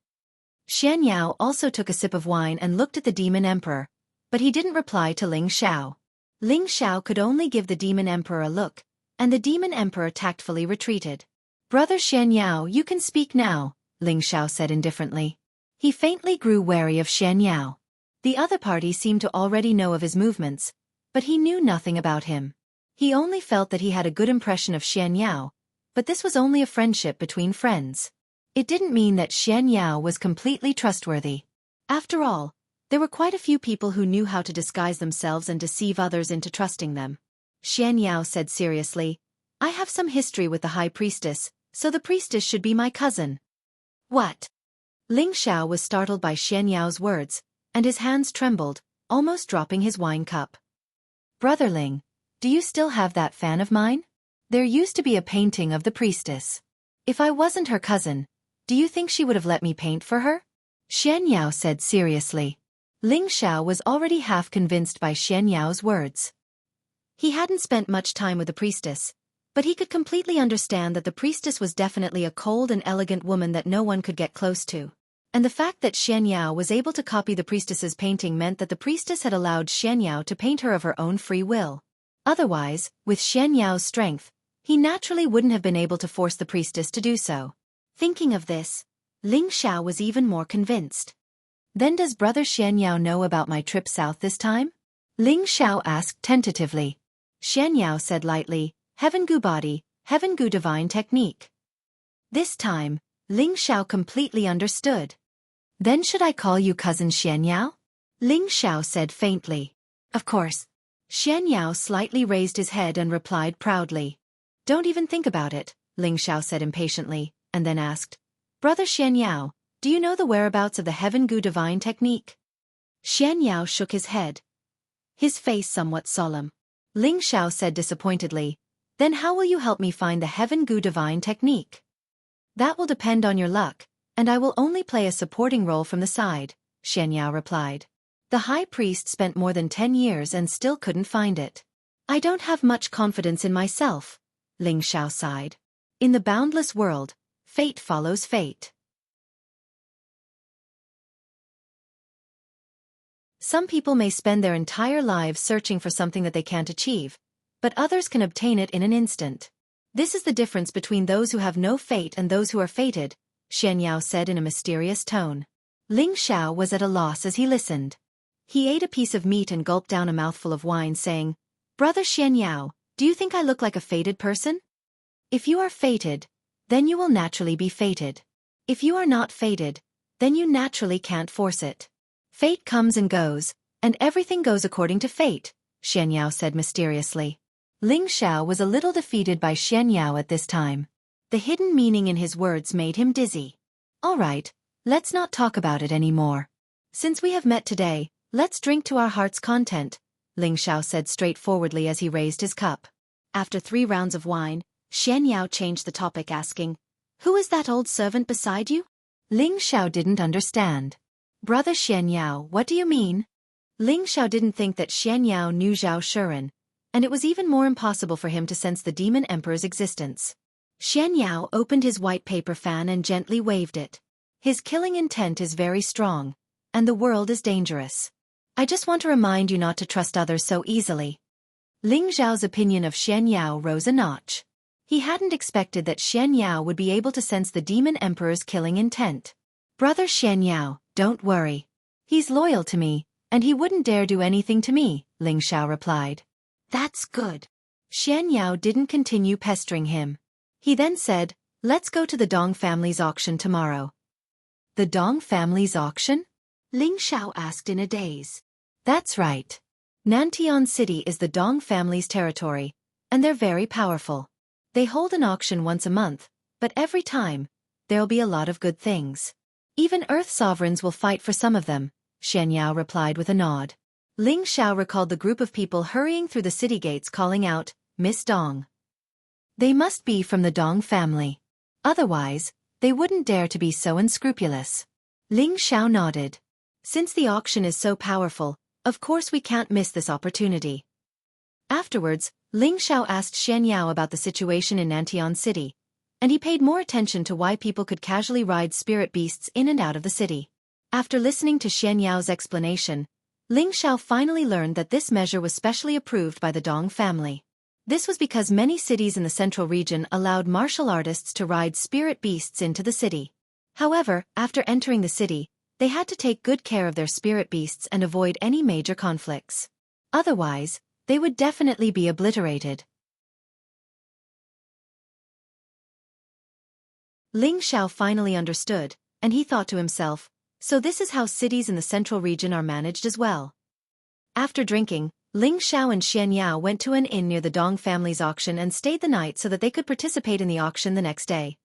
Xianxia also took a sip of wine and looked at the demon emperor, but he didn't reply to Ling Xiao. Ling Xiao could only give the demon emperor a look, and the demon emperor tactfully retreated. Brother Xianxia, you can speak now, Ling Xiao said indifferently. He faintly grew wary of Xianxia. The other party seemed to already know of his movements, but he knew nothing about him. He only felt that he had a good impression of Xianxia, but this was only a friendship between friends. It didn't mean that Xianxia was completely trustworthy. After all, there were quite a few people who knew how to disguise themselves and deceive others into trusting them. Xianxia said seriously, I have some history with the high priestess, so the priestess should be my cousin. What? Ling Xiao was startled by Xianxia's words, and his hands trembled, almost dropping his wine cup. Brother Ling, do you still have that fan of mine? There used to be a painting of the priestess. If I wasn't her cousin, do you think she would have let me paint for her? Xianxia said seriously. Ling Xiao was already half convinced by Xianxia's words. He hadn't spent much time with the priestess, but he could completely understand that the priestess was definitely a cold and elegant woman that no one could get close to. And the fact that Xianxia was able to copy the priestess's painting meant that the priestess had allowed Xianxia to paint her of her own free will. Otherwise, with Xianxia's strength, he naturally wouldn't have been able to force the priestess to do so. Thinking of this, Ling Xiao was even more convinced. Then does Brother Xianxia know about my trip south this time? Ling Xiao asked tentatively. Xianxia said lightly, Heaven Gu Body, Heaven Gu Divine Technique. This time, Ling Xiao completely understood. Then should I call you Cousin Xianxia? Ling Xiao said faintly. Of course. Xianxia slightly raised his head and replied proudly. Don't even think about it, Ling Xiao said impatiently, and then asked, Brother Xianxia, do you know the whereabouts of the Heaven Gu Divine Technique? Xianxia shook his head, his face somewhat solemn. Ling Xiao said disappointedly, Then how will you help me find the Heaven Gu Divine Technique? That will depend on your luck, and I will only play a supporting role from the side, Xianxia replied. The high priest spent more than 10 years and still couldn't find it. I don't have much confidence in myself, Ling Xiao sighed. In the boundless world, fate follows fate. Some people may spend their entire lives searching for something that they can't achieve, but others can obtain it in an instant. This is the difference between those who have no fate and those who are fated, Xianxia said in a mysterious tone. Ling Xiao was at a loss as he listened. He ate a piece of meat and gulped down a mouthful of wine, saying, Brother Xianxia, do you think I look like a fated person? If you are fated, then you will naturally be fated. If you are not fated, then you naturally can't force it. Fate comes and goes, and everything goes according to fate, Xianxia said mysteriously. Ling Xiao was a little defeated by Xianxia at this time. The hidden meaning in his words made him dizzy. All right, let's not talk about it anymore. Since we have met today, let's drink to our heart's content, Ling Xiao said straightforwardly as he raised his cup. After 3 rounds of wine, Xianxia changed the topic, asking, Who is that old servant beside you? Ling Xiao didn't understand. Brother Xianxia, what do you mean? Ling Xiao didn't think that Xianxia knew Zhao Shuren, and it was even more impossible for him to sense the demon emperor's existence. Xianxia opened his white paper fan and gently waved it. His killing intent is very strong, and the world is dangerous. I just want to remind you not to trust others so easily. Ling Zhao's opinion of Xianxia rose a notch. He hadn't expected that Xianxia would be able to sense the demon emperor's killing intent. Brother Xianxia, don't worry. He's loyal to me, and he wouldn't dare do anything to me, Ling Xiao replied. That's good. Xianxia didn't continue pestering him. He then said, Let's go to the Dong family's auction tomorrow. The Dong family's auction? Ling Xiao asked in a daze. That's right. Nantian City is the Dong family's territory, and they're very powerful. They hold an auction once a month, but every time, there'll be a lot of good things. Even Earth sovereigns will fight for some of them, Xianxia replied with a nod. Ling Xiao recalled the group of people hurrying through the city gates calling out, Miss Dong. They must be from the Dong family. Otherwise, they wouldn't dare to be so unscrupulous. Ling Xiao nodded. Since the auction is so powerful, of course we can't miss this opportunity. Afterwards, Ling Xiao asked Xianxia about the situation in Nantian City, and he paid more attention to why people could casually ride spirit beasts in and out of the city. After listening to Xianyao's explanation, Ling Xiao finally learned that this measure was specially approved by the Dong family. This was because many cities in the central region allowed martial artists to ride spirit beasts into the city. However, after entering the city, they had to take good care of their spirit beasts and avoid any major conflicts. Otherwise, they would definitely be obliterated. Ling Xiao finally understood, and he thought to himself, so this is how cities in the central region are managed as well. After drinking, Ling Xiao and Xianyao went to an inn near the Dong family's auction and stayed the night so that they could participate in the auction the next day.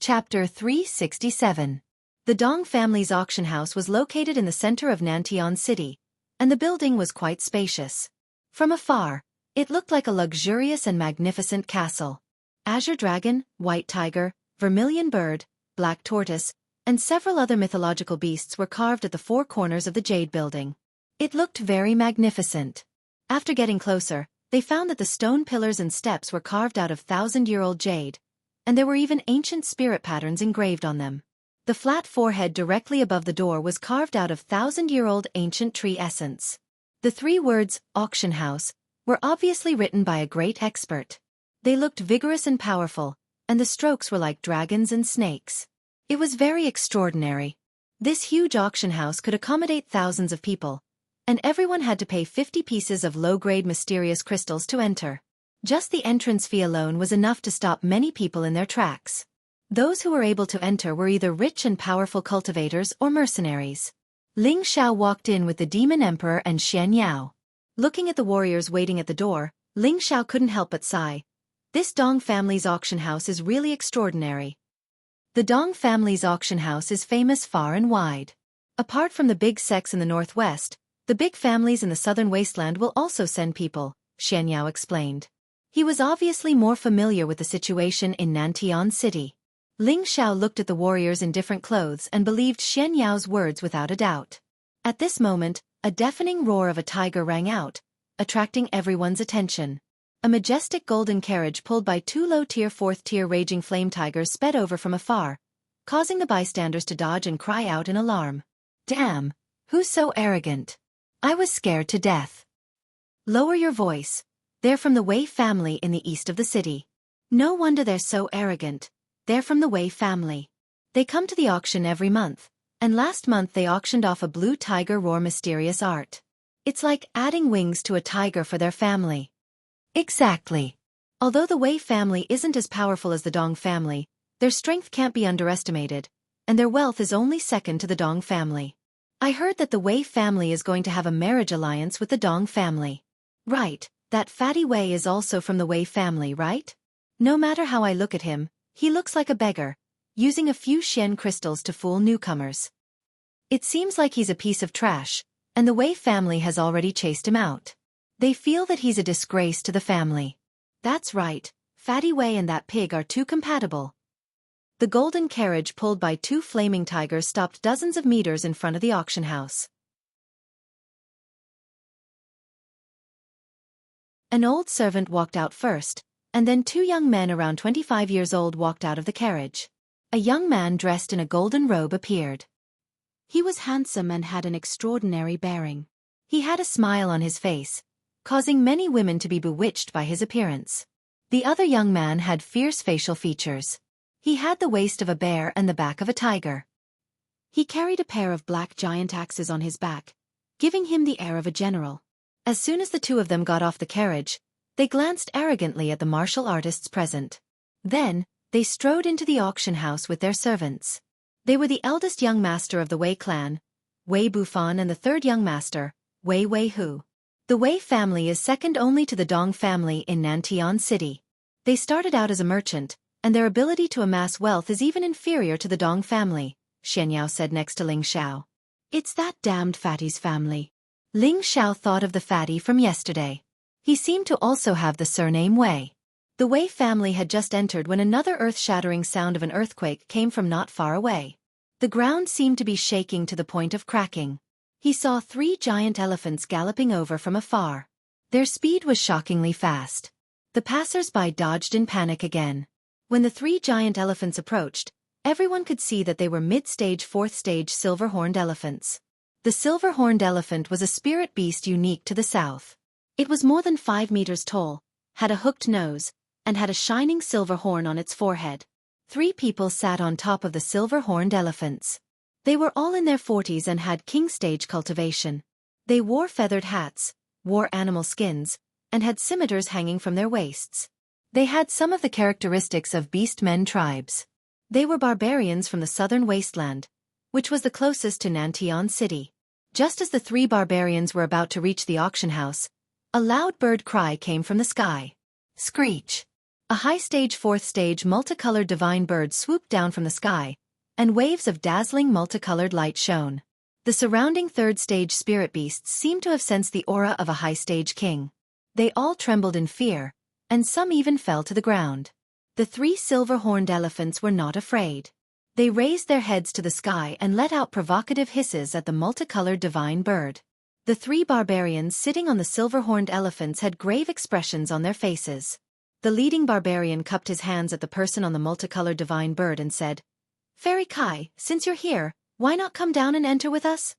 Chapter 367. The Dong family's auction house was located in the center of Nantian City, and the building was quite spacious. From afar, it looked like a luxurious and magnificent castle. Azure dragon, white tiger, vermilion bird, black tortoise, and several other mythological beasts were carved at the four corners of the jade building. It looked very magnificent. After getting closer, they found that the stone pillars and steps were carved out of thousand-year-old jade, and there were even ancient spirit patterns engraved on them. The flat forehead directly above the door was carved out of thousand-year-old ancient tree essence. The three words, auction house, were obviously written by a great expert. They looked vigorous and powerful, and the strokes were like dragons and snakes. It was very extraordinary. This huge auction house could accommodate thousands of people, and everyone had to pay 50 pieces of low-grade mysterious crystals to enter. Just the entrance fee alone was enough to stop many people in their tracks. Those who were able to enter were either rich and powerful cultivators or mercenaries. Ling Xiao walked in with the Demon Emperor and Xianyao. Looking at the warriors waiting at the door, Ling Xiao couldn't help but sigh. This Dong family's auction house is really extraordinary. The Dong family's auction house is famous far and wide. Apart from the big sects in the northwest, the big families in the southern wasteland will also send people, Xianyao explained. He was obviously more familiar with the situation in Nantian City. Ling Xiao looked at the warriors in different clothes and believed Xianyao's words without a doubt. At this moment, a deafening roar of a tiger rang out, attracting everyone's attention. A majestic golden carriage pulled by two low-tier fourth-tier raging flame tigers sped over from afar, causing the bystanders to dodge and cry out in alarm. Damn! Who's so arrogant? I was scared to death. Lower your voice. They're from the Wei family in the east of the city. No wonder they're so arrogant. They're from the Wei family. They come to the auction every month, and last month they auctioned off a blue tiger roar mysterious art. It's like adding wings to a tiger for their family. Exactly. Although the Wei family isn't as powerful as the Dong family, their strength can't be underestimated, and their wealth is only second to the Dong family. I heard that the Wei family is going to have a marriage alliance with the Dong family. Right. That fatty Wei is also from the Wei family, right? No matter how I look at him, he looks like a beggar, using a few Xian crystals to fool newcomers. It seems like he's a piece of trash, and the Wei family has already chased him out. They feel that he's a disgrace to the family. That's right, Fatty Wei and that pig are too compatible. The golden carriage pulled by two flaming tigers stopped dozens of meters in front of the auction house. An old servant walked out first, and then two young men around 25 years old walked out of the carriage. A young man dressed in a golden robe appeared. He was handsome and had an extraordinary bearing. He had a smile on his face, causing many women to be bewitched by his appearance. The other young man had fierce facial features. He had the waist of a bear and the back of a tiger. He carried a pair of black giant axes on his back, giving him the air of a general. As soon as the two of them got off the carriage, they glanced arrogantly at the martial artists present. Then, they strode into the auction house with their servants. They were the eldest young master of the Wei clan, Wei Bufan, and the third young master, Wei Weihu. The Wei family is second only to the Dong family in Nantian City. They started out as a merchant, and their ability to amass wealth is even inferior to the Dong family, Xianyao said next to Ling Xiao. It's that damned fatty's family. Ling Xiao thought of the fatty from yesterday. He seemed to also have the surname Wei. The Wei family had just entered when another earth-shattering sound of an earthquake came from not far away. The ground seemed to be shaking to the point of cracking. He saw three giant elephants galloping over from afar. Their speed was shockingly fast. The passers-by dodged in panic again. When the 3 giant elephants approached, everyone could see that they were mid-stage 4th stage silver-horned elephants. The silver-horned elephant was a spirit beast unique to the south. It was more than 5 meters tall, had a hooked nose, and had a shining silver horn on its forehead. 3 people sat on top of the silver-horned elephants. They were all in their 40s and had king-stage cultivation. They wore feathered hats, wore animal skins, and had scimitars hanging from their waists. They had some of the characteristics of beastmen tribes. They were barbarians from the southern wasteland, which was the closest to Nantian city. Just as the 3 barbarians were about to reach the auction house, a loud bird cry came from the sky. Screech! A high-stage 4th stage multicolored divine bird swooped down from the sky, and waves of dazzling multicolored light shone. The surrounding 3rd stage spirit beasts seemed to have sensed the aura of a high-stage king. They all trembled in fear, and some even fell to the ground. The 3 silver-horned elephants were not afraid. They raised their heads to the sky and let out provocative hisses at the multicolored divine bird. The 3 barbarians sitting on the silver-horned elephants had grave expressions on their faces. The leading barbarian cupped his hands at the person on the multicolored divine bird and said, "Fairy Kai, since you're here, why not come down and enter with us?"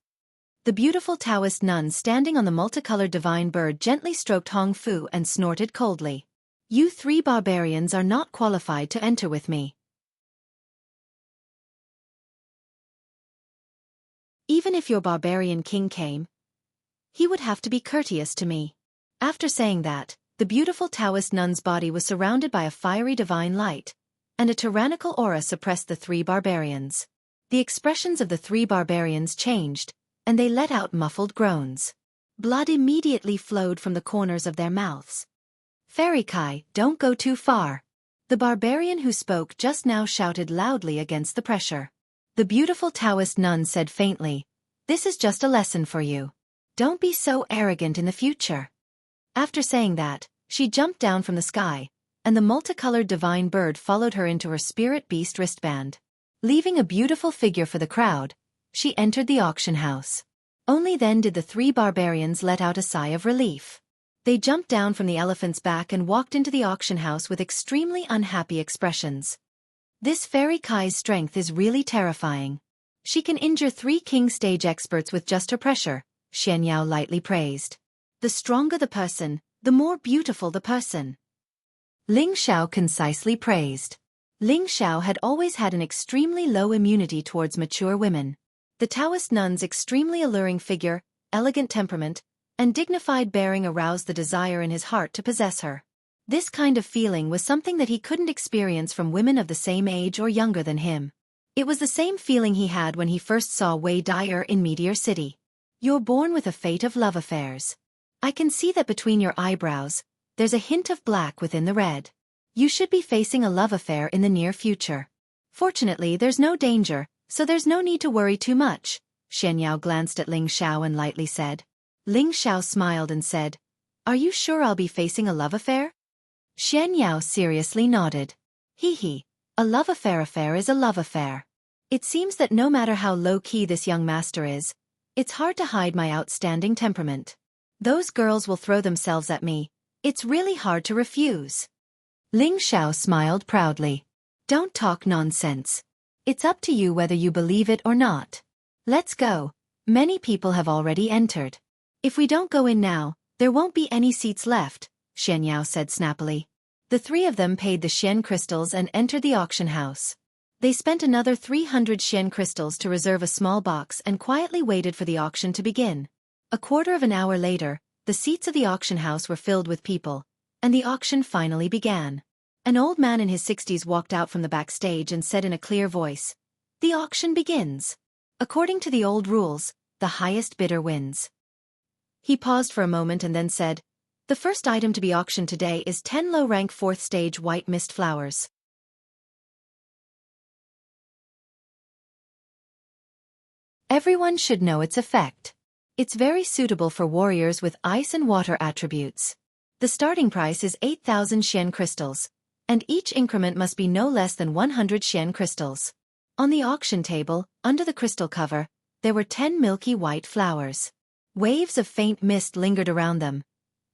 The beautiful Taoist nun standing on the multicolored divine bird gently stroked Hong Fu and snorted coldly. "You 3 barbarians are not qualified to enter with me. Even if your barbarian king came, he would have to be courteous to me." After saying that, the beautiful Taoist nun's body was surrounded by a fiery divine light, and a tyrannical aura suppressed the 3 barbarians. The expressions of the 3 barbarians changed, and they let out muffled groans. Blood immediately flowed from the corners of their mouths. "Fairy Kai, don't go too far." The barbarian who spoke just now shouted loudly against the pressure. The beautiful Taoist nun said faintly, "This is just a lesson for you. Don't be so arrogant in the future." After saying that, she jumped down from the sky, and the multicolored divine bird followed her into her spirit beast wristband. Leaving a beautiful figure for the crowd, she entered the auction house. Only then did the 3 barbarians let out a sigh of relief. They jumped down from the elephant's back and walked into the auction house with extremely unhappy expressions. "This Fairy Kai's strength is really terrifying. She can injure 3 king stage experts with just her pressure," Xianxia lightly praised. "The stronger the person, the more beautiful the person," Ling Xiao concisely praised. Ling Xiao had always had an extremely low immunity towards mature women. The Taoist nun's extremely alluring figure, elegant temperament, and dignified bearing aroused the desire in his heart to possess her. This kind of feeling was something that he couldn't experience from women of the same age or younger than him. It was the same feeling he had when he first saw Wei Dyer in Meteor City. "You're born with a fate of love affairs. I can see that between your eyebrows, there's a hint of black within the red. You should be facing a love affair in the near future. Fortunately, there's no danger, so there's no need to worry too much." Xianxia glanced at Ling Xiao and lightly said. Ling Xiao smiled and said, "Are you sure I'll be facing a love affair?" Xianxia seriously nodded. "Hee, a love affair is a love affair. It seems that no matter how low-key this young master is, it's hard to hide my outstanding temperament. Those girls will throw themselves at me. It's really hard to refuse." Ling Xiao smiled proudly. "Don't talk nonsense. It's up to you whether you believe it or not. Let's go. Many people have already entered. If we don't go in now, there won't be any seats left," Xianxia said snappily. The 3 of them paid the Xian crystals and entered the auction house. They spent another 300 Xian crystals to reserve a small box and quietly waited for the auction to begin. A quarter of an hour later, the seats of the auction house were filled with people, and the auction finally began. An old man in his 60s walked out from the backstage and said in a clear voice, "The auction begins. According to the old rules, the highest bidder wins." He paused for a moment and then said, "The first item to be auctioned today is 10 low-rank 4th stage white mist flowers. Everyone should know its effect. It's very suitable for warriors with ice and water attributes. The starting price is 8,000 Xian crystals, and each increment must be no less than 100 Xian crystals." On the auction table, under the crystal cover, there were 10 milky white flowers. Waves of faint mist lingered around them,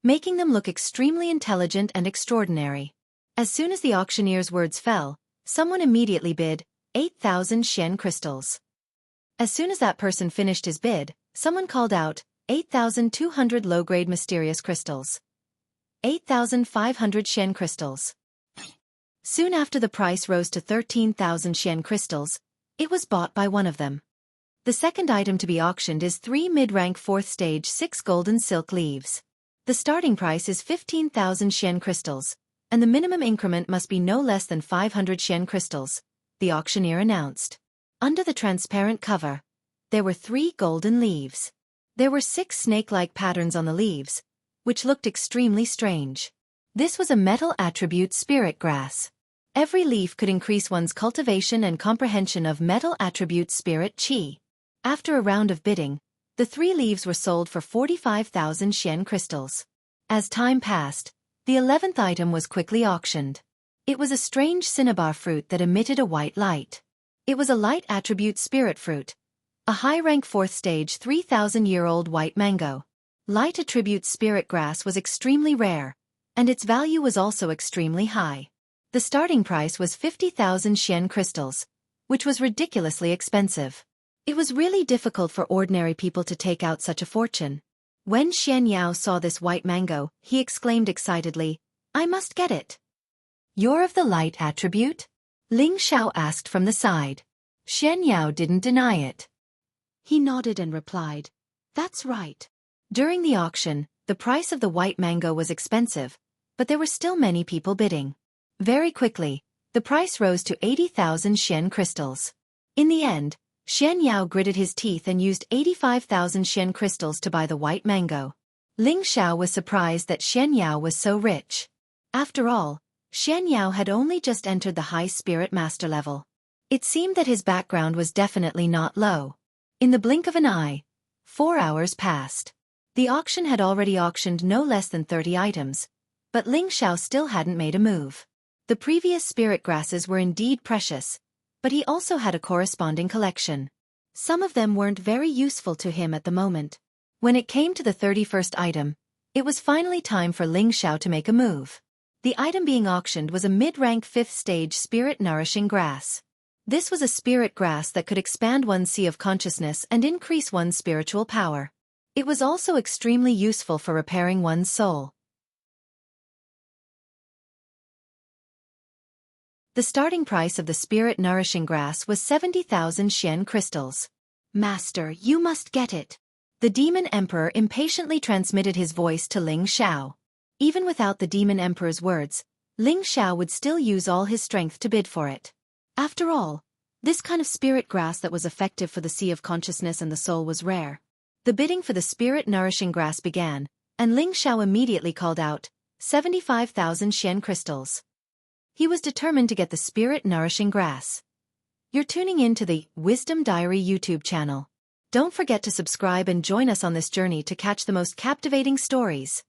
making them look extremely intelligent and extraordinary. As soon as the auctioneer's words fell, someone immediately bid 8,000 Xian crystals. As soon as that person finished his bid, someone called out 8,200 low-grade mysterious crystals. 8,500 Xian crystals. Soon after the price rose to 13,000 Xian crystals, it was bought by one of them. The second item to be auctioned is 3 mid-rank 4th stage 6 golden silk leaves. The starting price is 15,000 Xian crystals, and the minimum increment must be no less than 500 Xian crystals, the auctioneer announced. Under the transparent cover, there were 3 golden leaves. There were 6 snake-like patterns on the leaves, which looked extremely strange. This was a metal attribute spirit grass. Every leaf could increase one's cultivation and comprehension of metal attribute spirit qi. After a round of bidding, the 3 leaves were sold for 45,000 Xian crystals. As time passed, the 11th item was quickly auctioned. It was a strange cinnabar fruit that emitted a white light. It was a light attribute spirit fruit, a high-rank 4th stage 3,000-year-old white mango. Light attribute spirit grass was extremely rare, and its value was also extremely high. The starting price was 50,000 Xian crystals, which was ridiculously expensive. It was really difficult for ordinary people to take out such a fortune. When Xianxia saw this white mango, he exclaimed excitedly, "I must get it." "You're of the light attribute?" Ling Xiao asked from the side. Xianxia didn't deny it. He nodded and replied, "That's right." During the auction, the price of the white mango was expensive, but there were still many people bidding. Very quickly, the price rose to 80,000 Xian crystals. In the end, Xianxia gritted his teeth and used 85,000 Xian crystals to buy the white mango. Ling Xiao was surprised that Xianxia was so rich. After all, Xianxia had only just entered the high spirit master level. It seemed that his background was definitely not low. In the blink of an eye, 4 hours passed. The auction had already auctioned no less than 30 items, but Ling Xiao still hadn't made a move. The previous spirit grasses were indeed precious, but he also had a corresponding collection. Some of them weren't very useful to him at the moment. When it came to the 31st item, it was finally time for Ling Xiao to make a move. The item being auctioned was a mid-rank 5th stage spirit nourishing grass. This was a spirit grass that could expand one's sea of consciousness and increase one's spiritual power. It was also extremely useful for repairing one's soul. The starting price of the spirit nourishing grass was 70,000 Xian crystals. "Master, you must get it." The demon emperor impatiently transmitted his voice to Ling Xiao. Even without the demon emperor's words, Ling Xiao would still use all his strength to bid for it. After all, this kind of spirit grass that was effective for the sea of consciousness and the soul was rare. The bidding for the spirit nourishing grass began, and Ling Xiao immediately called out, 75,000 Xian crystals. He was determined to get the spirit nourishing grass. You're tuning in to the Wisdom Diary YouTube channel. Don't forget to subscribe and join us on this journey to catch the most captivating stories.